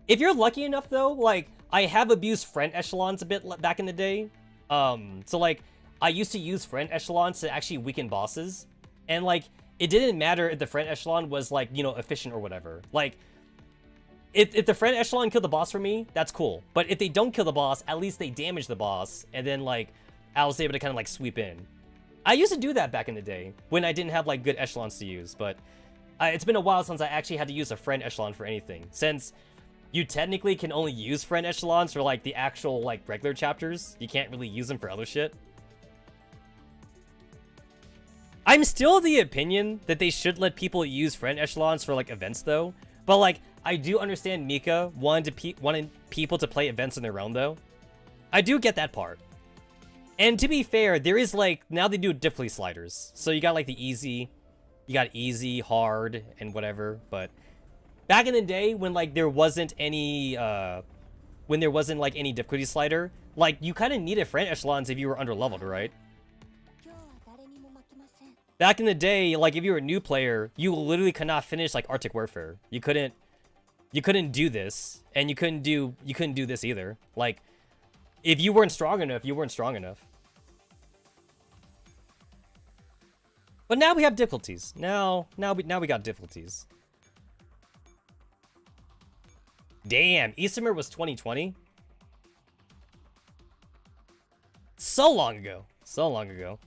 If you're lucky enough, though, like, I have abused friend echelons a bit back in the day. So, like, I used to use friend echelons to actually weaken bosses, and, like, it didn't matter if the friend echelon was, like, you know, efficient or whatever. Like, if the friend echelon killed the boss for me, that's cool. But if they don't kill the boss, at least they damage the boss, and then, like, I was able to kind of, like, sweep in. I used to do that back in the day, when I didn't have, like, good echelons to use, but it's been a while since I actually had to use a friend echelon for anything, since you technically can only use friend echelons for, like, the actual, like, regular chapters. You can't really use them for other shit. I'm still of the opinion that they should let people use friend echelons for, like, events, though. But, like, I do understand Mika wanting people to play events on their own, though. I do get that part. And to be fair, there is, like, now they do difficulty sliders. So you got, like, the easy, you got easy, hard, and whatever. But back in the day when, like, there wasn't any, like, any difficulty slider, like, you kind of needed friend echelons if you were underleveled, right? Back in the day, like, if you were a new player, you literally could not finish, like, Arctic Warfare. You couldn't do this, and you couldn't do this either. Like, if you weren't strong enough, you weren't strong enough. But now we have difficulties. Now we got difficulties. Damn, Eastermer was 2020. So long ago. So long ago.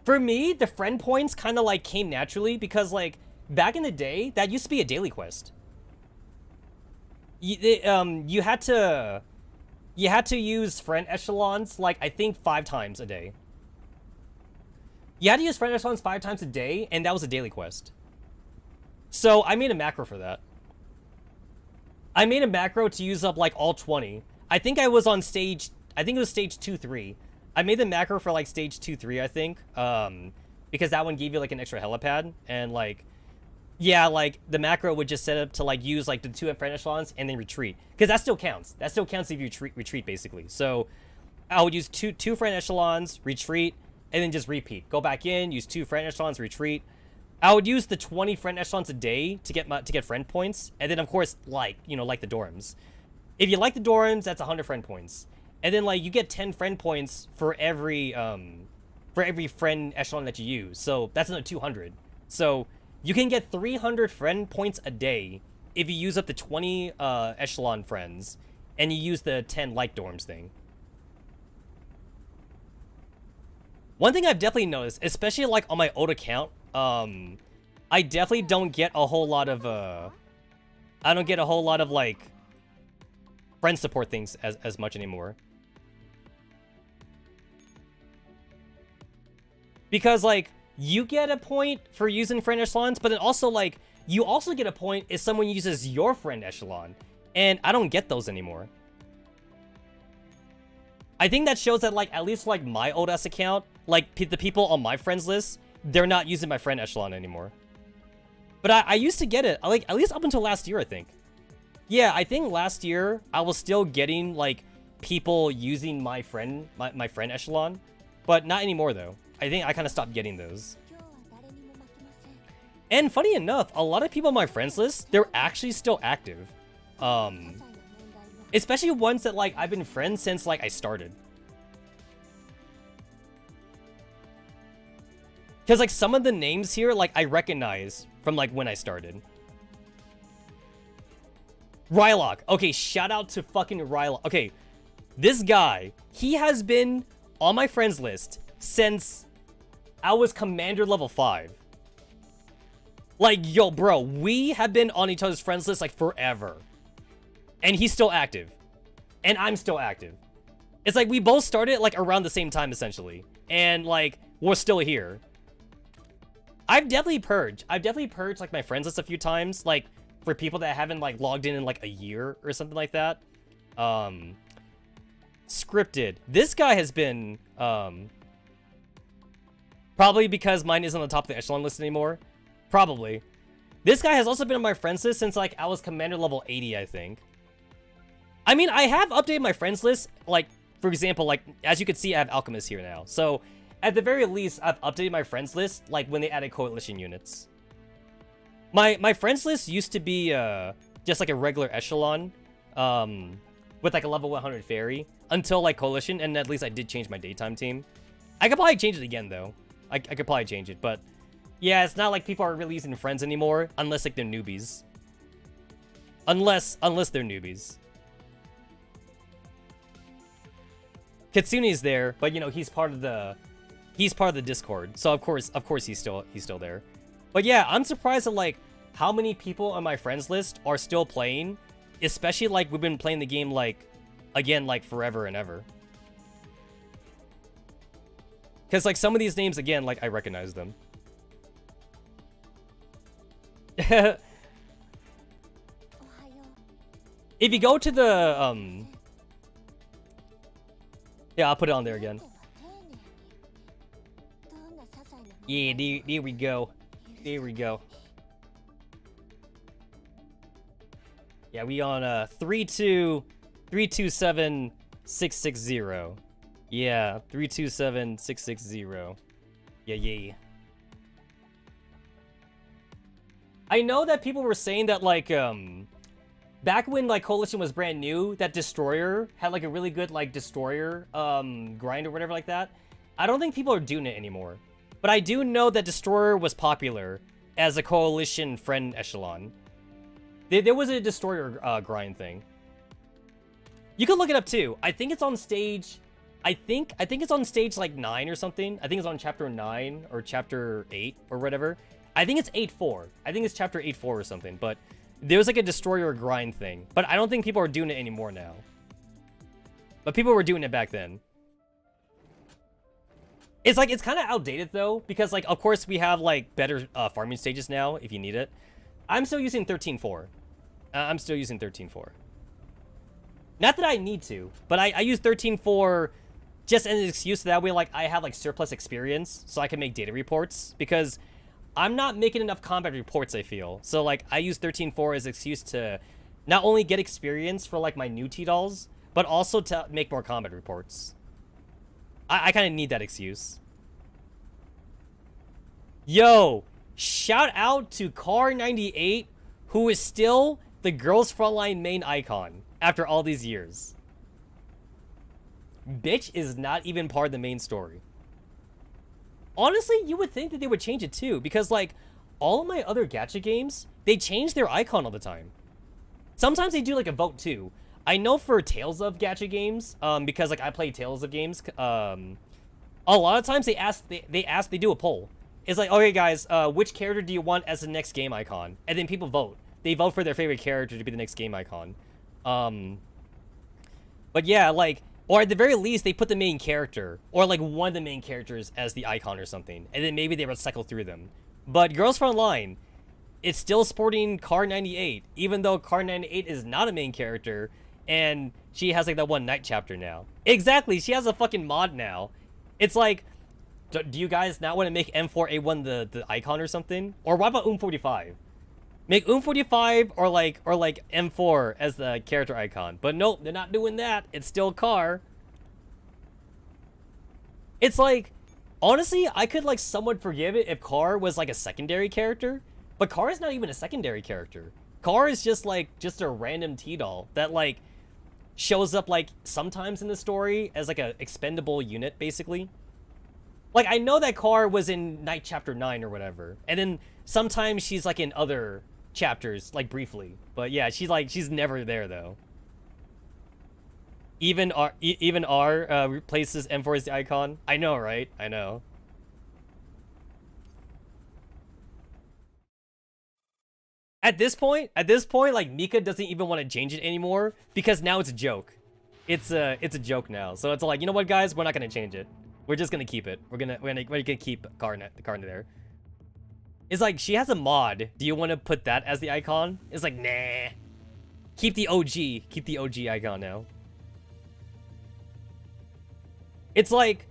For me, the friend points kind of, like, came naturally because, like, back in the day, that used to be a daily quest. You had to use friend echelons, like, I think 5 times a day. You had to use friend echelons 5 times a day, and that was a daily quest. So I made a macro for that. I made a macro to use up, like, all 20. I think I was on stage, I think it was stage 2-3. I made the macro for, like, stage 2-3, I think, because that one gave you, like, an extra helipad, and, like, Yeah, like the macro would just set up to like use like the 2 friend echelons and then retreat, because that still counts. That still counts if you retreat basically. So I would use two friend echelons, retreat, and then just repeat. Go back in, use 2 friend echelons, retreat. I would use the 20 friend echelons a day to get friend points, and then of course like like the dorms. If you like the dorms, that's 100 friend points, and then like you get 10 friend points for every friend echelon that you use. So that's another 200. So you can get 300 friend points a day if you use up the 20 echelon friends and you use the 10 like dorms thing. One thing I've definitely noticed, especially like on my old account, I definitely don't get a whole lot of I don't get a whole lot of like friend support things as much anymore. Because like you get a point for using friend echelons, but then also like you also get a point if someone uses your friend echelon, and I don't get those anymore. I think that shows that like at least like my old ass account, like the people on my friends list, they're not using my friend echelon anymore. But I used to get it, like at least up until last year, I think. Yeah, I think last year I was still getting like people using my friend echelon, but not anymore though. I think I kind of stopped getting those. And funny enough, a lot of people on my friends list, they're actually still active. Especially ones that like I've been friends since like I started. Because like some of the names here, like I recognize from like when I started. Rylock. Okay, shout out to fucking Rylock. Okay, this guy, he has been on my friends list since I was Commander level 5. Like, yo, bro, we have been on each other's friends list like forever. And he's still active. And I'm still active. It's like we both started like around the same time essentially. And like we're still here. I've definitely purged like my friends list a few times, like for people that haven't like logged in like a year or something like that. Scripted. This guy has been probably because mine isn't on the top of the echelon list anymore. Probably. This guy has also been on my friends list since like I was Commander level 80, I think. I mean, I have updated my friends list, like, for example, like, as you can see, I have Alchemist here now. So, at the very least, I've updated my friends list, like, when they added Coalition units. My friends list used to be, just like a regular echelon, with like a level 100 fairy, until like Coalition, and at least I did change my daytime team. I could probably change it again, though. I could probably change it, but, yeah, it's not like people are really using friends anymore, unless, like, they're newbies. Unless they're newbies. Kitsune's there, but you know he's part of the Discord, so of course he's still there. But yeah, I'm surprised at like how many people on my friends list are still playing, especially like we've been playing the game like again like forever and ever. Because like some of these names again, like I recognize them. If you go to the yeah, I'll put it on there again. Yeah, there we go. There we go. Yeah, we on 327-660. Yeah, 327-660. Yeah. I know that people were saying that like back when like Coalition was brand new, that Destroyer had like a really good like Destroyer grind or whatever like that. I don't think people are doing it anymore. But I do know that Destroyer was popular as a Coalition friend echelon. There was a Destroyer grind thing. You can look it up too. I think it's on stage. I think it's on stage like 9 or something. I think it's on chapter 9 or chapter 8 or whatever. I think it's 8-4. I think it's chapter 8-4 or something. But there was like a Destroyer grind thing. But I don't think people are doing it anymore now. But people were doing it back then. It's like, it's kind of outdated though, because like, of course we have like better farming stages now if you need it. I'm still using 13-4. I'm still using 13-4. Not that I need to, but I use 13-4 just as an excuse, that way like I have like surplus experience so I can make data reports, because I'm not making enough combat reports, I feel. So, like, I use 13.4 as an excuse to not only get experience for, like, my new T-dolls, but also to make more combat reports. I kind of need that excuse. Yo, shout out to Car98, who is still the Girls Frontline main icon after all these years. Bitch is not even part of the main story. Honestly, you would think that they would change it too, because like all of my other gacha games, they change their icon all the time. Sometimes they do like a vote too. I know for Tales of gacha games, because like I play Tales of games, a lot of times they do a poll. It's like, okay guys, which character do you want as the next game icon? And then people vote. They vote for their favorite character to be the next game icon. But yeah, like, or at the very least, they put the main character, or like one of the main characters as the icon or something. And then maybe they recycle through them. But Girls Frontline, it's still sporting Car98, even though Car98 is not a main character, and she has like that one night chapter now. Exactly, she has a fucking mod now. It's like, do you guys not want to make M4A1 the icon or something? Or what about 45? Make 45 or like M4 as the character icon. But nope, they're not doing that. It's still Car. It's like, honestly, I could like somewhat forgive it if Car was like a secondary character. But Car is not even a secondary character. Car is just a random T-doll that like shows up like sometimes in the story as like a expendable unit, basically. Like, I know that Car was in Night Chapter 9 or whatever. And then sometimes she's like in other chapters, like briefly. But yeah, she's never there though. Even R replaces M4 as the icon. I know, right? I know. At this point, like Mika doesn't even want to change it anymore because now it's a joke. It's a joke now. So it's like, you know what, guys? We're not gonna change it. We're just gonna keep it. We're gonna keep the Car there. It's like, she has a mod. Do you want to put that as the icon? It's like, nah. Keep the OG. Keep the OG icon now. It's like,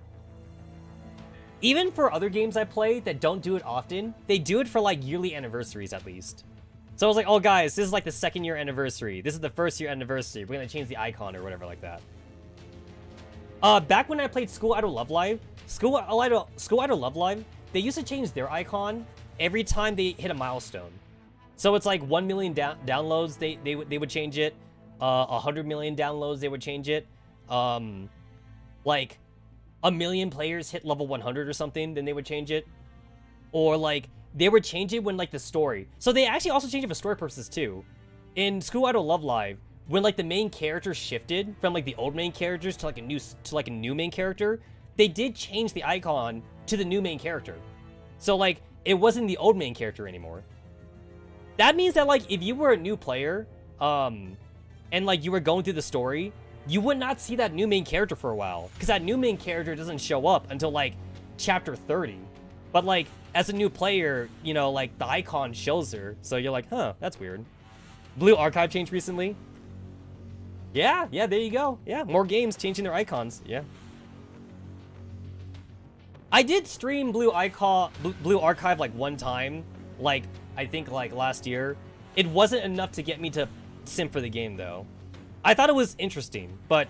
even for other games I play that don't do it often, they do it for like yearly anniversaries at least. So I was like, oh guys, this is like the 2nd year anniversary. This is the 1st year anniversary. We're gonna change the icon or whatever like that. Back when I played School Idol Love Live, School Idol Love Live, they used to change their icon every time they hit a milestone. So it's like 1 million downloads, they would change it. 100 million downloads, they would change it. Like 1 million players hit level 100 or something, then they would change it. Or like they would change it when like the story. So they actually also change it for story purposes too. In School Idol Love Live, when like the main character shifted from like the old main characters to like a new main character, they did change the icon to the new main character. So like it wasn't the old main character anymore. That means that like if you were a new player, and like you were going through the story, you would not see that new main character for a while, because that new main character doesn't show up until like chapter 30. But like as a new player, you know, like the icon shows her, so you're like, huh, that's weird. Blue Archive changed recently. Yeah, there you go. Yeah, more games changing their icons. Yeah. I did stream Blue Archive like one time, like I think like last year. It wasn't enough to get me to simp for the game though. I thought it was interesting, but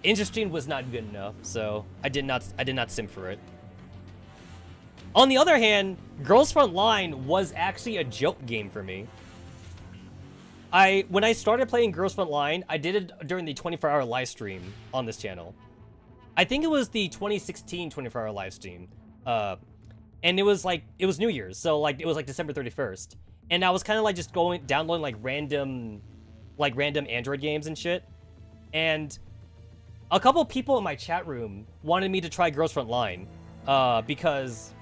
interesting was not good enough, so I did not simp for it. On the other hand, Girls Frontline was actually a joke game for me. When I started playing Girls Frontline, I did it during the 24-hour live stream on this channel. I think it was the 2016 24-hour live stream. And it was New Year's, so like it was like December 31st. And I was kind of like just downloading like random Android games and shit. And a couple people in my chat room wanted me to try Girls Frontline, because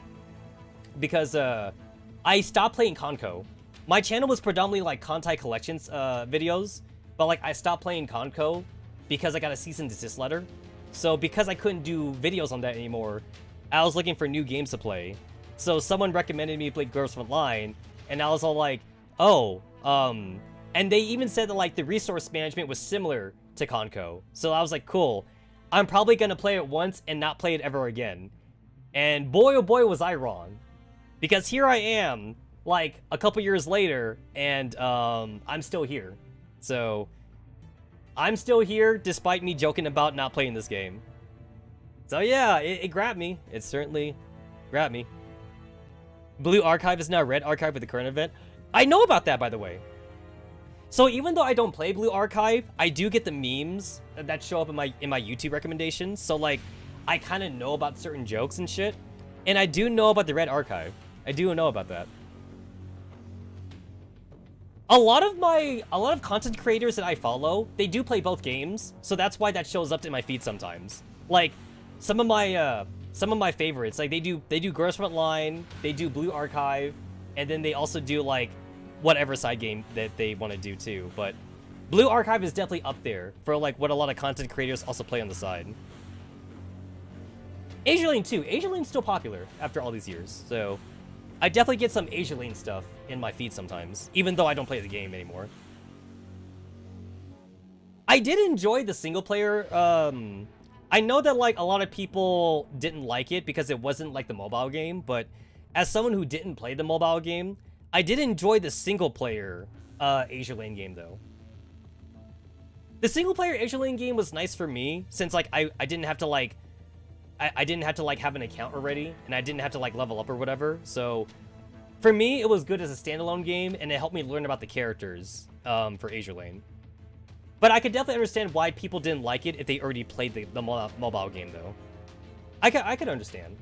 I stopped playing Conco. My channel was predominantly like Contai Collections videos, but like I stopped playing Conco because I got a cease and desist letter. So because I couldn't do videos on that anymore, I was looking for new games to play. So someone recommended me play Girls Frontline, and I was all like, oh, and they even said that like the resource management was similar to Conco. So I was like, cool, I'm probably gonna play it once and not play it ever again. And boy, oh boy, was I wrong. Because here I am, like, a couple years later, and I'm still here. So, I'm still here despite me joking about not playing this game. So yeah, it grabbed me. It certainly grabbed me. Blue Archive is now Red Archive with the current event. I know about that, by the way. So even though I don't play Blue Archive, I do get the memes that show up in my YouTube recommendations. So like, I kind of know about certain jokes and shit, and I do know about the Red Archive. I do know about that. A lot of content creators that I follow, they do play both games, so that's why that shows up in my feed sometimes. Like, some of my favorites, like they do Girls Frontline, they do Blue Archive, and then they also do like whatever side game that they want to do too. But Blue Archive is definitely up there for like what a lot of content creators also play on the side. Asia Lane too. Asia Lane's still popular after all these years, so I definitely get some Asia Lane stuff in my feed sometimes, even though I don't play the game anymore. I did enjoy the single player. I know that like a lot of people didn't like it because it wasn't like the mobile game, but as someone who didn't play the mobile game, I did enjoy the single player Asia Lane game though. The single player Asia Lane game was nice for me since like I didn't have to like I didn't have to like have an account already, and I didn't have to like level up or whatever. So for me, it was good as a standalone game, and it helped me learn about the characters for Asia Lane. But I could definitely understand why people didn't like it if they already played the mobile game, though. I could understand.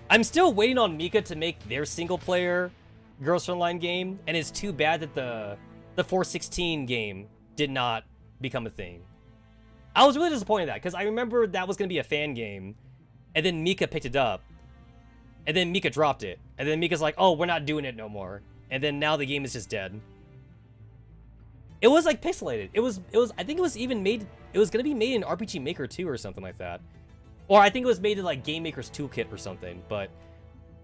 I'm still waiting on Mika to make their single-player Girls Frontline game, and it's too bad that the 416 game did not become a thing. I was really disappointed in that, because I remember that was going to be a fan game, and then Mika picked it up, and then Mika dropped it, and then Mika's like, oh, we're not doing it no more, and then now the game is just dead. It was like pixelated. It was I think it was even made, it was going to be made in RPG Maker 2 or something like that. Or I think it was made in like Game Maker's Toolkit or something, but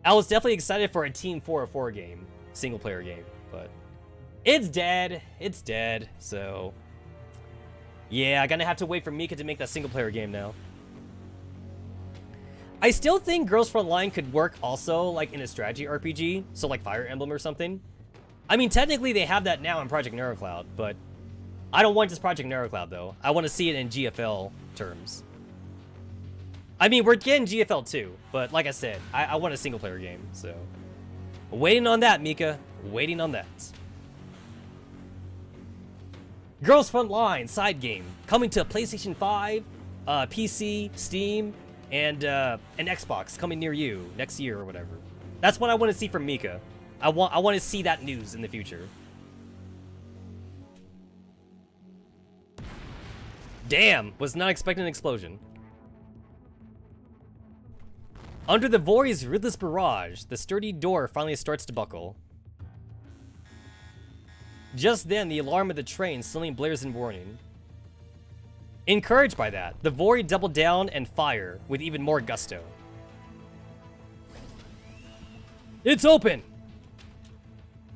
I was definitely excited for a Team 404 game, single player game, but it's dead. It's dead, so yeah, I'm gonna have to wait for Mika to make that single player game now. I still think Girls Frontline could work also like in a strategy RPG, so like Fire Emblem or something. I mean, technically they have that now in Project Neurocloud, but I don't want just Project Neurocloud though. I want to see it in GFL terms. I mean, we're getting GFL too, but like I said, I want a single player game, so waiting on that, Mika. Waiting on that. Girls Frontline side game coming to PlayStation 5, PC, Steam, and an Xbox coming near you next year or whatever. That's what I want to see from Mika. I want to see that news in the future. Damn, was not expecting an explosion. Under the Vori's ruthless barrage, the sturdy door finally starts to buckle. Just then, the alarm of the train suddenly blares in warning. Encouraged by that, the Vori double down and fire with even more gusto. It's open!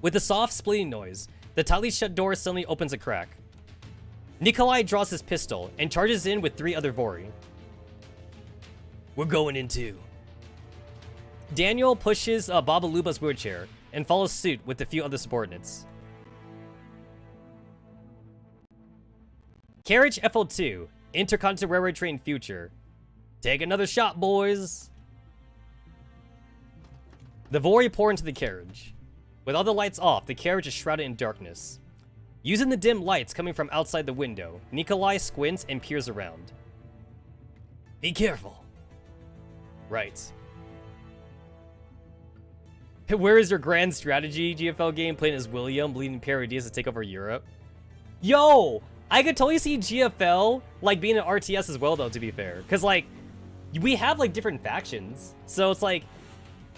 With a soft splitting noise, the tightly shut door suddenly opens a crack. Nikolai draws his pistol and charges in with 3 other Vori. We're going in too. Daniel pushes Babaluba's wheelchair and follows suit with a few other subordinates. Carriage FL2, Intercontinental Railway Train Future. Take another shot, boys. The Vori pour into the carriage. With all the lights off, the carriage is shrouded in darkness. Using the dim lights coming from outside the window, Nikolai squints and peers around. Be careful. Right. Where is your grand strategy GFL game playing as William, leading parodies to take over Europe? Yo! I could totally see GFL like being an RTS as well though, to be fair. Cause like, we have like different factions. So it's like,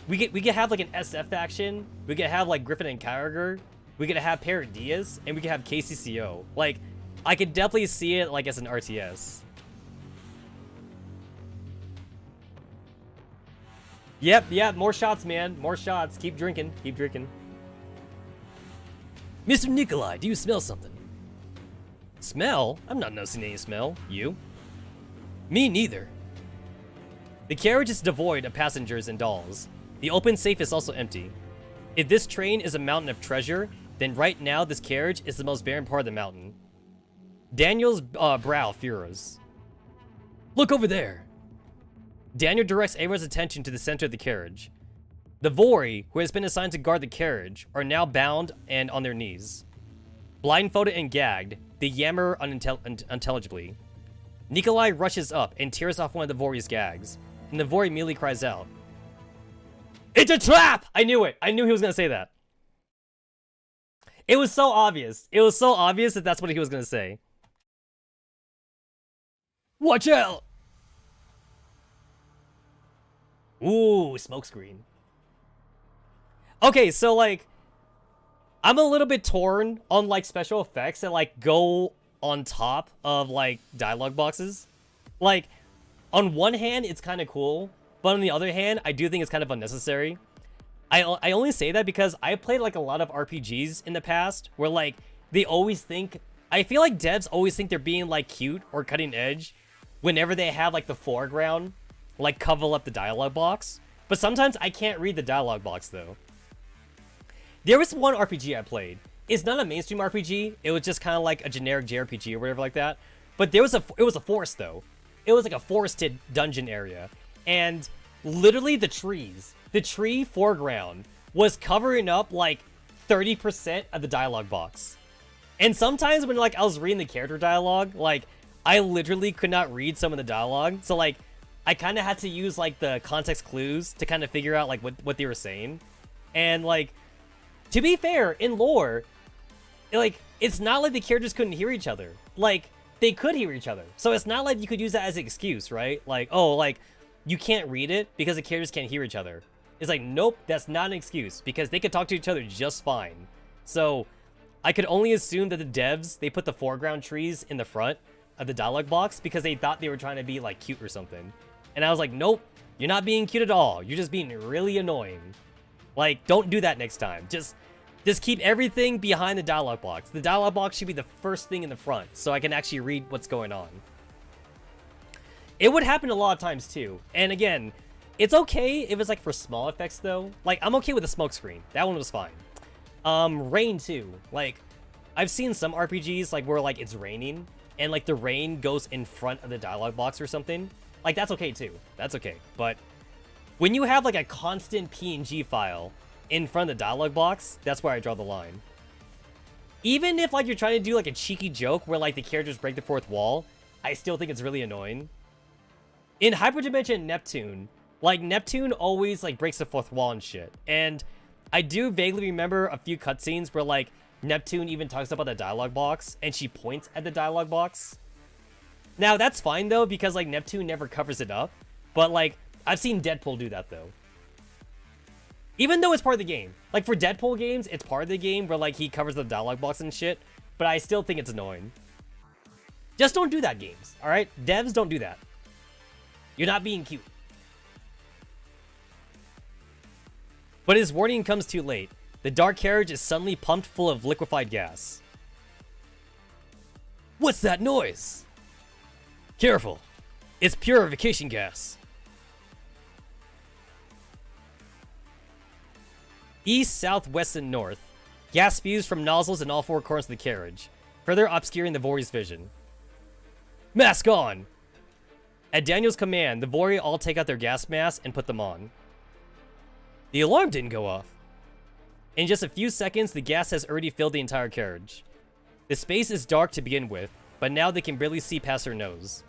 we could have like an SF faction, we could have like Griffin and Carragher, we could have Paradias, and we could have KCCO. Like, I could definitely see it like as an RTS. Yep, more shots, man. More shots. Keep drinking. Keep drinking. Mr. Nikolai, do you smell something? Smell? I'm not noticing any smell. You? Me neither. The carriage is devoid of passengers and dolls. The open safe is also empty. If this train is a mountain of treasure, then right now this carriage is the most barren part of the mountain. Daniel's brow furrows. Look over there. Daniel directs everyone's attention to the center of the carriage. The Vori, who has been assigned to guard the carriage, are now bound and on their knees. Blindfolded and gagged, they yammer unintelligibly. Nikolai rushes up and tears off one of the Vori's gags, and the Vori immediately cries out. It's a trap! I knew it! I knew he was gonna say that. It was so obvious. It was so obvious that that's what he was gonna say. Watch out! Ooh, smokescreen. Okay, so like, I'm a little bit torn on like special effects that like go on top of like dialogue boxes. Like, on one hand, it's kind of cool, but on the other hand, I do think it's kind of unnecessary. I only say that because I played like a lot of RPGs in the past where like they always think, I feel like devs always think they're being like cute or cutting edge whenever they have like the foreground like cover up the dialogue box. But sometimes I can't read the dialogue box though. There was one RPG I played. It's not a mainstream RPG. It was just kind of like a generic JRPG or whatever like that. But it was a forest though. It was like a forested dungeon area. And literally the tree foreground was covering up like 30% of the dialogue box. And sometimes when like I was reading the character dialogue, like I literally could not read some of the dialogue. So like I kind of had to use like the context clues to kind of figure out like what they were saying. And like, to be fair, in lore, like it's not like the characters couldn't hear each other. Like they could hear each other. So it's not like you could use that as an excuse, right? Like, oh, like you can't read it because the characters can't hear each other. It's like, nope, that's not an excuse because they could talk to each other just fine. So I could only assume that the devs, they put the foreground trees in the front of the dialogue box because they thought they were trying to be like cute or something. And I was like, nope, you're not being cute at all. You're just being really annoying. Like, don't do that next time. Just keep everything behind the dialogue box. The dialogue box should be the first thing in the front so I can actually read what's going on. It would happen a lot of times too. And again, it's okay if it's like for small effects though. Like, I'm okay with the smoke screen. That one was fine. Rain too. Like, I've seen some RPGs like where like it's raining and like the rain goes in front of the dialogue box or something. Like, that's okay too. That's okay. But when you have like a constant PNG file in front of the dialogue box, that's where I draw the line. Even if like you're trying to do like a cheeky joke where like the characters break the fourth wall, I still think it's really annoying. In Hyperdimension Neptune, like Neptune always like breaks the fourth wall and shit. And I do vaguely remember a few cutscenes where like Neptune even talks about the dialogue box and she points at the dialogue box. Now that's fine though because like Neptune never covers it up. But like I've seen Deadpool do that though. Even though it's part of the game. Like for Deadpool games, it's part of the game where like he covers the dialogue box and shit. But I still think it's annoying. Just don't do that, games. Alright? Devs, don't do that. You're not being cute. But his warning comes too late. The dark carriage is suddenly pumped full of liquefied gas. What's that noise? Careful. It's purification gas. East, south, west, and north. Gas spews from nozzles in all four corners of the carriage, further obscuring the Vori's vision. Mask on! At Daniel's command, the Vori all take out their gas masks and put them on. The alarm didn't go off. In just a few seconds, the gas has already filled the entire carriage. The space is dark to begin with, but now they can barely see past their nose.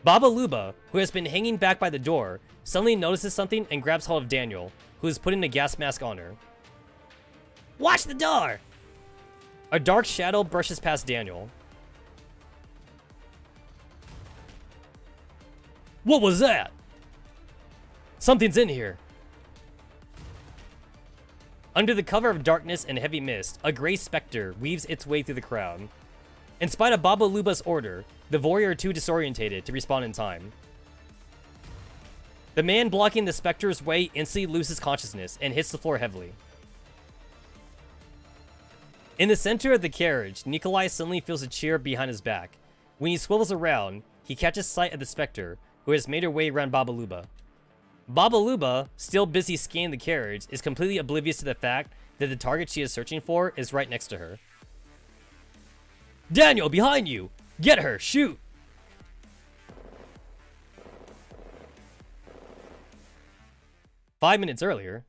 Baba Luba, who has been hanging back by the door, suddenly notices something and grabs hold of Daniel, who is putting a gas mask on her. Watch the door! A dark shadow brushes past Daniel. What was that? Something's in here. Under the cover of darkness and heavy mist, a gray specter weaves its way through the crowd. In spite of Baba Luba's order, the Vori are too disorientated to respond in time. The man blocking the specter's way instantly loses consciousness and hits the floor heavily. In the center of the carriage, Nikolai suddenly feels a chair behind his back. When he swivels around, he catches sight of the specter, who has made her way around Babaluba. Babaluba, still busy scanning the carriage, is completely oblivious to the fact that the target she is searching for is right next to her. Daniel, behind you! Get her! Shoot! "5 minutes earlier.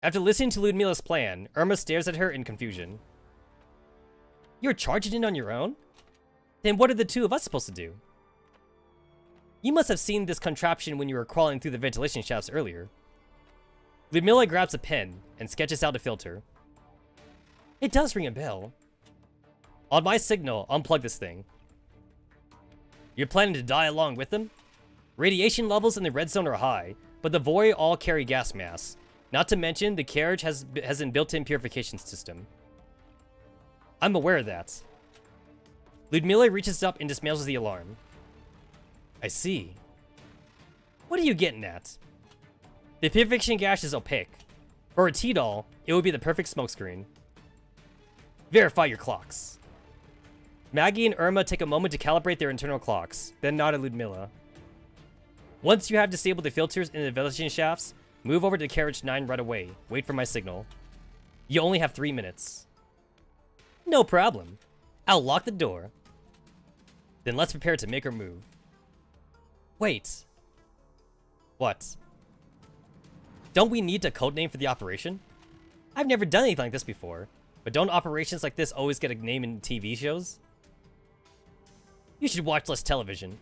After listening to Ludmila's plan, Irma stares at her in confusion. You're charging in on your own? Then what are the two of us supposed to do? You must have seen this contraption when you were crawling through the ventilation shafts earlier. Ludmila grabs a pen and sketches out a filter. It does ring a bell. On my signal, unplug this thing. You're planning to die along with them? Radiation levels in the red zone are high, but the Void all carry gas mass. Not to mention, the carriage has an built-in purification system. I'm aware of that. Ludmila reaches up and dismantles the alarm. I see. What are you getting at? The purification gas is opaque. For a T-doll, it would be the perfect smokescreen. Verify your clocks. Maggie and Irma take a moment to calibrate their internal clocks, then nod at Ludmila. Once you have disabled the filters in the ventilation shafts, move over to carriage 9 right away. Wait for my signal. You only have 3 minutes. No problem. I'll lock the door. Then let's prepare to make our move. Wait. What? Don't we need a codename for the operation? I've never done anything like this before, but don't operations like this always get a name in TV shows? You should watch less television.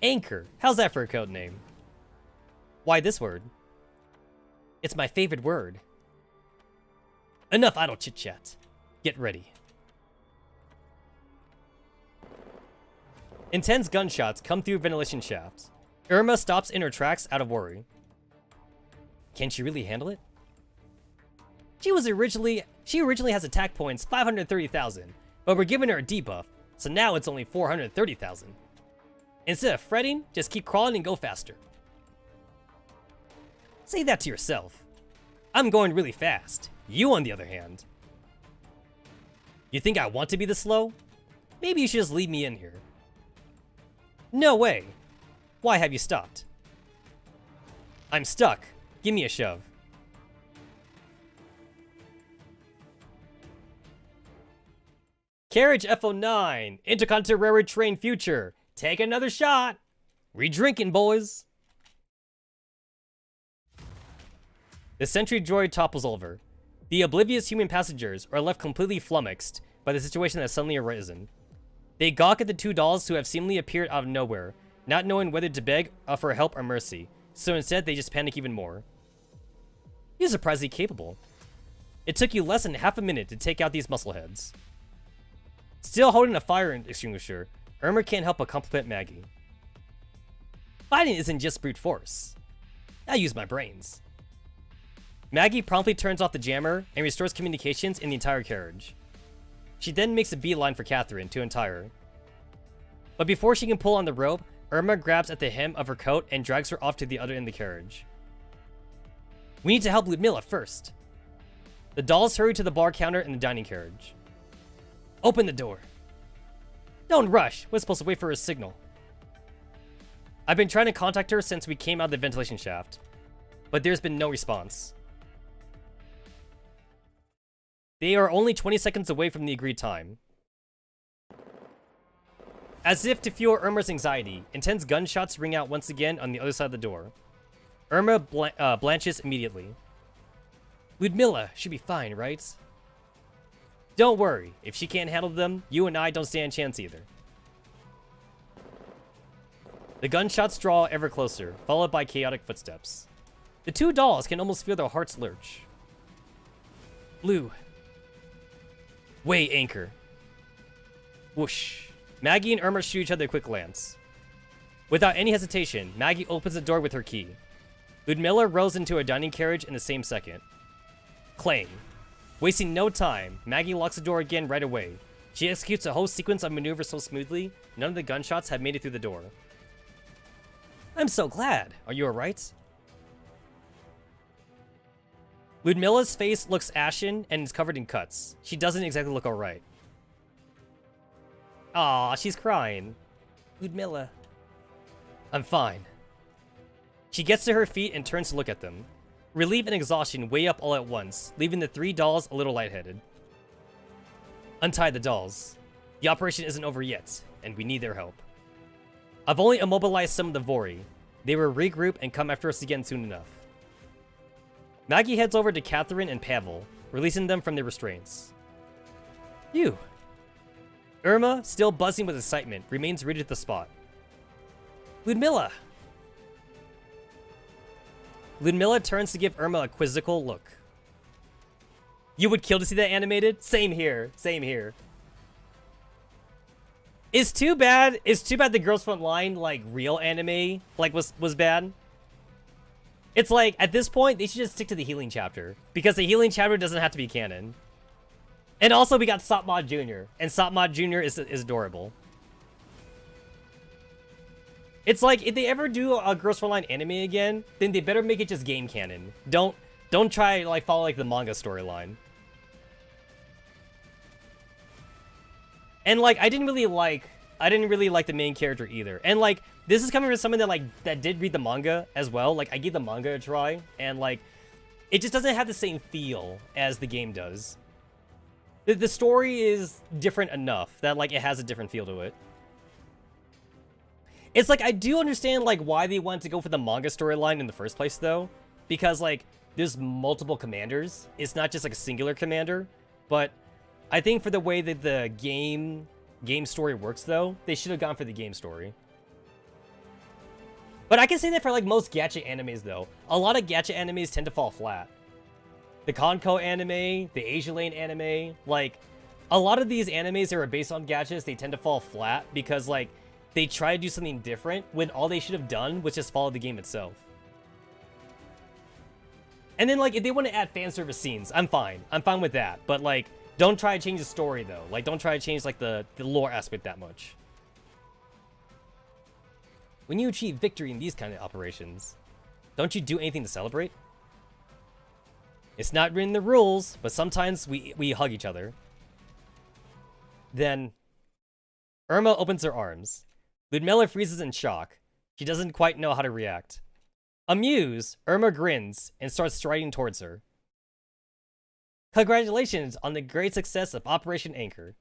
Anchor. How's that for a codename? Why this word? It's my favorite word. Enough idle chit-chat. Get ready. Intense gunshots come through ventilation shafts. Irma stops in her tracks out of worry. Can she really handle it? She originally has attack points 530,000, but we're giving her a debuff, so now it's only 430,000. Instead of fretting, just keep crawling and go faster. Say that to yourself. I'm going really fast. You, on the other hand. You think I want to be this slow? Maybe you should just leave me in here. No way. Why have you stopped? I'm stuck. Give me a shove. Carriage FO9, Intercontinental Railroad Train Future. Take another shot. We drinking, boys. The sentry droid topples over. The oblivious human passengers are left completely flummoxed by the situation that has suddenly arisen. They gawk at the two dolls who have seemingly appeared out of nowhere, not knowing whether to beg for help or mercy, so instead they just panic even more. You're surprisingly capable. It took you less than half a minute to take out these muscleheads. Still holding a fire extinguisher, Irma can't help but compliment Maggie. Fighting isn't just brute force. I use my brains. Maggie promptly turns off the jammer and restores communications in the entire carriage. She then makes a beeline for Catherine to untie her. But before she can pull on the rope, Irma grabs at the hem of her coat and drags her off to the other end of the carriage. We need to help Ludmila first. The dolls hurry to the bar counter in the dining carriage. Open the door. Don't rush. We're supposed to wait for her signal. I've been trying to contact her since we came out of the ventilation shaft, but there's been no response. They are only 20 seconds away from the agreed time. As if to fuel Irma's anxiety, intense gunshots ring out once again on the other side of the door. Irma blanches immediately. Ludmila should be fine, right? Don't worry, if she can't handle them, you and I don't stand a chance either. The gunshots draw ever closer, followed by chaotic footsteps. The two dolls can almost feel their hearts lurch. Blue. Way, Anchor. Whoosh. Maggie and Irma shoot each other a quick glance. Without any hesitation, Maggie opens the door with her key. Ludmila rolls into a dining carriage in the same second. Clang. Wasting no time, Maggie locks the door again right away. She executes a whole sequence of maneuvers so smoothly, none of the gunshots have made it through the door. I'm so glad. Are you alright? Ludmila's face looks ashen and is covered in cuts. She doesn't exactly look alright. Aw, she's crying. Ludmila. I'm fine. She gets to her feet and turns to look at them. Relief and exhaustion weigh up all at once, leaving the 3 dolls a little lightheaded. Untie the dolls. The operation isn't over yet, and we need their help. I've only immobilized some of the Vori. They will regroup and come after us again soon enough. Maggie heads over to Catherine and Pavel, releasing them from their restraints. Phew. Irma, still buzzing with excitement, remains rooted at the spot. Ludmilla! Ludmilla turns to give Irma a quizzical look. You would kill to see that animated? Same here. Same here. It's too bad the Girls Frontline, like, real anime, like, was bad. It's like, at this point, they should just stick to the healing chapter. Because the healing chapter doesn't have to be canon. And also, we got Sopmod Jr. And Sopmod Jr. is adorable. It's like, if they ever do a Girls Frontline anime again, then they better make it just game canon. Don't try, like, follow, like, the manga storyline. And, like, I didn't really like the main character either. And, like, this is coming from someone that did read the manga as well. Like, I gave the manga a try, and, like, it just doesn't have the same feel as the game does. The story is different enough that, like, it has a different feel to it. It's like, I do understand, like, why they wanted to go for the manga storyline in the first place, though. Because, like, there's multiple commanders. It's not just, like, a singular commander. But I think for the way that the game story works, though, they should have gone for the game story. But I can say that for, like, most gacha animes, though. A lot of gacha animes tend to fall flat. The Konko anime, the Asia Lane anime, like, a lot of these animes that are based on gachas, they tend to fall flat because, like, they try to do something different when all they should have done was just follow the game itself. And then, like, if they want to add fan service scenes, I'm fine. I'm fine with that. But, like, don't try to change the story, though. Like, don't try to change, like, the lore aspect that much. When you achieve victory in these kind of operations, don't you do anything to celebrate? It's not written in the rules, but sometimes we hug each other. Then, Irma opens her arms. Ludmilla freezes in shock. She doesn't quite know how to react. Amused, Irma grins and starts striding towards her. Congratulations on the great success of Operation Anchor.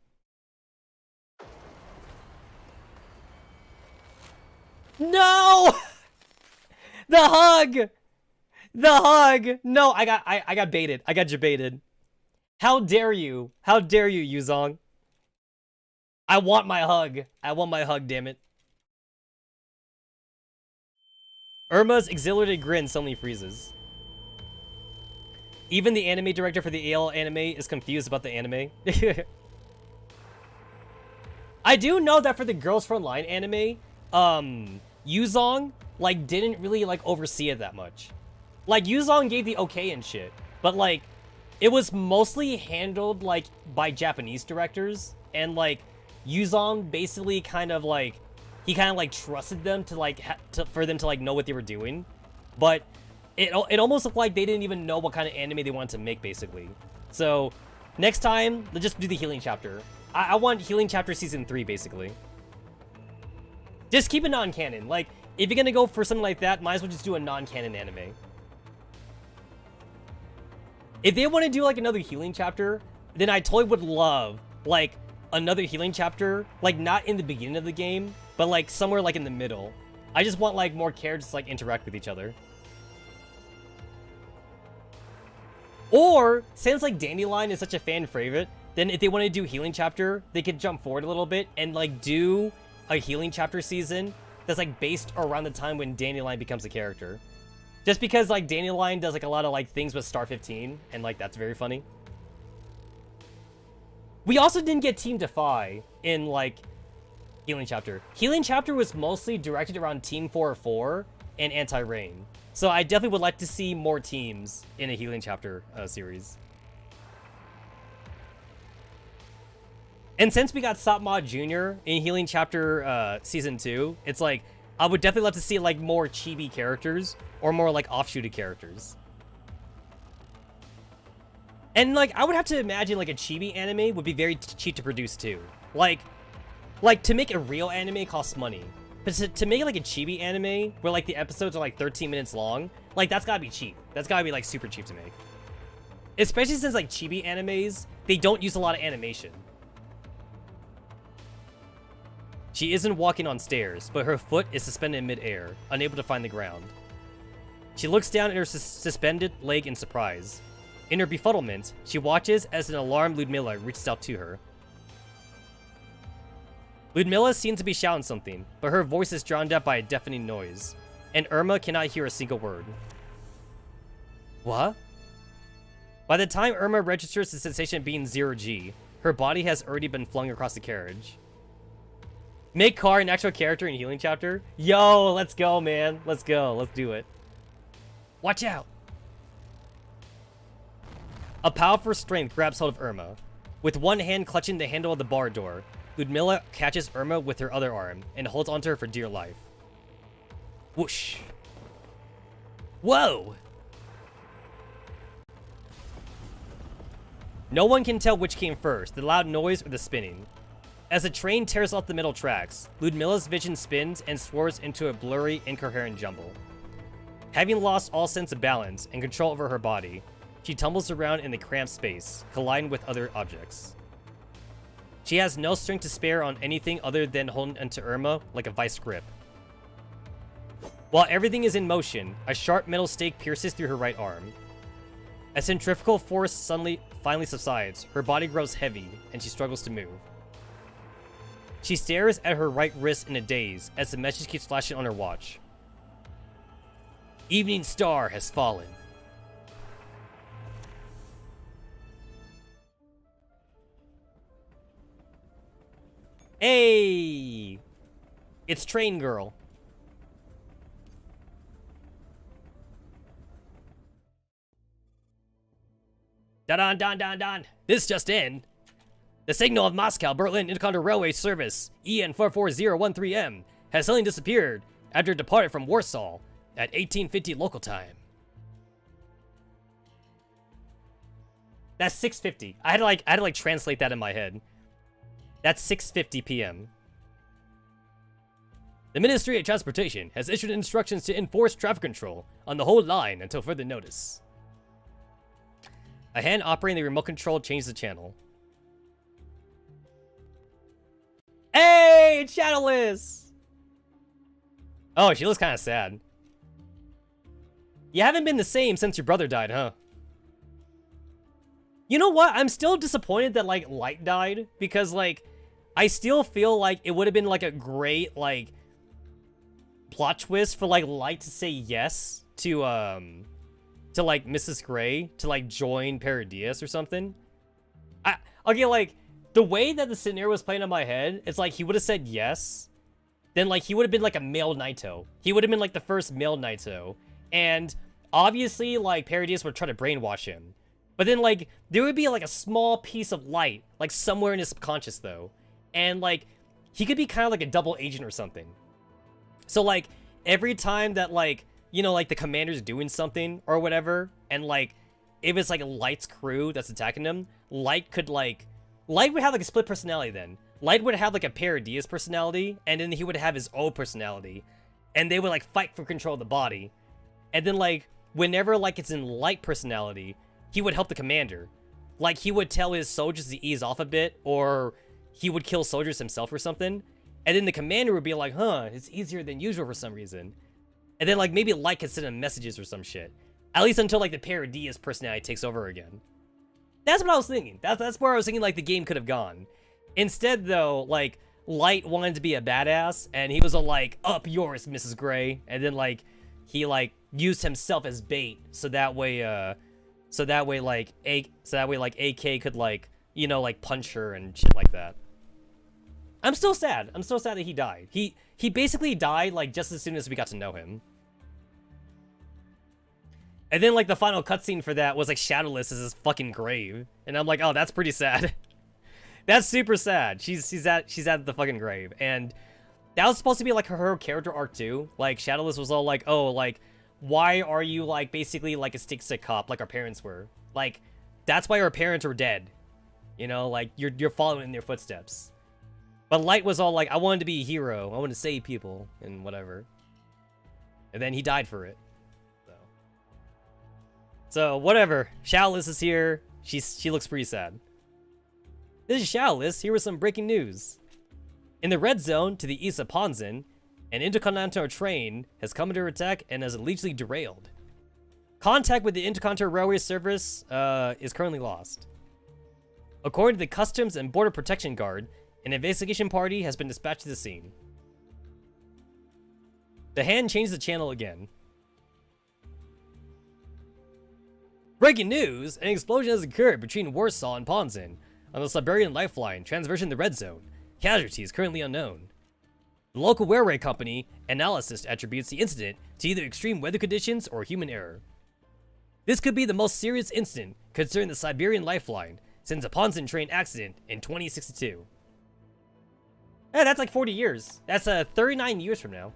No! The hug! The hug! No, I got baited. I got jebaited. How dare you? How dare you, Yuzong? I want my hug. I want my hug, damn it. Irma's exhilarated grin suddenly freezes. Even the anime director for the AL anime is confused about the anime. I do know that for the Girls Frontline anime, Yuzong, like, didn't really, like, oversee it that much. Like, Yuzong gave the okay and shit, but, like, it was mostly handled, like, by Japanese directors, and, like, Yuzong basically kind of, like, he kind of, like, trusted them to, like, for them to, like, know what they were doing, but it almost looked like they didn't even know what kind of anime they wanted to make, basically. So, next time, let's just do the healing chapter. I want healing chapter season 3, basically. Just keep it non-canon. Like, if you're gonna go for something like that, might as well just do a non-canon anime. If they want to do, like, another healing chapter, then I totally would love, like, another healing chapter, like, not in the beginning of the game, but, like, somewhere, like, in the middle. I just want, like, more characters to, like, interact with each other. Or, since, like, Dandelion is such a fan favorite, then if they want to do healing chapter, they could jump forward a little bit and, like, do a healing chapter season that's, like, based around the time when Dandelion becomes a character. Just because, like, Dandelion does, like, a lot of, like, things with Star 15, and, like, that's very funny. We also didn't get Team Defy in, like, Healing Chapter. Healing Chapter was mostly directed around Team 404 and Anti-Rain. So I definitely would like to see more teams in a Healing Chapter series. And since we got Sopmod Jr. in Healing Chapter Season 2, it's like, I would definitely love to see, like, more chibi characters or more, like, offshooted characters. And, like, I would have to imagine, like, a chibi anime would be very cheap to produce, too. Like, to make a real anime costs money. But to make it like a chibi anime, where like the episodes are like 13 minutes long, like that's gotta be cheap. That's gotta be like super cheap to make. Especially since like chibi animes, they don't use a lot of animation. She isn't walking on stairs, but her foot is suspended in midair, unable to find the ground. She looks down at her suspended leg in surprise. In her befuddlement, she watches as an alarmed Ludmilla reaches out to her. Ludmilla seems to be shouting something, but her voice is drowned out by a deafening noise, and Irma cannot hear a single word. What? By the time Irma registers the sensation of being 0G, her body has already been flung across the carriage. Make Car an actual character in Healing Chapter? Yo, let's go, man. Let's go. Let's do it. Watch out! A powerful strength grabs hold of Irma. With one hand clutching the handle of the bar door, Ludmilla catches Irma with her other arm and holds onto her for dear life. Whoosh. Whoa! No one can tell which came first, the loud noise or the spinning. As the train tears off the middle tracks, Ludmilla's vision spins and swerves into a blurry, incoherent jumble. Having lost all sense of balance and control over her body, she tumbles around in the cramped space, colliding with other objects. She has no strength to spare on anything other than holding onto Irma like a vice grip. While everything is in motion, a sharp metal stake pierces through her right arm. As centrifugal force finally subsides, her body grows heavy, and she struggles to move. She stares at her right wrist in a daze as the message keeps flashing on her watch. Evening star has fallen. Hey! It's Train Girl. Don. This just in. The signal of Moscow Berlin Intercontinental Railway Service EN 44013M has suddenly disappeared after it departed from Warsaw at 1850 local time. That's 6:50. I had to translate that in my head. That's 6:50 p.m. The Ministry of Transportation has issued instructions to enforce traffic control on the whole line until further notice. A hand operating the remote control changes the channel. Hey, it's Shadowless! Oh, she looks kind of sad. You haven't been the same since your brother died, huh? You know what? I'm still disappointed that, like, Light died. Because, like, I still feel like it would have been, like, a great, like, plot twist for, like, Light to say yes to like, Mrs. Grey to, like, join Paradias or something. Okay, like, the way that the scenario was playing in my head, it's like he would have said yes. Then, like, he would have been, like, a male Naito. He would have been, like, the first male Naito. And, obviously, like, Paradias would try to brainwash him. But then, like, there would be, like, a small piece of light, like, somewhere in his subconscious, though. And, like, he could be kind of like a double agent or something. So, like, every time that, like, you know, like, the commander's doing something or whatever, and, like, if it's, like, Light's crew that's attacking him, Light could, like... Light would have, like, a split personality then. Light would have, like, a Paradias personality, and then he would have his own personality. And they would, like, fight for control of the body. And then, like, whenever, like, it's in Light personality, he would help the commander. Like, he would tell his soldiers to ease off a bit, or he would kill soldiers himself or something. And then the commander would be like, huh, it's easier than usual for some reason. And then, like, maybe Light could send him messages or some shit. At least until, like, the Paradias personality takes over again. That's what I was thinking. That's where I was thinking, like, the game could have gone. Instead, though, like, Light wanted to be a badass, and he was all like, up yours, Mrs. Grey. And then, like, he, like, used himself as bait, so that way, like, AK could, like, you know, like, punch her and shit like that. I'm still sad. I'm still sad that he died. He basically died, like, just as soon as we got to know him. And then, like, the final cutscene for that was, like, Shadowless is his fucking grave. And I'm like, oh, that's pretty sad. That's super sad. She's at the fucking grave. And that was supposed to be, like, her character arc, too. Like, Shadowless was all like, oh, like, why are you, like, basically, like, a stick cop, like our parents were? Like, that's why our parents were dead. You know, like, you're following in their footsteps. But Light was all like, I wanted to be a hero. I wanted to save people and whatever. And then he died for it. So whatever. Shaolis is here. She looks pretty sad. This is Shaolis. Here with some breaking news. In the red zone to the east of Ponzin, an intercontinental train has come under attack and has allegedly derailed. Contact with the Intercontinental Railway Service is currently lost. According to the Customs and Border Protection Guard, an investigation party has been dispatched to the scene. The hand changed the channel again. Breaking news! An explosion has occurred between Warsaw and Ponzin on the Siberian Lifeline, transversing the red zone. Casualties currently unknown. The local railway company analysis attributes the incident to either extreme weather conditions or human error. This could be the most serious incident concerning the Siberian Lifeline since a Ponzin train accident in 2062. Hey, that's like 40 years. That's 39 years from now.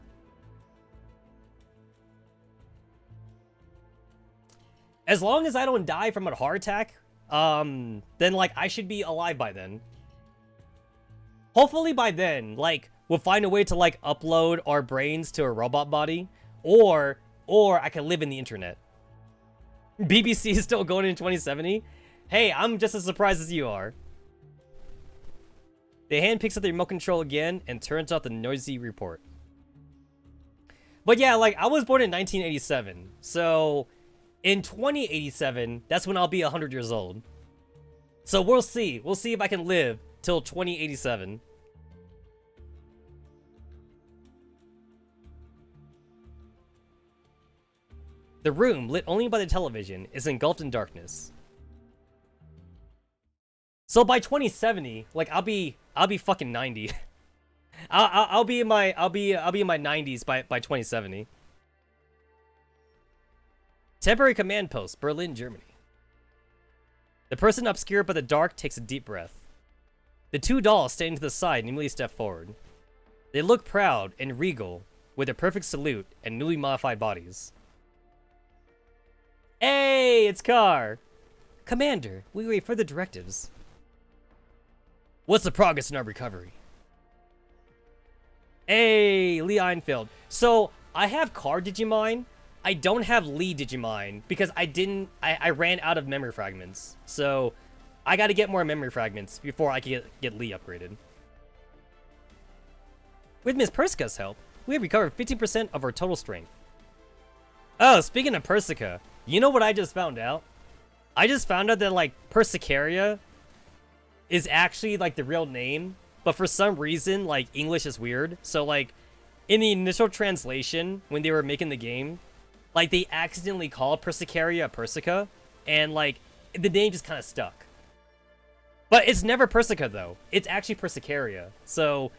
As long as I don't die from a heart attack, then like I should be alive by then. Hopefully by then, like we'll find a way to like upload our brains to a robot body, or I can live in the internet. BBC is still going in 2070. Hey, I'm just as surprised as you are. The hand picks up the remote control again and turns off the noisy report. But yeah, like I was born in 1987, so in 2087, that's when I'll be 100 years old. So we'll see. We'll see if I can live till 2087. The room, lit only by the television, is engulfed in darkness. So by 2070, like I'll be fucking 90. I'll be in my 90s by 2070. Temporary command post, Berlin, Germany. The person obscured by the dark takes a deep breath. The two dolls standing to the side immediately step forward. They look proud and regal, with a perfect salute and newly modified bodies. Hey, it's Car! Commander, we wait further directives. What's the progress in our recovery? Hey, Lee Einfeld. So, I have Car Digimine. I don't have Lee Digimine because I ran out of memory fragments. So, I gotta get more memory fragments before I can get Lee upgraded. With Miss Persica's help, we have recovered 15% of our total strength. Oh, speaking of Persica, you know what I just found out? I just found out that, like, Persicaria is actually, like, the real name, but for some reason, like, English is weird. So, like, in the initial translation, when they were making the game, like, they accidentally called Persicaria Persica, and, like, the name just kind of stuck. But it's never Persica, though. It's actually Persicaria. So,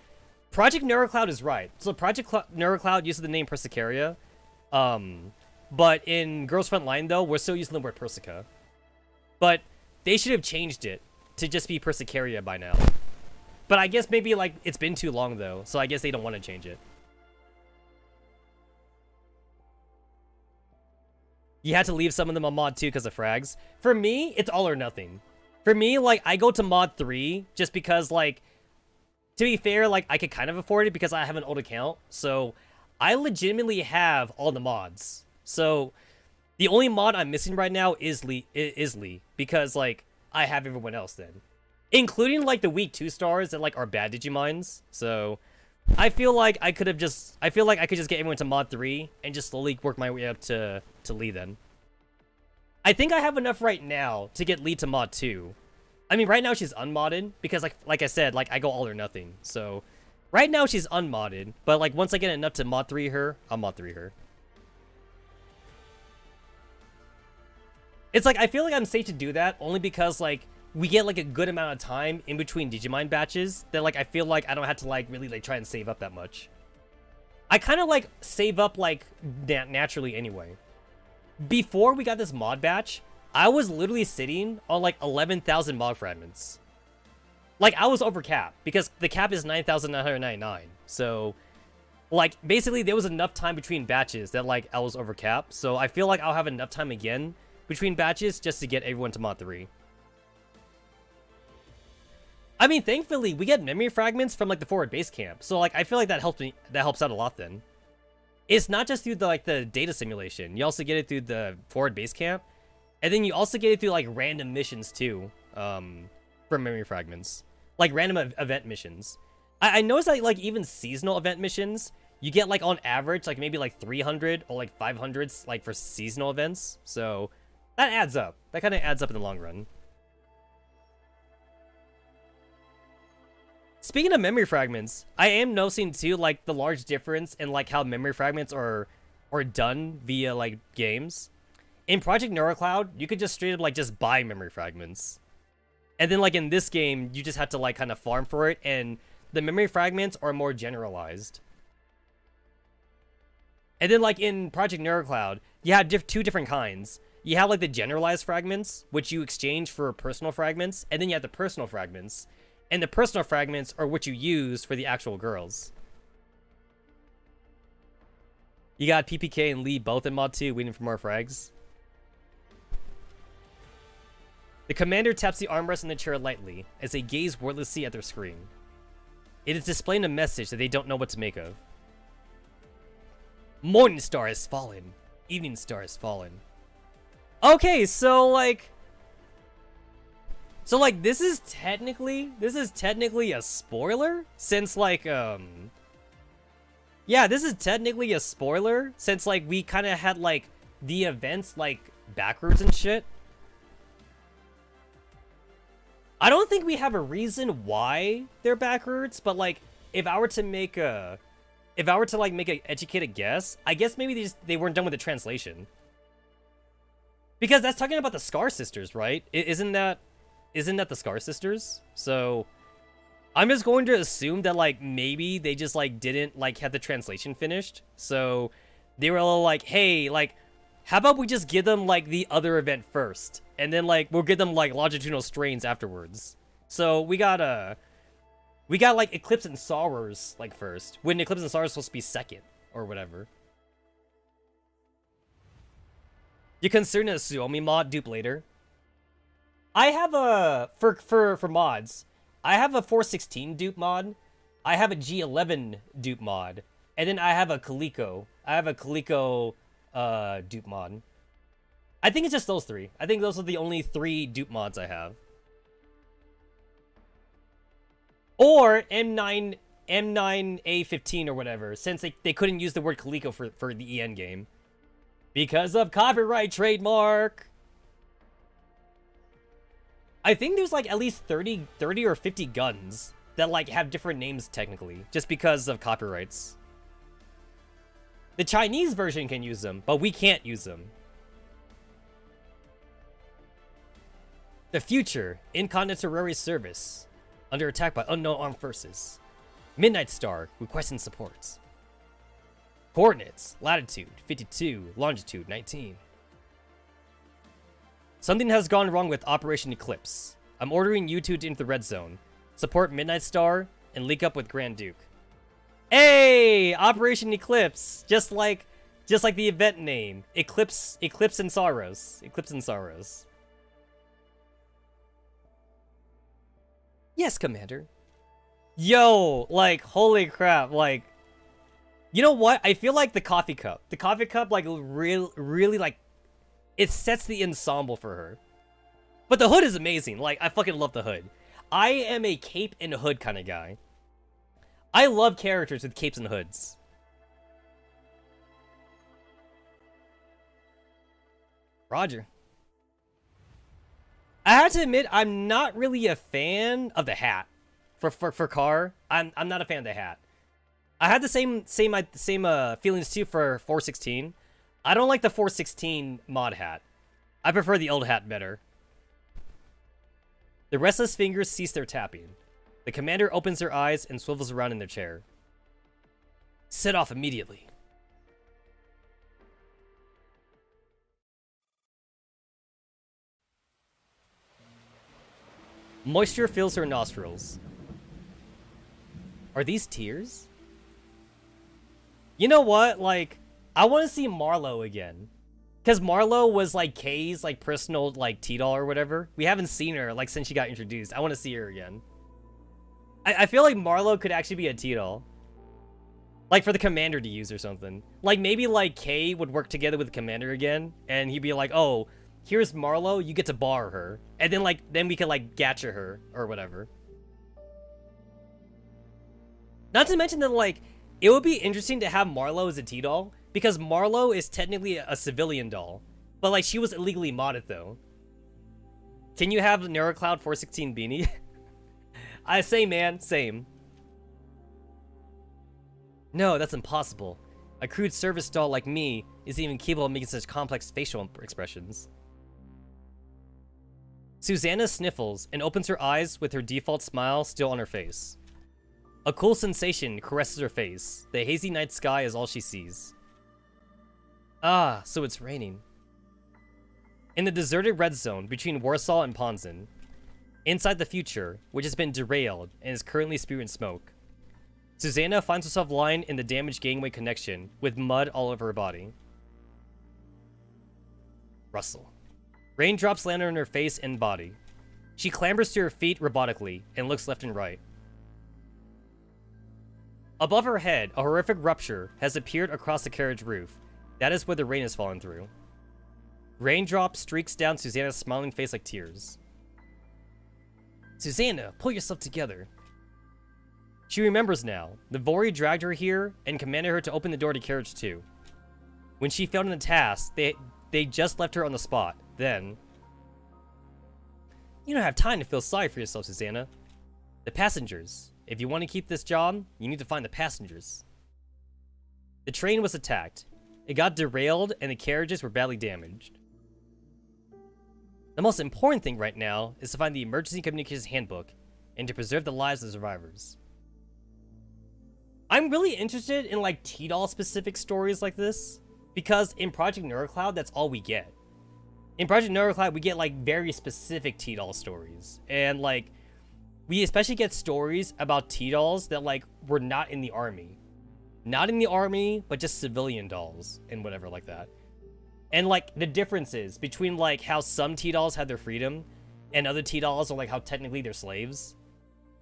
Project Neurocloud is right. So, Project Neurocloud uses the name Persicaria. But in Girls Frontline, though, we're still using the word Persica. But they should have changed it to just be Persicaria by now. But I guess maybe, like, it's been too long, though. So I guess they don't want to change it. You had to leave some of them on mod 2 because of frags. For me, it's all or nothing. For me, like, I go to mod 3 just because, like, to be fair, like, I could kind of afford it because I have an old account. So I legitimately have all the mods. So the only mod I'm missing right now is Lee, because, like, I have everyone else then. Including, like, the weak 2 stars that, like, are bad Digimons. So I feel like I could just get everyone to mod 3 and just slowly work my way up to Lee then. I think I have enough right now to get Lee to mod 2. I mean, right now she's unmodded because, like I said, like, I go all or nothing. So right now she's unmodded, but, like, once I get enough to mod 3 her, I'll mod 3 her. It's like, I feel like I'm safe to do that only because, like, we get, like, a good amount of time in between Digimon batches that, like, I feel like I don't have to, like, really, like, try and save up that much. I kind of, like, save up, like, naturally anyway. Before we got this mod batch, I was literally sitting on, like, 11,000 mod fragments. Like, I was over cap because the cap is 9,999. So, like, basically there was enough time between batches that, like, I was over cap. So I feel like I'll have enough time again between batches just to get everyone to mod 3. I mean, thankfully, we get memory fragments from, like, the forward base camp. So, like, I feel like that helps out a lot then. It's not just through, the data simulation. You also get it through the forward base camp. And then you also get it through, like, random missions, too. For memory fragments. Like, random event missions. I noticed that, like, even seasonal event missions, you get, like, on average, like, maybe, like, 300 or, like, 500, like, for seasonal events. So, that adds up. That kind of adds up in the long run. Speaking of memory fragments, I am noticing, too, like, the large difference in, like, how memory fragments are done via, like, games. In Project NeuroCloud, you could just straight up, like, just buy memory fragments. And then, like, in this game, you just have to, like, kind of farm for it, and the memory fragments are more generalized. And then, like, in Project NeuroCloud, you have two different kinds. You have, like, the generalized fragments, which you exchange for personal fragments, and then you have the personal fragments. And the personal fragments are what you use for the actual girls. You got PPK and Lee both in Mod 2, waiting for more frags. The commander taps the armrest in the chair lightly, as they gaze wordlessly at their screen. It is displaying a message that they don't know what to make of. Morning star has fallen. Evening star has fallen. Okay, so like... this is technically a spoiler? Since, like, yeah, this is technically a spoiler, since, like, we kind of had, like, the events, like, backwards and shit. I don't think we have a reason why they're backwards, but, like, if I were to make an educated guess, I guess maybe they weren't done with the translation. Because that's talking about the Scar Sisters, right? Isn't that the Scar Sisters? So I'm just going to assume that, like, maybe they just, like, didn't, like, have the translation finished. So they were all like, hey, like, how about we just give them, like, the other event first? And then, like, we'll give them, like, longitudinal strains afterwards. So we got, like, Eclipse and Sorrows, like, first. When Eclipse and Sorrows is supposed to be second, or whatever. You considering a Suomi mod dupe later? I have a, for mods, I have a 416 dupe mod, I have a G11 dupe mod, and then I have a Coleco. I have a Coleco dupe mod. I think it's just those three. I think those are the only 3 dupe mods I have. Or M9A15 or whatever, since they couldn't use the word Coleco for the EN game. Because of copyright trademark! I think there's, like, at least 30 or 50 guns that, like, have different names technically, just because of copyrights. The Chinese version can use them, but we can't use them. The future, Incontinentary service. Under attack by unknown armed forces. Midnight Star, requesting support. Coordinates, latitude 52, longitude 19. Something has gone wrong with Operation Eclipse. I'm ordering you two to enter the red zone. Support Midnight Star and link up with Grand Duke. Hey! Operation Eclipse! Just like the event name. Eclipse and Sorrows. Eclipse and Sorrows. Yes, Commander. Yo, like, holy crap, like, you know what? I feel like the coffee cup, like, really, like, it sets the ensemble for her. But the hood is amazing. Like, I fucking love the hood. I am a cape and hood kind of guy. I love characters with capes and hoods. Roger. I have to admit, I'm not really a fan of the hat for Car. I'm not a fan of the hat. I had the same feelings too for 416. I don't like the 416 mod hat. I prefer the old hat better. The restless fingers cease their tapping. The commander opens their eyes and swivels around in their chair. Set off immediately. Moisture fills her nostrils. Are these tears? You know what? Like, I want to see Marlo again. Because Marlo was, like, Kay's, like, personal, like, T-doll or whatever. We haven't seen her, like, since she got introduced. I want to see her again. I feel like Marlo could actually be a T-doll. Like, for the commander to use or something. Like, maybe, like, Kay would work together with the commander again, and he'd be like, oh, here's Marlo, you get to bar her. And then, like, then we could, like, gacha her, or whatever. Not to mention that, like, it would be interesting to have Marlo as a T-doll, because Marlo is technically a civilian doll. But, like, she was illegally modded, though. Can you have NeuroCloud 416 beanie? I say, man, same. No, that's impossible. A crude service doll like me isn't even capable of making such complex facial expressions. Susanna sniffles and opens her eyes with her default smile still on her face. A cool sensation caresses her face. The hazy night sky is all she sees. Ah, so it's raining. In the deserted red zone between Warsaw and Ponzin, inside the future, which has been derailed and is currently spewing smoke, Susanna finds herself lying in the damaged gangway connection with mud all over her body. Rustle. Raindrops land on her face and body. She clambers to her feet robotically and looks left and right. Above her head, a horrific rupture has appeared across the carriage roof. That is where the rain has fallen through. Raindrop streaks down Susanna's smiling face like tears. Susanna, pull yourself together. She remembers now. The Vori dragged her here and commanded her to open the door to carriage 2. When she failed in the task, they just left her on the spot. Then... You don't have time to feel sorry for yourself, Susanna. The passengers. If you want to keep this job, you need to find the passengers. The train was attacked. It got derailed and the carriages were badly damaged. The most important thing right now is to find the Emergency Communications Handbook and to preserve the lives of the survivors. I'm really interested in, like, T-doll specific stories like this, because in Project NeuroCloud, that's all we get. In Project NeuroCloud, we get, like, very specific T-doll stories, and, like, we especially get stories about T-dolls that, like, were not in the army. Not in the army, but just civilian dolls, and whatever like that. And, like, the differences between, like, how some T-dolls had their freedom, and other T-dolls are, like, how technically they're slaves.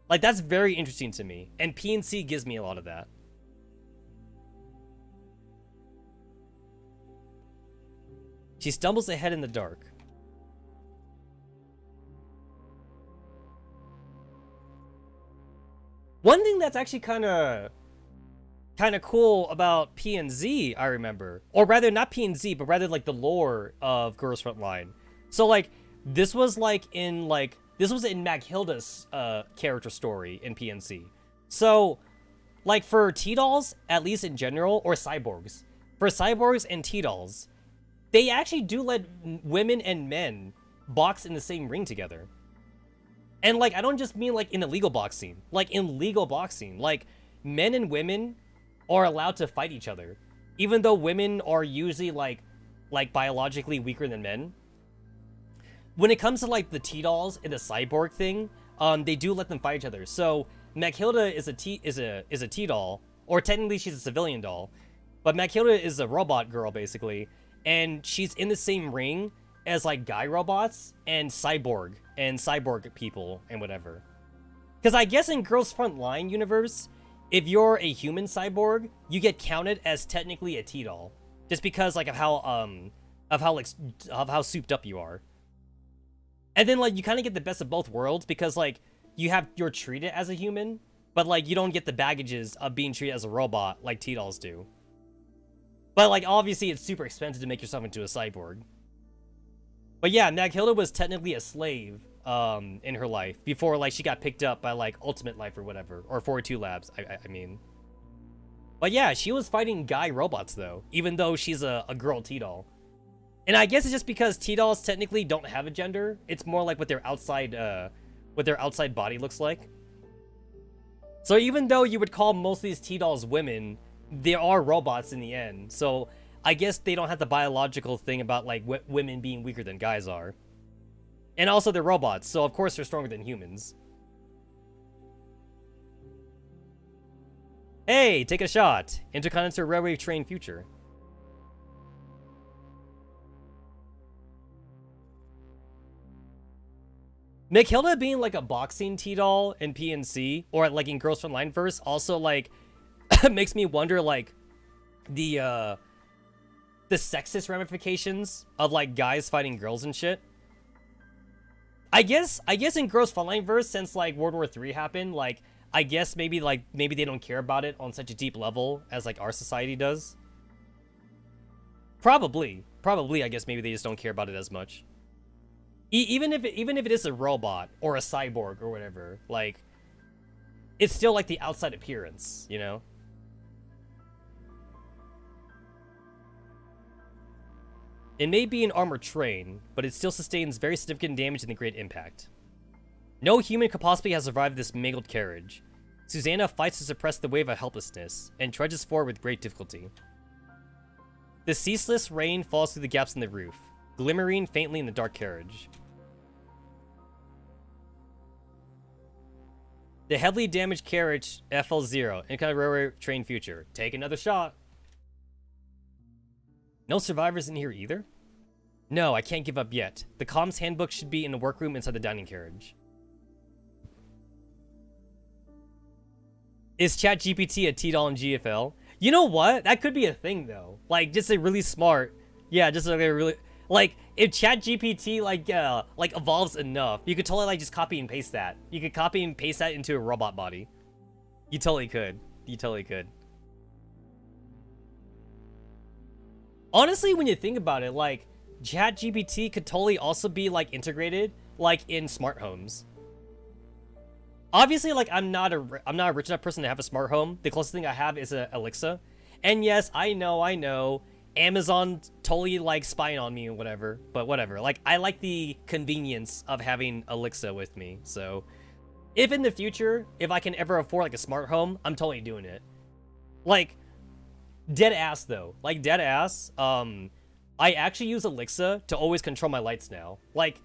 Like, that's very interesting to me, and PNC gives me a lot of that. She stumbles ahead in the dark. One thing that's actually kind of cool about PNZ, I remember, or rather not PNZ, but rather like the lore of Girls Frontline. So like, this was in Maghilda's character story in PNC. So, like, for T-dolls, at least in general, or cyborgs, for cyborgs and T-dolls, they actually do let women and men box in the same ring together. And, like, I don't just mean, like, in the legal boxing. Like, in legal boxing, like, men and women are allowed to fight each other. Even though women are usually, like biologically weaker than men. When it comes to, like, the T-dolls and the cyborg thing, they do let them fight each other. So, Maghilda is a T-doll, or technically she's a civilian doll, but Maghilda is a robot girl, basically, and she's in the same ring as, like, guy robots and cyborg people and whatever. Because I guess in Girls Frontline universe, if you're a human cyborg, you get counted as technically a T-doll, just because, like, of how souped up you are. And then, like, you kind of get the best of both worlds because, like, you're treated as a human, but, like, you don't get the baggages of being treated as a robot like T-dolls do. But, like, obviously it's super expensive to make yourself into a cyborg. But yeah, Maghilda was technically a slave in her life before, like, she got picked up by, like, Ultimate Life or whatever, or 42 Labs, I mean. But yeah, she was fighting guy robots, though, even though she's a girl T-doll. And I guess it's just because T-dolls technically don't have a gender. It's more like what their outside body looks like. So even though you would call most of these T-dolls women, they are robots in the end. So I guess they don't have the biological thing about, like, women being weaker than guys are. And also they're robots, so of course they're stronger than humans. Hey, take a shot. Intercontinental Railway Train Future. Matilda being like a boxing T-doll in PNC or like in Girls Frontline verse also like makes me wonder like the sexist ramifications of like guys fighting girls and shit. I guess in Girls Frontline verse, since like World War III happened, like I guess maybe they don't care about it on such a deep level as like our society does. Probably I guess maybe they just don't care about it as much. Even if it is a robot or a cyborg or whatever, like it's still like the outside appearance, you know? It may be an armored train, but it still sustains very significant damage in the Great Impact. No human could possibly have survived this mangled carriage. Susanna fights to suppress the wave of helplessness, and trudges forward with great difficulty. The ceaseless rain falls through the gaps in the roof, glimmering faintly in the dark carriage. The heavily damaged carriage FL0, Inca Railway Train Future. Take another shot. No survivors in here either? No, I can't give up yet. The comms handbook should be in the workroom inside the dining carriage. Is ChatGPT a T-doll in GFL? You know what? That could be a thing though. Like just a really smart, yeah, just like a really like if ChatGPT like evolves enough, you could totally like just copy and paste that. You could copy and paste that into a robot body. You totally could. You totally could. Honestly, when you think about it, like ChatGPT could totally also be like integrated like in smart homes. Obviously, like I'm not a rich enough person to have a smart home. The closest thing I have is a Alexa. And yes, I know Amazon totally like spying on me and whatever, but whatever. Like I like the convenience of having Alexa with me. So if in the future, if I can ever afford like a smart home, I'm totally doing it. Like dead ass though. Like dead ass. I actually use Alexa to always control my lights now. Like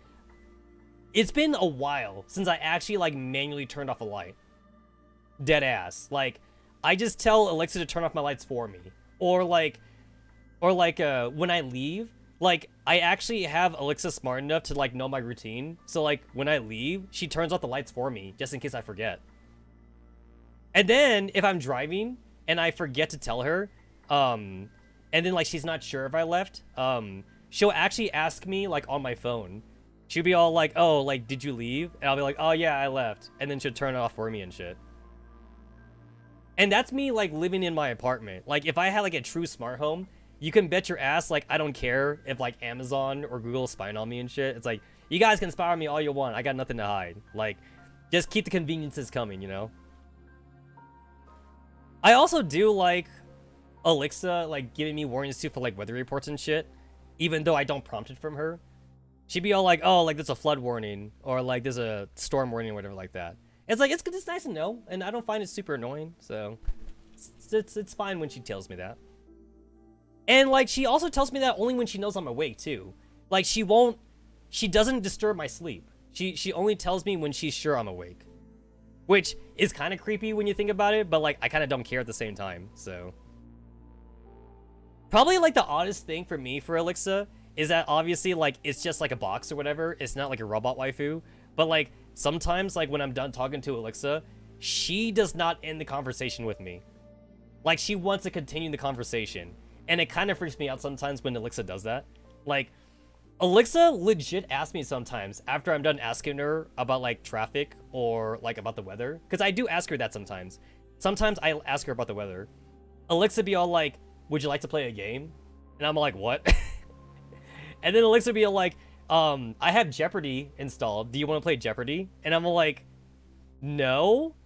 it's been a while since I actually like manually turned off a light. Dead ass. Like I just tell Alexa to turn off my lights for me. Or like when I leave, like I actually have Alexa smart enough to like know my routine. So like when I leave, she turns off the lights for me just in case I forget. And then if I'm driving and I forget to tell her, and then like she's not sure if I left, she'll actually ask me like on my phone. She'll be all like, oh, like, did you leave? And I'll be like, oh yeah, I left. And then she'll turn it off for me and shit. And that's me like living in my apartment. Like if I had like a true smart home, you can bet your ass like I don't care if like Amazon or Google spying on me and shit. It's like, you guys can spy on me all you want. I got nothing to hide. Like, just keep the conveniences coming, you know? I also do like Alexa like giving me warnings too for like weather reports and shit, even though I don't prompt it from her. She'd be all like, oh, like there's a flood warning or like there's a storm warning or whatever like that. It's like it's nice to know, and I don't find it super annoying, so it's fine when she tells me that. And like she also tells me that only when she knows I'm awake too. Like she doesn't disturb my sleep. She only tells me when she's sure I'm awake, which is kind of creepy when you think about it, but like I kind of don't care at the same time. So probably like the oddest thing for me for Alexa is that obviously like it's just like a box or whatever. It's not like a robot waifu, but like sometimes like when I'm done talking to Alexa, she does not end the conversation with me. Like she wants to continue the conversation, and it kind of freaks me out sometimes when Alexa does that. Like Alexa legit asks me sometimes after I'm done asking her about like traffic or like about the weather, because I do ask her that sometimes. Sometimes I ask her about the weather. Alexa be all like, would you like to play a game? And I'm like, what? And then Alexa be like, I have Jeopardy installed. Do you want to play Jeopardy? And I'm like, no.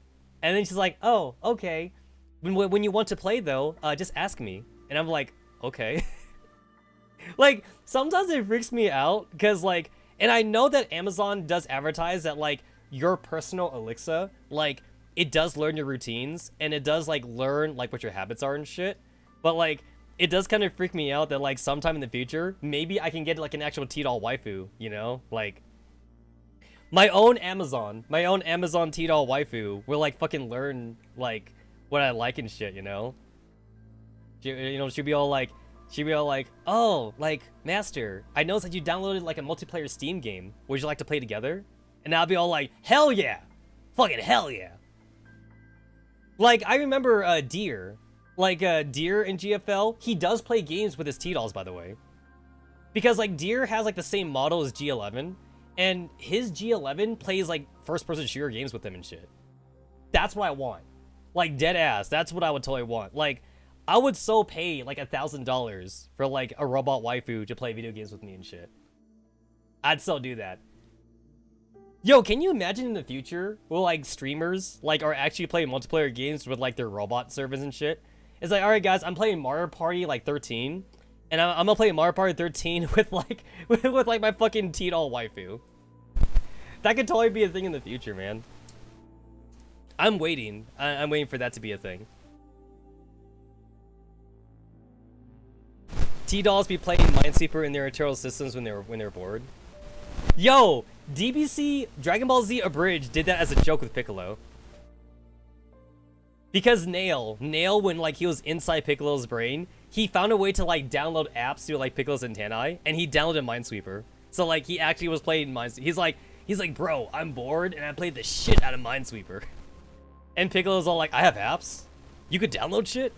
And then she's like, oh, okay. When you want to play though, just ask me. And I'm like, okay. Like, sometimes it freaks me out because like, and I know that Amazon does advertise that like your personal Alexa, like it does learn your routines and it does like learn like what your habits are and shit. But like, it does kind of freak me out that like sometime in the future, maybe I can get like an actual T-doll waifu, you know? Like my own Amazon T-doll waifu will like fucking learn like what I like and shit, you know? She'll be all like, oh, like, Master, I noticed that you downloaded like a multiplayer Steam game. Would you like to play together? And I'll be all like, hell yeah. Fucking hell yeah. Like, I remember Deer. Like, Deer in GFL, he does play games with his T-Dolls, by the way. Because, like, Deer has, like, the same model as G11. And his G11 plays, like, first-person shooter games with him and shit. That's what I want. Like, dead ass. That's what I would totally want. Like, I would so pay, like, $1,000 for, like, a robot waifu to play video games with me and shit. I'd still do that. Yo, can you imagine in the future where, like, streamers, like, are actually playing multiplayer games with, like, their robot servers and shit? It's like, alright, guys, I'm playing Mario Party, like, 13. And I'm gonna play Mario Party 13 with, like, with my fucking T-Doll waifu. That could totally be a thing in the future, man. I'm waiting. I'm waiting for that to be a thing. T-Dolls be playing Minesweeper in their internal systems when they're bored. Yo, DBC Dragon Ball Z Abridged did that as a joke with Piccolo. Because Nail, when like he was inside Piccolo's brain, he found a way to like download apps through like Piccolo's antennae, and he downloaded Minesweeper. So like he actually was playing Minesweeper. He's like, bro, I'm bored and I played the shit out of Minesweeper. And Piccolo's all like, I have apps? You could download shit?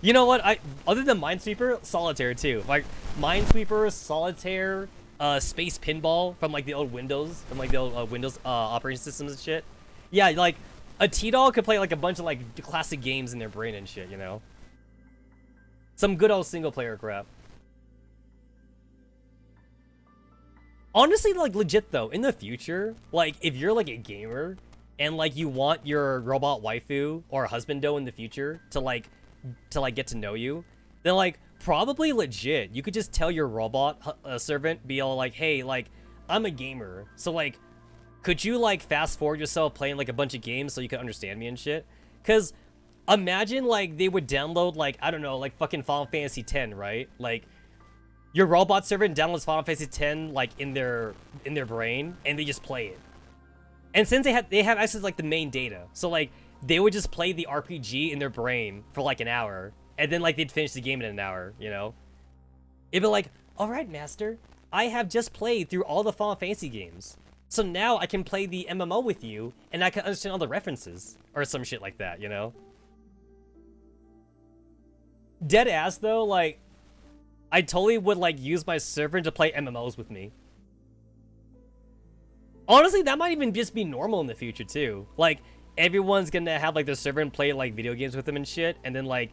You know what? Other than Minesweeper, Solitaire too. Like Minesweeper, Solitaire, Space Pinball from like the old Windows, Windows operating systems and shit. Yeah, like a T-Doll could play like a bunch of like classic games in their brain and shit, you know? Some good old single player crap. Honestly, like legit though, in the future, like if you're like a gamer and like you want your robot waifu or husbando in the future to like get to know you, then like probably legit you could just tell your robot servant, be all like, hey, like I'm a gamer, so like could you like fast forward yourself playing like a bunch of games so you can understand me and shit? Because imagine like they would download like, I don't know, like fucking Final Fantasy X, right? Like your robot servant downloads Final Fantasy X like in their brain and they just play it. And since they have access to like the main data, so like they would just play the RPG in their brain for like an hour, and then like they'd finish the game in an hour, you know? It'd be like, all right, master, I have just played through all the Final Fantasy games, so now I can play the MMO with you, and I can understand all the references, or some shit like that, you know? Dead ass though, like, I totally would like use my servant to play MMOs with me. Honestly, that might even just be normal in the future too. Like, everyone's gonna have like their servant play like video games with them and shit, and then like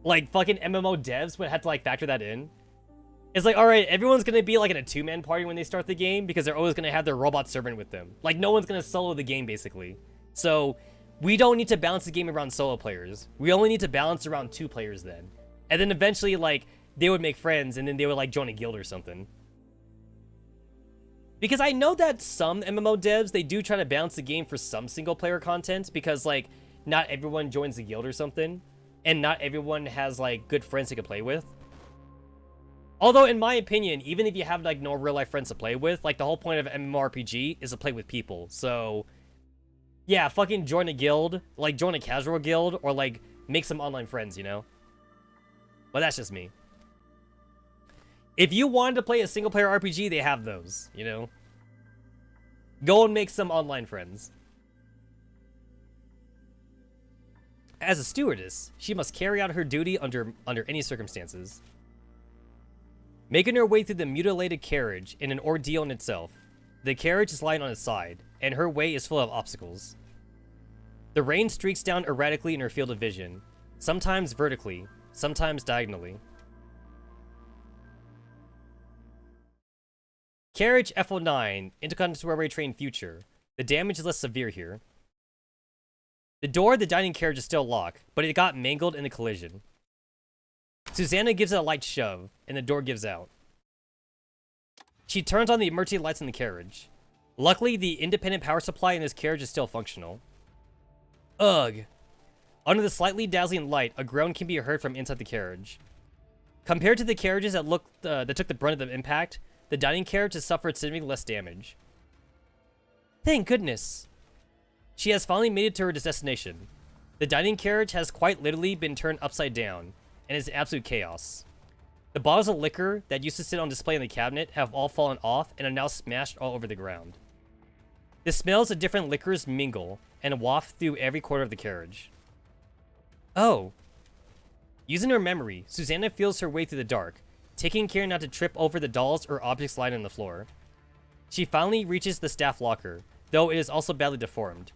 fucking MMO devs would have to like factor that in. It's like, alright, everyone's gonna be like in a two-man party when they start the game because they're always gonna have their robot servant with them. Like, no one's gonna solo the game basically. So we don't need to balance the game around solo players. We only need to balance around 2 players then. And then eventually like they would make friends and then they would like join a guild or something. Because I know that some MMO devs, they do try to balance the game for some single player content because like not everyone joins the guild or something, and not everyone has like good friends they can play with. Although in my opinion, even if you have like no real life friends to play with, like the whole point of MMORPG is to play with people. So yeah, fucking join a guild, like join a casual guild, or like make some online friends, you know? But that's just me. If you wanted to play a single-player RPG, they have those, you know? Go and make some online friends. As a stewardess, she must carry out her duty under any circumstances. Making her way through the mutilated carriage in an ordeal in itself. The carriage is lying on its side, and her way is full of obstacles. The rain streaks down erratically in her field of vision, sometimes vertically, sometimes diagonally. Carriage F09, Intercontinental Railway Train Future. The damage is less severe here. The door of the dining carriage is still locked, but it got mangled in the collision. Susanna gives it a light shove, and the door gives out. She turns on the emergency lights in the carriage. Luckily, the independent power supply in this carriage is still functional. Ugh. Under the slightly dazzling light, a groan can be heard from inside the carriage. Compared to the carriages that took the brunt of the impact, the dining carriage has suffered significantly less damage. Thank goodness. She has finally made it to her destination. The dining carriage has quite literally been turned upside down, and is absolute chaos. The bottles of liquor that used to sit on display in the cabinet have all fallen off and are now smashed all over the ground. The smells of different liquors mingle and waft through every corner of the carriage. Oh. Using her memory, Susanna feels her way through the dark, taking care not to trip over the dolls or objects lying on the floor. She finally reaches the staff locker, though it is also badly deformed.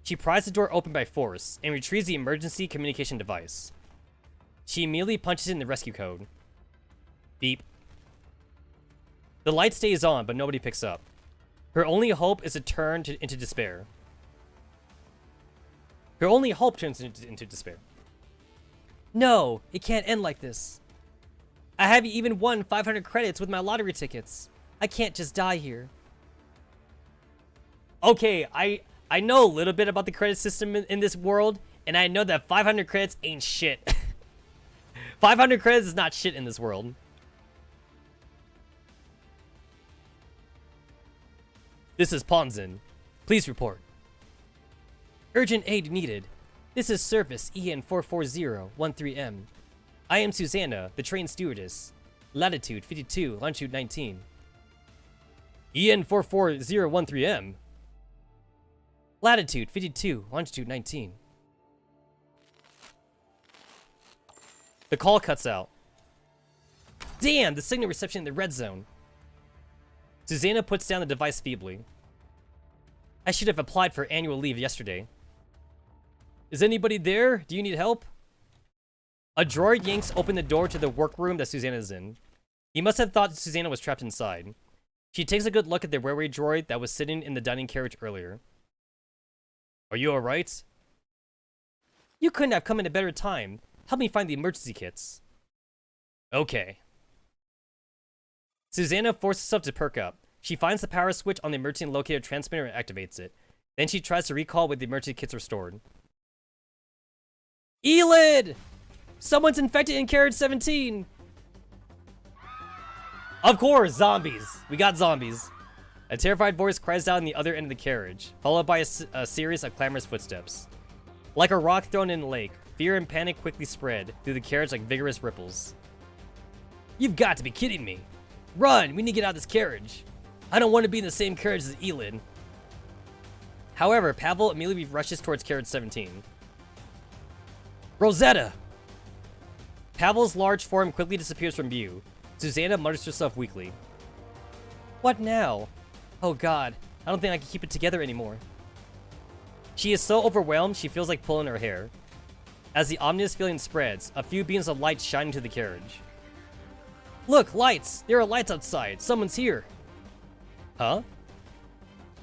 She pries the door open by force and retrieves the emergency communication device. She immediately punches in the rescue code. Beep. The light stays on, but nobody picks up. Her only hope is to turn into despair. Her only hope turns into despair. No, it can't end like this. I haven't even won 500 credits with my lottery tickets. I can't just die here. Okay, I know a little bit about the credit system in this world, and I know that 500 credits ain't shit. 500 credits is not shit in this world. This is Ponzin. Please report. Urgent aid needed. This is Service EN44013M. I am Susanna, the train stewardess. Latitude 52, longitude 19. EN44013M. Latitude 52, longitude 19. The call cuts out. Damn, the signal reception in the red zone. Susanna puts down the device feebly. I should have applied for annual leave yesterday. Is anybody there? Do you need help? A droid yanks open the door to the workroom that Susanna is in. He must have thought Susanna was trapped inside. She takes a good look at the railway droid that was sitting in the dining carriage earlier. Are you alright? You couldn't have come in a better time. Help me find the emergency kits. Okay. Susanna forces herself to perk up. She finds the power switch on the emergency locator transmitter and activates it. Then she tries to recall with the emergency kits restored. Elid! Someone's infected in carriage 17! Of course, zombies! We got zombies. A terrified voice cries out on the other end of the carriage, followed by a series of clamorous footsteps. Like a rock thrown in a lake, fear and panic quickly spread through the carriage like vigorous ripples. You've got to be kidding me! Run! We need to get out of this carriage! I don't want to be in the same carriage as Elid. However, Pavel immediately rushes towards carriage 17. Rosetta! Pavel's large form quickly disappears from view. Susanna mutters to herself weakly. What now? Oh god, I don't think I can keep it together anymore. She is so overwhelmed she feels like pulling her hair. As the ominous feeling spreads, a few beams of light shine into the carriage. Look, lights! There are lights outside. Someone's here. Huh?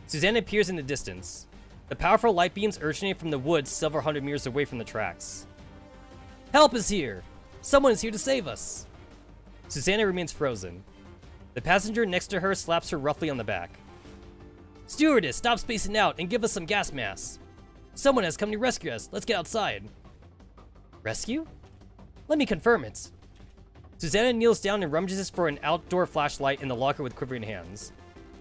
Susanna appears in the distance. The powerful light beams originate from the woods several hundred meters away from the tracks. Help is here! Someone is here to save us! Susanna remains frozen. The passenger next to her slaps her roughly on the back. Stewardess, stop spacing out and give us some gas masks. Someone has come to rescue us. Let's get outside. Rescue? Let me confirm it. Susanna kneels down and rummages for an outdoor flashlight in the locker with quivering hands.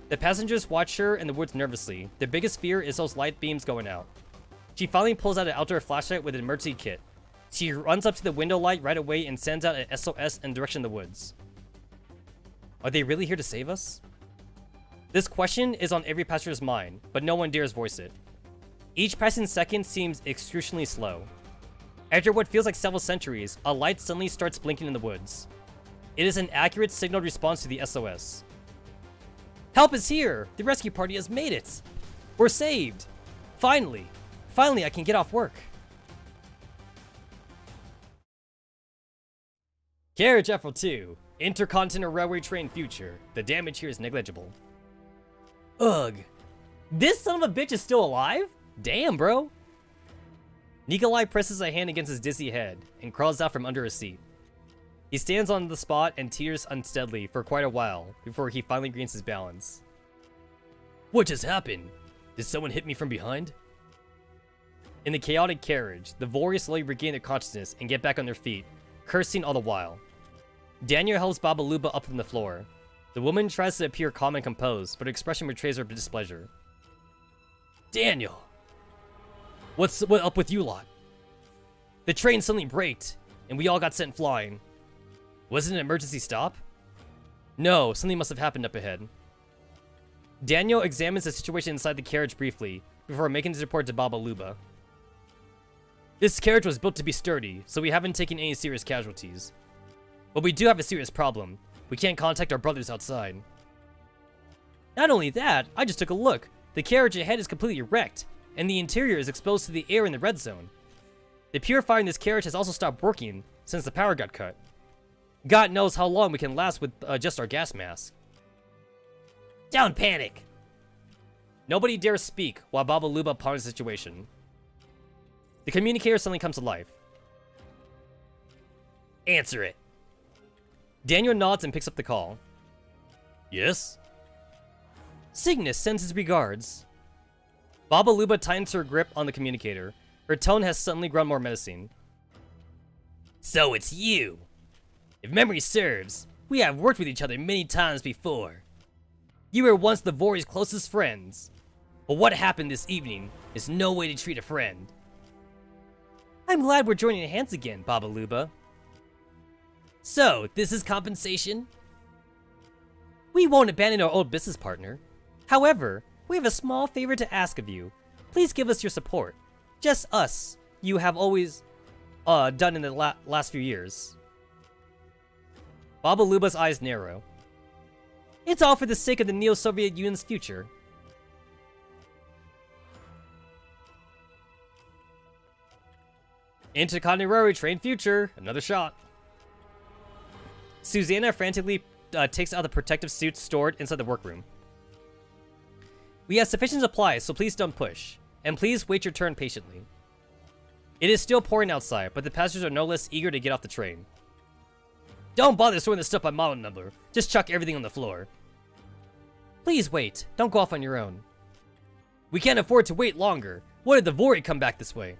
The passengers watch her in the woods nervously. Their biggest fear is those light beams going out. She finally pulls out an outdoor flashlight with an emergency kit. She runs up to the window light right away and sends out an SOS in the direction of the woods. Are they really here to save us? This question is on every passenger's mind, but no one dares voice it. Each passing second seems excruciatingly slow. After what feels like several centuries, a light suddenly starts blinking in the woods. It is an accurate signaled response to the SOS. Help is here! The rescue party has made it! We're saved! Finally! Finally, I can get off work. Carriage FL2. Intercontinental Railway Train Future. The damage here is negligible. Ugh. This son of a bitch is still alive? Damn, bro. Nikolai presses a hand against his dizzy head and crawls out from under his seat. He stands on the spot and teeters unsteadily for quite a while before he finally regains his balance. What just happened? Did someone hit me from behind? In the chaotic carriage, the Vori slowly regain their consciousness and get back on their feet, cursing all the while. Daniel helps Babaluba up from the floor. The woman tries to appear calm and composed, but her expression betrays her displeasure. Daniel! What up with you lot? The train suddenly braked, and we all got sent flying. Was it an emergency stop? No, something must have happened up ahead. Daniel examines the situation inside the carriage briefly, before making his report to Baba Luba. This carriage was built to be sturdy, so we haven't taken any serious casualties. But we do have a serious problem. We can't contact our brothers outside. Not only that, I just took a look. The carriage ahead is completely wrecked, and the interior is exposed to the air in the red zone. The purifier in this carriage has also stopped working since the power got cut. God knows how long we can last with just our gas mask. Don't panic! Nobody dares speak while Baba Luba ponders the situation. The communicator suddenly comes to life. Answer it. Daniel nods and picks up the call. Yes? Cygnus sends his regards. Baba Luba tightens her grip on the communicator. Her tone has suddenly grown more menacing. So it's you. If memory serves, we have worked with each other many times before. You were once the Vori's closest friends. But what happened this evening is no way to treat a friend. I'm glad we're joining hands again, Baba Luba. So, this is compensation? We won't abandon our old business partner. However, we have a small favor to ask of you. Please give us your support. Just us. You have always done in the last few years. Baba Luba's eyes narrow. It's all for the sake of the Neo-Soviet Union's future. Intercontinental train future. Another shot. Susanna frantically takes out the protective suits stored inside the workroom. We have sufficient supplies, so please don't push. And please wait your turn patiently. It is still pouring outside, but the passengers are no less eager to get off the train. Don't bother sorting the stuff by model number. Just chuck everything on the floor. Please wait. Don't go off on your own. We can't afford to wait longer. What if the Vori come back this way?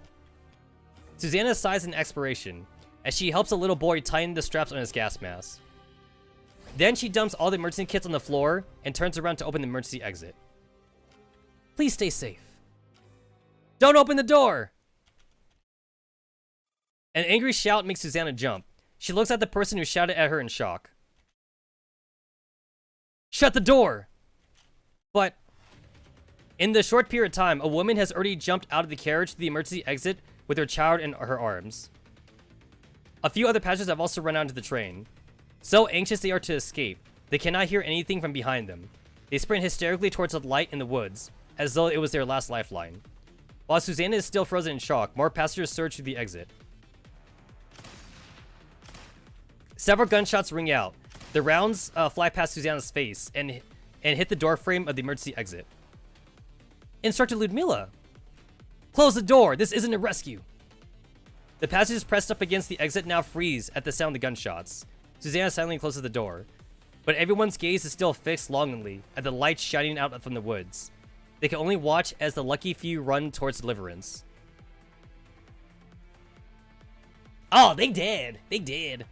Susanna sighs in expiration as she helps a little boy tighten the straps on his gas mask. Then she dumps all the emergency kits on the floor and turns around to open the emergency exit. Please stay safe. Don't open the door! An angry shout makes Susanna jump. She looks at the person who shouted at her in shock. Shut the door! But in the short period of time, a woman has already jumped out of the carriage to the emergency exit with her child in her arms. A few other passengers have also run out into the train. So anxious they are to escape, they cannot hear anything from behind them. They sprint hysterically towards the light in the woods, as though it was their last lifeline. While Susanna is still frozen in shock, more passengers surge through the exit. Several gunshots ring out. The rounds fly past Susanna's face and hit the door frame of the emergency exit. Instructor Ludmila! Close the door! This isn't a rescue! The passengers pressed up against the exit now freeze at the sound of the gunshots. Susanna silently closes the door. But everyone's gaze is still fixed longingly at the lights shining out from the woods. They can only watch as the lucky few run towards deliverance. Oh, they did! They did!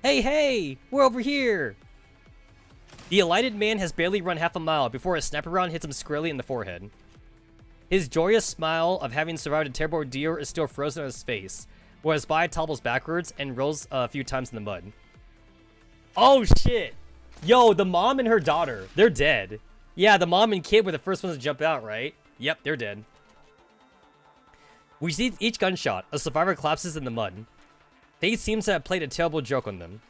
Hey, we're over here! The alighted man has barely run half a mile before a sniper round hits him squarely in the forehead. His joyous smile of having survived a terrible ordeal is still frozen on his face, while his body topples backwards and rolls a few times in the mud. Oh shit! Yo, the mom and her daughter, they're dead. Yeah, the mom and kid were the first ones to jump out, right? Yep, they're dead. We see each gunshot, a survivor collapses in the mud. Fate seems to have played a terrible joke on them.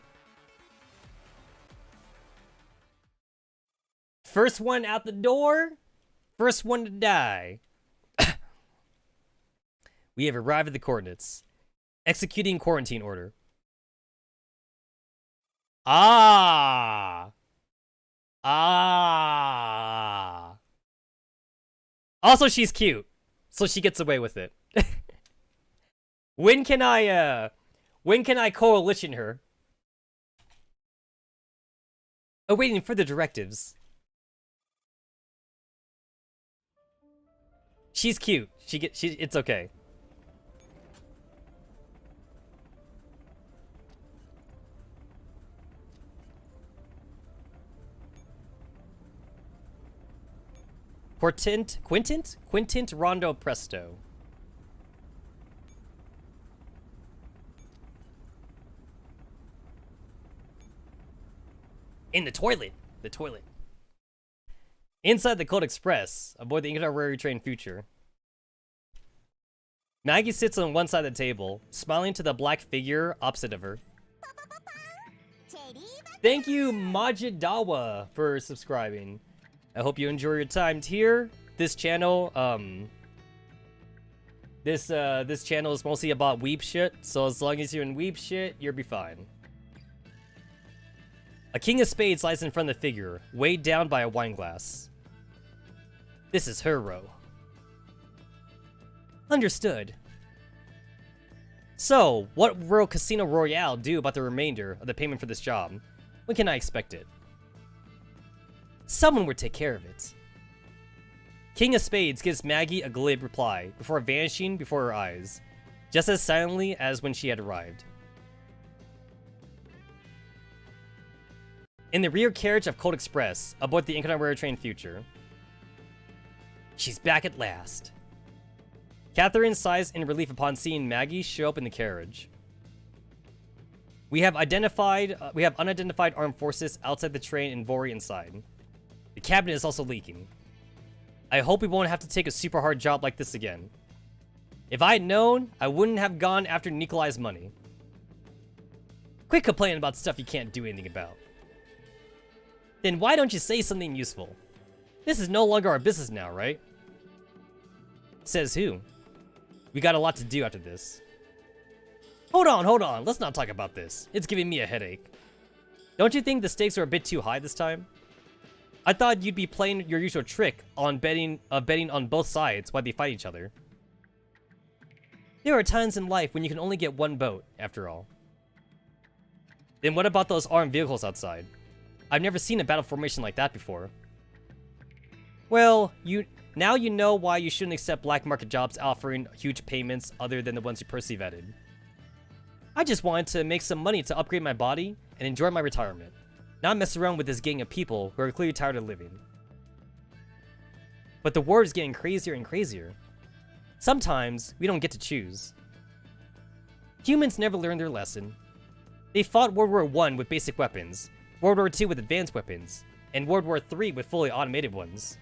First one out the door, first one to die. We have arrived at the coordinates. Executing quarantine order. Ah! Also, she's cute, so she gets away with it. When can I coalition her? Awaiting further directives. She's cute. It's okay. Quintent Rondo Presto. In the toilet. The toilet. Inside the Cold Express, aboard the Interrary train future. Maggie sits on one side of the table, smiling to the black figure opposite of her. Thank you, Majidawa, for subscribing. I hope you enjoy your time here. This channel, this channel is mostly about weeb shit, so as long as you're in weeb shit, you'll be fine. A king of spades lies in front of the figure, weighed down by a wine glass. This is her row. Understood. So, what will Casino Royale do about the remainder of the payment for this job? When can I expect it? Someone would take care of it. King of Spades gives Maggie a glib reply before vanishing before her eyes, just as silently as when she had arrived. In the rear carriage of Cold Express, aboard the Incarnate train future. She's back at last. Catherine sighs in relief upon seeing Maggie show up in the carriage. We have unidentified armed forces outside the train and Vori inside. The cabinet is also leaking. I hope we won't have to take a super hard job like this again. If I had known, I wouldn't have gone after Nikolai's money. Quit complaining about stuff you can't do anything about. Then why don't you say something useful? This is no longer our business now, right? Says who? We got a lot to do after this. Hold on, let's not talk about this. It's giving me a headache. Don't you think the stakes are a bit too high this time? I thought you'd be playing your usual trick on betting on both sides while they fight each other. There are times in life when you can only get one boat, after all. Then what about those armed vehicles outside? I've never seen a battle formation like that before. Well, now you know why you shouldn't accept black market jobs offering huge payments other than the ones you personally vetted. I just wanted to make some money to upgrade my body and enjoy my retirement, not mess around with this gang of people who are clearly tired of living. But the war is getting crazier and crazier. Sometimes we don't get to choose. Humans never learn their lesson. They fought World War I with basic weapons, World War II with advanced weapons, and World War III with fully automated ones.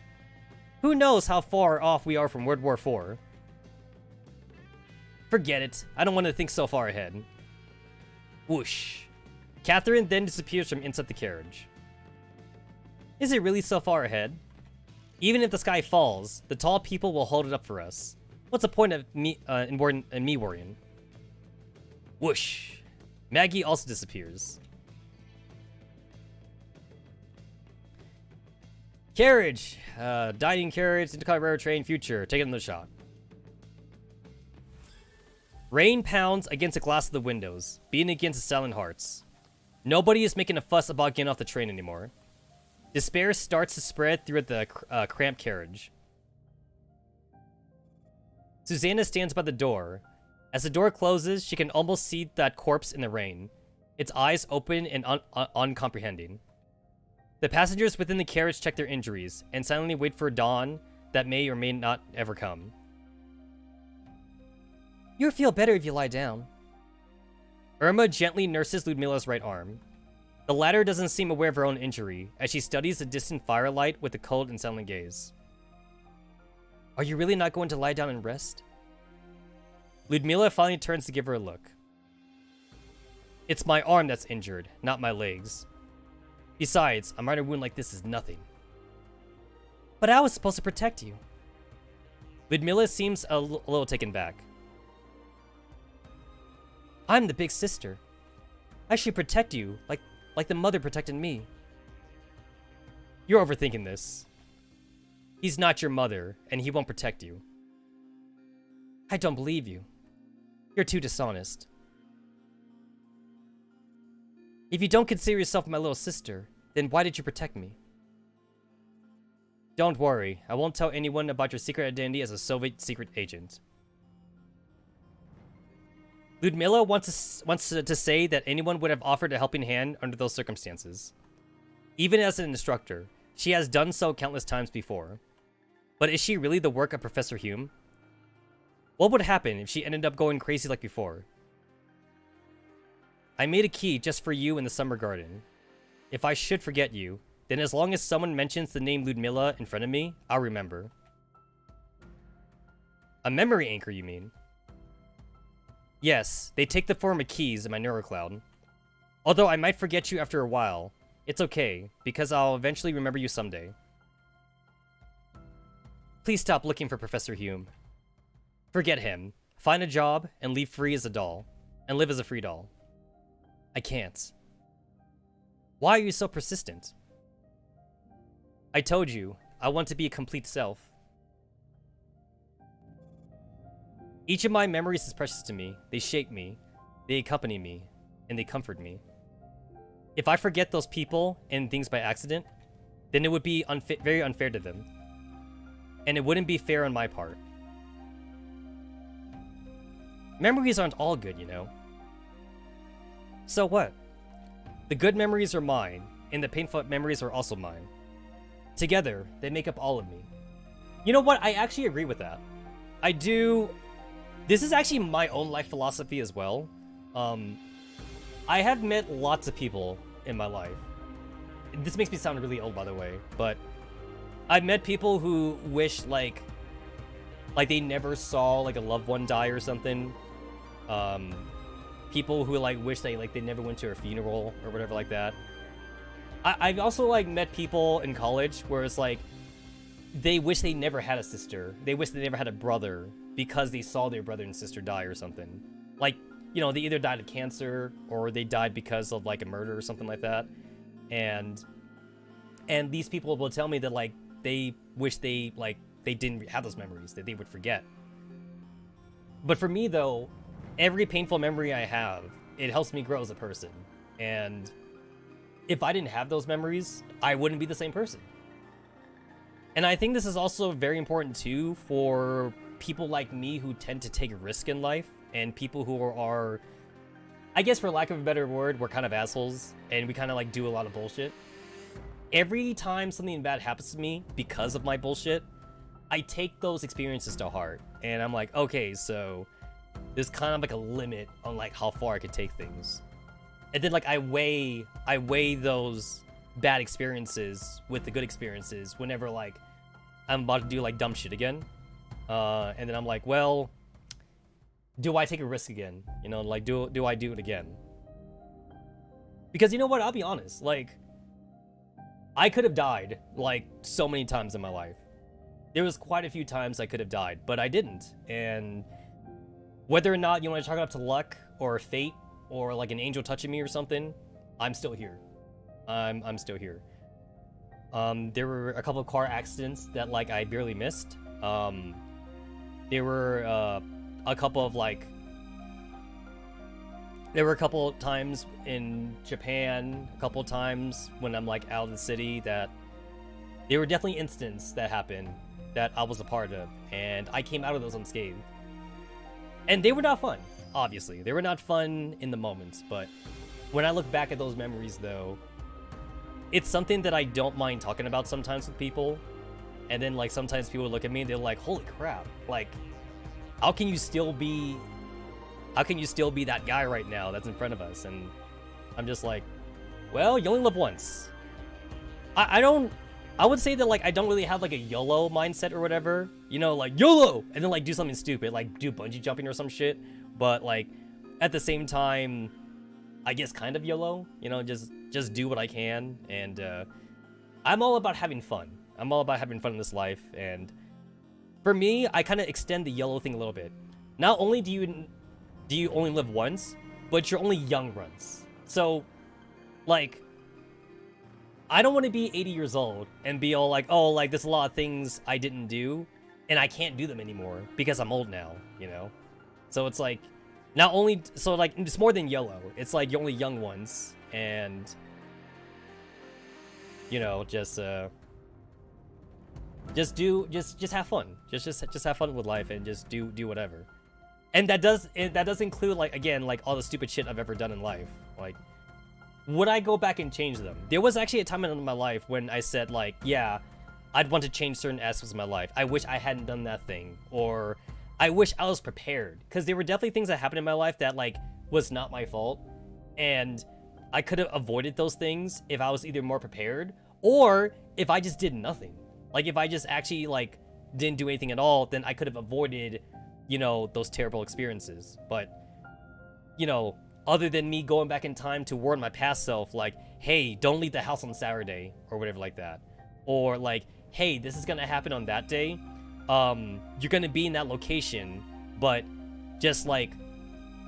Who knows how far off we are from World War IV? Forget it. I don't want to think so far ahead. Whoosh. Catherine then disappears from inside the carriage. Is it really so far ahead? Even if the sky falls, the tall people will hold it up for us. What's the point of me worrying? Whoosh. Maggie also disappears. Carriage. Dining carriage, Intercolorado train, future. Take another shot. Rain pounds against the glass of the windows, beating against the silent hearts. Nobody is making a fuss about getting off the train anymore. Despair starts to spread through the cramped carriage. Susanna stands by the door. As the door closes, she can almost see that corpse in the rain, its eyes open and uncomprehending. The passengers within the carriage check their injuries and silently wait for dawn that may or may not ever come. You'll feel better if you lie down. Irma gently nurses Ludmila's right arm. The latter doesn't seem aware of her own injury as she studies the distant firelight with a cold and silent gaze. Are you really not going to lie down and rest? Ludmila finally turns to give her a look. It's my arm that's injured, not my legs. Besides, a minor wound like this is nothing. But I was supposed to protect you. Ludmila seems a little taken back. I'm the big sister. I should protect you like the mother protected me. You're overthinking this. He's not your mother, and he won't protect you. I don't believe you. You're too dishonest. If you don't consider yourself my little sister, then why did you protect me? Don't worry, I won't tell anyone about your secret identity as a Soviet secret agent. Ludmila wants to say that anyone would have offered a helping hand under those circumstances. Even as an instructor, she has done so countless times before. But is she really the work of Professor Hume? What would happen if she ended up going crazy like before? I made a key just for you in the summer garden. If I should forget you, then as long as someone mentions the name Ludmilla in front of me, I'll remember. A memory anchor, you mean? Yes, they take the form of keys in my neurocloud. Although I might forget you after a while, it's okay, because I'll eventually remember you someday. Please stop looking for Professor Hume. Forget him. Find a job and leave free as a doll. And live as a free doll. I can't. Why are you so persistent? I told you, I want to be a complete self. Each of my memories is precious to me. They shape me, they accompany me, and they comfort me. If I forget those people and things by accident, then it would be very unfair to them. And it wouldn't be fair on my part. Memories aren't all good, you know. So what? The good memories are mine, and the painful memories are also mine. Together, they make up all of me. You know what? I actually agree with that. I do. This is actually my own life philosophy as well. I have met lots of people in my life. This makes me sound really old, by the way, but I've met people who wish like they never saw like a loved one die or something. People who like wish they never went to a funeral or whatever like that. I've also like met people in college where it's like they wish they never had a sister. They wish they never had a brother because they saw their brother and sister die or something. Like, you know, they either died of cancer or they died because of like a murder or something like that. And these people will tell me that like they wish they didn't have those memories, that they would forget. But for me though, every painful memory I have, it helps me grow as a person. And if I didn't have those memories, I wouldn't be the same person. And I think this is also very important too for people like me who tend to take a risk in life, and people who are, I guess for lack of a better word, we're kind of assholes, and we kind of like do a lot of bullshit. Every time something bad happens to me because of my bullshit, I take those experiences to heart, and I'm like, okay, so there's kind of like a limit on like how far I could take things. And then like I weigh those bad experiences with the good experiences whenever like I'm about to do like dumb shit again. And then I'm like, well, do I take a risk again? You know, like do I do it again? Because you know what, I'll be honest, like I could have died like so many times in my life. There was quite a few times I could have died, but I didn't. And whether or not you want to chalk it up to luck or fate or like an angel touching me or something, I'm still here. I'm still here. There were a couple of car accidents that like I barely missed. There were a couple of times in Japan, a couple of times when I'm like out of the city, that there were definitely incidents that happened that I was a part of, and I came out of those unscathed. And they were not fun, obviously. They were not fun in the moment, but when I look back at those memories though, it's something that I don't mind talking about sometimes with people. And then like sometimes people look at me and they're like, holy crap, like how can you still be that guy right now that's in front of us? And I'm just like, well, you only live once. I would say that like I don't really have like a YOLO mindset or whatever, you know, like YOLO, and then like do something stupid, like do bungee jumping or some shit. But like at the same time, I guess kind of YOLO, you know, just do what I can. And I'm all about having fun. I'm all about having fun in this life. And for me, I kind of extend the YOLO thing a little bit. Not only do you only live once, but you're only young once. So like, I don't want to be 80 years old and be all like, oh, like there's a lot of things I didn't do and I can't do them anymore because I'm old now, you know? So it's like, not only, so like, it's more than YOLO. It's like you're only young once, and, you know, just have fun. Just have fun with life and just do whatever. And that does include like, again, like all the stupid shit I've ever done in life. Like, would I go back and change them? There was actually a time in my life when I said like, yeah, I'd want to change certain aspects of my life. I wish I hadn't done that thing, or I wish I was prepared, because there were definitely things that happened in my life that like was not my fault, and I could have avoided those things if I was either more prepared or if I just did nothing. Like if I just actually like didn't do anything at all, then I could have avoided, you know, those terrible experiences. But, you know, other than me going back in time to warn my past self, like, hey, don't leave the house on Saturday or whatever like that. Or like, hey, this is gonna happen on that day. You're gonna be in that location, but just like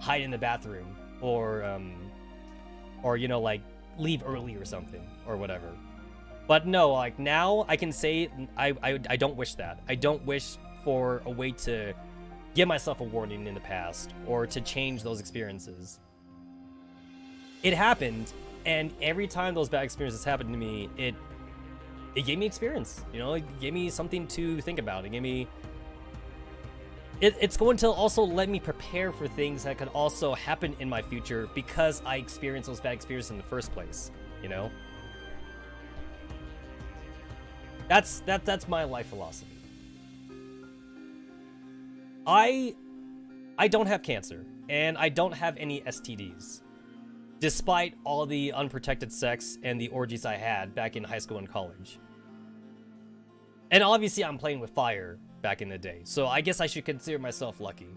hide in the bathroom or you know, like leave early or something or whatever. But no, like now I can say I don't wish that. I don't wish for a way to give myself a warning in the past or to change those experiences. It happened, and every time those bad experiences happened to me, it gave me experience, you know, it gave me something to think about. It gave me it's going to also let me prepare for things that could also happen in my future because I experienced those bad experiences in the first place, you know? That's my life philosophy. I don't have cancer, and I don't have any STDs, despite all the unprotected sex and the orgies I had back in high school and college. And obviously I'm playing with fire back in the day, so I guess I should consider myself lucky.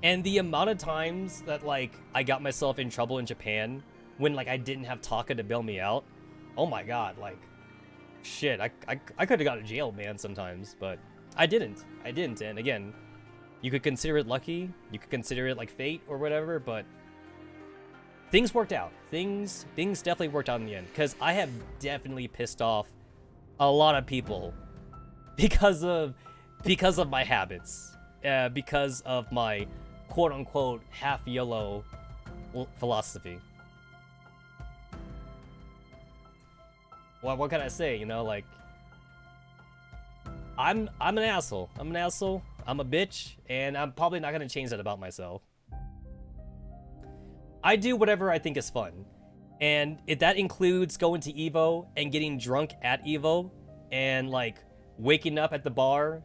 And the amount of times that like I got myself in trouble in Japan when like I didn't have Taka to bail me out, oh my god, like shit, I could have gone to jail, man, sometimes, but I didn't, and again, you could consider it lucky, you could consider it like fate or whatever, but things worked out. Things definitely worked out in the end, because I have definitely pissed off a lot of people because of my habits, because of my quote-unquote half YOLO philosophy. Well, what can I say, you know, like, I'm an asshole. I'm a bitch, and I'm probably not gonna change that about myself. I do whatever I think is fun, and if that includes going to Evo and getting drunk at Evo, and like waking up at the bar,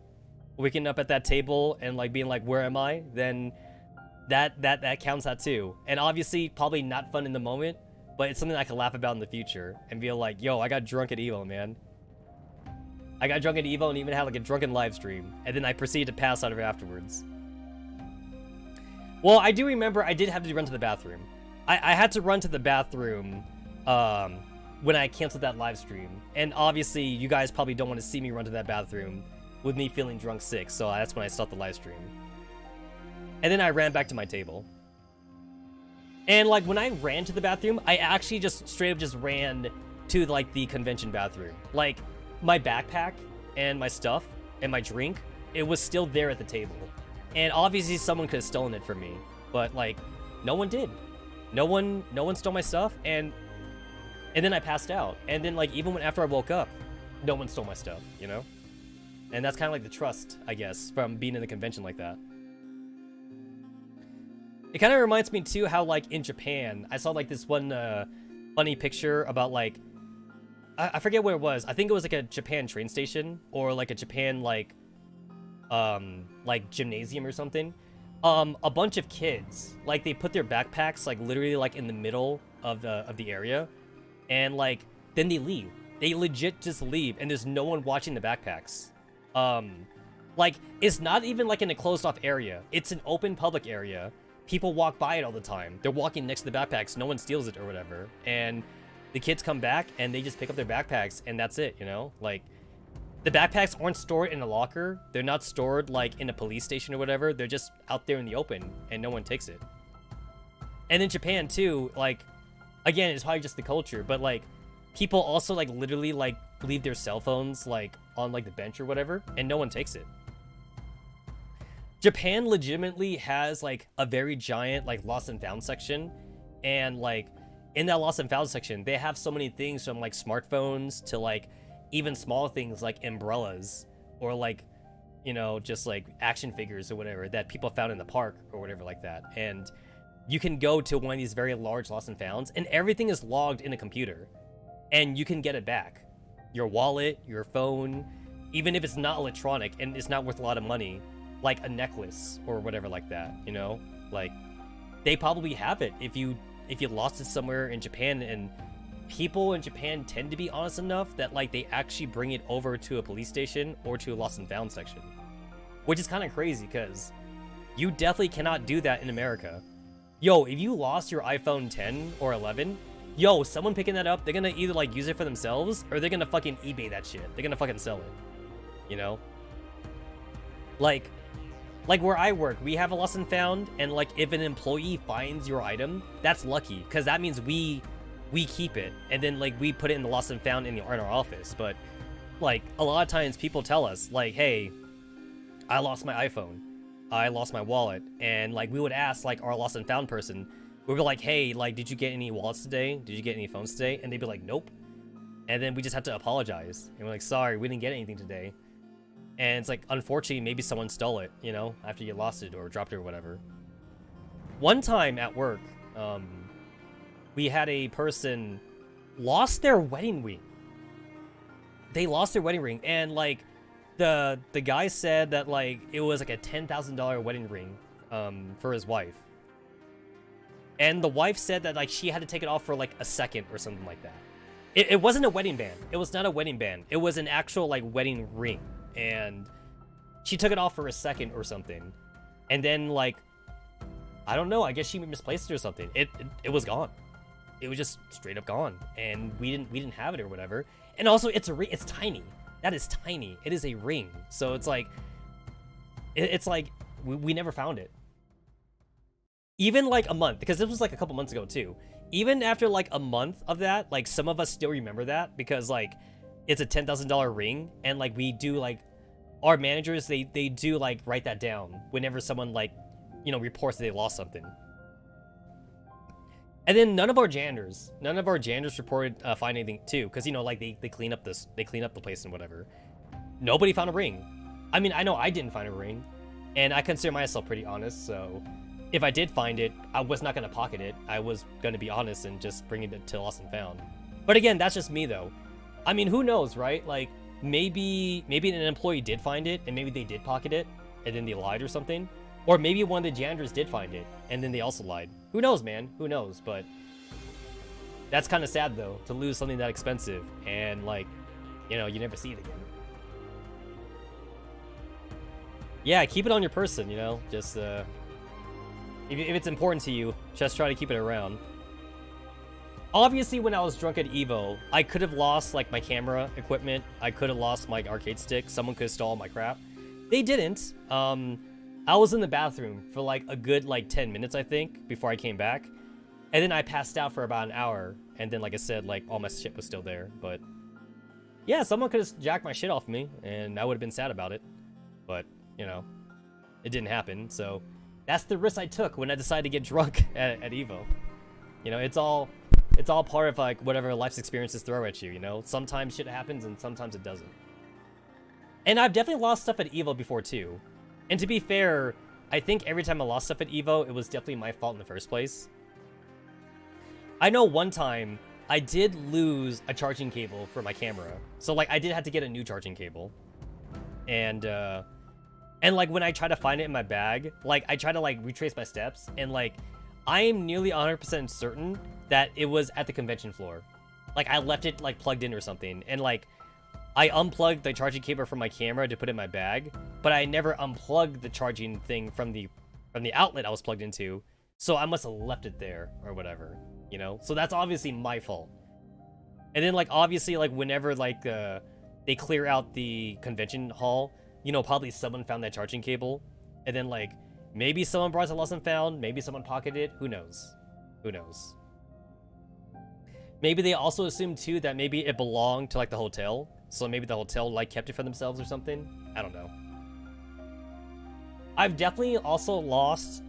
waking up at that table, and like being like, where am I? Then that counts out too. And obviously, probably not fun in the moment, but it's something I can laugh about in the future and be like, yo, I got drunk at Evo, man. I got drunk at Evo and even had like a drunken live stream, and then I proceeded to pass out of it afterwards. Well, I do remember I did have to run to the bathroom. I had to run to the bathroom when I canceled that live stream. And obviously, you guys probably don't want to see me run to that bathroom with me feeling drunk sick, so that's when I stopped the live stream. And then I ran back to my table. And like when I ran to the bathroom, I actually just straight up just ran to like the convention bathroom. Like my backpack and my stuff and my drink, it was still there at the table. And obviously someone could have stolen it from me, but like no one did. No one stole my stuff, and then I passed out. And then like even when after I woke up, no one stole my stuff, you know? And that's kind of like the trust, I guess, from being in a convention like that. It kind of reminds me too how like in Japan, I saw like this one funny picture about like I forget where it was. I think it was like a Japan train station or like a Japan like gymnasium or something. A bunch of kids, like they put their backpacks like literally like in the middle of the area, and like then they leave. They legit just leave, and there's no one watching the backpacks. Like it's not even like in a closed off area. It's an open public area. People walk by it all the time. They're walking next to the backpacks. No one steals it or whatever. And the kids come back and they just pick up their backpacks, and that's it, you know? Like, the backpacks aren't stored in a locker. They're not stored, like, in a police station or whatever. They're just out there in the open, and no one takes it. And in Japan, too, like, again, it's probably just the culture, but, like, people also, like, literally, like, leave their cell phones, like, on, like, the bench or whatever, and no one takes it. Japan legitimately has, like, a very giant, like, lost and found section, and, like, in that lost and found section, they have so many things from, like, smartphones to, like, even small things like umbrellas or, like, you know, just, like, action figures or whatever that people found in the park or whatever like that. And you can go to one of these very large lost and founds, and everything is logged in a computer, and you can get it back. Your wallet, your phone, even if it's not electronic and it's not worth a lot of money, like a necklace or whatever like that, you know? Like, they probably have it if you if you lost it somewhere in Japan, and people in Japan tend to be honest enough that like they actually bring it over to a police station or to a lost and found section, which is kind of crazy because you definitely cannot do that in America. Yo, if you lost your iPhone 10 or 11, yo, someone picking that up, they're gonna either like use it for themselves or they're gonna fucking eBay that shit. They're gonna fucking sell it, you know? Like where I work, we have a lost and found, and like if an employee finds your item, that's lucky because that means we keep it, and then like we put it in the lost and found in our office. But like a lot of times people tell us like, hey, I lost my iPhone, I lost my wallet, and like we would ask like our lost and found person, we were like, hey, like did you get any wallets today, did you get any phones today? And they'd be like, nope. And then we just have to apologize and we're like, sorry, we didn't get anything today. And it's like, unfortunately, maybe someone stole it, you know, after you lost it or dropped it or whatever. One time at work, we had a person lost their wedding ring. They lost their wedding ring, and like the guy said that like it was like a $10,000 wedding ring for his wife. And the wife said that like she had to take it off for like a second or something like that. It wasn't a wedding band. It was not a wedding band. It was an actual like wedding ring. And she took it off for a second or something. And then like, I don't know, I guess she misplaced it or something. It was gone. It was just straight up gone. And we didn't have it or whatever. And also it's a ring, it's tiny. That is tiny. It is a ring. So it's like, it's like we never found it. Even like a month, because this was like a couple months ago too. Even after like a month of that, like some of us still remember that because like it's a $10,000 ring, and like we do like our managers, they do like write that down whenever someone like, you know, reports that they lost something. And then none of our janitors reported finding anything too, because you know like they clean up the place and whatever. Nobody found a ring. I mean, I know I didn't find a ring, and I consider myself pretty honest, so if I did find it, I was not going to pocket it. I was going to be honest and just bring it to lost and found. But again, that's just me though. I mean, who knows, right? Like, maybe an employee did find it, and maybe they did pocket it, and then they lied or something. Or maybe one of the janitors did find it, and then they also lied. Who knows, man? Who knows? But that's kind of sad, though, to lose something that expensive, and, like, you know, you never see it again. Yeah, keep it on your person, you know? Just, if it's important to you, just try to keep it around. Obviously, when I was drunk at Evo, I could have lost, like, my camera equipment. I could have lost my arcade stick. Someone could have stolen my crap. They didn't. I was in the bathroom for, like, a good, like, 10 minutes, I think, before I came back. And then I passed out for about an hour. And then, like I said, like, all my shit was still there. But, yeah, someone could have jacked my shit off me, and I would have been sad about it. But, you know, it didn't happen. So, that's the risk I took when I decided to get drunk at Evo. You know, it's all part of, like, whatever life's experiences throw at you, you know? Sometimes shit happens, and sometimes it doesn't. And I've definitely lost stuff at Evo before, too. And to be fair, I think every time I lost stuff at Evo, it was definitely my fault in the first place. I know one time, I did lose a charging cable for my camera. So, like, I did have to get a new charging cable. And like, when I try to find it in my bag, like, I try to, like, retrace my steps, and, like, I am nearly 100% certain that it was at the convention floor. Like, I left it, like, plugged in or something, and, like, I unplugged the charging cable from my camera to put it in my bag, but I never unplugged the charging thing from the outlet I was plugged into, so I must have left it there, or whatever, you know? So that's obviously my fault. And then, like, obviously, like, whenever, like, they clear out the convention hall, you know, probably someone found that charging cable, and then, like, maybe someone brought it to Lost and Found, maybe someone pocketed it, who knows? Who knows? Maybe they also assumed, too, that maybe it belonged to, like, the hotel, so maybe the hotel, like, kept it for themselves or something? I don't know. I've definitely also lost,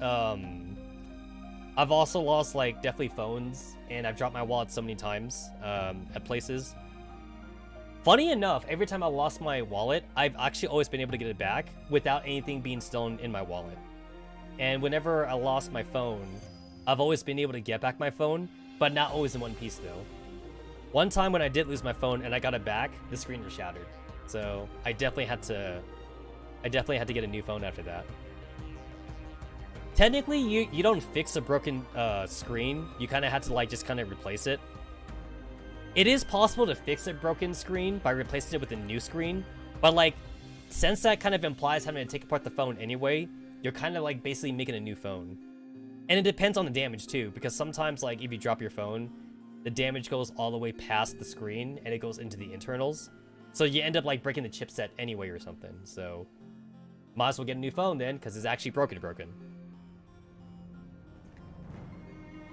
like, definitely phones, and I've dropped my wallet so many times, at places. Funny enough, every time I lost my wallet, I've actually always been able to get it back without anything being stolen in my wallet. And whenever I lost my phone, I've always been able to get back my phone, but not always in one piece, though. One time when I did lose my phone and I got it back, the screen was shattered. So I definitely had to get a new phone after that. Technically, you don't fix a broken screen. You kind of have to like just kind of replace it. It is possible to fix a broken screen by replacing it with a new screen, but like, since that kind of implies having to take apart the phone anyway, you're kind of like basically making a new phone. And it depends on the damage too, because sometimes like if you drop your phone, the damage goes all the way past the screen and it goes into the internals. So you end up like breaking the chipset anyway or something. So might as well get a new phone then, because it's actually broken.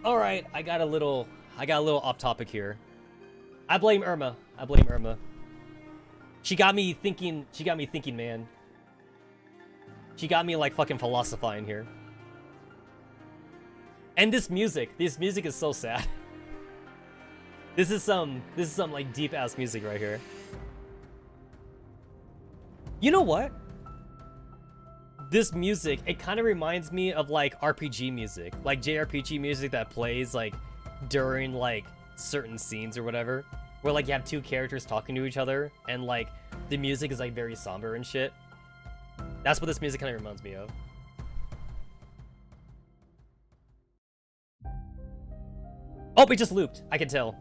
All right, I got a little off topic here. I blame Irma. She got me thinking, man. She got me like fucking philosophizing here. And this music is so sad. This is some like deep ass music right here. You know what? This music, it kind of reminds me of like RPG music, like JRPG music that plays like during like certain scenes or whatever, where like you have two characters talking to each other and like the music is like very somber and shit. That's what this music kind of reminds me of. Oh, it just looped. I can tell.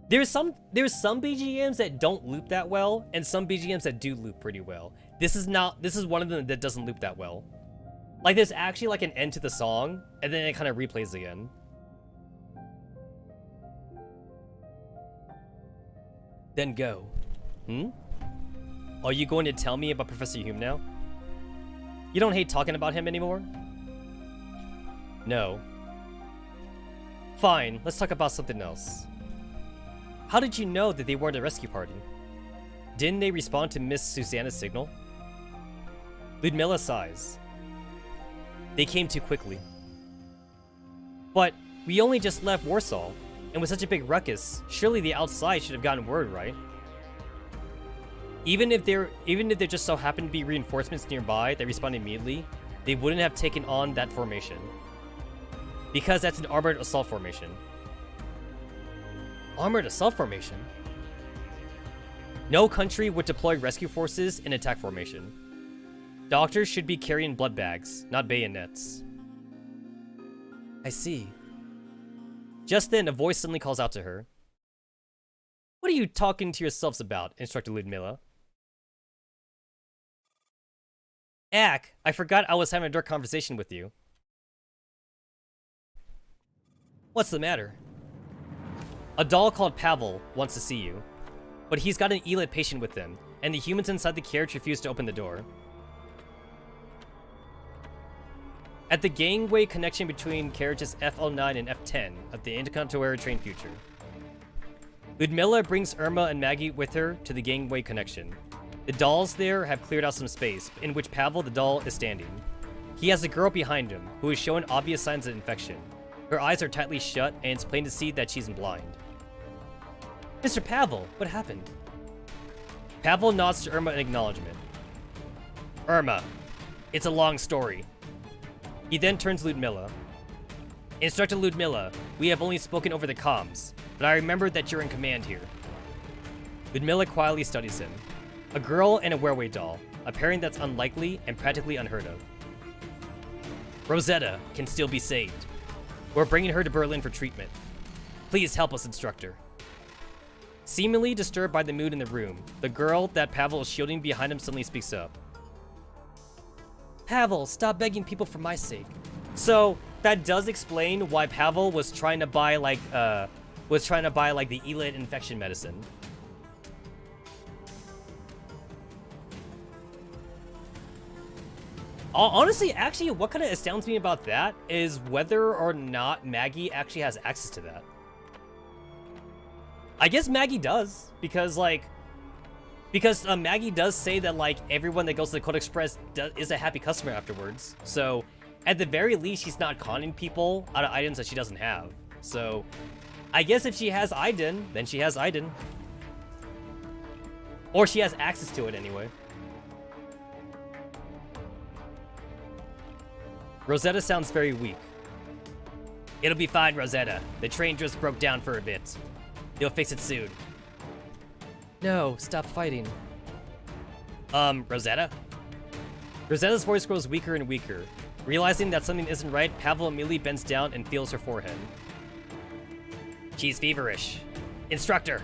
There's some BGMs that don't loop that well, and some BGMs that do loop pretty well. This is one of them that doesn't loop that well. Like there's actually like an end to the song, and then it kind of replays again. Then go. Are you going to tell me about Professor Hume now? You don't hate talking about him anymore? No. Fine, let's talk about something else. How did you know that they weren't a rescue party? Didn't they respond to Miss Susanna's signal? Ludmilla sighs. They came too quickly. But we only just left Warsaw, and with such a big ruckus, surely the outside should have gotten word, right? Even if there just so happened to be reinforcements nearby that respond immediately, they wouldn't have taken on that formation. Because that's an armored assault formation. Armored assault formation? No country would deploy rescue forces in attack formation. Doctors should be carrying blood bags, not bayonets. I see. Just then, a voice suddenly calls out to her. What are you talking to yourselves about? Instructed Ludmilla. Ack, I forgot I was having a direct conversation with you. What's the matter? A doll called Pavel wants to see you, but he's got an ELIT patient with him, and the humans inside the carriage refuse to open the door. At the gangway connection between carriages F09 and F10 of the Intercontinental Train Future. Ludmilla brings Irma and Maggie with her to the gangway connection. The dolls there have cleared out some space, in which Pavel the doll is standing. He has a girl behind him, who is showing obvious signs of infection. Her eyes are tightly shut, and it's plain to see that she's blind. Mr. Pavel, what happened? Pavel nods to Irma in acknowledgement. Irma, it's a long story. He then turns to Ludmilla. Instructor Ludmilla, we have only spoken over the comms, but I remember that you're in command here. Ludmilla quietly studies him. A girl and a wereaway doll, a pairing that's unlikely and practically unheard of. Rosetta can still be saved. We're bringing her to Berlin for treatment. Please help us, instructor. Seemingly disturbed by the mood in the room, the girl that Pavel is shielding behind him suddenly speaks up. Pavel, stop begging people for my sake. So that does explain why Pavel was trying to buy like the ELIT infection medicine. Honestly, actually, what kind of astounds me about that is whether or not Maggie actually has access to that. I guess Maggie does, because Maggie does say that like everyone that goes to the Code Express is a happy customer afterwards. So at the very least, she's not conning people out of items that she doesn't have. So I guess if she has Aiden, then she has Aiden. Or she has access to it anyway. Rosetta sounds very weak. It'll be fine, Rosetta. The train just broke down for a bit. You'll fix it soon. No, stop fighting. Rosetta? Rosetta's voice grows weaker and weaker. Realizing that something isn't right, Pavel immediately bends down and feels her forehead. She's feverish. Instructor!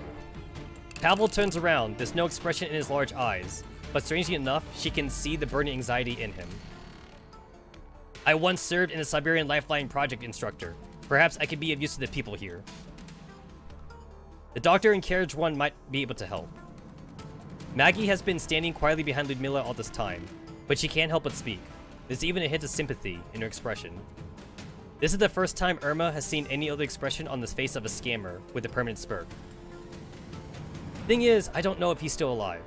Pavel turns around. There's no expression in his large eyes, but strangely enough, she can see the burning anxiety in him. I once served in the Siberian Lifeline Project, instructor. Perhaps I could be of use to the people here. The doctor in carriage 1 might be able to help. Maggie has been standing quietly behind Ludmilla all this time, but she can't help but speak. There's even a hint of sympathy in her expression. This is the first time Irma has seen any other expression on the face of a scammer with a permanent smirk. Thing is, I don't know if he's still alive.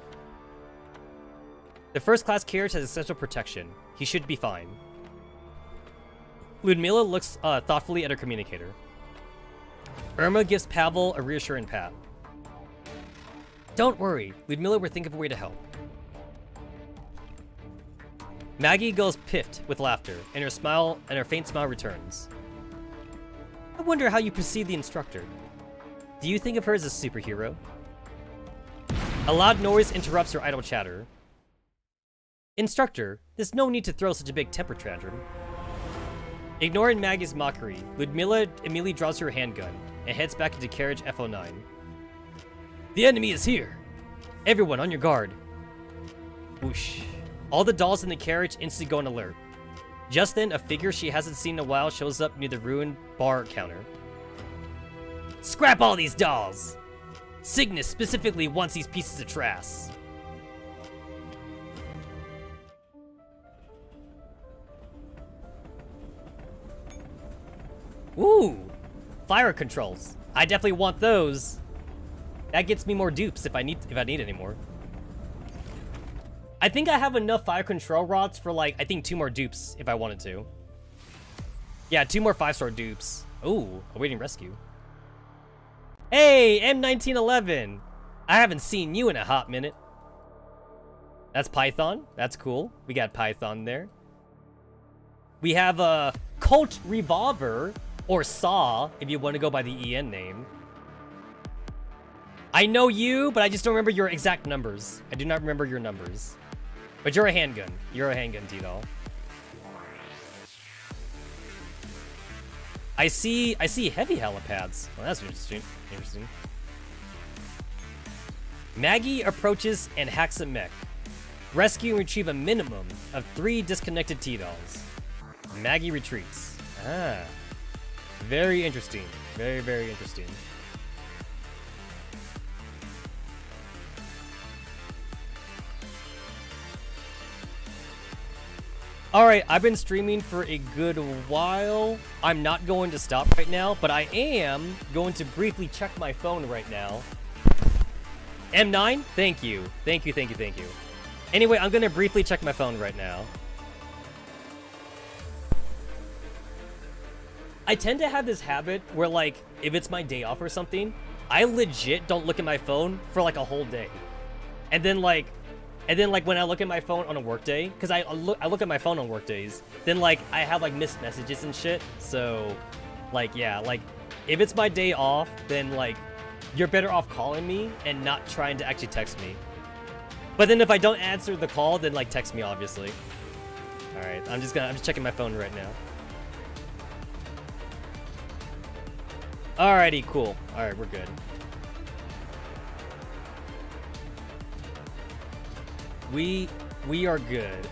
The first class carriage has essential protection. He should be fine. Ludmilla looks thoughtfully at her communicator. Irma gives Pavel a reassuring pat. Don't worry, Ludmilla will think of a way to help. Maggie goes piffed with laughter, and her faint smile returns. I wonder how you perceive the instructor. Do you think of her as a superhero? A loud noise interrupts her idle chatter. Instructor, there's no need to throw such a big temper tantrum. Ignoring Maggie's mockery, Ludmilla immediately draws her handgun and heads back into carriage F09. The enemy is here! Everyone on your guard! Whoosh. All the dolls in the carriage instantly go on alert. Just then, a figure she hasn't seen in a while shows up near the ruined bar counter. Scrap all these dolls! Cygnus specifically wants these pieces of trash. Ooh! Fire controls. I definitely want those. That gets me more dupes if I need any more. I think I have enough fire control rods for like, I think 2 more dupes if I wanted to. Yeah, 2 more 5-star dupes. Ooh, awaiting rescue. Hey, M1911. I haven't seen you in a hot minute. That's Python. That's cool. We got Python there. We have a Colt Revolver, or Saw, if you want to go by the EN name. I know you, but I just don't remember your exact numbers. I do not remember your numbers. But you're a handgun. You're a handgun, T-Doll. I see heavy helipads. Well, that's interesting. Maggie approaches and hacks a mech. Rescue and retrieve a minimum of 3 disconnected T-Dolls. Maggie retreats. Ah. Very interesting. Very, very interesting. Alright, I've been streaming for a good while. I'm not going to stop right now, but I am going to briefly check my phone right now. M9, thank you. Thank you. Anyway, I'm going to briefly check my phone right now. I tend to have this habit where, like, if it's my day off or something, I legit don't look at my phone for, like, a whole day. And then, like, when I look at my phone on a work day, because I look at my phone on work days, then, like, I have, like, missed messages and shit. So, like, yeah, like, if it's my day off, then, like, you're better off calling me and not trying to actually text me. But then if I don't answer the call, then, like, text me, obviously. Alright, I'm just checking my phone right now. Alrighty, cool. Alright, we're good. We are good.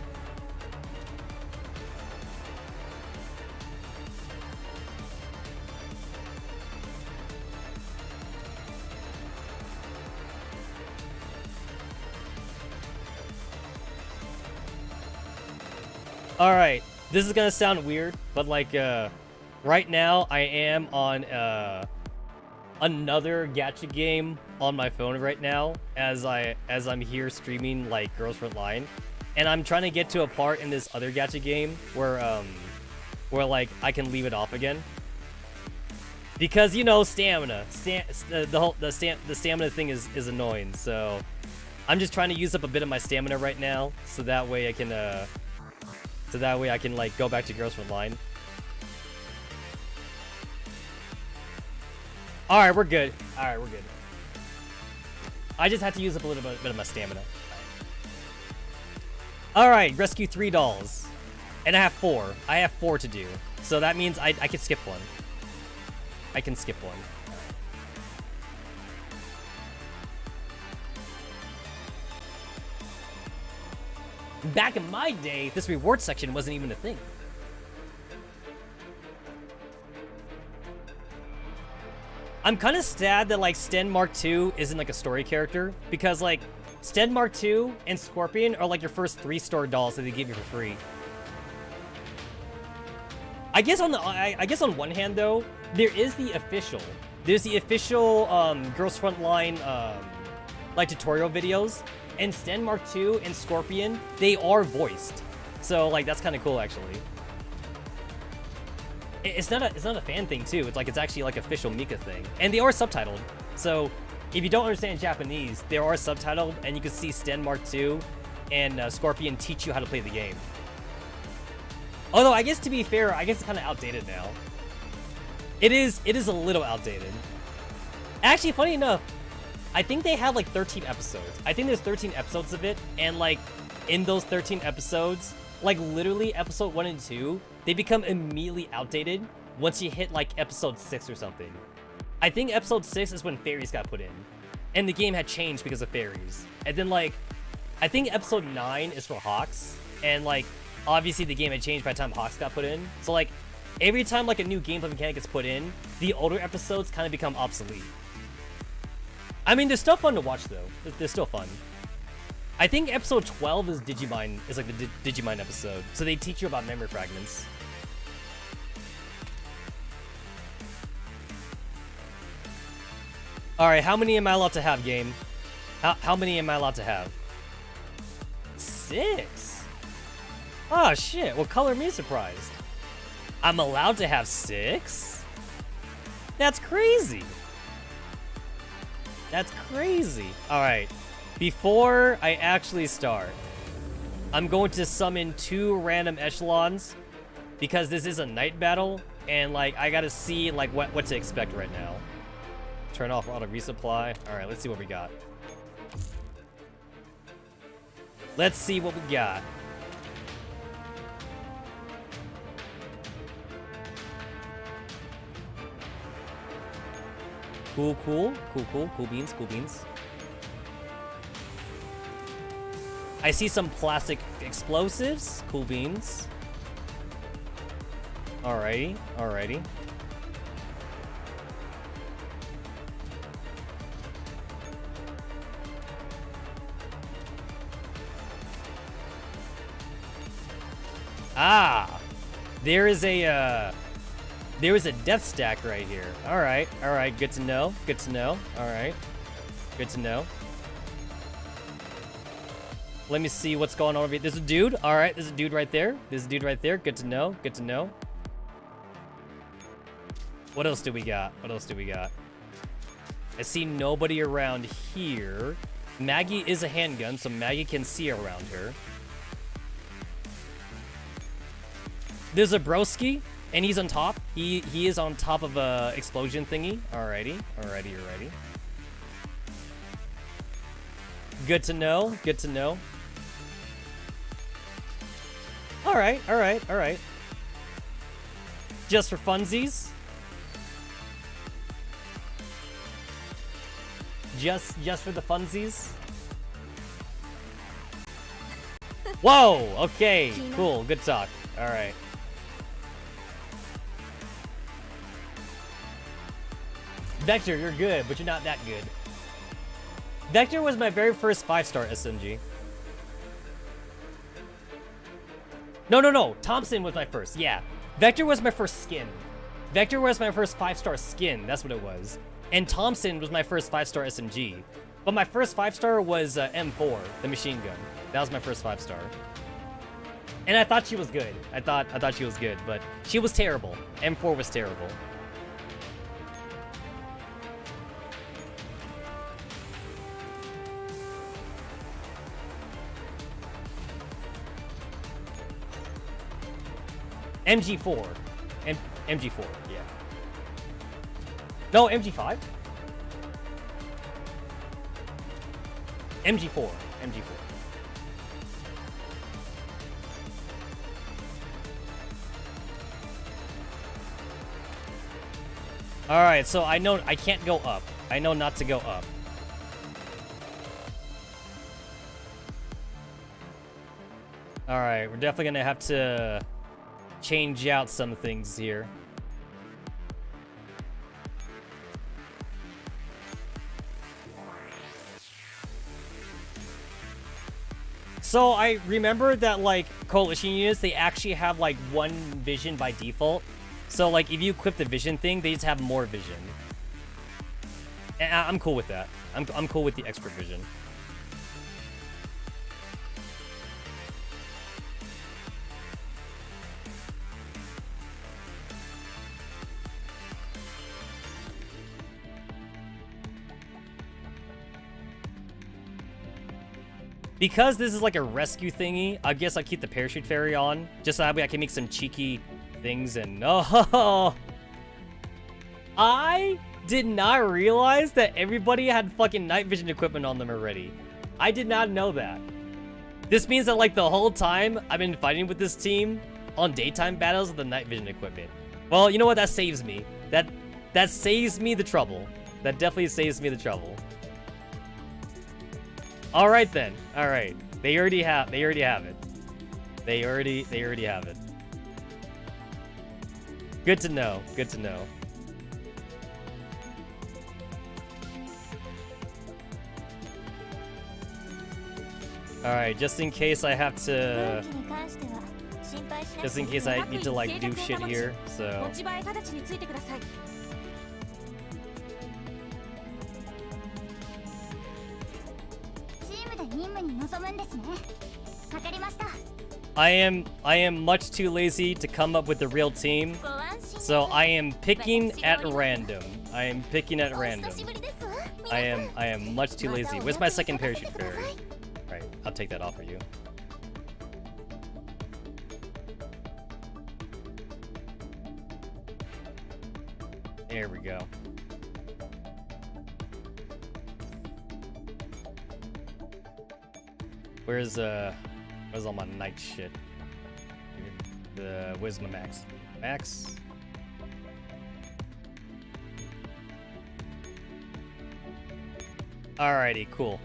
Alright, this is gonna sound weird, but like, right now I am on, another gacha game on my phone right now as I'm here streaming like Girls Frontline, and I'm trying to get to a part in this other gacha game where like I can leave it off again because, you know, stamina. The stamina thing is annoying, so I'm just trying to use up a bit of my stamina right now so that way I can like go back to Girls Frontline. Alright, we're good. Alright, we're good. I just had to use up a little bit of my stamina. Alright, rescue 3 dolls. And I have 4. I have 4 to do. So that means I can skip one. I can skip one. Back in my day, this reward section wasn't even a thing. I'm kind of sad that like Sten Mark II isn't like a story character, because like Sten Mark II and Scorpion are like your first 3-star dolls that they give you for free. I guess on one hand though, there's the official Girls Frontline like tutorial videos, and Sten Mark II and Scorpion, they are voiced. So like that's kind of cool actually. It's not a fan thing too. It's actually like official Mika thing, and they are subtitled. So if you don't understand Japanese, they are subtitled, and you can see Sten Mark II and Scorpion teach you how to play the game. Although I guess to be fair, I guess it's kind of outdated now. It is a little outdated. Actually, funny enough, I think they have like 13 episodes. I think there's 13 episodes of it, and like in those 13 episodes, like literally episode 1 and 2, they become immediately outdated once you hit like episode 6 or something. I think episode 6 is when fairies got put in, and the game had changed because of fairies. And then like, I think episode 9 is for Hawks, and like obviously the game had changed by the time Hawks got put in. So like every time like a new gameplay mechanic gets put in, the older episodes kind of become obsolete. I mean, they're still fun to watch though. They're still fun. I think episode 12 is Digimine, is like the Digimine episode. So they teach you about memory fragments. Alright, how many am I allowed to have, game? How many am I allowed to have? 6? Oh shit, well color me surprised. I'm allowed to have 6? That's crazy. That's crazy. Alright, before I actually start, I'm going to summon 2 random echelons, because this is a night battle, and like I gotta see like what to expect right now. Turn off auto resupply. Alright, let's see what we got. Let's see what we got. Cool beans. I see some plastic explosives. Cool beans. Alrighty. Ah, there is a death stack right here. All right, good to know. All right, good to know. Let me see what's going on over here. There's a dude. All right, there's a dude right there. Good to know. What else do we got? I see nobody around here. Maggie is a handgun, so Maggie can see around her. There's a broski, and he's on top. He is on top of a explosion thingy. Alrighty. Good to know. Alright. Just for funsies. Just for the funsies. Whoa, okay, cool, good talk. Alright. Vector, you're good, but you're not that good. Vector was my very first 5-star SMG. No. Thompson was my first, yeah. Vector was my first skin. Vector was my first 5-star skin, that's what it was. And Thompson was my first 5-star SMG. But my first 5-star was M4, the machine gun. That was my first 5-star. And I thought she was good. I thought she was good, but she was terrible. M4 was terrible. MG4. MG4, yeah. No, MG5? MG4. Alright, so I know I can't go up. I know not to go up. Alright, we're definitely gonna have to change out some things here. So I remember that, like, coalition units, they actually have, like, one vision by default. So, like, if you equip the vision thing, they just have more vision. And I'm cool with that. I'm cool with the extra vision. Because this is like a rescue thingy, I guess I'll keep the parachute fairy on, just so that way I can make some cheeky things. And oh, I did not realize that everybody had fucking night vision equipment on them already. I did not know that. This means that, like, the whole time I've been fighting with this team on daytime battles with the night vision equipment. Well, you know what? That saves me. That saves me the trouble. That definitely saves me the trouble. All right then. All right. They already have it. They already have it. Good to know. Good to know. All right, just in case I have to, just in case I need to, like, do shit here, so. I am much too lazy to come up with the real team, so I am picking at random. I am much too lazy. Where's my second parachute fairy? Right, I'll take that off for you. There we go. Where's all my night shit? Where's my max? Max? Alrighty, cool.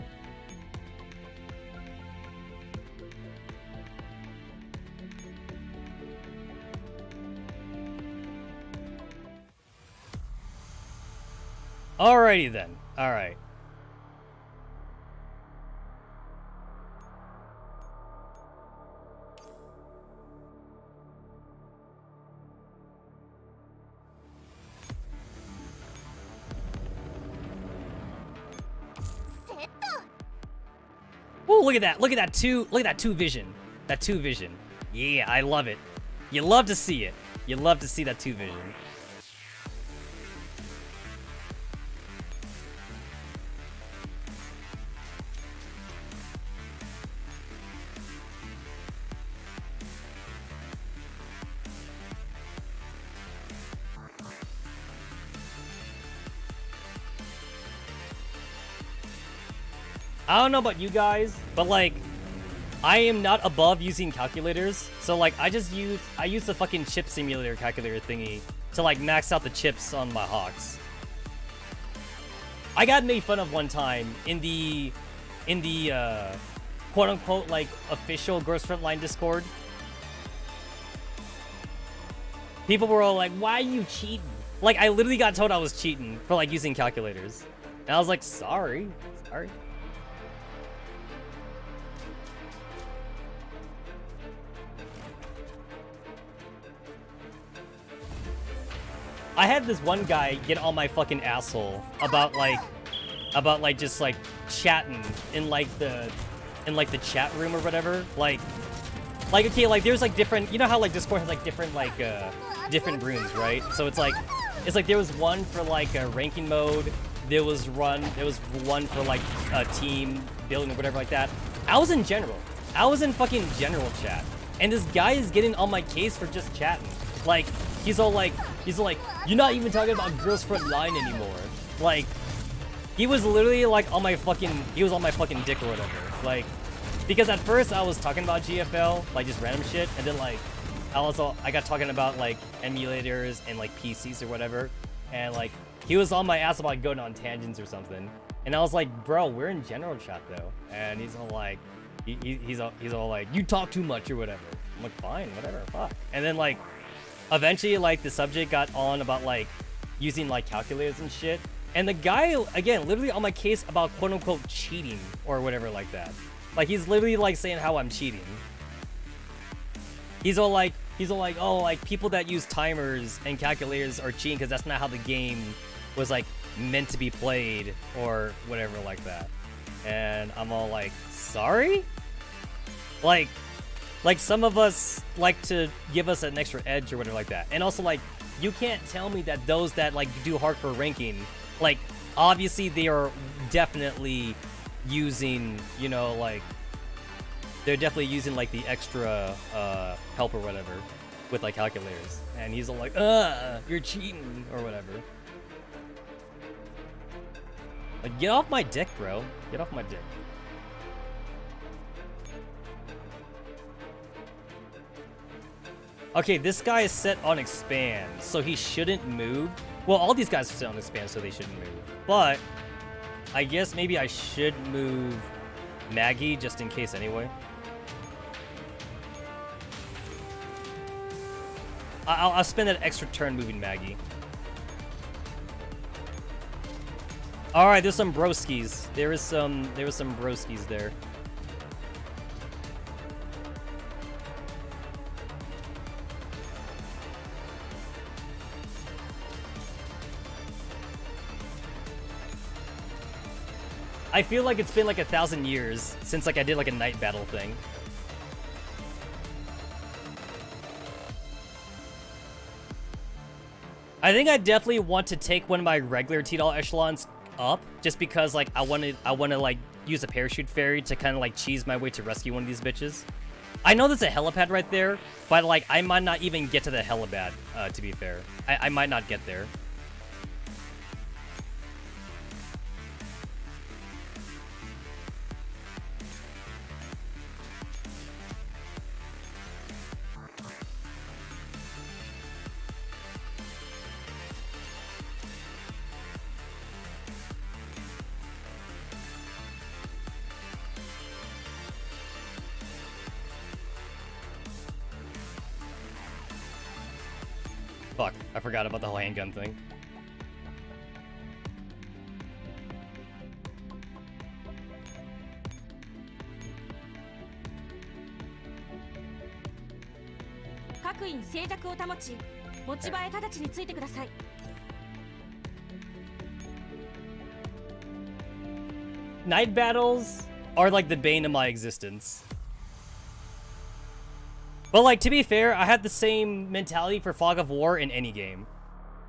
Alrighty then. Alright. Oh, look at that. Look at that two vision. That two vision. Yeah, I love it. You love to see it. You love to see that two vision. I don't know about you guys, but, like, I am not above using calculators. So, like, I use the fucking chip simulator calculator thingy to, like, max out the chips on my Hawks. I got made fun of one time in the quote unquote, like, official Girls Frontline Discord. People were all like, why are you cheating? Like, I literally got told I was cheating for, like, using calculators. And I was like, sorry. I had this one guy get on my fucking asshole about just like chatting in like the chat room or whatever. Like okay, like there's like different, you know how like Discord has like different different rooms, right? So it's like there was one for like a ranking mode, there was one for like a team building or whatever like that. I was in fucking general chat, and this guy is getting on my case for just chatting. Like, he's all like, you're not even talking about Girls Frontline anymore. Like, he was literally like on my fucking dick or whatever. Like, because at first I was talking about GFL, like just random shit, and then like, I got talking about like emulators and like PCs or whatever. and like he was on my ass about going on tangents or something, and I was like, bro, we're in general chat though, and he's all like, he's all like, you talk too much or whatever. I'm like, fine, whatever, fuck. And then like, eventually like the subject got on about like using like calculators and shit, and the guy again literally on my case about quote unquote cheating or whatever like that. Like he's literally like saying how I'm cheating. He's all like, oh, like people that use timers and calculators are cheating because that's not how the game was like meant to be played or whatever like that. And I'm all like, sorry? Like some of us like to give us an extra edge or whatever like that. And also like, you can't tell me that those that like do hardcore ranking, like obviously they are definitely using, you know, like they're definitely using like the extra help or whatever with like calculators. And he's all like, you're cheating or whatever. Like, get off my dick, bro. Get off my dick. Okay, this guy is set on expand, so he shouldn't move. Well, all these guys are set on expand, so they shouldn't move. But I guess maybe I should move Maggie just in case anyway. I'll spend that extra turn moving Maggie. All right, there's some broskies. There was some broskies there. I feel like it's been like 1,000 years since like I did like a night battle thing. I think I definitely want to take one of my regular T-Doll echelons up, just because like I want to like use a parachute fairy to kind of like cheese my way to rescue one of these bitches. I know there's a helipad right there, but like I might not even get to the helipad. To be fair, I might not get there. Fuck, I forgot about the whole handgun thing. Night battles are like the bane of my existence. But like, to be fair, I had the same mentality for Fog of War in any game.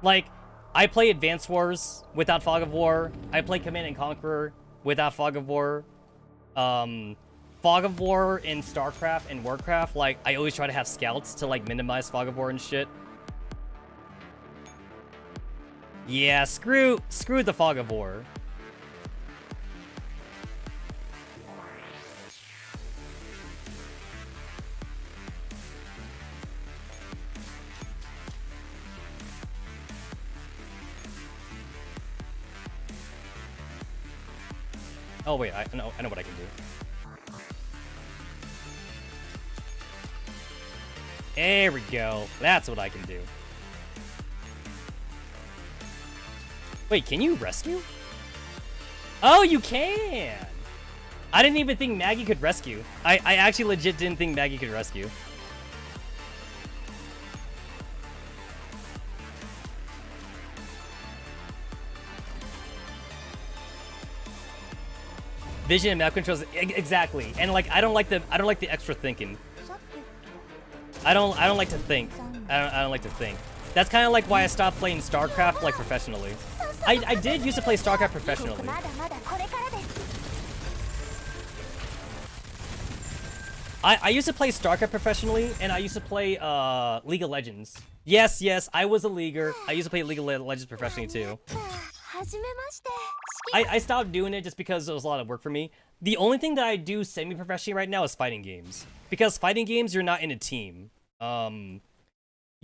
Like, I play Advanced Wars without Fog of War. I play Command and Conquer without Fog of War. Fog of War in StarCraft and Warcraft, like, I always try to have scouts to like minimize Fog of War and shit. Yeah, screw the Fog of War. Oh wait, I know what I can do. There we go. That's what I can do. Wait, can you rescue? Oh, you can! I didn't even think Maggie could rescue. I actually legit didn't think Maggie could rescue. Vision and map controls, exactly. And like, I don't like the extra thinking. I don't like to think. I don't like to think. That's kind of like why I stopped playing StarCraft like professionally. I did used to play StarCraft professionally. I used to play StarCraft professionally, and I used to play League of Legends. Yes, I was a leaguer. I used to play League of Legends professionally too. I stopped doing it just because it was a lot of work for me. The only thing that I do semi-professionally right now is fighting games. Because fighting games, you're not in a team.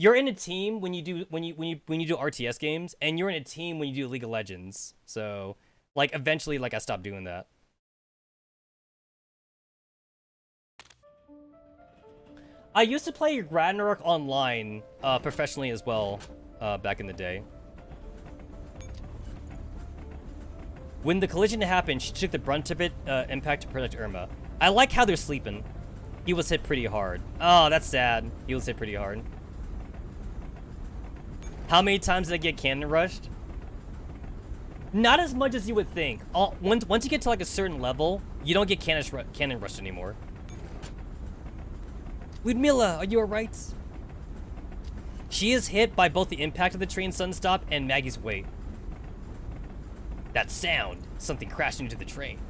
you're in a team when you do RTS games, and you're in a team when you do League of Legends. So, like, eventually, like, I stopped doing that. I used to play Ragnarok online professionally as well back in the day. When the collision happened, she took the brunt of it, impact to protect Irma. I like how they're sleeping. He was hit pretty hard. Oh, that's sad. He was hit pretty hard. How many times did I get cannon rushed? Not as much as you would think. Once you get to like a certain level, you don't get cannon rushed anymore. Ludmilla, are you alright? She is hit by both the impact of the train sunstop and Maggie's weight. That sound, something crashing into the train.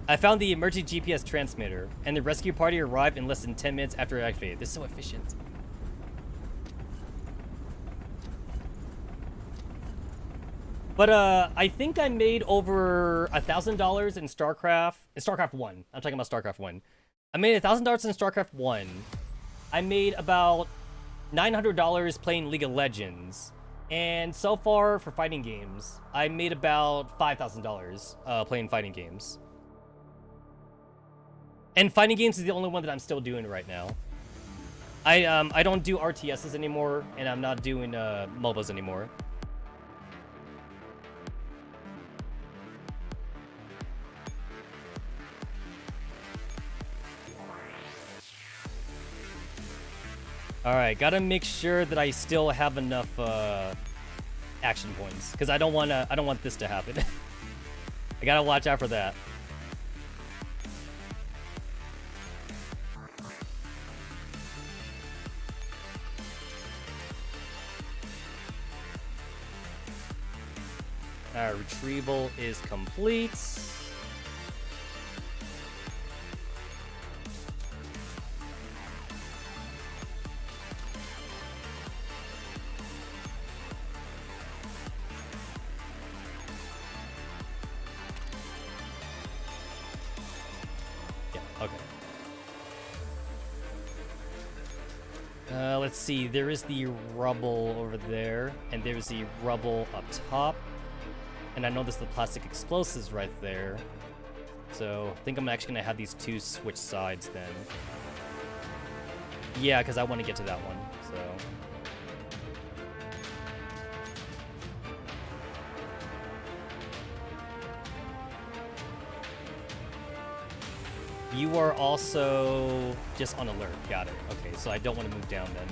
I found the emergency GPS transmitter, and the rescue party arrived in less than 10 minutes after it activated. This is so efficient. But I think I made over $1,000 in StarCraft 1. I'm talking about StarCraft 1. I made $1,000 in StarCraft 1. I made about $900 playing League of Legends. And so far for fighting games, I made about $5,000 playing fighting games. And fighting games is the only one that I'm still doing right now. I don't do RTSs anymore, and I'm not doing MOBAs anymore. Alright, gotta make sure that I still have enough action points, because I don't want this to happen. I gotta watch out for that. Our retrieval is complete. Let's see, there is the rubble over there, and there's the rubble up top. And I know there's the plastic explosives right there. So, I think I'm actually gonna have these two switch sides then. Yeah, because I want to get to that one, so... You are also just on alert. Got it. Okay, so I don't want to move down then.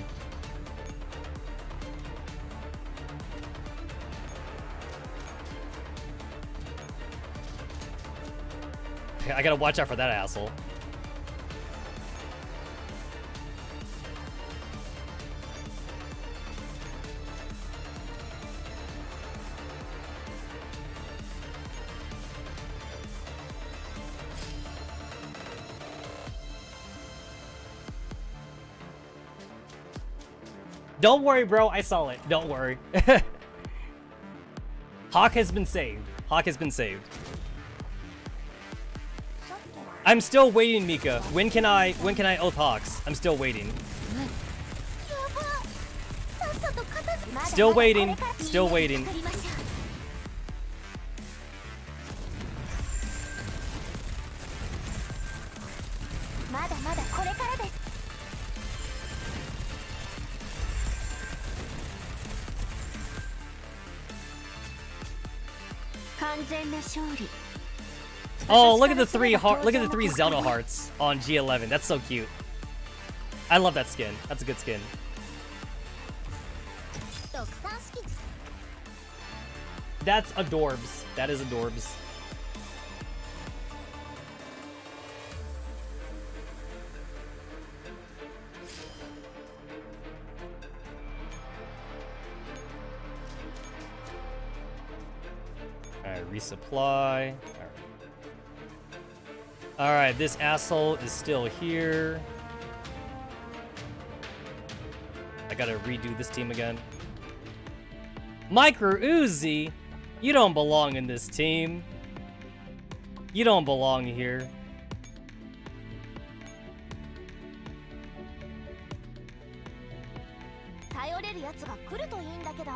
Okay, I gotta watch out for that asshole. Don't worry, bro. I saw it. Don't worry. Hawk has been saved. Hawk has been saved. I'm still waiting, Mika. When can I oath Hawks? I'm still waiting. Still waiting. Still waiting. Oh, look at the three Zelda hearts on G11. That's so cute. I love that skin. That's a good skin. That's adorbs. That is adorbs. Alright, resupply. Alright, this asshole is still here. I gotta redo this team again. Micro Uzi! You don't belong in this team. You don't belong here. 頼れるやつが来るといいんだけど。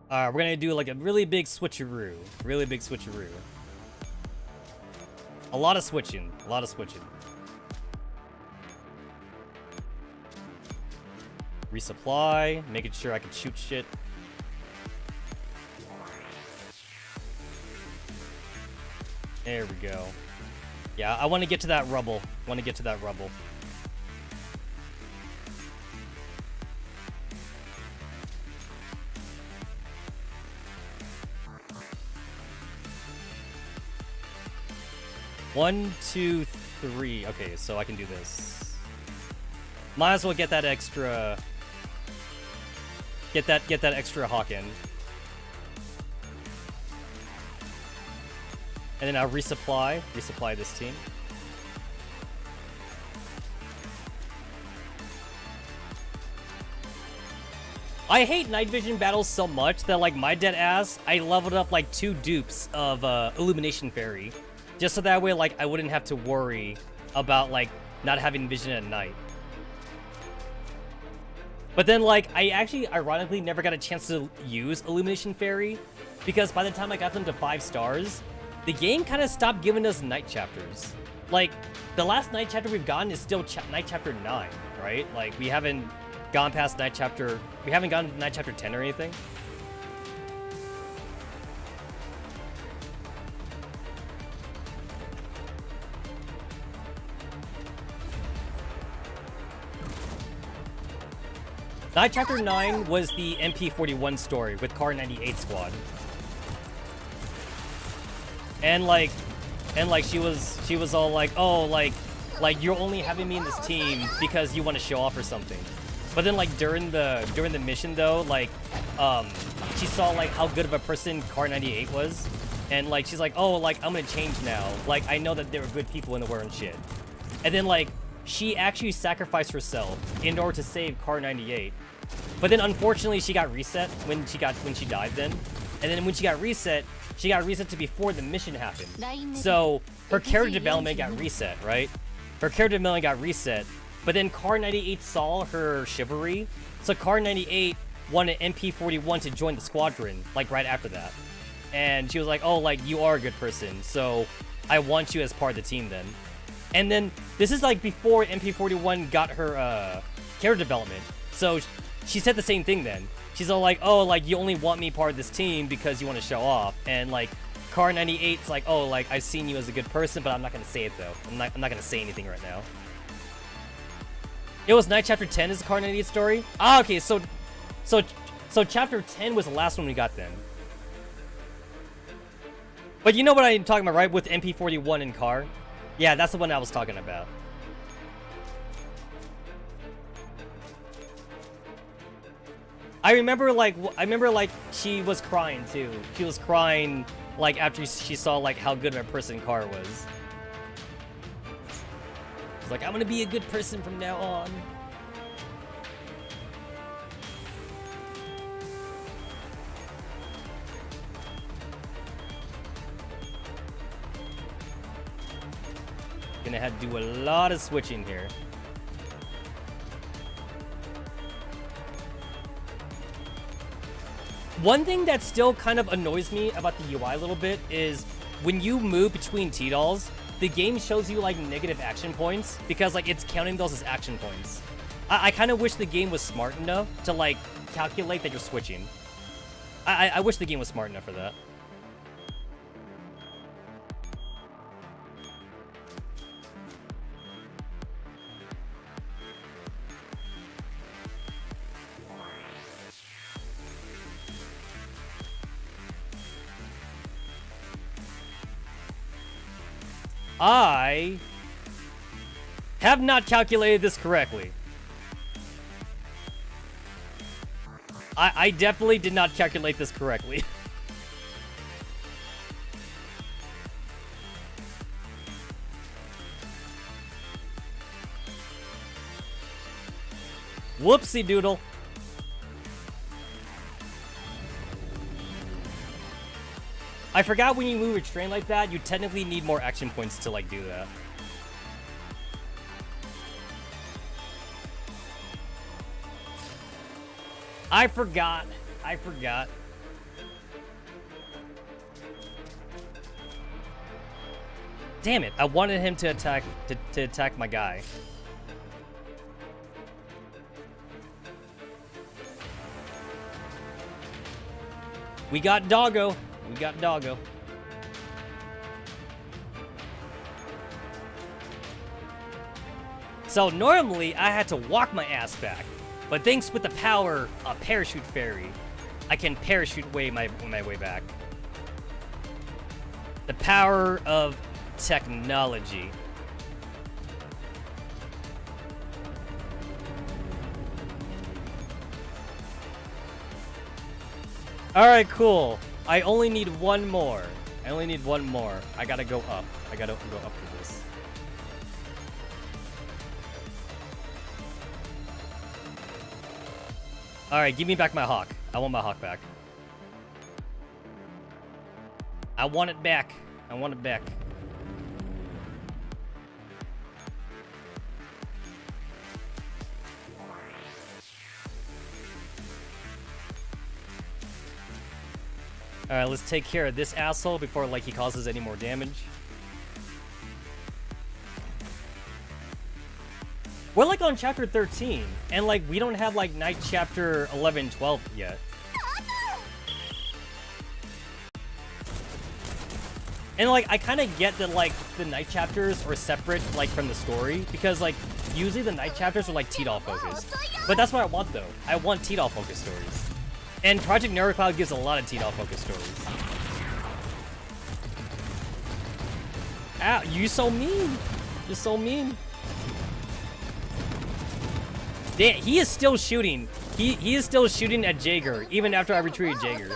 Alright, we're gonna do like a really big switcheroo. Really big switcheroo. A lot of switching. A lot of switching. Resupply. Making sure I can shoot shit. There we go. Yeah, I want to get to that rubble. Want to get to that rubble. One, two, three. Okay, so I can do this. Might as well get that extra. Get that extra hawk in. And then I'll resupply this team. I hate night vision battles so much that like my dead ass, I leveled up like 2 dupes of Illumination Fairy. Just so that way, like, I wouldn't have to worry about, like, not having vision at night. But then, like, I actually, ironically, never got a chance to use Illumination Fairy. Because by the time I got them to 5 stars, the game kind of stopped giving us night chapters. Like, the last night chapter we've gotten is still night chapter 9, right? Like, we haven't gone past night chapter... We haven't gone to night chapter 10 or anything. Night Chapter 9 was the MP41 story with Car 98 Squad. And like she was all like, oh, like you're only having me in this team because you want to show off or something. But then like during the mission though, like she saw like how good of a person Car 98 was, and like she's like, oh, like I'm gonna change now. Like I know that there were good people in the war and shit. And then like she actually sacrificed herself in order to save Car 98. But then unfortunately she got reset when she died then. And then when she got reset to before the mission happened. So her character development got reset, right? Her character development got reset. But then Car 98 saw her chivalry. So Car 98 wanted MP41 to join the squadron, like right after that. And she was like, oh, like you are a good person. So I want you as part of the team then. And then this is like before MP41 got her character development. So she said the same thing then. She's all like, oh, like you only want me part of this team because you want to show off. And like Car 98's like, oh, like I've seen you as a good person, but I'm not gonna say it though. I'm not gonna say anything right now. It was Night Chapter 10 is the Car 98 story? Ah, okay, so Chapter 10 was the last one we got then. But you know what I'm talking about, right? With MP41 and Car? Yeah, that's the one I was talking about. I remember like she was crying too. She was crying like after she saw like how good of a person Car was. She's like, I'm gonna be a good person from now on. Gonna have to do a lot of switching here. One thing that still kind of annoys me about the UI a little bit is when you move between T-Dolls, the game shows you like negative action points because like it's counting those as action points. I kind of wish the game was smart enough to like calculate that you're switching. I wish the game was smart enough for that. I have not calculated this correctly. I definitely did not calculate this correctly. Whoopsie doodle. I forgot when you move a train like that, you technically need more action points to like do that. I forgot. Damn it! I wanted him to attack to attack my guy. We got Doggo. So normally I had to walk my ass back, but thanks with the power of Parachute Fairy, I can parachute my way back. The power of technology. Alright, cool. I only need one more. I gotta go up. I gotta go up for this. Alright, give me back my hawk. I want my hawk back. I want it back. Alright, let's take care of this asshole before, like, he causes any more damage. We're, like, on chapter 13, and, like, we don't have, like, night chapter 11, 12 yet. And, like, I kind of get that, like, the night chapters are separate, like, from the story, because, like, usually the night chapters are, like, Tidal focused. But that's what I want, though. I want Tidal focused stories. And Project Neurocloud gives a lot of Tidal focused stories. Ow, you so mean. You're so mean. Damn, he is still shooting. He is still shooting at Jaeger, even after I retreated Jaeger.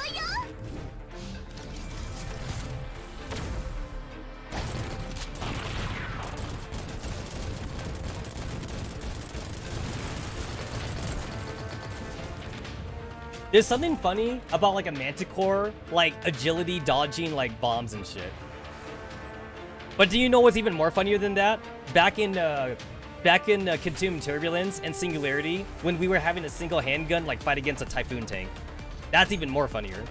There's something funny about, like, a Manticore, like, agility dodging, like, bombs and shit. But do you know what's even more funnier than that? Back in Consume Turbulence and Singularity, when we were having a single handgun, like, fight against a Typhoon tank. That's even more funnier.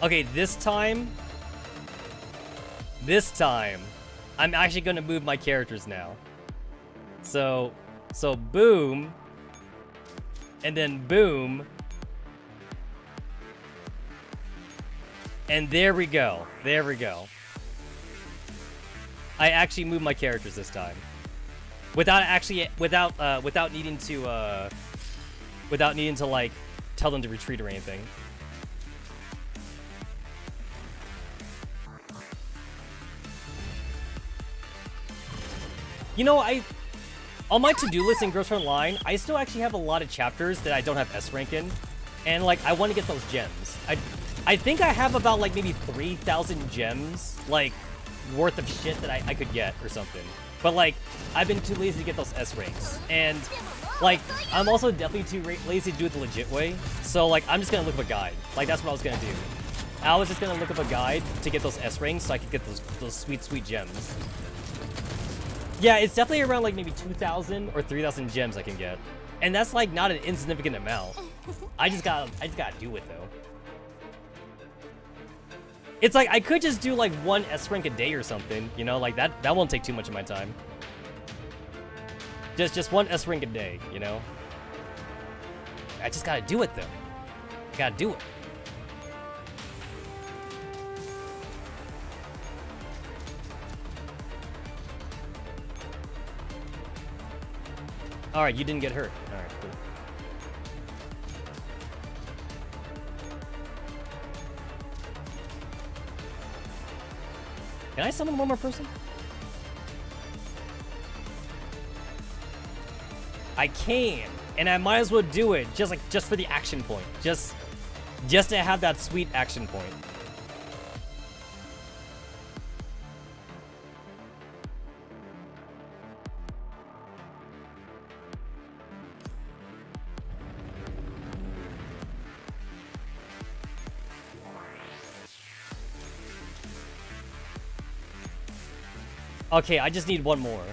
Okay, this time, I'm actually gonna move my characters now. So boom, and then boom, and there we go. I actually moved my characters this time, without needing to like tell them to retreat or anything. You know, on my to-do list in Girls Frontline, I still actually have a lot of chapters that I don't have S rank in, and like I want to get those gems. I think I have about like maybe 3,000 gems like worth of shit that I could get or something. But like I've been too lazy to get those S ranks, and like I'm also definitely too lazy to do it the legit way. So like I'm just gonna look up a guide. Like that's what I was gonna do. I was just gonna look up a guide to get those S ranks so I could get those sweet gems. Yeah, it's definitely around like maybe 2,000 or 3,000 gems I can get, and that's like not an insignificant amount. I just gotta do it though. It's like I could just do like one S rank a day or something, you know, like that won't take too much of my time. Just one S rank a day, you know. I just gotta do it though. I gotta do it. Alright, you didn't get hurt. Alright, cool. Can I summon one more person? I can, and I might as well do it just for the action point, just to have that sweet action point. Okay, I just need one more.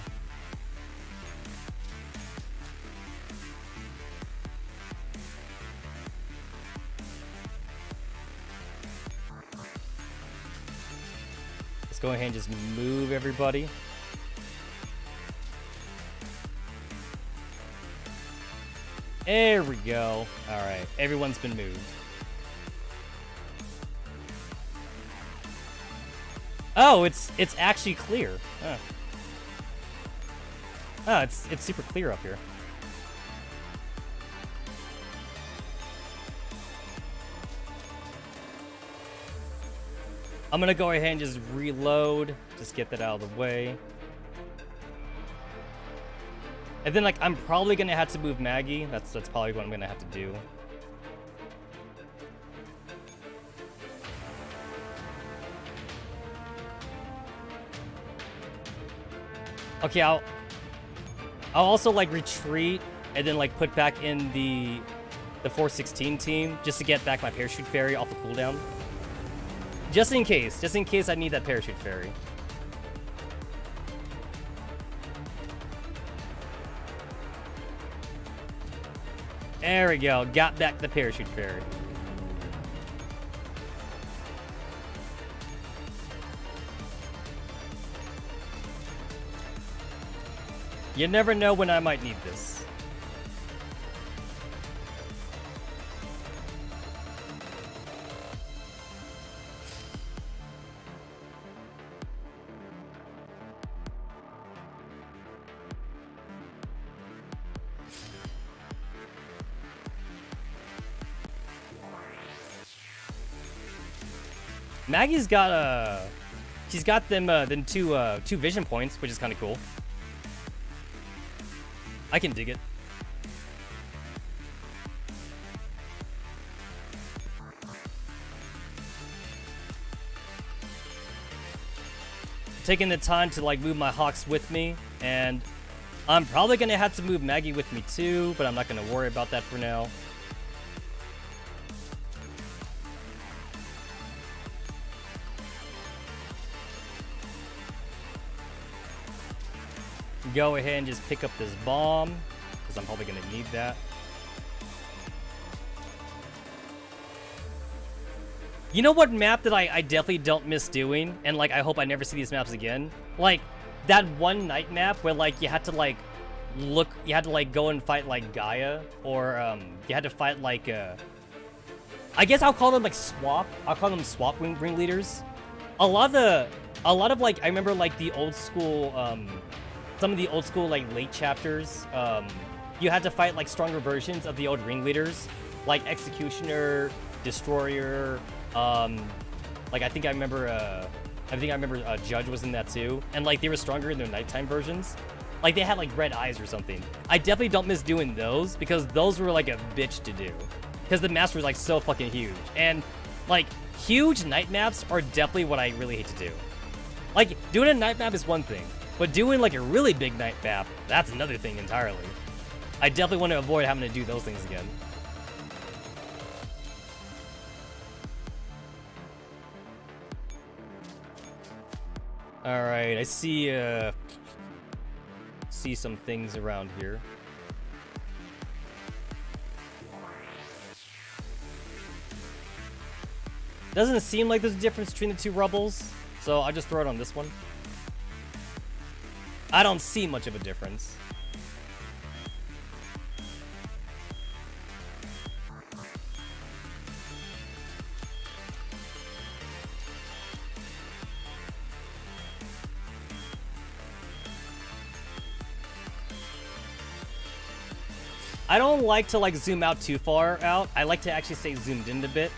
Let's go ahead and just move everybody. There we go. All right, everyone's been moved. Oh, it's actually clear. Huh. Oh, it's super clear up here. I'm gonna go ahead and just reload, just get that out of the way. And then, like, I'm probably gonna have to move Maggie. That's probably what I'm gonna have to do. Okay, I'll also, like, retreat and then, like, put back in the 416 team just to get back my parachute fairy off the cooldown. Just in case I need that parachute fairy. There we go, got back the parachute fairy. You never know when I might need this. Maggie's got she's got them two vision points, which is kind of cool. I can dig it. Taking the time to, like, move my Hawks with me, and I'm probably gonna have to move Maggie with me too, but I'm not gonna worry about that for now. Go ahead and just pick up this bomb, because I'm probably going to need that. You know what map that I definitely don't miss doing? And, like, I hope I never see these maps again? Like, that one night map where, like, you had to, like, go and fight, like, Gaia. Or, you had to fight, like, I guess I'll call them, like, swap. I'll call them swap ringleaders. A lot of, like, I remember, like, the old school, some of the old school, like, late chapters, you had to fight, like, stronger versions of the old ringleaders, like Executioner, Destroyer, like, I think I remember Judge was in that too, and, like, they were stronger in their nighttime versions. Like, they had, like, red eyes or something. I definitely don't miss doing those, because those were, like, a bitch to do. Because the maps were, like, so fucking huge. And, like, huge night maps are definitely what I really hate to do. Like, doing a night map is one thing, but doing, like, a really big night map, that's another thing entirely. I definitely want to avoid having to do those things again. Alright, I see some things around here. Doesn't seem like there's a difference between the two rubbles, so I'll just throw it on this one. I don't see much of a difference. I don't like to, like, zoom out too far out. I like to actually stay zoomed in a bit.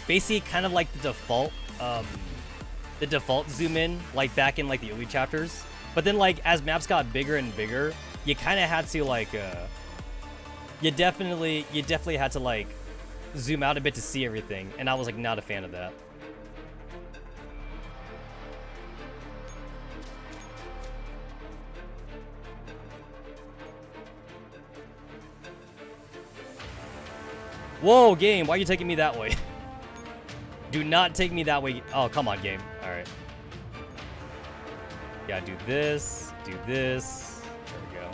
Basically, kind of like the the default zoom in, like back in like the early chapters. But then like as maps got bigger and bigger, you kind of had to like you definitely had to like zoom out a bit to see everything, and I was like not a fan of that. Whoa, game, why are you taking me that way? Do not take me that way. Oh, come on, game. All right. Yeah, do this, do this. There we go.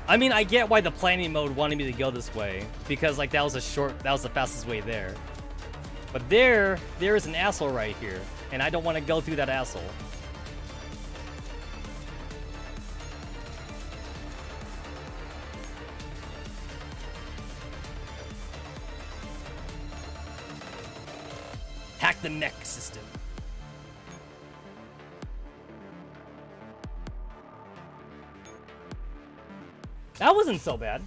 I mean, I get why the planning mode wanted me to go this way, because like that was the fastest way there. But there is an asshole right here, and I don't want to go through that asshole. Hack the mech system. That wasn't so bad.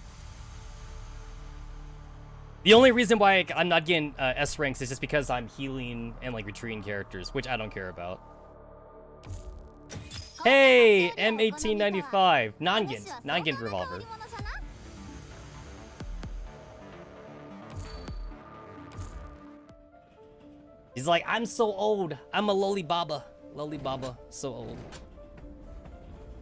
The only reason why I'm not getting S ranks is just because I'm healing and like retreating characters, which I don't care about. Hey, M1895, non-Gint revolver. He's like, I'm so old. I'm a loli baba. Loli baba, so old.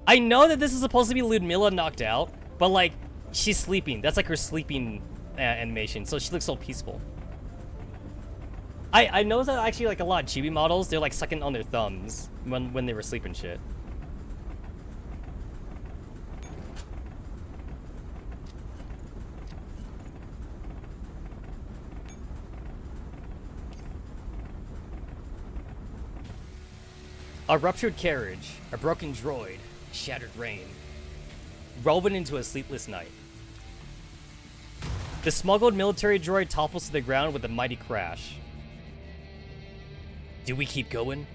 I know that this is supposed to be Ludmilla knocked out, but like, she's sleeping. That's like her sleeping animation, so she looks so peaceful. I noticed that actually like a lot of chibi models, they're like sucking on their thumbs when they were sleeping shit. A ruptured carriage, a broken droid, shattered rain, woven into a sleepless night. The smuggled military droid topples to the ground with a mighty crash. Do we keep going?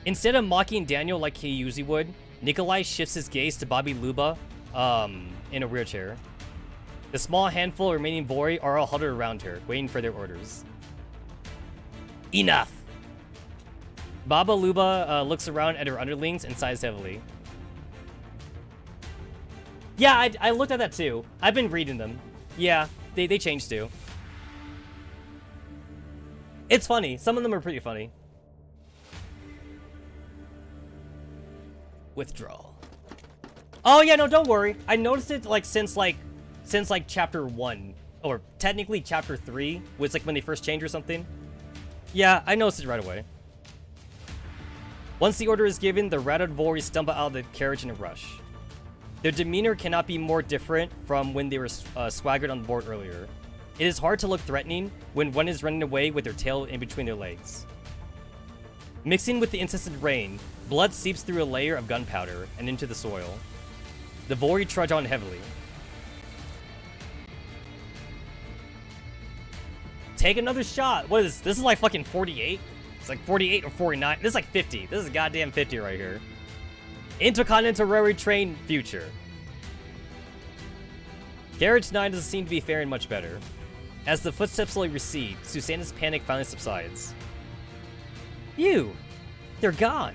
Instead of mocking Daniel like he usually would, Nikolai shifts his gaze to Bobby Luba, in a wheelchair. The small handful of remaining Vori are all huddled around her, waiting for their orders. Enough! Baba Luba looks around at her underlings and sighs heavily. Yeah, I looked at that too. I've been reading them. Yeah, they changed too. It's funny. Some of them are pretty funny. Withdrawal. Oh yeah, no, don't worry. I noticed it like since chapter 1, or technically chapter 3 was like when they first changed or something. Yeah, I noticed it right away. Once the order is given, the routed Vori stumble out of the carriage in a rush. Their demeanor cannot be more different from when they were swaggered on board earlier. It is hard to look threatening when one is running away with their tail in between their legs. Mixing with the incessant rain, blood seeps through a layer of gunpowder and into the soil. The Vori trudge on heavily. Take another shot. What is this? This is like fucking 48? It's like 48 or 49. This is like 50. This is a goddamn 50 right here. Intercontinental Railway Train future. Carriage 9 doesn't seem to be faring much better. As the footsteps slowly recede, Susanna's panic finally subsides. Phew! They're gone!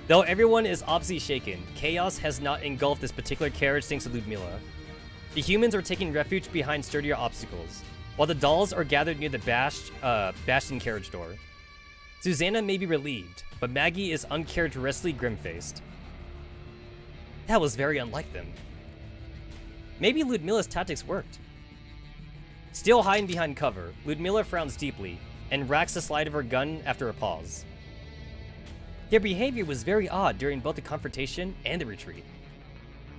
Though everyone is obviously shaken, chaos has not engulfed this particular carriage thanks to Ludmilla. The humans are taking refuge behind sturdier obstacles, while the dolls are gathered near the bastion carriage door. Susanna may be relieved, but Maggie is uncharacteristically grim-faced. That was very unlike them. Maybe Ludmilla's tactics worked. Still hiding behind cover, Ludmilla frowns deeply and racks the slide of her gun after a pause. Their behavior was very odd during both the confrontation and the retreat.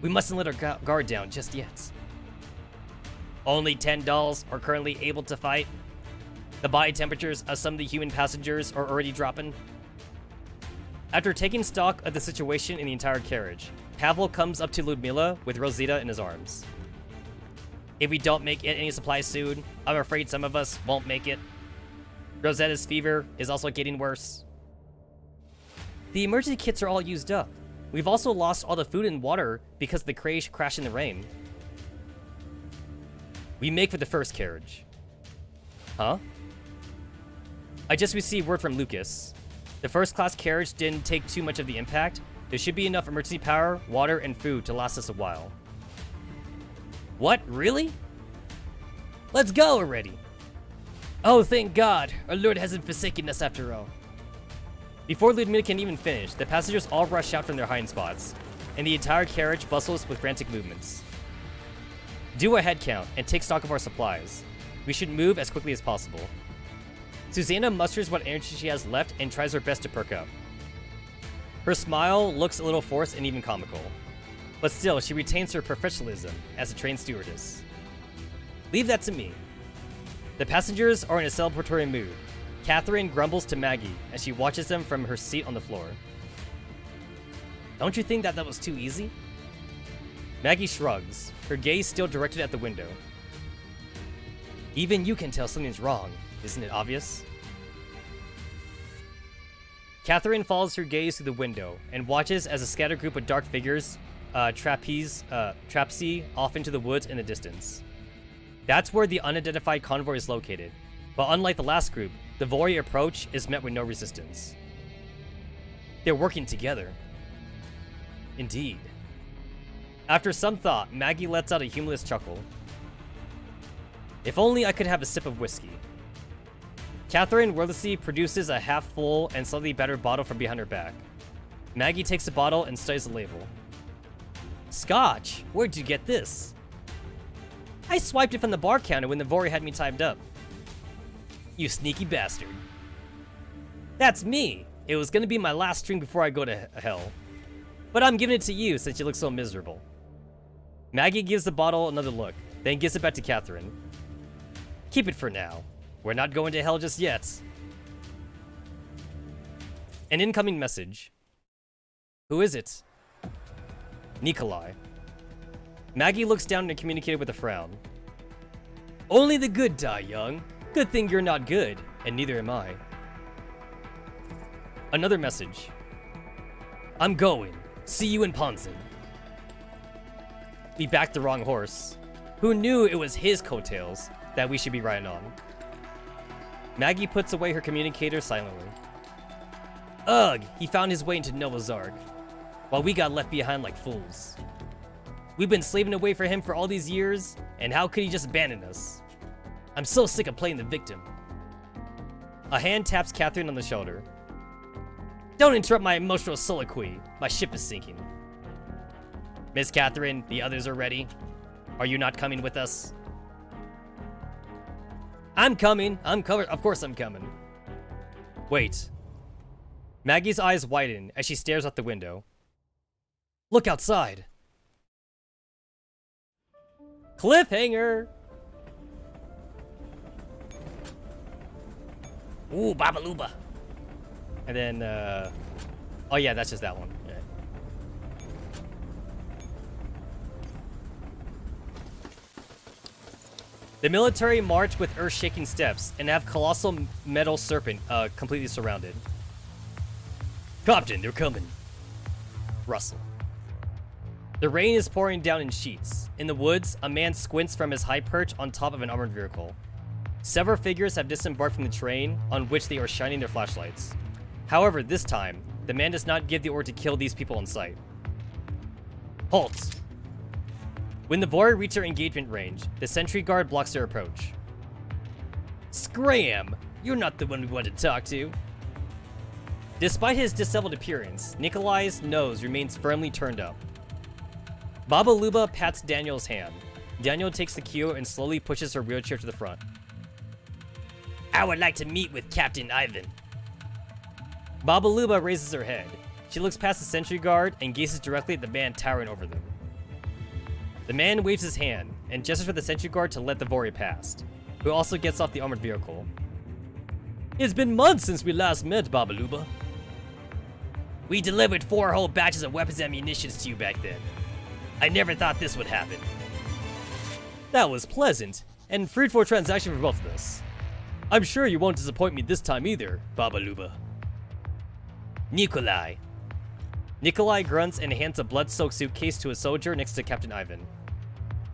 We mustn't let our guard down just yet. Only 10 dolls are currently able to fight. The body temperatures of some of the human passengers are already dropping. After taking stock of the situation in the entire carriage, Pavel comes up to Ludmilla with Rosita in his arms. If we don't make it any supplies soon, I'm afraid some of us won't make it. Rosetta's fever is also getting worse. The emergency kits are all used up. We've also lost all the food and water because the crash in the rain. We make for the first carriage. Huh? I just received word from Lucas. The first class carriage didn't take too much of the impact. There should be enough emergency power, water, and food to last us a while. What? Really? Let's go already! Oh, thank God! Our Lord hasn't forsaken us after all. Before Ludmilla can even finish, the passengers all rush out from their hiding spots, and the entire carriage bustles with frantic movements. Do a head count and take stock of our supplies. We should move as quickly as possible. Susanna musters what energy she has left and tries her best to perk up. Her smile looks a little forced and even comical, but still she retains her professionalism as a trained stewardess. Leave that to me. The passengers are in a celebratory mood. Catherine grumbles to Maggie as she watches them from her seat on the floor. Don't you think that was too easy? Maggie shrugs, her gaze still directed at the window. Even you can tell something's wrong, isn't it obvious? Catherine follows her gaze through the window and watches as a scattered group of dark figures trapeze off into the woods in the distance. That's where the unidentified convoy is located, but unlike the last group, the Vori approach is met with no resistance. They're working together. Indeed. After some thought, Maggie lets out a humorless chuckle. If only I could have a sip of whiskey. Catherine wordlessly produces a half-full and slightly battered bottle from behind her back. Maggie takes the bottle and studies the label. Scotch? Where'd you get this? I swiped it from the bar counter when the Vori had me timed up. You sneaky bastard. That's me. It was gonna be my last drink before I go to hell. But I'm giving it to you since you look so miserable. Maggie gives the bottle another look, then gives it back to Catherine. Keep it for now. We're not going to hell just yet. An incoming message. Who is it? Nikolai. Maggie looks down and communicated with a frown. Only the good die young. Good thing you're not good, and neither am I. Another message. I'm going. See you in Ponzin. We backed the wrong horse. Who knew it was his coattails that we should be riding on? Maggie puts away her communicator silently. Ugh, he found his way into Noah's Ark, while we got left behind like fools. We've been slaving away for him for all these years, and how could he just abandon us? I'm so sick of playing the victim. A hand taps Catherine on the shoulder. Don't interrupt my emotional soliloquy. My ship is sinking. Miss Catherine, the others are ready. Are you not coming with us? I'm coming. I'm covered. Of course I'm coming. Wait. Maggie's eyes widen as she stares out the window. Look outside. Cliffhanger! Ooh, Babaluba. And then, oh yeah, that's just that one. Yeah. The military march with earth-shaking steps and have colossal metal serpent completely surrounded. Captain, they're coming. Rustle. The rain is pouring down in sheets. In the woods, a man squints from his high perch on top of an armored vehicle. Several figures have disembarked from the train, on which they are shining their flashlights. However, this time, the man does not give the order to kill these people on sight. Halt! When the Vori reach their engagement range, the sentry guard blocks their approach. Scram! You're not the one we wanted to talk to. Despite his disheveled appearance, Nikolai's nose remains firmly turned up. Baba Luba pats Daniel's hand. Daniel takes the cue and slowly pushes her wheelchair to the front. I would like to meet with Captain Ivan. Baba Luba raises her head. She looks past the sentry guard and gazes directly at the man towering over them. The man waves his hand and gestures for the sentry guard to let the Vori past, who also gets off the armored vehicle. It's been months since we last met, Baba Luba. We delivered 4 whole batches of weapons and munitions to you back then. I never thought this would happen. That was pleasant, and fruitful transaction for both of us. I'm sure you won't disappoint me this time either, Baba Luba. Nikolai. Nikolai grunts and hands a blood-soaked suitcase to a soldier next to Captain Ivan.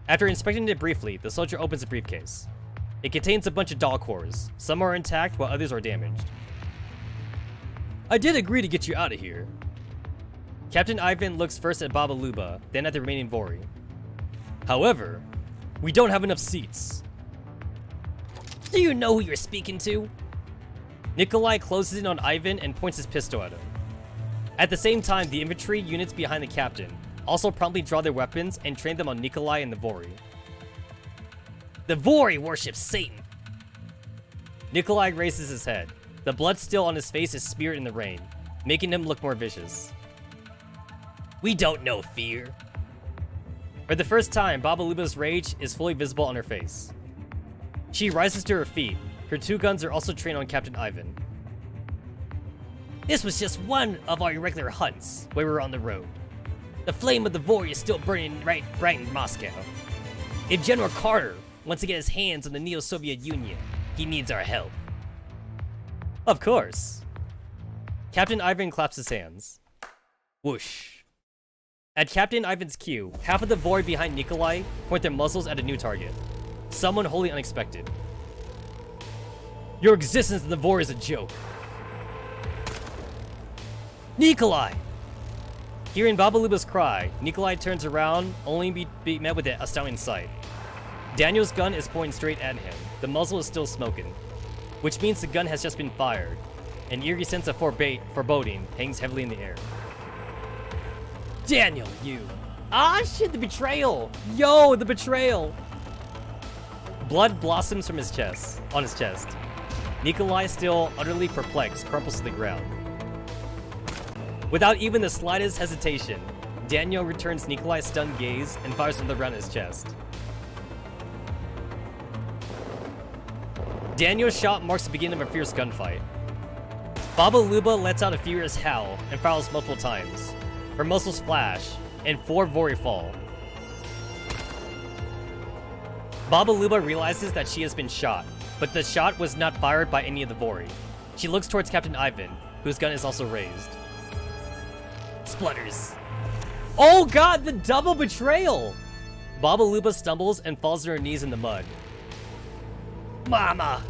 After inspecting it briefly, the soldier opens the briefcase. It contains a bunch of doll cores. Some are intact while others are damaged. I did agree to get you out of here. Captain Ivan looks first at Baba Luba, then at the remaining Vori. However, we don't have enough seats. Do you know who you're speaking to? Nikolai closes in on Ivan and points his pistol at him. At the same time, the infantry units behind the captain also promptly draw their weapons and train them on Nikolai and the Vori. The Vori worship Satan! Nikolai raises his head. The blood still on his face is smeared in the rain, making him look more vicious. We don't know fear. For the first time, Baba Luba's rage is fully visible on her face. She rises to her feet. Her two guns are also trained on Captain Ivan. This was just one of our irregular hunts where we were on the road. The flame of the Vori is still burning bright in Moscow. If General Carter wants to get his hands on the Neo-Soviet Union, he needs our help. Of course. Captain Ivan claps his hands. Whoosh. At Captain Ivan's cue, half of the Vori behind Nikolai point their muzzles at a new target. Someone wholly unexpected. Your existence in the Vori is a joke. Nikolai! Hearing Baba Luba's cry, Nikolai turns around, only to be met with an astounding sight. Daniel's gun is pointing straight at him. The muzzle is still smoking, which means the gun has just been fired. An eerie sense of foreboding hangs heavily in the air. Daniel, you! Ah, shit, the betrayal! Yo, the betrayal! Blood blossoms from on his chest. Nikolai, still utterly perplexed, crumples to the ground. Without even the slightest hesitation, Daniel returns Nikolai's stunned gaze and fires another round in his chest. Daniel's shot marks the beginning of a fierce gunfight. Baba Luba lets out a furious howl and fires multiple times. Her muscles flash, and 4 Vori fall. Baba Luba realizes that she has been shot, but the shot was not fired by any of the Vori. She looks towards Captain Ivan, whose gun is also raised. Splutters. Oh god, the double betrayal! Baba Luba stumbles and falls to her knees in the mud. Mama!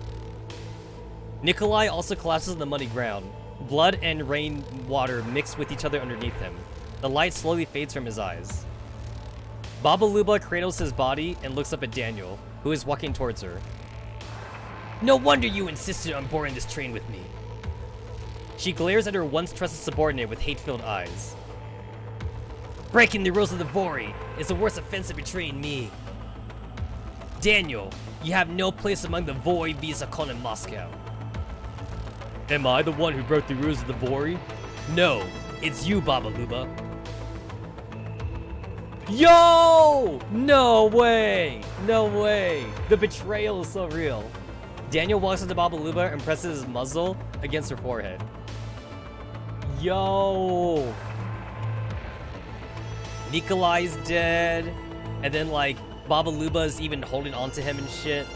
Nikolai also collapses on the muddy ground. Blood and rain water mix with each other underneath him. The light slowly fades from his eyes. Baba Luba cradles his body and looks up at Daniel, who is walking towards her. No wonder you insisted on boarding this train with me. She glares at her once trusted subordinate with hate-filled eyes. Breaking the rules of the Vori is the worst offense of betraying me. Daniel, you have no place among the Vori Vizakon in Moscow. Am I the one who broke the rules of the Vori? No, it's you, Baba Luba. Yo! No way! No way! The betrayal is so real. Daniel walks up to Baba Luba and presses his muzzle against her forehead. Yo! Nikolai's dead. And then, like, Baba Luba's even holding on to him and shit.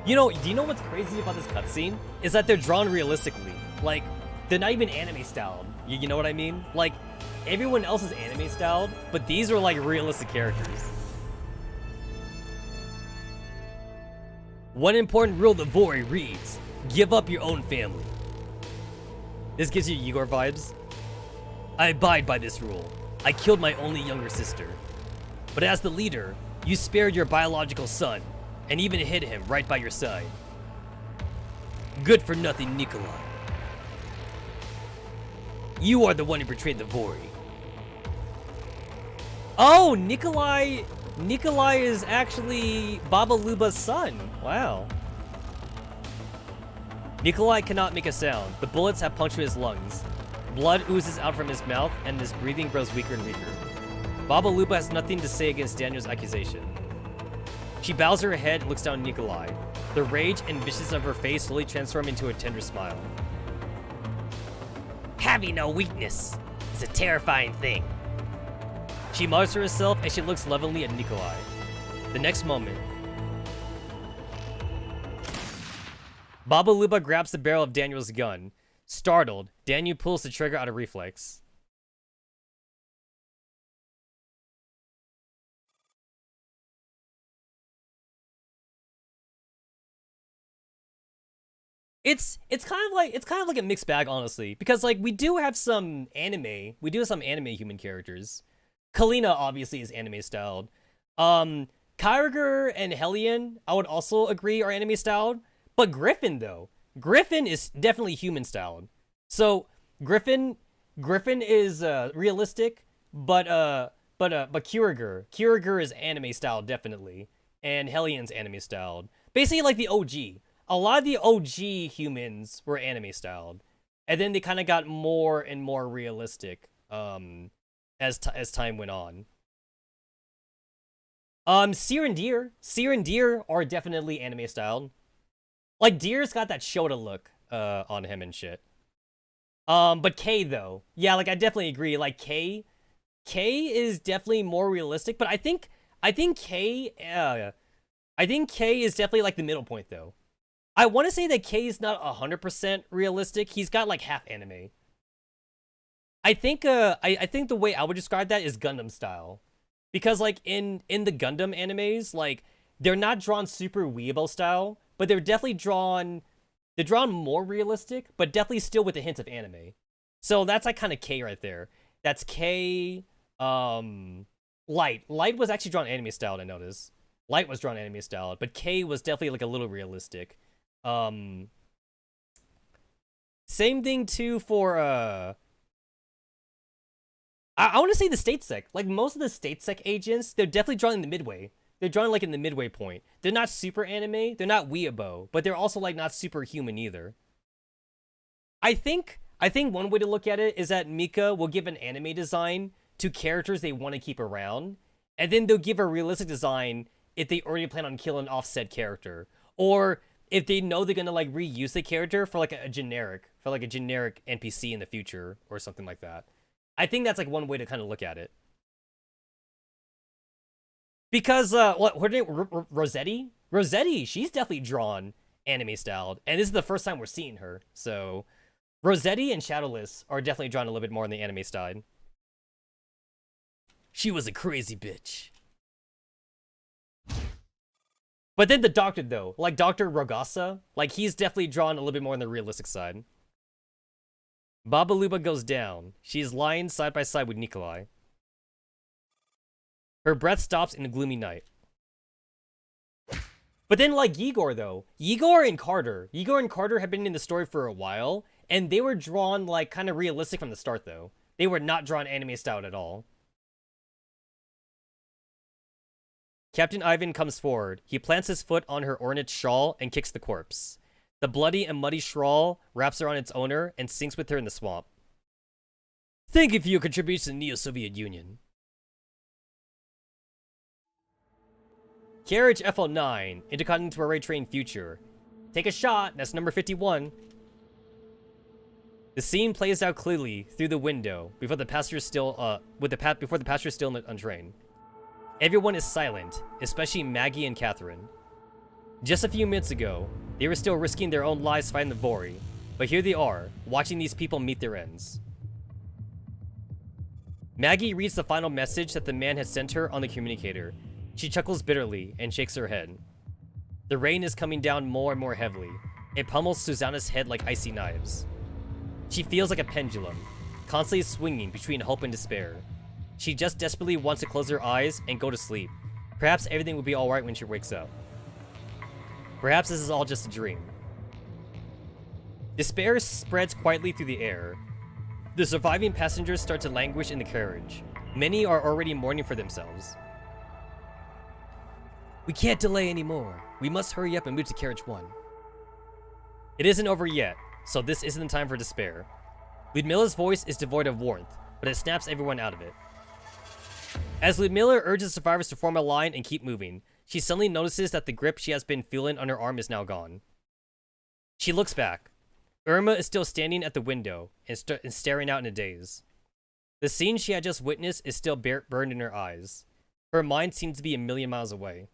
You know, do you know what's crazy about this cutscene? Is that they're drawn realistically. Like, they're not even anime styled. You know what I mean? Like, everyone else is anime styled, but these are like realistic characters. One important rule of the Vori reads, give up your own family. This gives you Igor vibes. I abide by this rule. I killed my only younger sister. But as the leader, you spared your biological son, and even hid him right by your side. Good for nothing, Nikolai. You are the one who betrayed the Vori. Oh, Nikolai is actually Baba Luba's son. Wow. Nikolai cannot make a sound. The bullets have punctured his lungs. Blood oozes out from his mouth, and his breathing grows weaker and weaker. Baba Luba has nothing to say against Daniel's accusation. She bows her head and looks down at Nikolai. The rage and viciousness of her face slowly transform into a tender smile. Having no weakness is a terrifying thing. She mutters to herself as she looks lovingly at Nikolai. The next moment, Baba Luba grabs the barrel of Daniel's gun. Startled, Daniel pulls the trigger out of reflex. it's kind of like a mixed bag, honestly, because like we do have some anime human characters. Kalina obviously is anime styled. Kyogre and Hellion, I would also agree, are anime styled. But Griffin is definitely human styled. So Griffin is realistic, but Kyogre is anime styled definitely, and Hellion's anime styled. Basically like the OG. A lot of the OG humans were anime styled, and then they kind of got more and more realistic as time went on. Seer and Deer are definitely anime styled. Like Deer's got that Shota look on him and shit. But K though, yeah, like I definitely agree. Like K is definitely more realistic, but I think K is definitely like the middle point though. I want to say that K is not 100% realistic. He's got like half anime. I think the way I would describe that is Gundam style. Because like in the Gundam animes, like they're not drawn super Weeabo style, but they're drawn more realistic, but definitely still with a hint of anime. So that's like kind of K right there. That's K. Light was actually drawn anime styled, I noticed. Light was drawn anime styled, but K was definitely like a little realistic. Same thing too for I want to say the state sec. Like most of the state sec agents, they're definitely drawn in the midway. They're drawn like in the midway point. They're not super anime, they're not weeabo, but they're also like not super human either. I think one way to look at it is that Mika will give an anime design to characters they want to keep around, and then they'll give a realistic design if they already plan on killing off said character, or if they know they're gonna like reuse the character for like a generic NPC in the future or something like that. I think that's like one way to kind of look at it. Because her name Rossetti, she's definitely drawn anime styled, and this is the first time we're seeing her. So Rossetti and Shadowless are definitely drawn a little bit more on the anime side. She was a crazy bitch. But then the Doctor though, like Dr. Rogasa, like he's definitely drawn a little bit more on the realistic side. Babaluba goes down. She's lying side by side with Nikolai. Her breath stops in a gloomy night. But then like Igor though, Igor and Carter have been in the story for a while, and they were drawn like kind of realistic from the start though. They were not drawn anime styled at all. Captain Ivan comes forward. He plants his foot on her ornate shawl and kicks the corpse. The bloody and muddy shawl wraps around its owner and sinks with her in the swamp. Thank you for your contribution to the Neo-Soviet Union. Carriage FL9, Intercontinental Array Train Future. Take a shot, that's number 51. The scene plays out clearly through the window before the passenger's still on train. Everyone is silent, especially Maggie and Catherine. Just a few minutes ago, they were still risking their own lives fighting the Vori, but here they are, watching these people meet their ends. Maggie reads the final message that the man had sent her on the communicator. She chuckles bitterly and shakes her head. The rain is coming down more and more heavily. It pummels Susanna's head like icy knives. She feels like a pendulum, constantly swinging between hope and despair. She just desperately wants to close her eyes and go to sleep. Perhaps everything will be alright when she wakes up. Perhaps this is all just a dream. Despair spreads quietly through the air. The surviving passengers start to languish in the carriage. Many are already mourning for themselves. We can't delay anymore. We must hurry up and move to carriage 1. It isn't over yet, so this isn't the time for despair. Ludmilla's voice is devoid of warmth, but it snaps everyone out of it. As Ludmilla urges survivors to form a line and keep moving, she suddenly notices that the grip she has been feeling on her arm is now gone. She looks back. Irma is still standing at the window and staring out in a daze. The scene she had just witnessed is still burned in her eyes. Her mind seems to be a million miles away.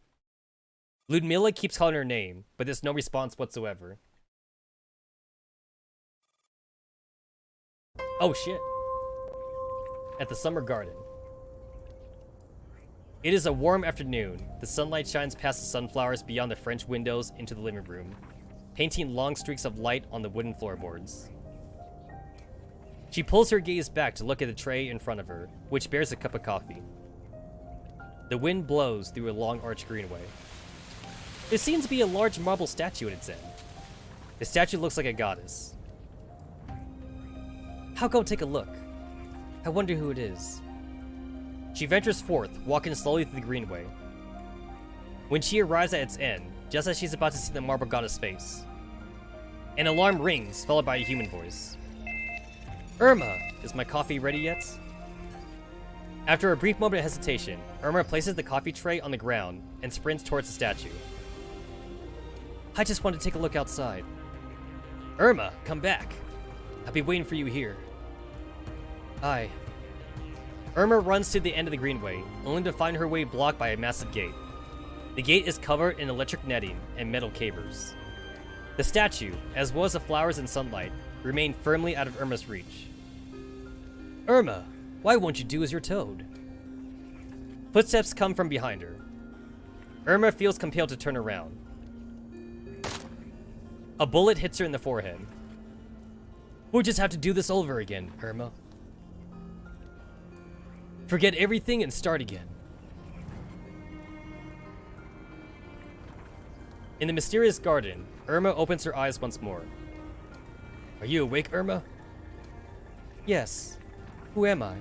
Ludmilla keeps calling her name, but there's no response whatsoever. Oh shit. At the summer garden. It is a warm afternoon. The sunlight shines past the sunflowers beyond the French windows into the living room. painting long streaks of light on the wooden floorboards. She pulls her gaze back to look at the tray in front of her, which bears a cup of coffee. The wind blows through a long arched greenway. There seems to be a large marble statue at its end. The statue looks like a goddess. I'll go take a look. I wonder who it is. She ventures forth, walking slowly through the greenway. When she arrives at its end, just as she's about to see the marble goddess face, an alarm rings, followed by a human voice. Irma, is my coffee ready yet? After a brief moment of hesitation, Irma places the coffee tray on the ground and sprints towards the statue. I just want to take a look outside. Irma, come back. I'll be waiting for you here. Aye. Irma runs to the end of the greenway, only to find her way blocked by a massive gate. The gate is covered in electric netting and metal cables. The statue, as well as the flowers and sunlight, remain firmly out of Irma's reach. Irma, why won't you do as you're told? Footsteps come from behind her. Irma feels compelled to turn around. A bullet hits her in the forehead. We'll just have to do this over again, Irma. Forget everything and start again. In the mysterious garden, Irma opens her eyes once more. Are you awake, Irma? Yes. Who am I?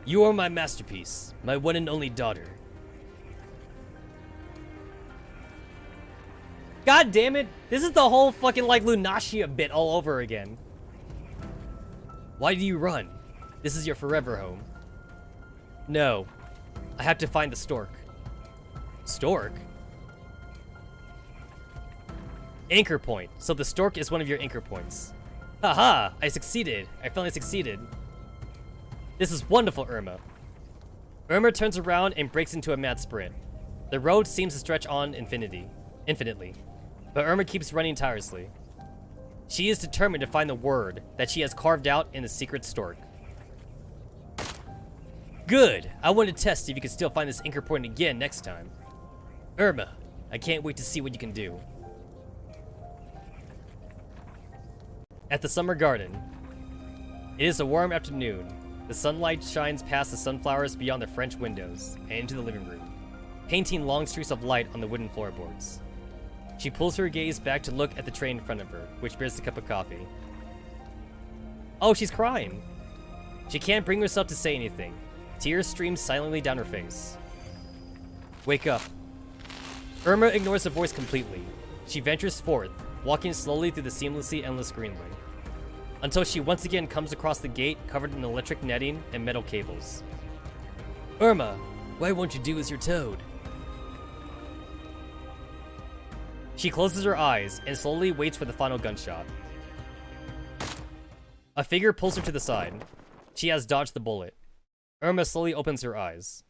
You are my masterpiece, my one and only daughter. God damn it! This is the whole fucking like Lunacia bit all over again. Why do you run? This is your forever home. No. I have to find the stork. Stork? Anchor point. So the stork is one of your anchor points. Haha! I succeeded. I finally succeeded. This is wonderful, Irma. Irma turns around and breaks into a mad sprint. The road seems to stretch on infinitely. But Irma keeps running tirelessly. She is determined to find the word that she has carved out in the secret stork. Good! I want to test if you can still find this anchor point again next time. Irma, I can't wait to see what you can do. At the summer garden. It is a warm afternoon. The sunlight shines past the sunflowers beyond the French windows and into the living room, painting long streaks of light on the wooden floorboards. She pulls her gaze back to look at the tray in front of her, which bears a cup of coffee. Oh, she's crying. She can't bring herself to say anything. Tears stream silently down her face. Wake up. Irma ignores the voice completely. She ventures forth, walking slowly through the seamlessly endless greenway, until she once again comes across the gate covered in electric netting and metal cables. Irma, why won't you do as you're told? She closes her eyes and slowly waits for the final gunshot. A figure pulls her to the side. She has dodged the bullet. Irma slowly opens her eyes.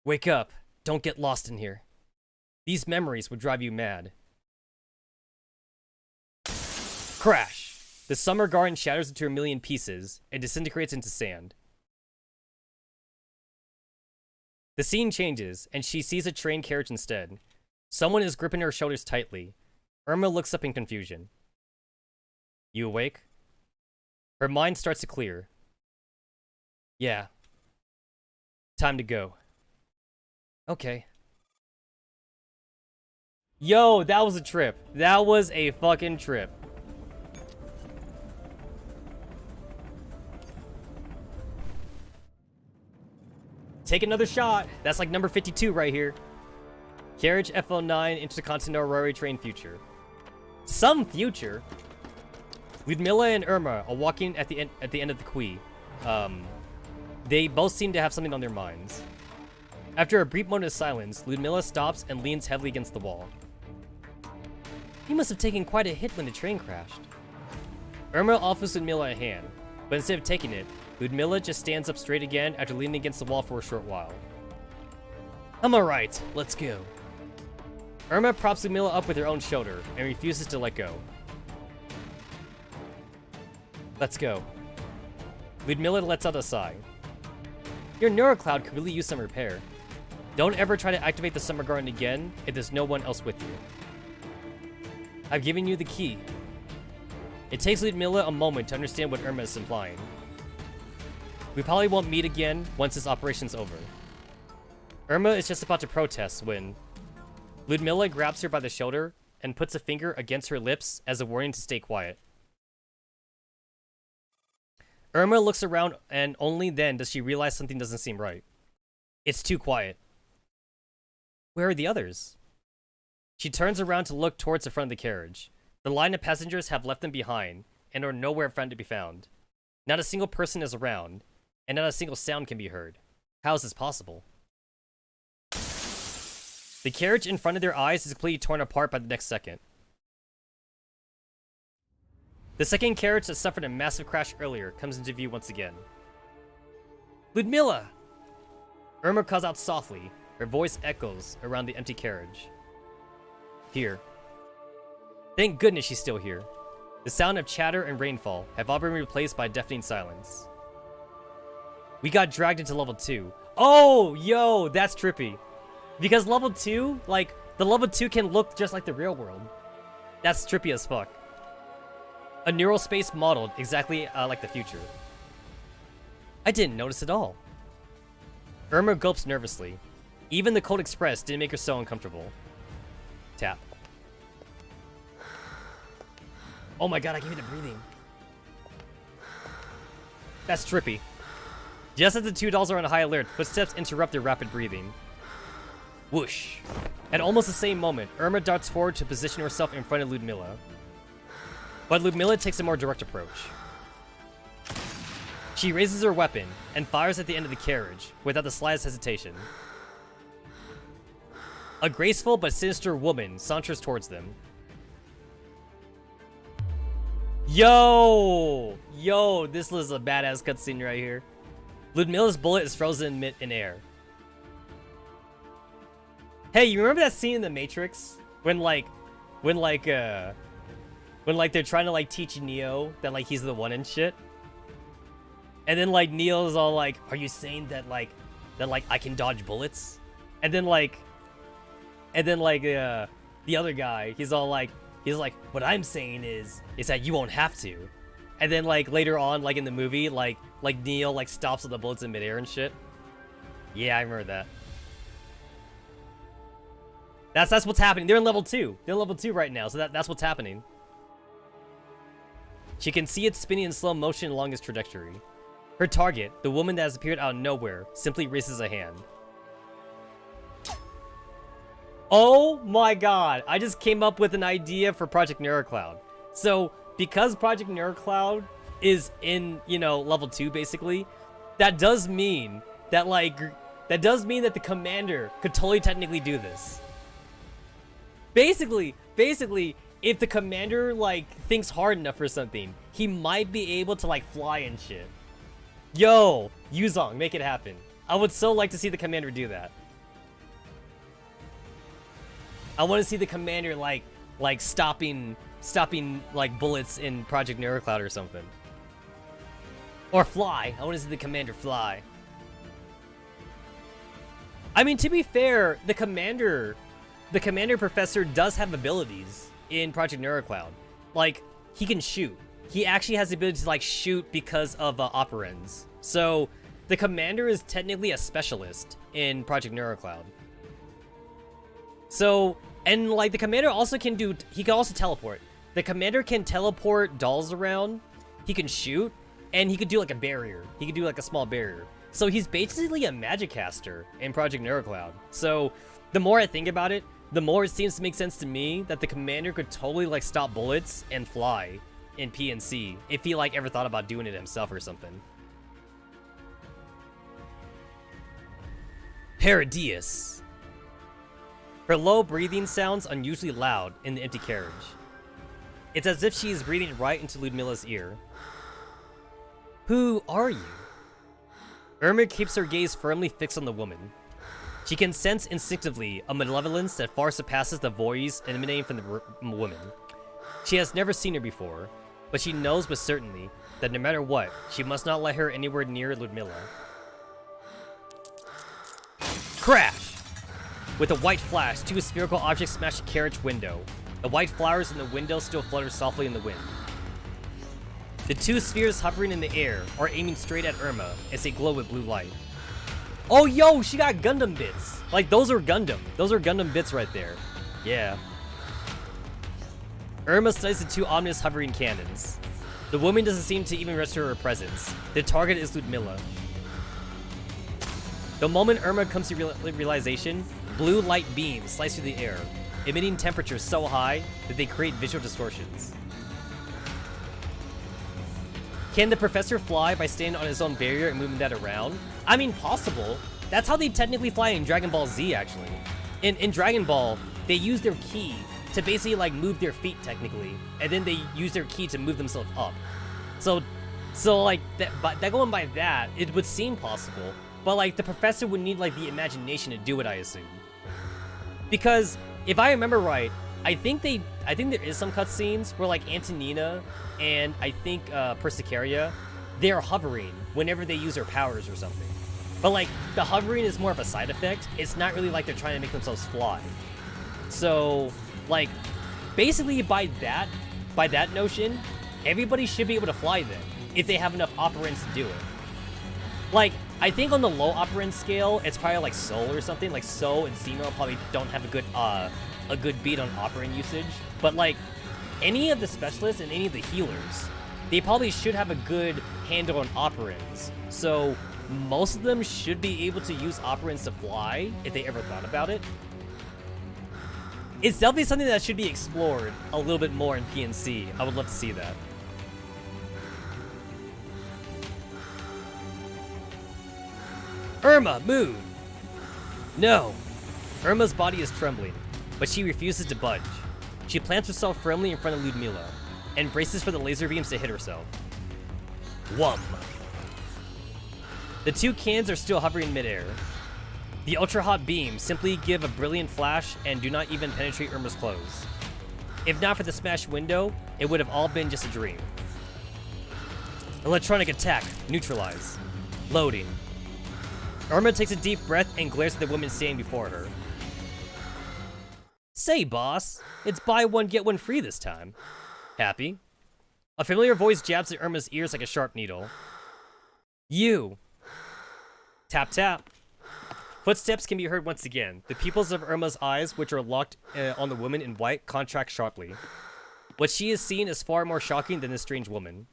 Wake up. Don't get lost in here. These memories would drive you mad. Crash! The summer garden shatters into a million pieces and disintegrates into sand. The scene changes, and she sees a train carriage instead. Someone is gripping her shoulders tightly. Irma looks up in confusion. You awake? Her mind starts to clear. Yeah. Time to go. Okay. Yo, that was a trip. That was a fucking trip. Take another shot. That's like number 52 right here. Carriage FL9 Intercontinental Railway Train future. Some future. Ludmilla and Irma are walking at the end of the quay. They both seem to have something on their minds. After a brief moment of silence, Ludmilla stops and leans heavily against the wall. You must have taken quite a hit when the train crashed. Irma offers Ludmilla a hand, but instead of taking it, Ludmilla just stands up straight again after leaning against the wall for a short while. I'm alright, let's go. Irma props Ludmilla up with her own shoulder and refuses to let go. Let's go. Ludmilla lets out a sigh. Your neurocloud could really use some repair. Don't ever try to activate the Summer Garden again if there's no one else with you. I've given you the key. It takes Ludmilla a moment to understand what Irma is implying. We probably won't meet again once this operation's over. Irma is just about to protest when Ludmilla grabs her by the shoulder and puts a finger against her lips as a warning to stay quiet. Irma looks around and only then does she realize something doesn't seem right. It's too quiet. Where are the others? She turns around to look towards the front of the carriage. The line of passengers have left them behind and are nowhere to be found. Not a single person is around, and not a single sound can be heard. How is this possible? The carriage in front of their eyes is completely torn apart by the next second. The second carriage that suffered a massive crash earlier comes into view once again. Ludmilla! Irma calls out softly. Her voice echoes around the empty carriage. Here. Thank goodness she's still here. The sound of chatter and rainfall have all been replaced by deafening silence. We got dragged into level 2. Oh, yo, that's trippy. Because level 2, like, the level 2 can look just like the real world. That's trippy as fuck. A neural space modeled exactly like the future. I didn't notice at all. Irma gulps nervously. Even the Cold Express didn't make her so uncomfortable. Tap. Oh my god, I can hear the breathing. That's trippy. Just as the two dolls are on high alert, footsteps interrupt their rapid breathing. Whoosh. At almost the same moment, Irma darts forward to position herself in front of Ludmilla. But Ludmilla takes a more direct approach. She raises her weapon and fires at the end of the carriage without the slightest hesitation. A graceful but sinister woman saunters towards them. Yo, this is a badass cutscene right here. Ludmilla's bullet is frozen in air. Hey, you remember that scene in The Matrix when they're trying to like teach Neo that like he's the one and shit, and then like Neo's all like, "Are you saying that like I can dodge bullets?" And then the other guy, he's like, "What I'm saying is that you won't have to." And then like later on, like in the movie, like Neo like stops with the bullets in midair and shit. Yeah, I remember that. That's what's happening. They're in level 2. They're in level 2 right now, so that's what's happening. She can see it spinning in slow motion along its trajectory. Her target, the woman that has appeared out of nowhere, simply raises a hand. Oh my god, I just came up with an idea for Project Neurocloud. So, because Project Neurocloud is in, level 2 basically, that does mean that the commander could totally technically do this. Basically, if the commander thinks hard enough or something, he might be able to fly and shit. Yo, Yuzong, make it happen. I would so like to see the commander do that. I want to see the commander stopping bullets in Project Neurocloud or something. Or fly. I want to see the commander fly. I mean, to be fair, the commander professor does have abilities in Project Neurocloud. He can shoot. He actually has the ability to shoot because of operands. So the commander is technically a specialist in Project Neurocloud. So, and the commander also he can also teleport. The commander can teleport dolls around, he can shoot, and he could do a barrier. He could do a small barrier. So he's basically a magic caster in Project Neurocloud. So the more I think about it, the more it seems to make sense to me that the commander could totally stop bullets and fly in PNC if he ever thought about doing it himself or something. Paradius. Her low breathing sounds unusually loud in the empty carriage. It's as if she is breathing right into Ludmilla's ear. Who are you? Irma keeps her gaze firmly fixed on the woman. She can sense instinctively a malevolence that far surpasses the voice emanating from the woman. She has never seen her before, but she knows with certainty that no matter what, she must not let her anywhere near Ludmilla. Crash! With a white flash, two spherical objects smash a carriage window. The white flowers in the window still flutter softly in the wind. The two spheres hovering in the air are aiming straight at Irma as they glow with blue light. Oh, yo, she got Gundam bits. Like, those are Gundam. Those are Gundam bits right there. Yeah. Irma studies the two ominous hovering cannons. The woman doesn't seem to even register her presence. The target is Ludmilla. The moment Irma comes to realization, blue light beams slice through the air, emitting temperatures so high that they create visual distortions. Can the professor fly by standing on his own barrier and moving that around? I mean, possible. That's how they technically fly in Dragon Ball Z, actually. In Dragon Ball, they use their ki to basically, like, move their feet, technically. And then they use their ki to move themselves up. So like, going by that, it would seem possible. But, like, the professor would need, like, the imagination to do it, I assume. Because, if I remember right, I think there is some cutscenes where, like, Antonina and I think Persicaria, they're hovering whenever they use their powers or something. But, like, the hovering is more of a side effect. It's not really like they're trying to make themselves fly. So, like, basically by that notion, everybody should be able to fly then, if they have enough operants to do it. Like, I think on the low operant scale, it's probably like Soul or something. Like, Soul and Simo probably don't have a good beat on operant usage. But, like, any of the specialists and any of the healers, they probably should have a good handle on operants. So, most of them should be able to use operants to fly, if they ever thought about it. It's definitely something that should be explored a little bit more in PNC. I would love to see that. Irma, move! No. Irma's body is trembling, but she refuses to budge. She plants herself firmly in front of Ludmilla, and braces for the laser beams to hit herself. Whum! The two cans are still hovering midair. The ultra-hot beams simply give a brilliant flash and do not even penetrate Irma's clothes. If not for the smashed window, it would have all been just a dream. Electronic attack. Neutralize. Loading. Irma takes a deep breath and glares at the woman standing before her. Say, boss, it's buy one, get one free this time. Happy? A familiar voice jabs at Irma's ears like a sharp needle. You. Tap, tap. Footsteps can be heard once again. The pupils of Irma's eyes, which are locked on the woman in white, contract sharply. What she is seeing is far more shocking than this strange woman.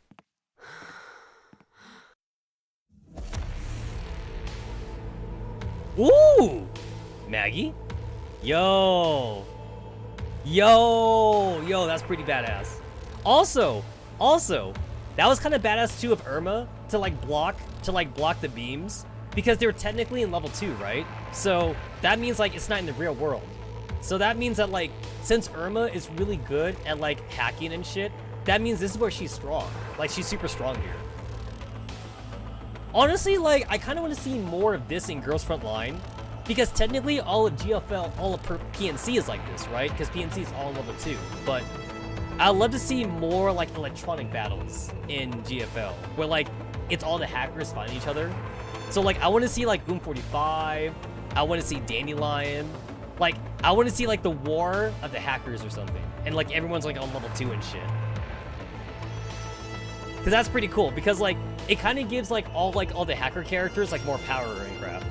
Ooh! Maggie? Yo, that's pretty badass. Also, that was kind of badass too of Irma to block the beams, because they're technically in level 2, right? So that means like it's not in the real world. So that means that like since Irma is really good at like hacking and shit, that means this is where she's strong. Like she's super strong here. Honestly, like I kind of want to see more of this in Girls Frontline, because technically all of GFL, all of PNC is like this, right? Because PNC is all level 2. But I'd love to see more like electronic battles in GFL, where like it's all the hackers fighting each other. So like I want to see like 45, I want to see Dandelion, like I want to see like the war of the hackers or something, and like everyone's like on level 2 and shit. Because that's pretty cool, because like it kind of gives like all the hacker characters like more power and crap.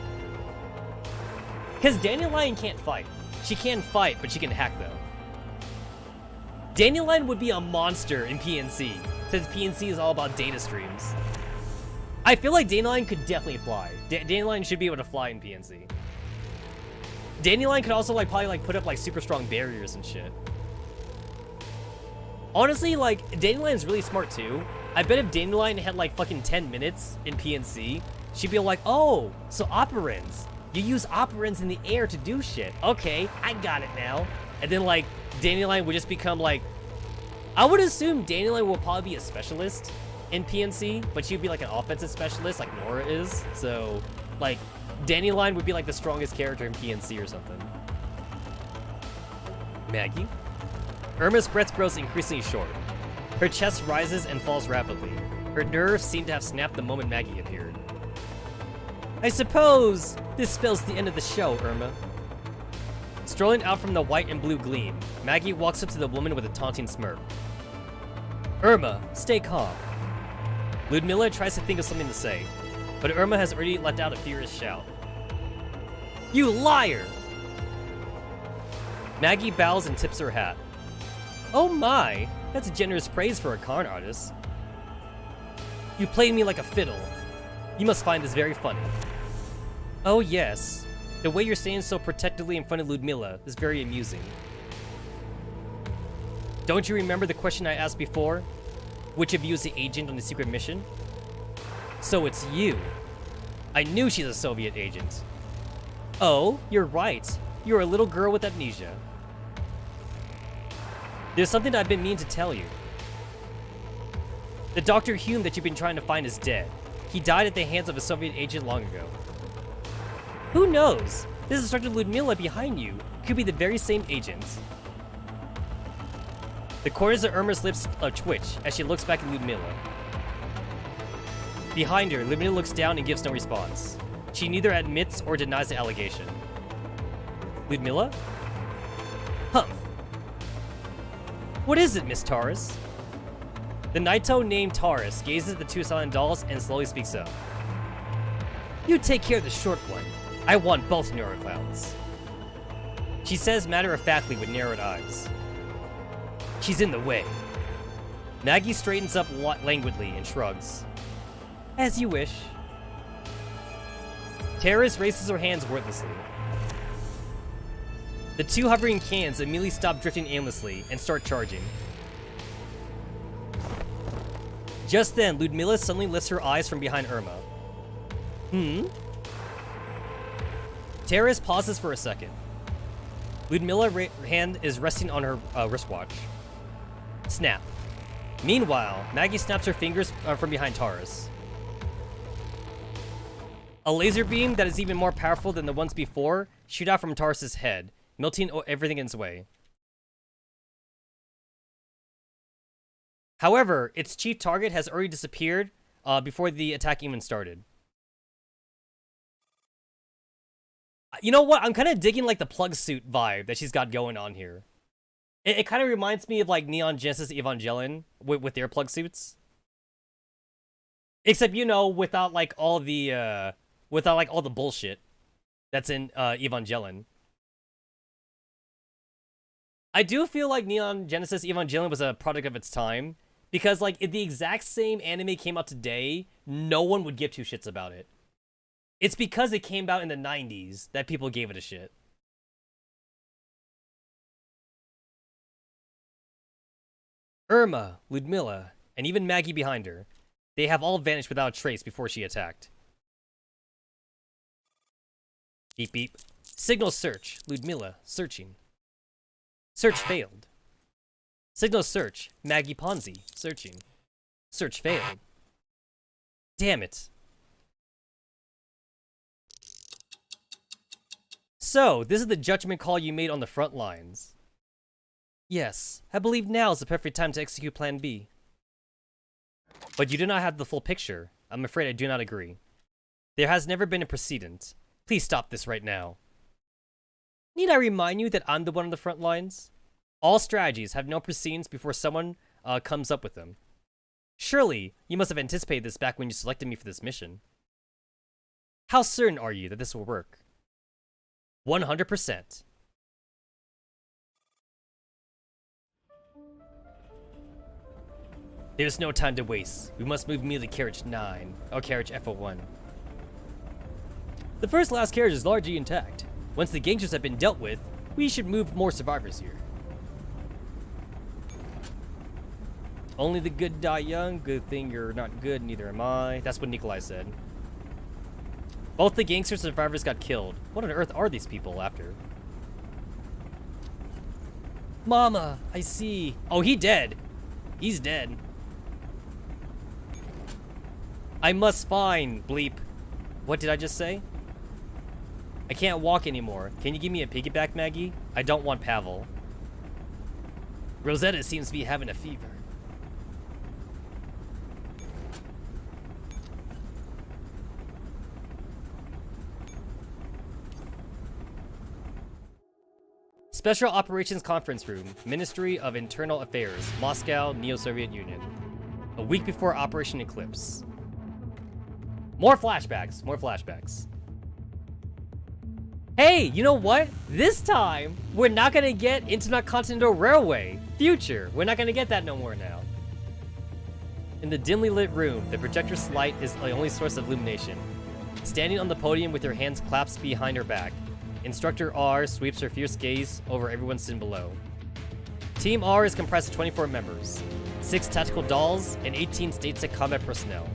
Because Dandelion can't fight. She can fight, but she can hack though. Dandelion would be a monster in PNC, since PNC is all about data streams. I feel like Dandelion could definitely fly. Dandelion should be able to fly in PNC. Dandelion could also like probably like put up like super strong barriers and shit. Honestly, like Dandelion's really smart too. I bet if Dandelion had like fucking 10 minutes in PNC, she'd be like, oh, so operants. You use operants in the air to do shit. Okay, I got it now. And then like Dandelion would just become like, I would assume Dandelion will probably be a specialist in PNC, but she'd be like an offensive specialist like Nora is. So like Dandelion would be like the strongest character in PNC or something. Maggie? Irma's breath grows increasingly short. Her chest rises and falls rapidly. Her nerves seem to have snapped the moment Maggie appeared. I suppose this spells the end of the show, Irma. Strolling out from the white and blue gleam, Maggie walks up to the woman with a taunting smirk. Irma, stay calm. Ludmilla tries to think of something to say, but Irma has already let out a furious shout. You liar! Maggie bows and tips her hat. Oh my, that's generous praise for a con artist. You played me like a fiddle. You must find this very funny. Oh yes, the way you're standing so protectively in front of Ludmilla is very amusing. Don't you remember the question I asked before? Which of you is the agent on the secret mission? So it's you. I knew she's a Soviet agent. Oh, you're right. You're a little girl with amnesia. There's something I've been meaning to tell you. The Dr. Hume that you've been trying to find is dead. He died at the hands of a Soviet agent long ago. Who knows? This instructor Ludmilla behind you could be the very same agent. The corners of Irma's lips twitch as she looks back at Ludmilla. Behind her, Ludmilla looks down and gives no response. She neither admits or denies the allegation. Ludmilla? Humph. What is it, Miss Taurus? The Naito named Taurus gazes at the two silent dolls and slowly speaks up. You take care of the short one. I want both neuroclouds. She says matter-of-factly with narrowed eyes. She's in the way. Maggie straightens up languidly and shrugs. As you wish. Taurus raises her hands wordlessly. The two hovering cans immediately stop drifting aimlessly and start charging. Just then, Ludmilla suddenly lifts her eyes from behind Irma. Taurus pauses for a second. Ludmilla's hand is resting on her wristwatch. Snap. Meanwhile, Maggie snaps her fingers from behind Taurus. A laser beam that is even more powerful than the ones before shoot out from Taurus's head, melting everything in its way. However, its chief target has already disappeared before the attack even started. You know what? I'm kind of digging like the plug suit vibe that she's got going on here. It kind of reminds me of like Neon Genesis Evangelion with their plug suits. Except, you know, without like all the bullshit that's in Evangelion. I do feel like Neon Genesis Evangelion was a product of its time, because like if the exact same anime came out today, no one would give two shits about it. It's because it came out in the 90s that people gave it a shit. Irma, Ludmilla, and even Maggie behind her, they have all vanished without a trace before she attacked. Beep beep. Signal search. Ludmilla, searching. Search failed. Signal search. Maggie Ponzi, searching. Search failed. Damn it. So, this is the judgment call you made on the front lines. Yes, I believe now is the perfect time to execute Plan B. But you do not have the full picture. I'm afraid I do not agree. There has never been a precedent. Please stop this right now. Need I remind you that I'm the one on the front lines? All strategies have no precedents before someone comes up with them. Surely, you must have anticipated this back when you selected me for this mission. How certain are you that this will work? 100%. There's no time to waste. We must move immediately to carriage 9, or carriage FO1. The first last carriage is largely intact. Once the gangsters have been dealt with, we should move more survivors here. Only the good die young. Good thing you're not good, neither am I. That's what Nikolai said. Both the gangster survivors got killed. What on earth are these people after? Mama, I see. Oh, he dead. He's dead. I must find, bleep. What did I just say? I can't walk anymore. Can you give me a piggyback, Maggie? I don't want Pavel. Rosetta seems to be having a fever. Special Operations Conference Room, Ministry of Internal Affairs, Moscow, Neo-Soviet Union. A week before Operation Eclipse. More flashbacks, more flashbacks. Hey, you know what? This time, we're not gonna get Intercontinental Railway. Future, we're not gonna get that no more now. In the dimly lit room, the projector's light is the only source of illumination. Standing on the podium with her hands clasped behind her back, Instructor R sweeps her fierce gaze over everyone sitting below. Team R is comprised of 24 members, 6 tactical dolls, and 18 stateside combat personnel.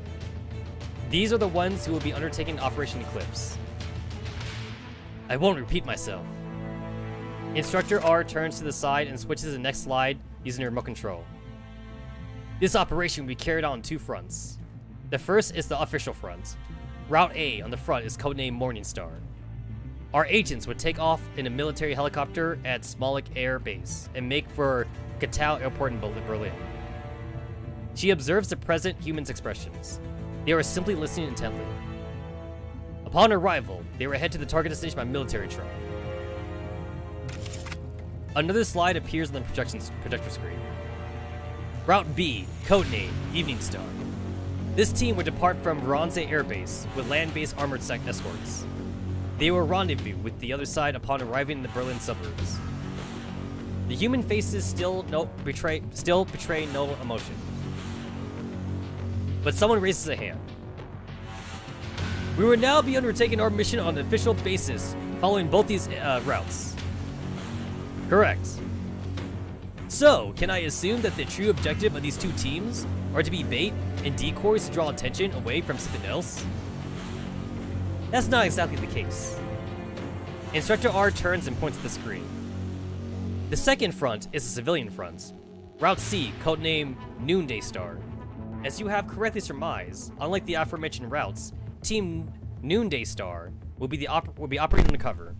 These are the ones who will be undertaking Operation Eclipse. I won't repeat myself. Instructor R turns to the side and switches to the next slide using her remote control. This operation will be carried on 2 fronts. The first is the official front. Route A on the front is codenamed Morningstar. Our agents would take off in a military helicopter at Smolensk Air Base and make for Gatow Airport in Berlin. She observes the present humans' expressions. They are simply listening intently. Upon arrival, they were head to the target destination by military truck. Another slide appears on the projector screen. Route B, codename Evening Star. This team would depart from Voronezh Air Base with land-based armored escorts. They will rendezvous with the other side upon arriving in the Berlin suburbs. The human faces still betray no emotion. But someone raises a hand. We will now be undertaking our mission on an official basis, following both these routes. Correct. So, can I assume that the true objective of these 2 teams are to be bait and decoys to draw attention away from something else? That's not exactly the case. Instructor R turns and points at the screen. The second front is the civilian front. Route C, codename Noonday Star. As you have correctly surmised, unlike the aforementioned routes, Team Noonday Star will be operating undercover.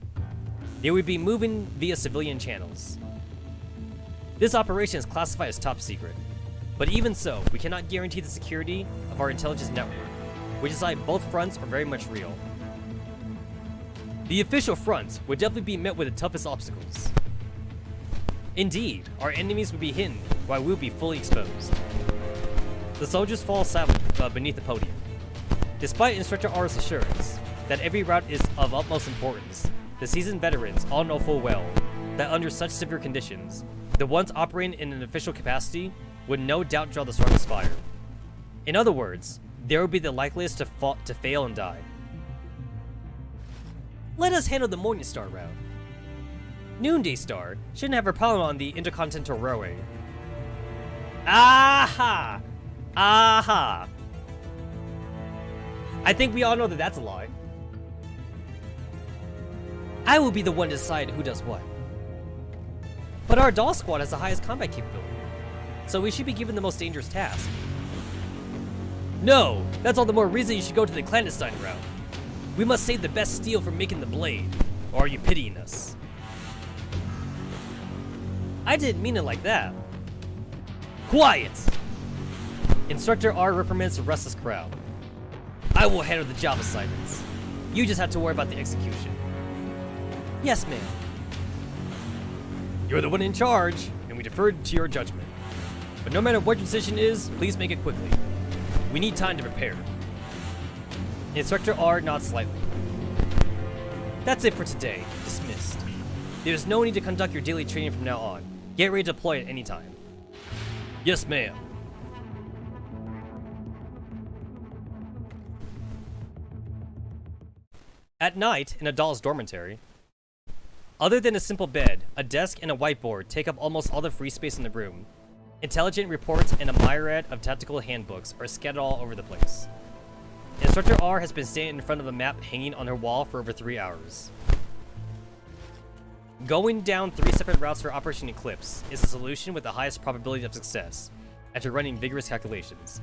They will be moving via civilian channels. This operation is classified as top secret, but even so, we cannot guarantee the security of our intelligence network, which is why both fronts are very much real. The official front would definitely be met with the toughest obstacles. Indeed, our enemies would be hidden while we would be fully exposed. The soldiers fall silent beneath the podium. Despite Instructor R's assurance that every route is of utmost importance, the seasoned veterans all know full well that under such severe conditions, the ones operating in an official capacity would no doubt draw the strongest fire. In other words, they would be the likeliest to fail and die. Let us handle the Morningstar route. Noonday Star shouldn't have a problem on the Intercontinental Railway. Aha! Aha! I think we all know that that's a lie. I will be the one to decide who does what. But our doll squad has the highest combat capability, so we should be given the most dangerous task. No, that's all the more reason you should go to the clandestine route. We must save the best steel from making the blade, or are you pitying us? I didn't mean it like that. Quiet! Instructor R reprimands the restless crowd. I will handle the job assignments. You just have to worry about the execution. Yes, ma'am. You're the one in charge, and we defer to your judgment. But no matter what your decision is, please make it quickly. We need time to prepare. Instructor R nods slightly. That's it for today. Dismissed. There's no need to conduct your daily training from now on. Get ready to deploy at any time. Yes, ma'am. At night, in a doll's dormitory, other than a simple bed, a desk and a whiteboard take up almost all the free space in the room. Intelligent reports and a myriad of tactical handbooks are scattered all over the place. Instructor R has been standing in front of a map hanging on her wall for over 3 hours. Going down 3 separate routes for Operation Eclipse is the solution with the highest probability of success, after running vigorous calculations.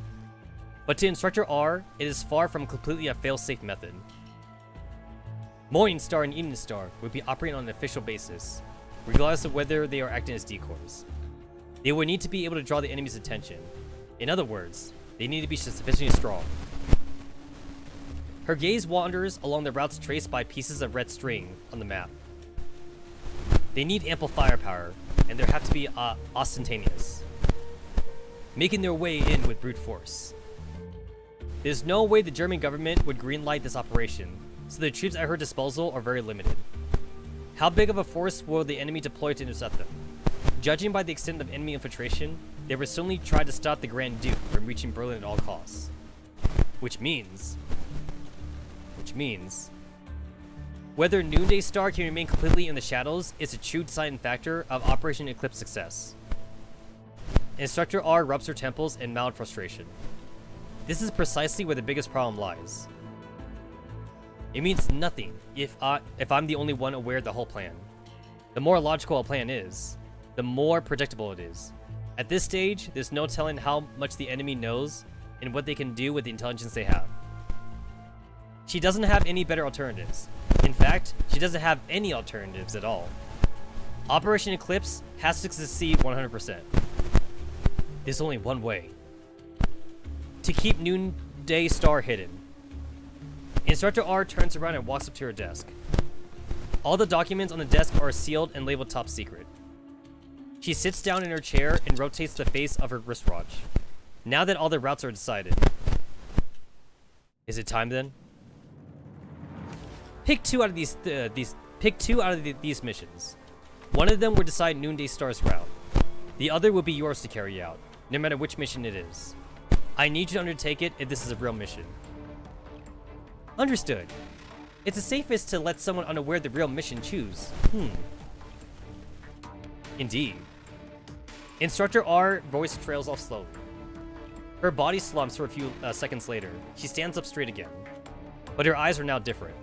But to Instructor R, it is far from completely a fail-safe method. Morningstar and Evening Star would be operating on an official basis, regardless of whether they are acting as decoys. They would need to be able to draw the enemy's attention. In other words, they need to be sufficiently strong. Her gaze wanders along the routes traced by pieces of red string on the map. They need ample firepower, and they have to be ostentatious, making their way in with brute force. There's no way the German government would greenlight this operation, so the troops at her disposal are very limited. How big of a force will the enemy deploy to intercept them? Judging by the extent of enemy infiltration, they would certainly try to stop the Grand Duke from reaching Berlin at all costs. Which means, whether Noonday Star can remain completely in the shadows is a true deciding factor of Operation Eclipse success. Instructor R rubs her temples in mild frustration. This is precisely where the biggest problem lies. It means nothing if I'm the only one aware of the whole plan. The more logical a plan is, the more predictable it is. At this stage, there's no telling how much the enemy knows and what they can do with the intelligence they have. She doesn't have any better alternatives. In fact, she doesn't have any alternatives at all. Operation Eclipse has to succeed 100%. There's only one way. To keep Noonday Star hidden. Instructor R turns around and walks up to her desk. All the documents on the desk are sealed and labeled top secret. She sits down in her chair and rotates the face of her wristwatch. Now that all the routes are decided. Is it time then? Pick two out of these missions. One of them will decide Noonday Star's route. The other will be yours to carry out, no matter which mission it is. I need you to undertake it if this is a real mission. Understood. It's the safest to let someone unaware of the real mission choose. Indeed. Instructor R voice trails off slowly. Her body slumps for a few seconds later. She stands up straight again. But her eyes are now different.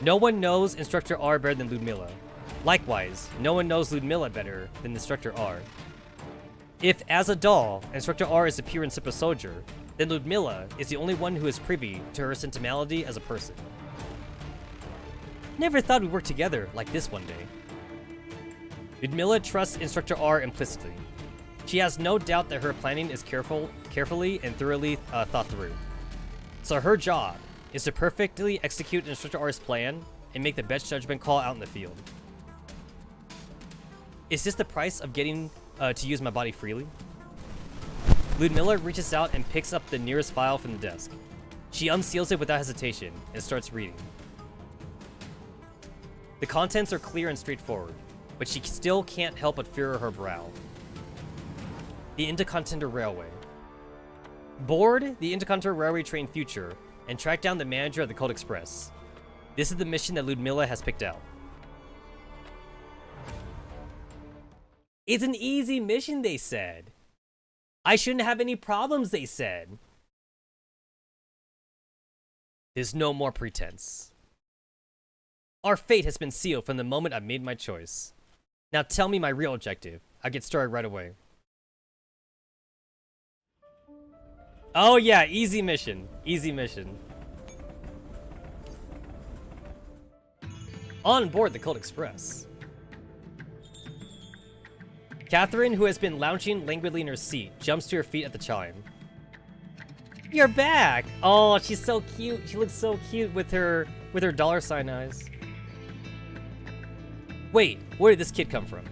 No one knows Instructor R better than Ludmilla. Likewise, no one knows Ludmilla better than Instructor R. If, as a doll, Instructor R is a pure and simple soldier, then Ludmilla is the only one who is privy to her sentimentality as a person. Never thought we'd work together like this one day. Ludmilla trusts Instructor R implicitly. She has no doubt that her planning is carefully and thoroughly thought through. So her job is to perfectly execute Instructor R's plan and make the best judgment call out in the field. Is this the price of getting to use my body freely? Ludmilla reaches out and picks up the nearest file from the desk. She unseals it without hesitation and starts reading. The contents are clear and straightforward, but she still can't help but furrow her brow. The Intercontinental Railway. Board the Intercontinental Railway train Future and track down the manager of the Cold Express. This is the mission that Ludmilla has picked out. It's an easy mission, they said. I shouldn't have any problems, they said. There's no more pretense. Our fate has been sealed from the moment I made my choice. Now tell me my real objective. I'll get started right away. Oh yeah, easy mission. Easy mission. On board the Cold Express. Catherine, who has been lounging languidly in her seat, jumps to her feet at the chime. You're back! Oh, she's so cute. She looks so cute with her $sign eyes. Wait, where did this kid come from?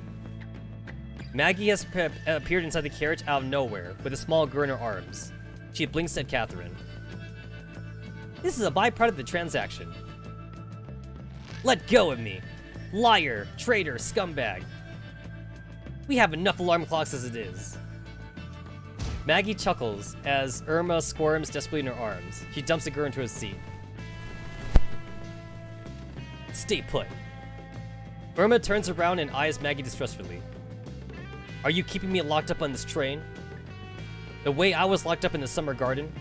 Maggie has appeared inside the carriage out of nowhere, with a small girl in her arms. She blinks at Catherine. This is a byproduct of the transaction. Let go of me! Liar, traitor, scumbag. We have enough alarm clocks as it is. Maggie chuckles as Irma squirms desperately in her arms. She dumps the girl into her seat. Stay put. Irma turns around and eyes Maggie distrustfully. Are you keeping me locked up on this train? The way I was locked up in the summer garden?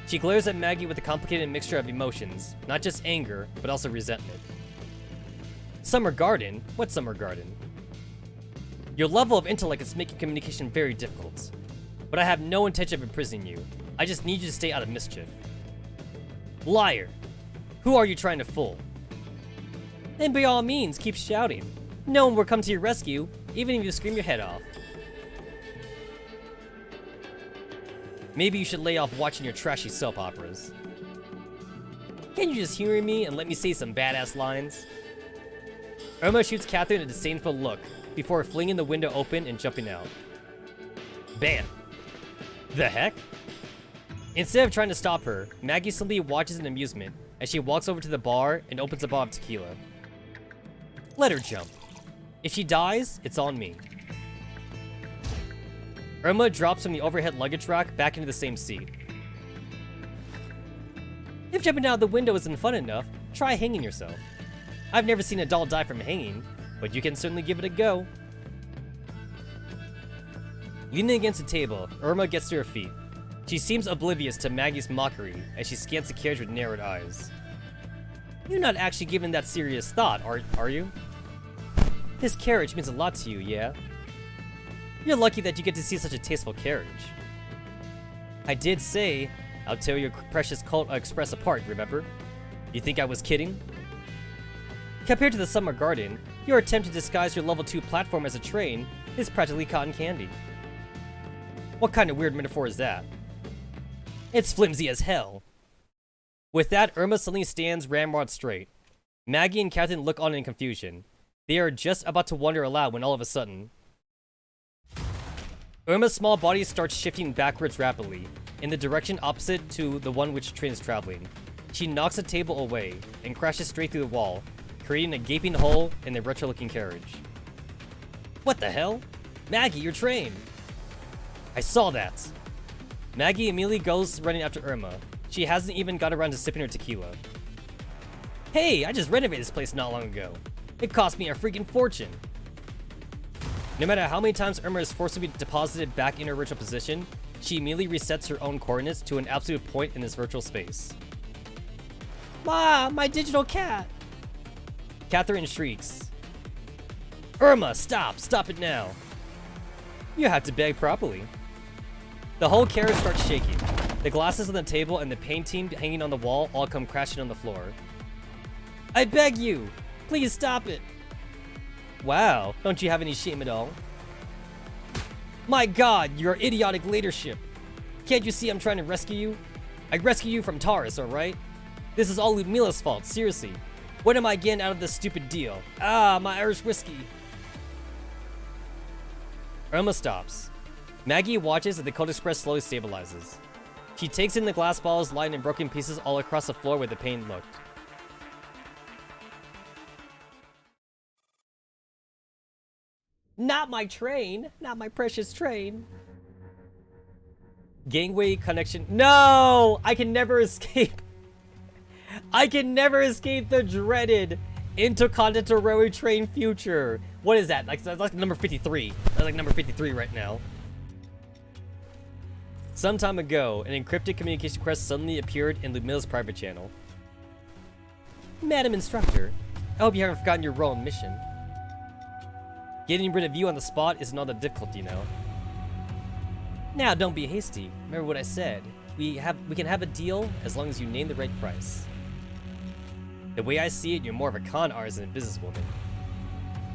She glares at Maggie with a complicated mixture of emotions, not just anger, but also resentment. Summer garden? What summer garden? Your level of intellect is making communication very difficult. But I have no intention of imprisoning you. I just need you to stay out of mischief. Liar! Who are you trying to fool? Then by all means, keep shouting. No one will come to your rescue, even if you scream your head off. Maybe you should lay off watching your trashy soap operas. Can't you just humor me and let me say some badass lines? Irma shoots Catherine a disdainful look before flinging the window open and jumping out. Bam! The heck? Instead of trying to stop her, Maggie simply watches in amusement as she walks over to the bar and opens a bottle of tequila. Let her jump. If she dies, it's on me. Irma drops from the overhead luggage rack back into the same seat. If jumping out the window isn't fun enough, try hanging yourself. I've never seen a doll die from hanging, but you can certainly give it a go. Leaning against the table, Irma gets to her feet. She seems oblivious to Maggie's mockery as she scans the carriage with narrowed eyes. You're not actually giving that serious thought, are you? This carriage means a lot to you, yeah? You're lucky that you get to see such a tasteful carriage. I did say I'll tear your precious cult express apart, remember? You think I was kidding? Compared to the summer garden, your attempt to disguise your level 2 platform as a train is practically cotton candy. What kind of weird metaphor is that? It's flimsy as hell. With that, Irma suddenly stands ramrod straight. Maggie and Catherine look on in confusion. They are just about to wonder aloud when all of a sudden, Irma's small body starts shifting backwards rapidly, in the direction opposite to the one which the train is traveling. She knocks a table away and crashes straight through the wall, creating a gaping hole in the retro-looking carriage. What the hell? Maggie, your train! I saw that! Maggie immediately goes running after Irma. She hasn't even got around to sipping her tequila. Hey, I just renovated this place not long ago. It cost me a freaking fortune. No matter how many times Irma is forcibly deposited back in her original position, she immediately resets her own coordinates to an absolute point in this virtual space. Ma, my digital cat! Catherine shrieks. Irma, stop! Stop it now! You have to beg properly. The whole carriage starts shaking. The glasses on the table and the painting hanging on the wall all come crashing on the floor. I beg you! Please stop it! Wow, don't you have any shame at all? My god, your idiotic leadership! Can't you see I'm trying to rescue you? I rescue you from Taurus, alright? This is all Ludmila's fault, seriously. What am I getting out of this stupid deal? Ah, my Irish whiskey! Irma stops. Maggie watches as the Code Express slowly stabilizes. She takes in the glass balls lying in broken pieces all across the floor where the paint looked. Not my train! Not my precious train! Gangway connection. No! I can never escape! I can never escape the dreaded intercontinental railway train future! What is that? That's like number 53. That's like number 53 right now. Some time ago, an encrypted communication request suddenly appeared in Ludmila's private channel. Madam Instructor, I hope you haven't forgotten your role and mission. Getting rid of you on the spot isn't all that difficult, you know. Now, don't be hasty. Remember what I said. We can have a deal as long as you name the right price. The way I see it, you're more of a con artist than a businesswoman.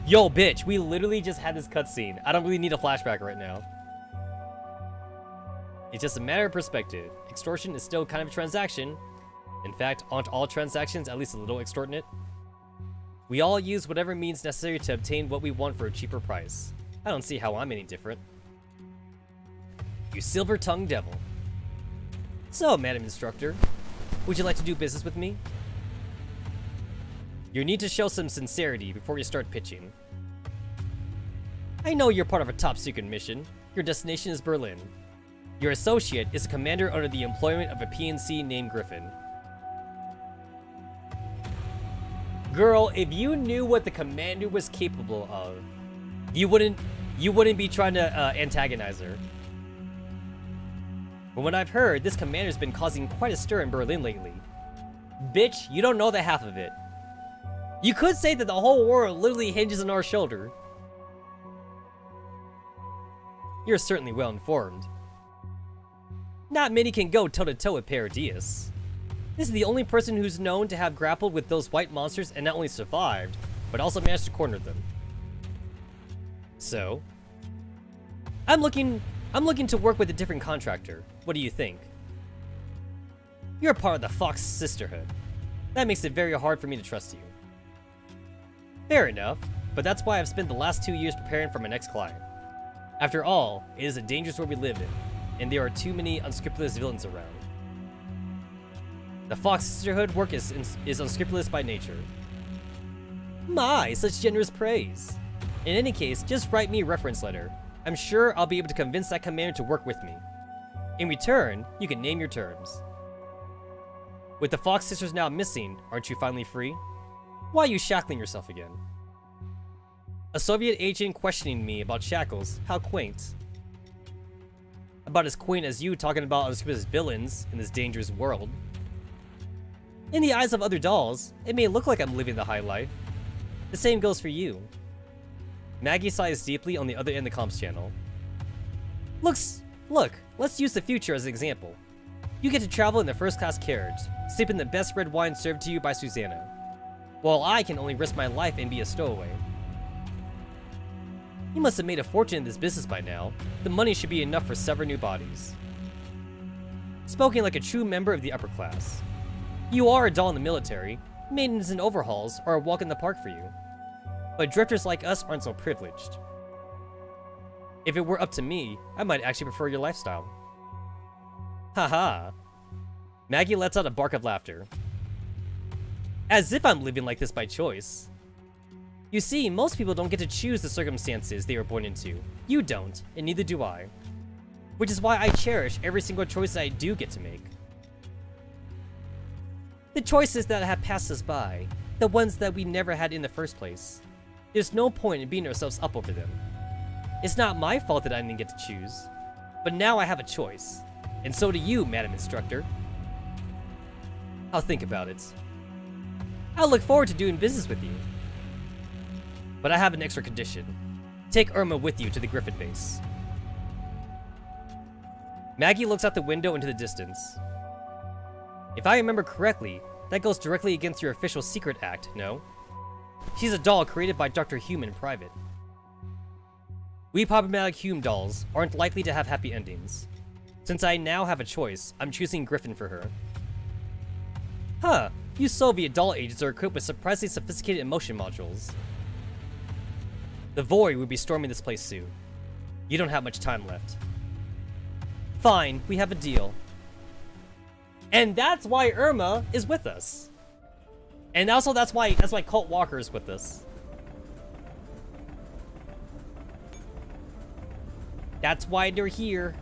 Yo, bitch, we literally just had this cutscene. I don't really need a flashback right now. It's just a matter of perspective. Extortion is still kind of a transaction. In fact, aren't all transactions at least a little extortionate? We all use whatever means necessary to obtain what we want for a cheaper price. I don't see how I'm any different. You silver-tongued devil. So, Madam Instructor, would you like to do business with me? You need to show some sincerity before you start pitching. I know you're part of a top-secret mission. Your destination is Berlin. Your associate is a commander under the employment of a PNC named Griffin. Girl, if you knew what the commander was capable of, you wouldn't be trying to antagonize her. From what I've heard, this commander's been causing quite a stir in Berlin lately. Bitch, you don't know the half of it. You could say that the whole world literally hinges on our shoulder. You're certainly well informed. Not many can go toe-to-toe with Paradius. This is the only person who's known to have grappled with those white monsters and not only survived, but also managed to corner them. So, I'm looking to work with a different contractor. What do you think? You're part of the Fox Sisterhood. That makes it very hard for me to trust you. Fair enough, but that's why I've spent the last 2 years preparing for my next client. After all, it is a dangerous world we live in, and there are too many unscrupulous villains around. The Fox Sisterhood work is unscrupulous by nature. My, such generous praise. In any case, just write me a reference letter. I'm sure I'll be able to convince that commander to work with me. In return, you can name your terms. With the Fox Sisters now missing, aren't you finally free? Why are you shackling yourself again? A Soviet agent questioning me about shackles, how quaint. About as quaint as you talking about unscrupulous villains in this dangerous world. In the eyes of other dolls, it may look like I'm living the high life. The same goes for you. Maggie sighs deeply on the other end of the comms channel. Look, let's use the future as an example. You get to travel in the first-class carriage, sip in the best red wine served to you by Susanna, while I can only risk my life and be a stowaway. You must have made a fortune in this business by now. The money should be enough for several new bodies. Spoken like a true member of the upper class. You are a doll in the military. Maintenance and overhauls are a walk in the park for you. But drifters like us aren't so privileged. If it were up to me, I might actually prefer your lifestyle. Haha. Maggie lets out a bark of laughter. As if I'm living like this by choice. You see, most people don't get to choose the circumstances they were born into. You don't, and neither do I. Which is why I cherish every single choice I do get to make. The choices that have passed us by, the ones that we never had in the first place. There's no point in beating ourselves up over them. It's not my fault that I didn't get to choose, but now I have a choice, and so do you, Madam Instructor. I'll think about it. I look forward to doing business with you. But I have an extra condition. Take Irma with you to the Griffin base. Maggie looks out the window into the distance. If I remember correctly, that goes directly against your official secret act, no? She's a doll created by Dr. Hume in private. We problematic Hume dolls aren't likely to have happy endings. Since I now have a choice, I'm choosing Griffin for her. Huh, you Soviet doll agents are equipped with surprisingly sophisticated emotion modules. The Void will be storming this place soon. You don't have much time left. Fine, we have a deal. And that's why Irma is with us. And also that's why Colt Walker is with us. That's why they're here.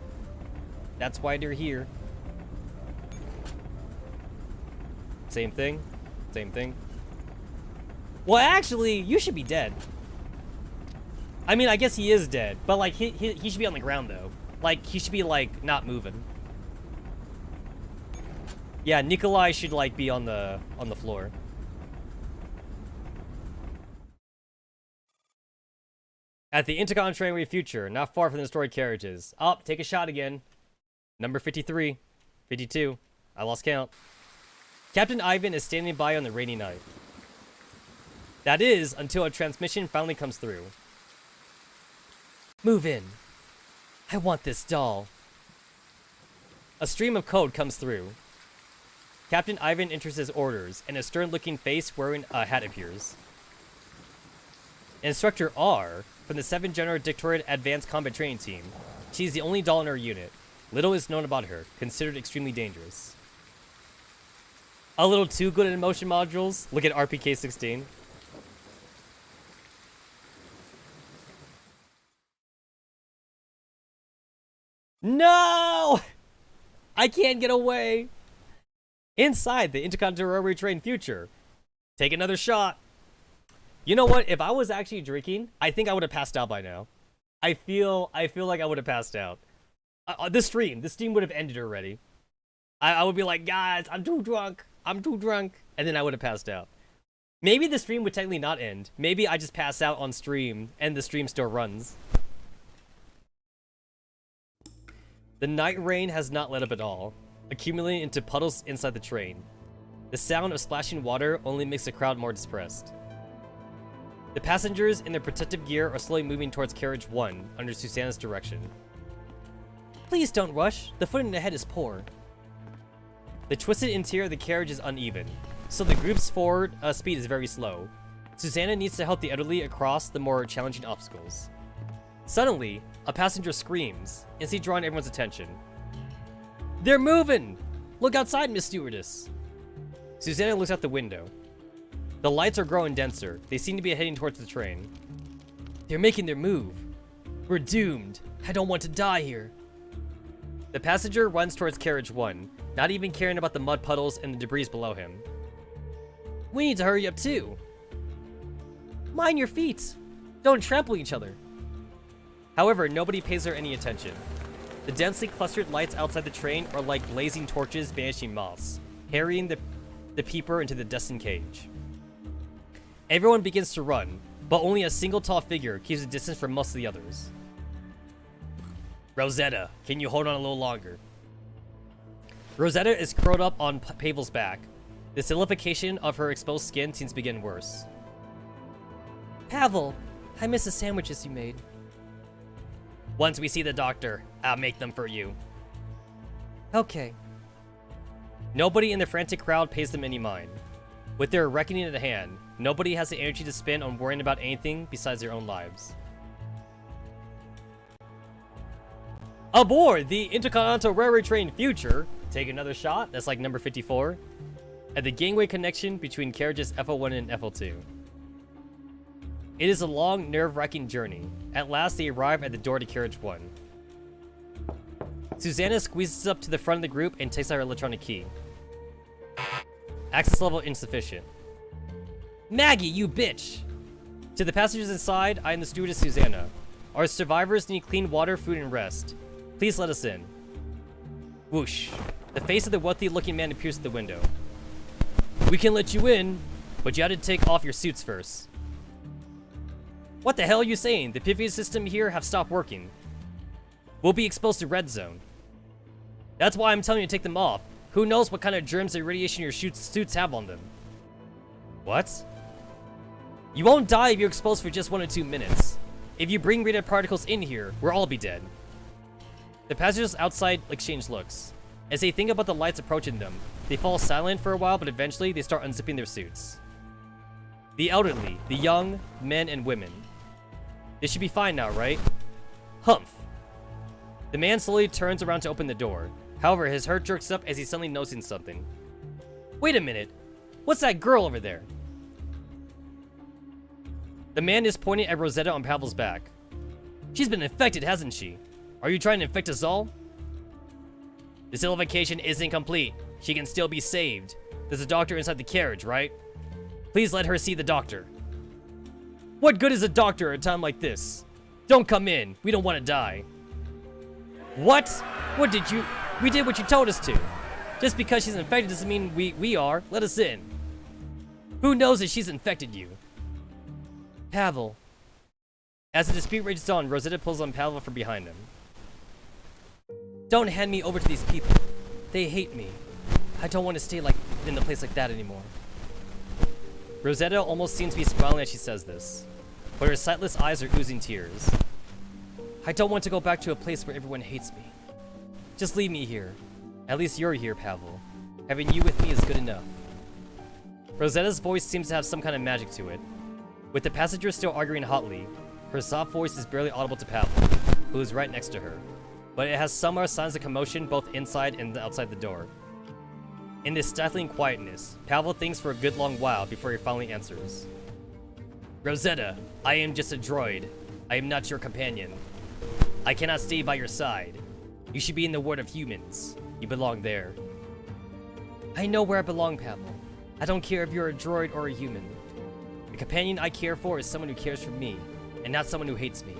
That's why they're here. Same thing. Same thing. Well, actually, you should be dead. I mean, I guess he is dead, but like he should be on the ground though. Like he should be like not moving. Yeah, Nikolai should like be on the floor. At the intercontinental future, not far from the destroyed carriages. Up, take a shot again. Number 53, 52. I lost count. Captain Ivan is standing by on the rainy night. That is, until a transmission finally comes through. Move in. I want this doll. A stream of code comes through. Captain Ivan enters his orders, and a stern-looking face wearing a hat appears. Instructor R, from the 7th General Dictatorate Advanced Combat Training Team. She's the only doll in her unit. Little is known about her, considered extremely dangerous. A little too good at emotion modules. Look at RPK-16. No! I can't get away! Inside the Intercontinental Retrain future. Take another shot. You know what? If I was actually drinking, I think I would have passed out by now. I feel like I would have passed out. This stream would have ended already. I would be like, guys, I'm too drunk. I'm too drunk. And then I would have passed out. Maybe the stream would technically not end. Maybe I just pass out on stream and the stream still runs. The night rain has not let up at all, accumulating into puddles inside the train. The sound of splashing water only makes the crowd more depressed. The passengers in their protective gear are slowly moving towards carriage 1 under Susanna's direction. Please don't rush. The footing ahead is poor. The twisted interior of the carriage is uneven, so the group's forward speed is very slow. Susanna needs to help the elderly across the more challenging obstacles. Suddenly, a passenger screams, instantly drawing everyone's attention. They're moving! Look outside, Miss Stewardess! Susanna looks out the window. The lights are growing denser. They seem to be heading towards the train. They're making their move. We're doomed. I don't want to die here. The passenger runs towards carriage 1, not even caring about the mud puddles and the debris below him. We need to hurry up too. Mind your feet. Don't trample each other. However, nobody pays her any attention. The densely clustered lights outside the train are like blazing torches banishing moths, harrying the peeper into the destined cage. Everyone begins to run, but only a single tall figure keeps a distance from most of the others. Rosetta, can you hold on a little longer? Rosetta is curled up on Pavel's back. The sillification of her exposed skin seems to be getting worse. Pavel, I miss the sandwiches you made. Once we see the doctor, I'll make them for you. Okay. Nobody in the frantic crowd pays them any mind. With their reckoning at hand, nobody has the energy to spend on worrying about anything besides their own lives. Aboard the Intercontinental Railway Train Future, take another shot, that's like number 54, at the gangway connection between carriages FL1 and FL2. It is a long, nerve-wracking journey. At last, they arrive at the door to carriage 1. Susanna squeezes up to the front of the group and takes out her electronic key. Access level insufficient. Maggie, you bitch! To the passengers inside, I am the stewardess Susanna. Our survivors need clean water, food, and rest. Please let us in. Whoosh. The face of the wealthy-looking man appears at the window. We can let you in, but you had to take off your suits first. What the hell are you saying? The pivot system here have stopped working. We'll be exposed to red zone. That's why I'm telling you to take them off. Who knows what kind of germs or radiation your suits have on them. What? You won't die if you're exposed for just 1 or 2 minutes. If you bring radioactive particles in here, we'll all be dead. The passengers outside exchange looks. As they think about the lights approaching them, they fall silent for a while, but eventually they start unzipping their suits. The elderly, the young, men and women. They should be fine now, right? Humph. The man slowly turns around to open the door. However, his heart jerks up as he's suddenly noticing something. Wait a minute. What's that girl over there? The man is pointing at Rosetta on Pavel's back. She's been infected, hasn't she? Are you trying to infect us all? The sillification isn't complete. She can still be saved. There's a doctor inside the carriage, right? Please let her see the doctor. What good is a doctor at a time like this? Don't come in. We don't want to die. What? What did you... We did what you told us to. Just because she's infected doesn't mean we are. Let us in. Who knows if she's infected you? Pavel. As the dispute rages on, Rosetta pulls on Pavel from behind him. Don't hand me over to these people. They hate me. I don't want to stay in a place like that anymore. Rosetta almost seems to be smiling as she says this, but her sightless eyes are oozing tears. I don't want to go back to a place where everyone hates me. Just leave me here. At least you're here, Pavel. Having you with me is good enough. Rosetta's voice seems to have some kind of magic to it. With the passengers still arguing hotly, her soft voice is barely audible to Pavel, who is right next to her, but it has some signs of commotion both inside and outside the door. In this stifling quietness, Pavel thinks for a good long while before he finally answers. Rosetta, I am just a droid. I am not your companion. I cannot stay by your side. You should be in the world of humans. You belong there. I know where I belong, Pavel. I don't care if you're a droid or a human. The companion I care for is someone who cares for me, and not someone who hates me.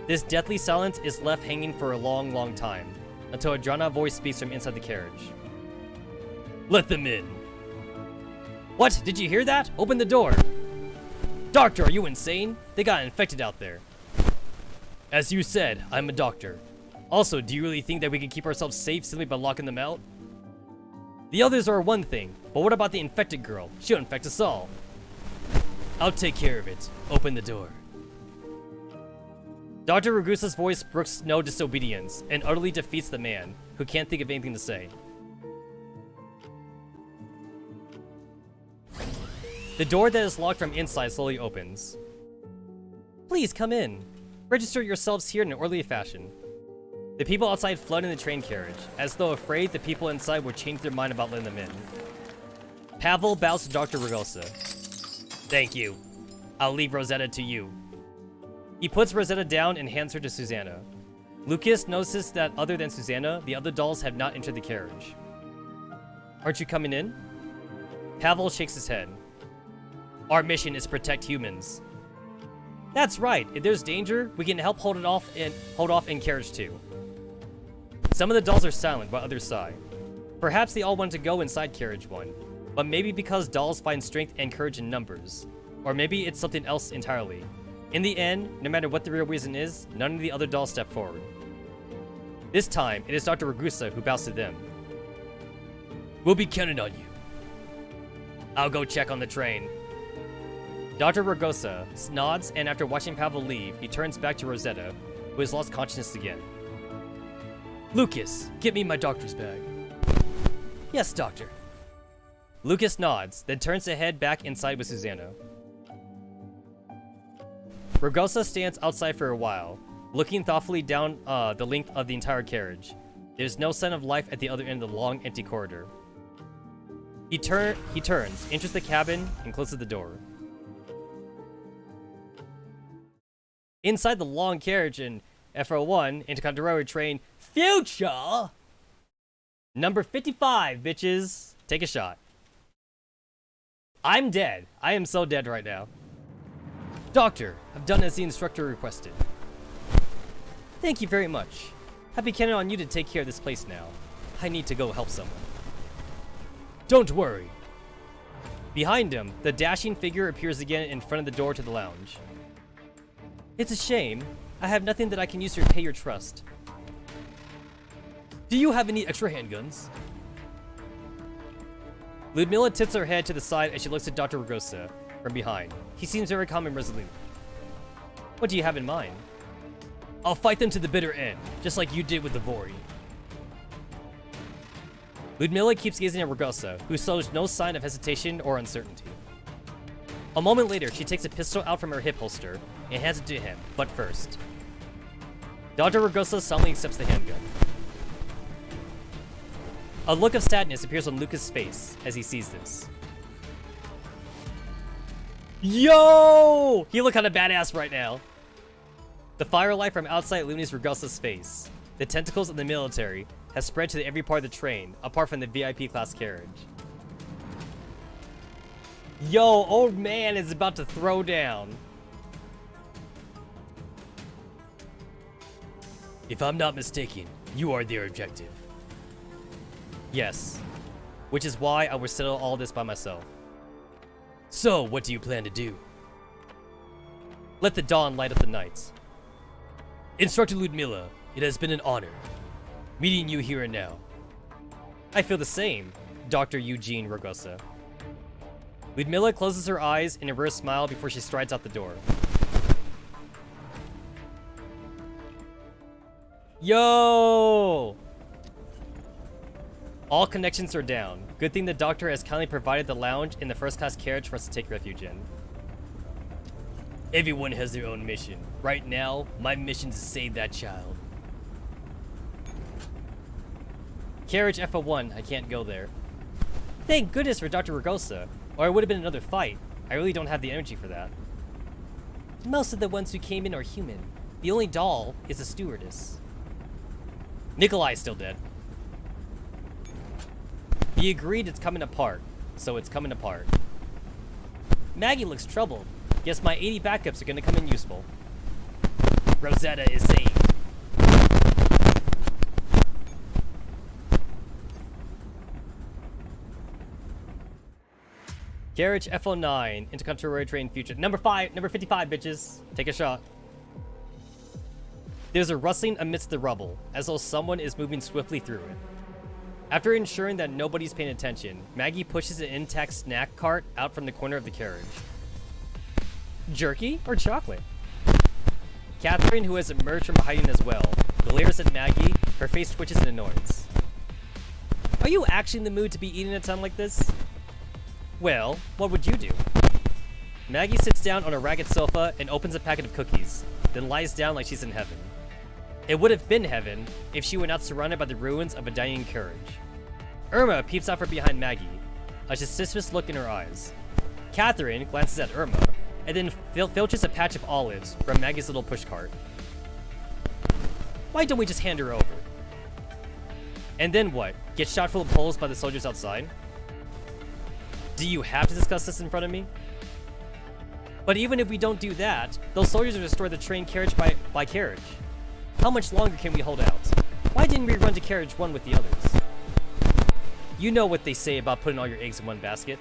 This deathly silence is left hanging for a long, long time, until a drawn-out voice speaks from inside the carriage. Let them in. What? Did you hear that? Open the door. Doctor, are you insane? They got infected out there. As you said, I'm a doctor. Also, do you really think that we can keep ourselves safe simply by locking them out? The others are one thing, but what about the infected girl? She'll infect us all. I'll take care of it. Open the door. Dr. Ragusa's voice brooks no disobedience and utterly defeats the man, who can't think of anything to say. The door that is locked from inside slowly opens. Please come in. Register yourselves here in an orderly fashion. The people outside flood in the train carriage, as though afraid the people inside would change their mind about letting them in. Pavel bows to Dr. Ragosa. Thank you. I'll leave Rosetta to you. He puts Rosetta down and hands her to Susanna. Lucas notices that other than Susanna, the other dolls have not entered the carriage. Aren't you coming in? Pavel shakes his head. Our mission is to protect humans. That's right. If there's danger, we can help hold off in carriage 2. Some of the dolls are silent while others sigh. Perhaps they all want to go inside carriage 1, but maybe because dolls find strength and courage in numbers. Or maybe it's something else entirely. In the end, no matter what the real reason is, none of the other dolls step forward. This time, it is Dr. Ragusa who bows to them. We'll be counting on you. I'll go check on the train. Dr. Ragosa nods, and after watching Pavel leave, he turns back to Rosetta, who has lost consciousness again. Lucas, get me my doctor's bag. Yes, doctor. Lucas nods, then turns to head back inside with Susanna. Ragosa stands outside for a while, looking thoughtfully down the length of the entire carriage. There's no sign of life at the other end of the long, empty corridor. He turns, enters the cabin, and closes the door. Inside the long carriage in FO1 Intercontinental Train Future number 55, bitches. Take a shot. I'm dead. I am so dead right now. Doctor, I've done as the instructor requested. Thank you very much. I'll be counting on you to take care of this place now. I need to go help someone. Don't worry. Behind him, the dashing figure appears again in front of the door to the lounge. It's a shame. I have nothing that I can use to repay your trust. Do you have any extra handguns? Ludmilla tips her head to the side as she looks at Dr. Ragosa from behind. He seems very calm and resolute. What do you have in mind? I'll fight them to the bitter end, just like you did with the Vori. Ludmilla keeps gazing at Ragosa, who shows no sign of hesitation or uncertainty. A moment later, she takes a pistol out from her hip holster and hands it to him, but first. Dr. Ragosa solemnly accepts the handgun. A look of sadness appears on Lucas' face as he sees this. Yo! He look kind of badass right now. The firelight from outside illumines Ragosa's face. The tentacles of the military have spread to every part of the train, apart from the VIP class carriage. Yo, old man is about to throw down. If I'm not mistaken, you are their objective. Yes, which is why I will settle all this by myself. So, what do you plan to do? Let the dawn light up the night. Instructor Ludmilla, it has been an honor meeting you here and now. I feel the same, Dr. Eugene Ragosa. Ludmilla closes her eyes in a reverse smile before she strides out the door. Yo! All connections are down. Good thing the doctor has kindly provided the lounge in the first class carriage for us to take refuge in. Everyone has their own mission. Right now, my mission is to save that child. Carriage FO1, I can't go there. Thank goodness for Dr. Ragosa, or it would have been another fight. I really don't have the energy for that. Most of the ones who came in are human. The only doll is a stewardess. Nikolai's still dead. He agreed it's coming apart, so it's coming apart. Maggie looks troubled. Guess my 80 backups are gonna come in useful. Rosetta is saved. Carriage FO9, Intercontinental Train Future. Number 55, bitches. Take a shot. There's a rustling amidst the rubble, as though someone is moving swiftly through it. After ensuring that nobody's paying attention, Maggie pushes an intact snack cart out from the corner of the carriage. Jerky or chocolate? Catherine, who has emerged from hiding as well, glares at Maggie, her face twitches in annoyance. Are you actually in the mood to be eating a ton like this? Well, what would you do? Maggie sits down on a ragged sofa and opens a packet of cookies, then lies down like she's in heaven. It would have been heaven if she were not surrounded by the ruins of a dying carriage. Irma peeps out from behind Maggie, a suspicious look in her eyes. Catherine glances at Irma, and then filches a patch of olives from Maggie's little pushcart. Why don't we just hand her over? And then what? Get shot full of holes by the soldiers outside? Do you have to discuss this in front of me? But even if we don't do that, those soldiers will destroy the train carriage by carriage. How much longer can we hold out? Why didn't we run to carriage 1 with the others? You know what they say about putting all your eggs in one basket.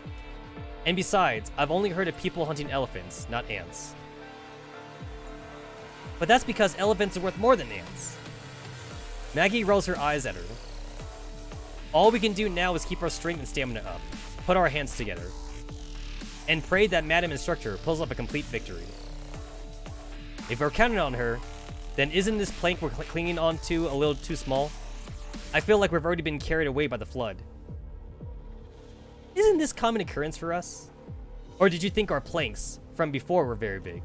And besides, I've only heard of people hunting elephants, not ants. But that's because elephants are worth more than ants. Maggie rolls her eyes at her. All we can do now is keep our strength and stamina up, put our hands together, and pray that Madam Instructor pulls off a complete victory. If we're counting on her, then isn't this plank we're clinging onto a little too small? I feel like we've already been carried away by the flood. Isn't this common occurrence for us? Or did you think our planks from before were very big?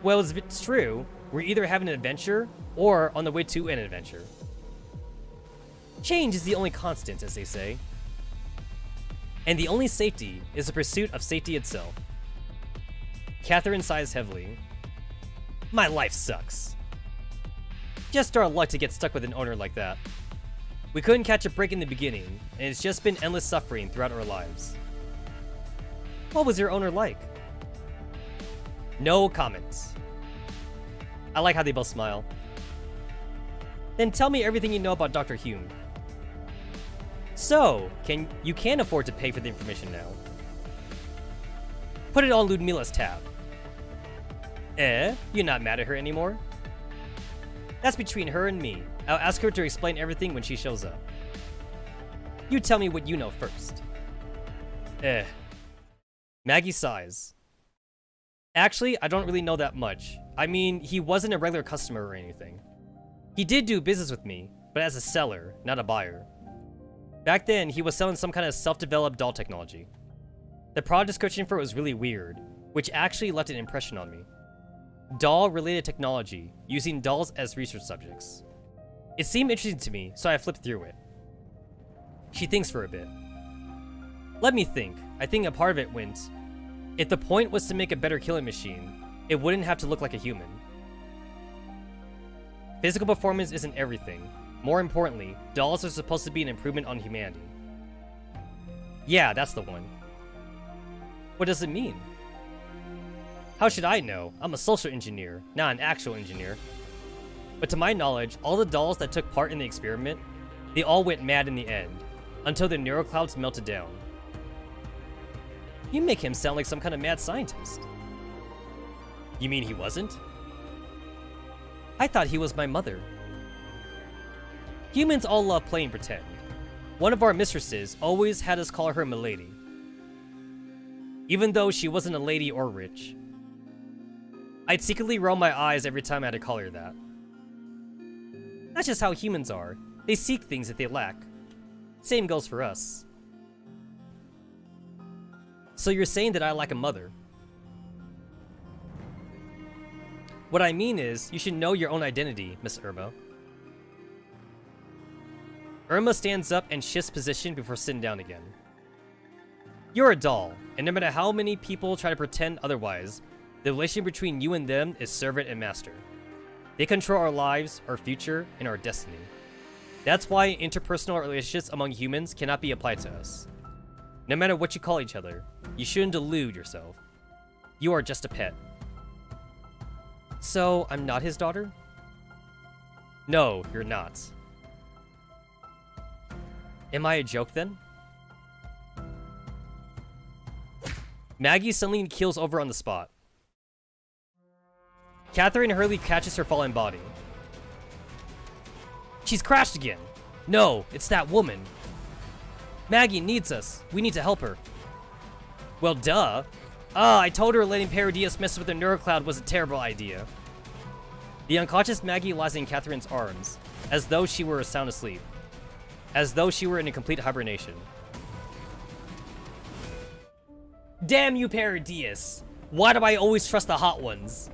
Well, if it's true, we're either having an adventure or on the way to an adventure. Change is the only constant, as they say. And the only safety is the pursuit of safety itself. Catherine sighs heavily. My life sucks. Just our luck to get stuck with an owner like that. We couldn't catch a break in the beginning, and it's just been endless suffering throughout our lives. What was your owner like? No comments. I like how they both smile. Then tell me everything you know about Dr. Hume. So, you can afford to pay for the information now. Put it on Ludmila's tab. You're not mad at her anymore? That's between her and me. I'll ask her to explain everything when she shows up. You tell me what you know first. Maggie sighs. Actually, I don't really know that much. I mean, he wasn't a regular customer or anything. He did do business with me, but as a seller, not a buyer. Back then, he was selling some kind of self-developed doll technology. The product description for it was really weird, which actually left an impression on me. Doll-related technology, using dolls as research subjects. It seemed interesting to me, so I flipped through it. She thinks for a bit. Let me think. I think a part of it went, if the point was to make a better killing machine, it wouldn't have to look like a human. Physical performance isn't everything. More importantly, dolls are supposed to be an improvement on humanity. Yeah, that's the one. What does it mean? How should I know? I'm a social engineer, not an actual engineer. But to my knowledge, all the dolls that took part in the experiment, they all went mad in the end, until the neuroclouds melted down. You make him sound like some kind of mad scientist. You mean he wasn't? I thought he was my mother. Humans all love playing pretend. One of our mistresses always had us call her Milady. Even though she wasn't a lady or rich. I'd secretly roll my eyes every time I had to call her that. That's just how humans are. They seek things that they lack. Same goes for us. So you're saying that I lack a mother? What I mean is, you should know your own identity, Miss Irma. Irma stands up and shifts position before sitting down again. You're a doll, and no matter how many people try to pretend otherwise, the relationship between you and them is servant and master. They control our lives, our future, and our destiny. That's why interpersonal relationships among humans cannot be applied to us. No matter what you call each other, you shouldn't delude yourself. You are just a pet. So, I'm not his daughter? No, you're not. Am I a joke then? Maggie suddenly keels over on the spot. Catherine hurriedly catches her fallen body. She's crashed again. No, it's that woman. Maggie needs us. We need to help her. Well, duh. I told her letting Parodius mess with the neurocloud was a terrible idea. The unconscious Maggie lies in Catherine's arms, as though she were sound asleep. As though she were in a complete hibernation. Damn you, Paradius! Why do I always trust the hot ones?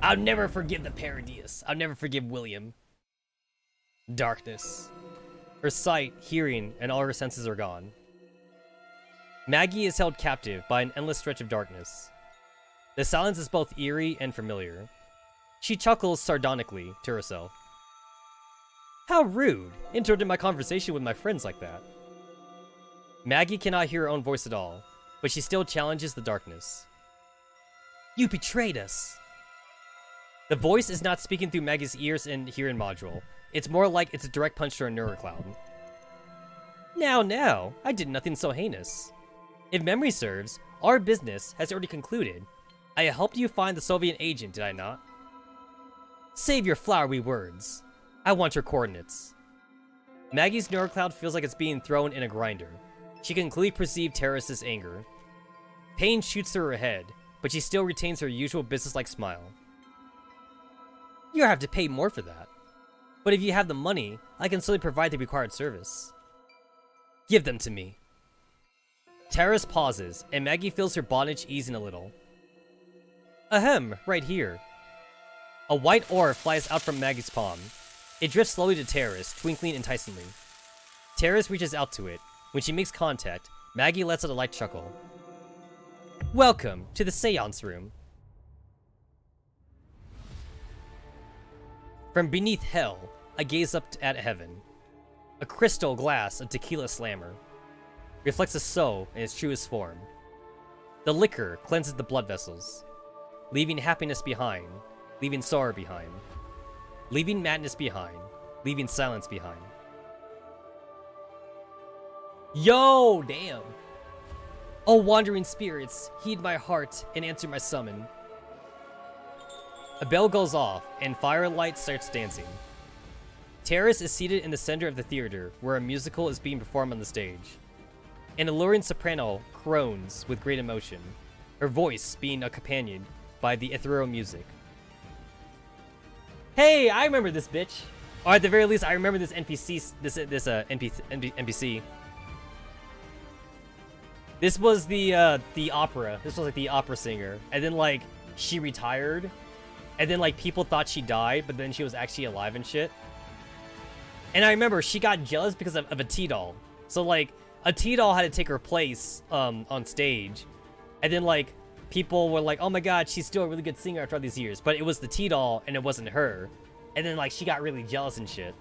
I'll never forgive the Paradius. I'll never forgive William. Darkness. Her sight, hearing, and all her senses are gone. Maggie is held captive by an endless stretch of darkness. The silence is both eerie and familiar. She chuckles sardonically to herself. How rude, interrupting my conversation with my friends like that. Maggie cannot hear her own voice at all, but she still challenges the darkness. You betrayed us. The voice is not speaking through Maggie's ears and hearing module. It's more like it's a direct punch to her neurocloud. Now, I did nothing so heinous. If memory serves, our business has already concluded. I helped you find the Soviet agent, did I not? Save your flowery words. I want your coordinates. Maggie's neurocloud feels like it's being thrown in a grinder. She can clearly perceive Terrace's anger. Pain shoots through her head, but she still retains her usual businesslike smile. You have to pay more for that. But if you have the money, I can still provide the required service. Give them to me. Terrace pauses, and Maggie feels her bondage easing a little. Ahem, right here. A white orb flies out from Maggie's palm. It drifts slowly to Terrace, twinkling enticingly. Terrace reaches out to it. When she makes contact, Maggie lets out a light chuckle. Welcome to the seance room. From beneath hell, I gaze up at heaven. A crystal glass of tequila slammer reflects the soul in its truest form. The liquor cleanses the blood vessels, leaving happiness behind, leaving sorrow behind, leaving madness behind, leaving silence behind. Yo, damn! Oh, wandering spirits, heed my heart and answer my summon. A bell goes off, and firelight starts dancing. Terrace is seated in the center of the theater, where a musical is being performed on the stage. An alluring soprano croons with great emotion, her voice being accompanied by the ethereal music. Hey, I remember this bitch! Or at the very least, I remember this NPC, NPC. This was the opera. This was like the opera singer. And then like, she retired. And then like, people thought she died, but then she was actually alive and shit. And I remember she got jealous because of a T-doll. So like, a T-doll had to take her place on stage. And then like, people were like, oh my god, she's still a really good singer after all these years. But it was the T-doll and it wasn't her. And then like, she got really jealous and shit.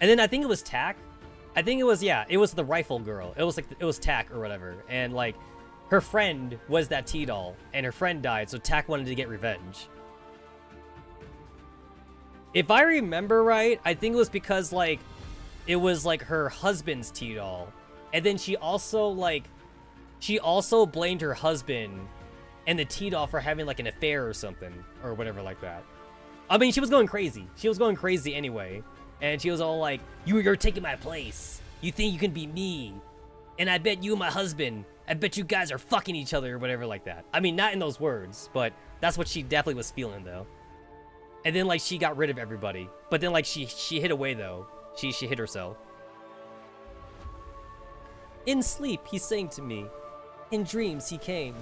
And then I think it was Tack. I think it was, yeah, it was the rifle girl. It was like, it was Tack or whatever. And like, her friend was that T-doll. And her friend died, so Tack wanted to get revenge. If I remember right, I think it was because like, it was like her husband's T-doll. And then she also blamed her husband and the T-doll for having like an affair or something. Or whatever like that. I mean, she was going crazy. She was going crazy anyway. And she was all like, you're taking my place. You think you can be me. And I bet you and my husband, I bet you guys are fucking each other or whatever like that. I mean, not in those words, but that's what she definitely was feeling though. And then like, she got rid of everybody. But then like, she hid away though. She hid herself. In sleep, he sang to me. In dreams, he came.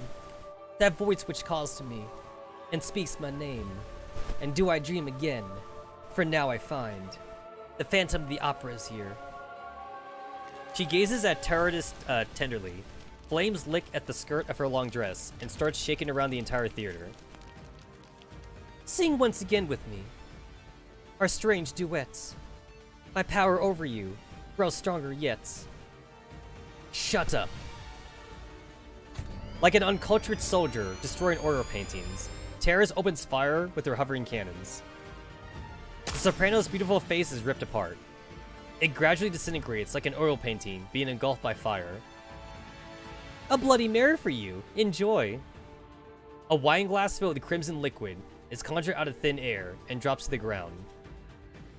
That voice which calls to me and speaks my name. And do I dream again? For now I find the Phantom of the Opera is here. She gazes at Terrorist tenderly. Flames lick at the skirt of her long dress and starts shaking around the entire theater. Sing once again with me. Our strange duets. My power over you grows stronger yet. Shut up. Like an uncultured soldier destroying oil paintings, Terrace opens fire with her hovering cannons. The soprano's beautiful face is ripped apart. It gradually disintegrates like an oil painting being engulfed by fire. A Bloody Mary for you. Enjoy. A wine glass filled with crimson liquid is conjured out of thin air and drops to the ground.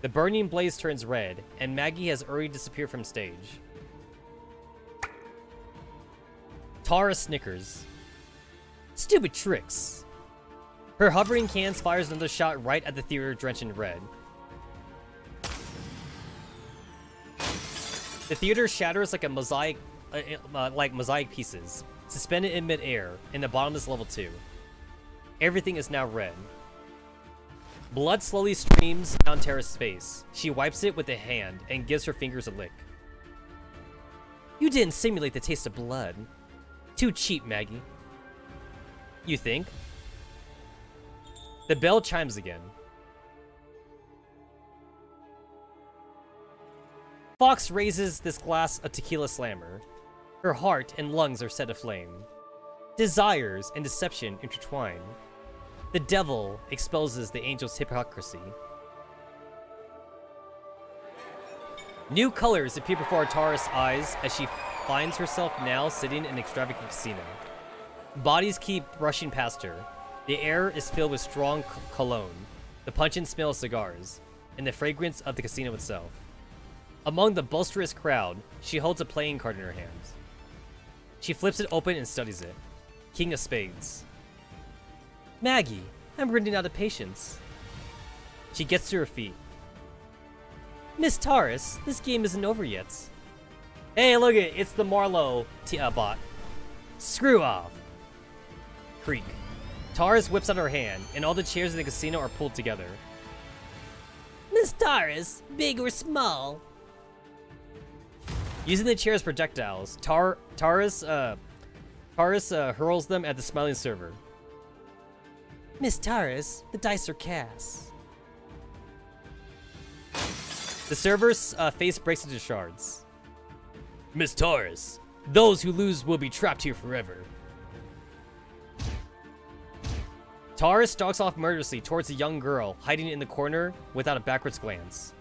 The burning blaze turns red, and Maggie has already disappeared from stage. Tara snickers. Stupid tricks. Her hovering cans fires another shot right at the theater drenched in red, The theater shatters like a mosaic, like mosaic pieces, suspended in midair in the bottomless level 2. Everything is now red. Blood slowly streams down Terra's face. She wipes it with a hand and gives her fingers a lick. You didn't simulate the taste of blood. Too cheap, Maggie. You think? The bell chimes again. Fox raises this glass of tequila slammer. Her heart and lungs are set aflame. Desires and deception intertwine. The devil exposes the angel's hypocrisy. New colors appear before Tara's eyes as she finds herself now sitting in an extravagant casino. Bodies keep rushing past her. The air is filled with strong cologne, the pungent smell of cigars, and the fragrance of the casino itself. Among the boisterous crowd, she holds a playing card in her hands. She flips it open and studies it. King of Spades. Maggie, I'm running out of patience. She gets to her feet. Miss Taurus, this game isn't over yet. Hey, look it, it's the Marlowe bot. Screw off. Creak. Taurus whips out her hand, and all the chairs in the casino are pulled together. Miss Taurus, big or small? Using the chair as projectiles, Taurus hurls them at the smiling server. Miss Taurus, the dice are cast. The server's face breaks into shards. Miss Taurus, those who lose will be trapped here forever. Taurus stalks off murderously towards a young girl hiding in the corner without a backwards glance.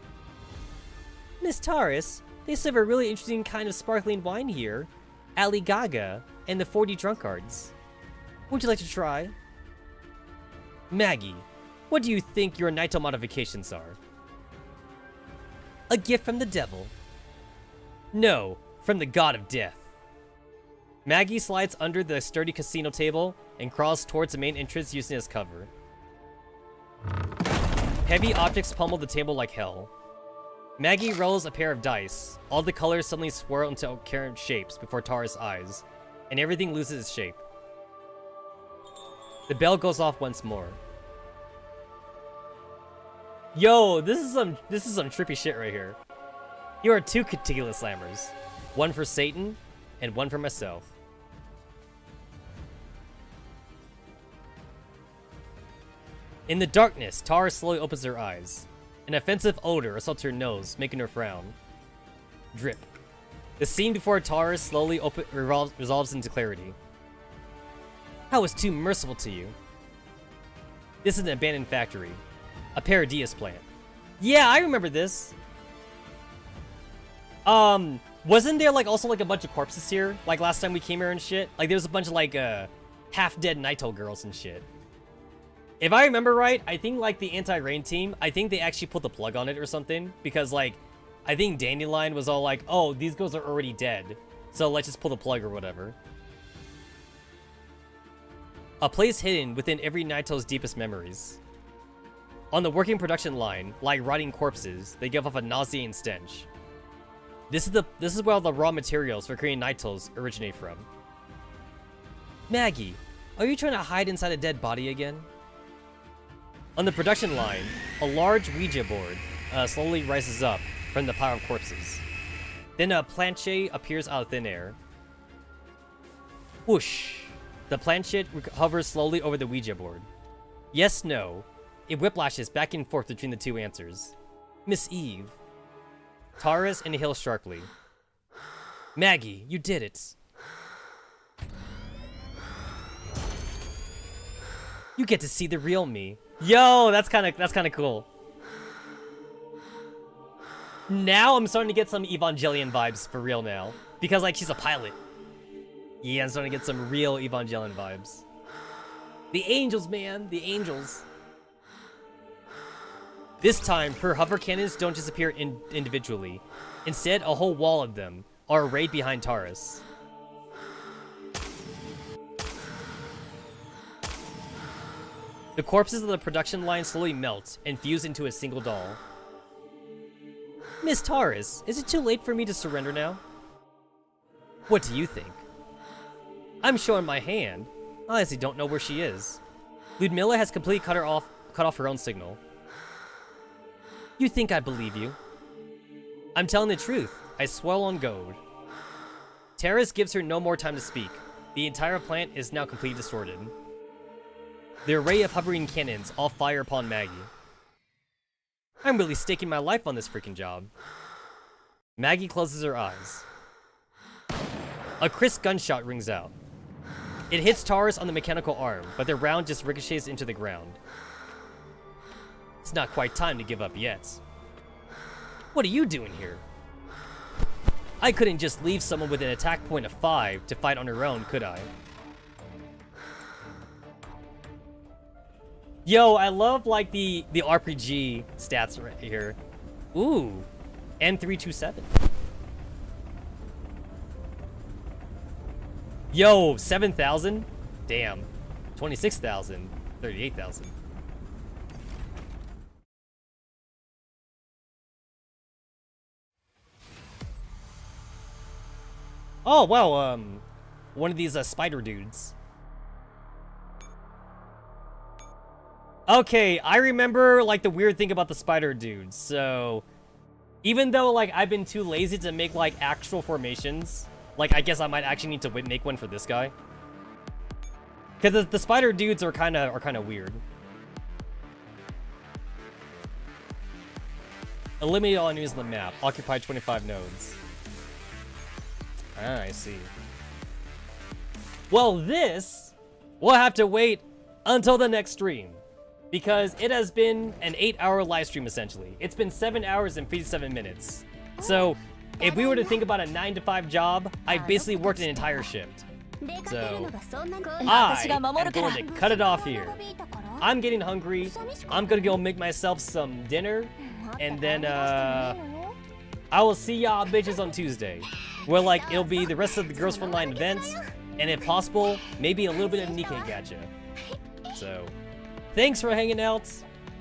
Miss Taurus, they serve a really interesting kind of sparkling wine here. Ali Gaga and the 40 drunkards. Would you like to try? Maggie, what do you think your Naito modifications are? A gift from the devil. No, from the god of death. Maggie slides under the sturdy casino table and crawls towards the main entrance using it as cover. Heavy objects pummel the table like hell. Maggie rolls a pair of dice. All the colors suddenly swirl into coherent shapes before Tara's eyes, and everything loses its shape. The bell goes off once more. Yo, this is some trippy shit right here. Here are 2 tequila slammers. One for Satan, and one for myself. In the darkness, Tara slowly opens her eyes. An offensive odor assaults her nose, making her frown. Drip. The scene before Tara slowly resolves into clarity. I was too merciful to you. This is an abandoned factory. A Paradias plant. Yeah, I remember this. Wasn't there also a bunch of corpses here? Like last time we came here and shit? Like there was a bunch of half-dead Naito girls and shit. If I remember right, I think the anti-rain team, I think they actually put the plug on it or something. Because I think Dandelion was all like, oh, these girls are already dead. So let's just pull the plug or whatever. A place hidden within every Naito's deepest memories. On the working production line, like rotting corpses, they give off a nauseating stench. This is where all the raw materials for creating Naitos originate from. Maggie, are you trying to hide inside a dead body again? On the production line, a large Ouija board slowly rises up from the pile of corpses. Then a planchette appears out of thin air. Whoosh! The planchette hovers slowly over the Ouija board. Yes, no. It whiplashes back and forth between the 2 answers. Miss Eve. Taurus inhales sharply. Maggie, you did it. You get to see the real me. Yo, that's kind of cool. Now I'm starting to get some Evangelion vibes for real now, because she's a pilot. Yeah, I'm starting to get some real Evangelion vibes. The angels, man, the angels. This time, her hover cannons don't just appear individually. Instead, a whole wall of them are arrayed behind Taurus. The corpses of the production line slowly melt and fuse into a single doll. Miss Taurus, is it too late for me to surrender now? What do you think? I'm showing my hand. I honestly don't know where she is. Ludmilla has completely cut off her own signal. You think I believe you? I'm telling the truth. I swear on gold. Terrace gives her no more time to speak. The entire plant is now completely distorted. The array of hovering cannons all fire upon Maggie. I'm really staking my life on this freaking job. Maggie closes her eyes. A crisp gunshot rings out. It hits Taurus on the mechanical arm, but the round just ricochets into the ground. It's not quite time to give up yet. What are you doing here? I couldn't just leave someone with an attack point of 5 to fight on her own, could I? Yo, I love like the RPG stats right here. Ooh, N327. Yo, 7,000? Damn. 26,000. 38,000. Oh, wow, one of these spider dudes. Okay, I remember like the weird thing about the spider dudes. So, even though like I've been too lazy to make like actual formations, like I guess I might actually need to make one for this guy. Cuz the spider dudes are kind of weird. Eliminate all enemies on the map. Occupy 25 nodes. Ah, I see. Well, this we'll have to wait until the next stream, because it has been an 8-hour live stream essentially. It's been 7 hours and 57 minutes. So, if we were to think about a 9-to-5 job, I basically worked an entire shift. So, I am going to cut it off here. I'm getting hungry. I'm going to go make myself some dinner, and then I will see y'all bitches on Tuesday, where like it'll be the rest of the Girls Frontline events, and if possible, maybe a little bit of Nikkei Gacha. So, thanks for hanging out.